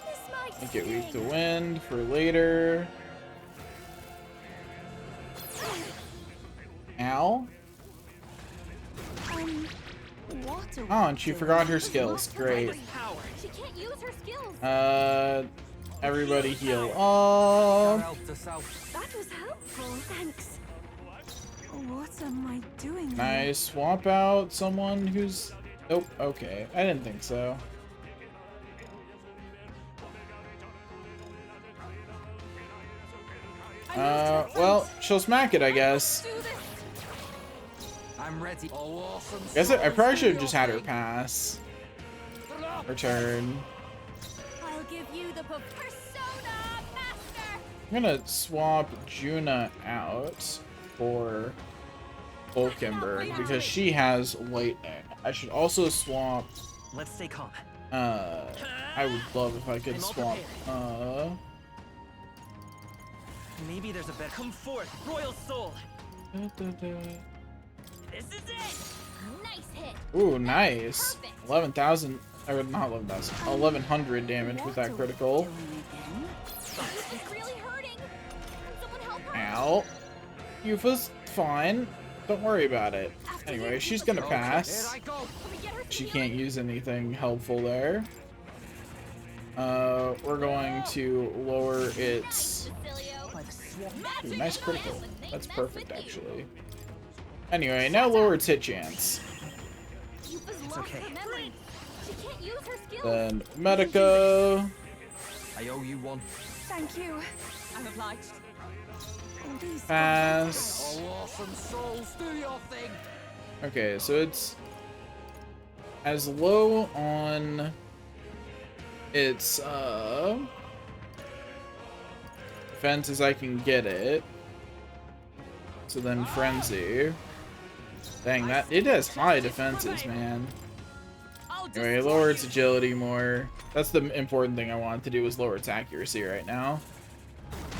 This might Make it weak to wind for later. Ow. What Oh, and she forgot her skills. Great. She can't use her skills. Everybody heal up. That was helpful. Thanks. What am I doing? Can I swap out someone who's... Nope, okay. I didn't think so. Well, she'll smack it, I guess. I'm ready. I probably should have just had her pass. Her turn. I'll give you the persona master. I'm gonna swap Juna out for Volkenberg because she has lightning. I should also swap. Let's stay calm. I would love if I could swap. Maybe there's a better. Come forth, royal soul. This is it. Nice hit. Ooh, nice. 11,000, or not 11,000, 1,100 damage with that critical. It's really hurting. Can someone help her? Ow. Yufa's fine. Don't worry about it. Anyway, she's gonna pass. She can't use anything helpful there. We're going to lower its... Ooh, nice critical. That's perfect, actually. Anyway, now lower its hit chance. It's okay. She can't use her skills. Then Medica. I owe you one. Thank you. I'm obliged. Pass. Oh, awesome souls, do your thing. Okay, so it's as low on its defense as I can get it. So then Frenzy. Dang, that it has high defenses, man. Anyway, lower its agility more. That's the important thing I wanted to do, was lower its accuracy right now.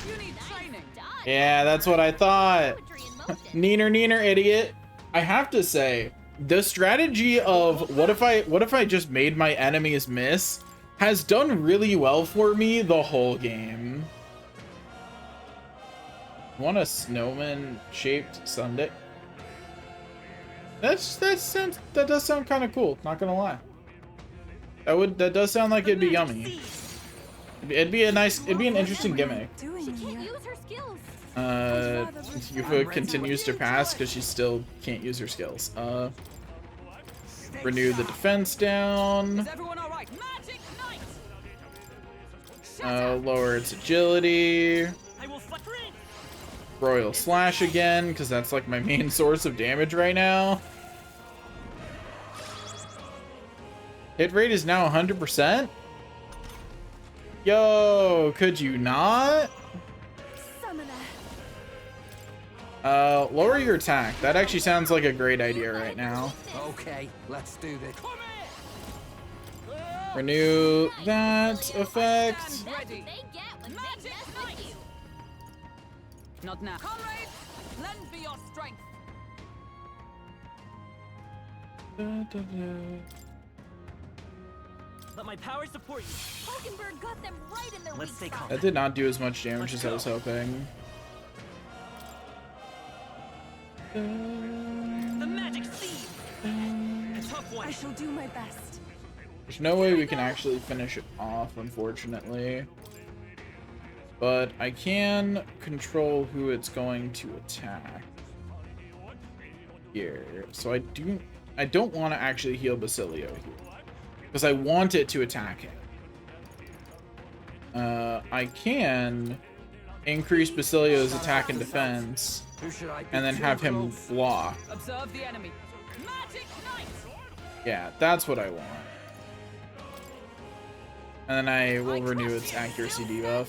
You need training. Yeah, that's what I thought. Neener, idiot. I have to say, the strategy of what if I just made my enemies miss has done really well for me the whole game. Want a snowman shaped sundae? That does sound kind of cool, not gonna lie. That does sound like it'd be yummy. It'd be an interesting gimmick. She can't use her skills. Yufa continues to pass because she still can't use her skills. Renew the defense down. Is everyone all right? Magic Knight. Lower its agility. I will fight. Royal Slash again, because that's like my main source of damage right now. Hit rate is now 100%. Yo, could you not? Lower your attack. That actually sounds like a great idea right now. Okay, let's do this. Renew that effect. Not now. Comrades, lend me your strength. Let my power support you. Hulkenberg got them right in their Let's stay calm. That did not do as much damage as I was hoping. The magic seed. A tough one. I shall do my best. There's no way we can actually finish it off, unfortunately. But I can control who it's going to attack here. So I don't want to actually heal Basilio here, because I want it to attack him. I can increase Basilio's attack and defense, and then have him block. Observe the enemy. Magic Knight. Yeah, that's what I want. And then I will renew its accuracy debuff.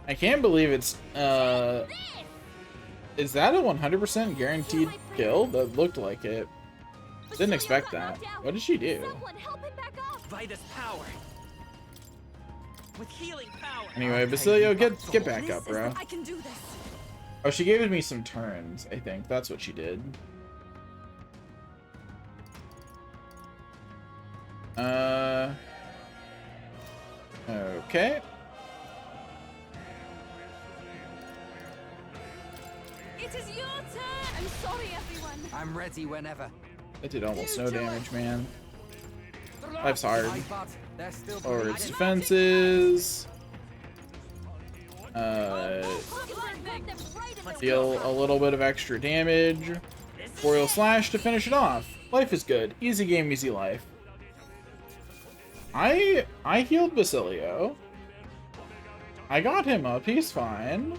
I can't believe it's is that a 100% guaranteed kill? That looked like it. Didn't expect that. What did she do? Vitus power. With healing power. Anyway, Basilio, get back up, bro. I can do this. Oh, she gave me some turns, I think. That's what she did. Okay. It is your turn. I'm sorry, everyone. I'm ready whenever. It did almost no damage, man. Life's hard. Lower its defenses. Deal a little bit of extra damage. Royal Slash to finish it off. Life is good. Easy game, easy life. I healed Basilio. I got him up. He's fine.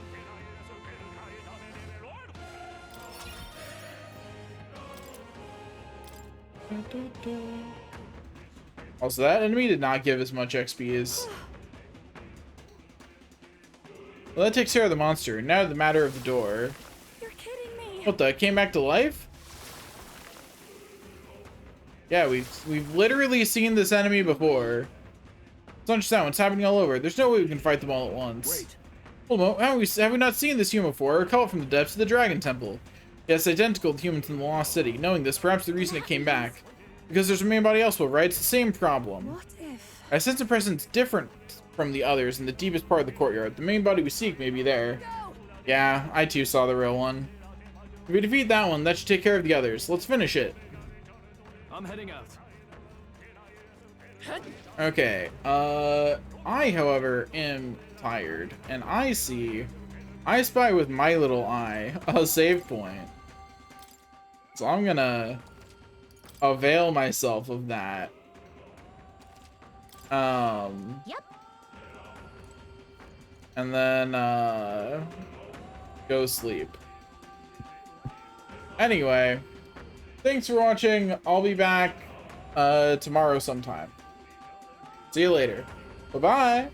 Also, that enemy did not give as much XP as... Well, that takes care of the monster. Now the matter of the door. You're kidding me. What the? It came back to life? Yeah, we've literally seen this enemy before. It's not just that one, it's happening all over. There's no way we can fight them all at once. Wait. Hold on, have we not seen this human before, or call it from the depths of the Dragon Temple? Yes, identical to humans in the Lost City. Knowing this, perhaps the reason it came back. Because there's a main body elsewhere, right? It's the same problem. What if? I sense a presence different from the others in the deepest part of the courtyard. The main body we seek may be there. Yeah, I too saw the real one. If we defeat that one, that should take care of the others. Let's finish it. I'm heading out. Okay, I, however, am tired, and I spy with my little eye a save point. So I'm gonna avail myself of that. Yep. And then, go sleep. Anyway, thanks for watching. I'll be back, tomorrow sometime. See you later. Bye-bye.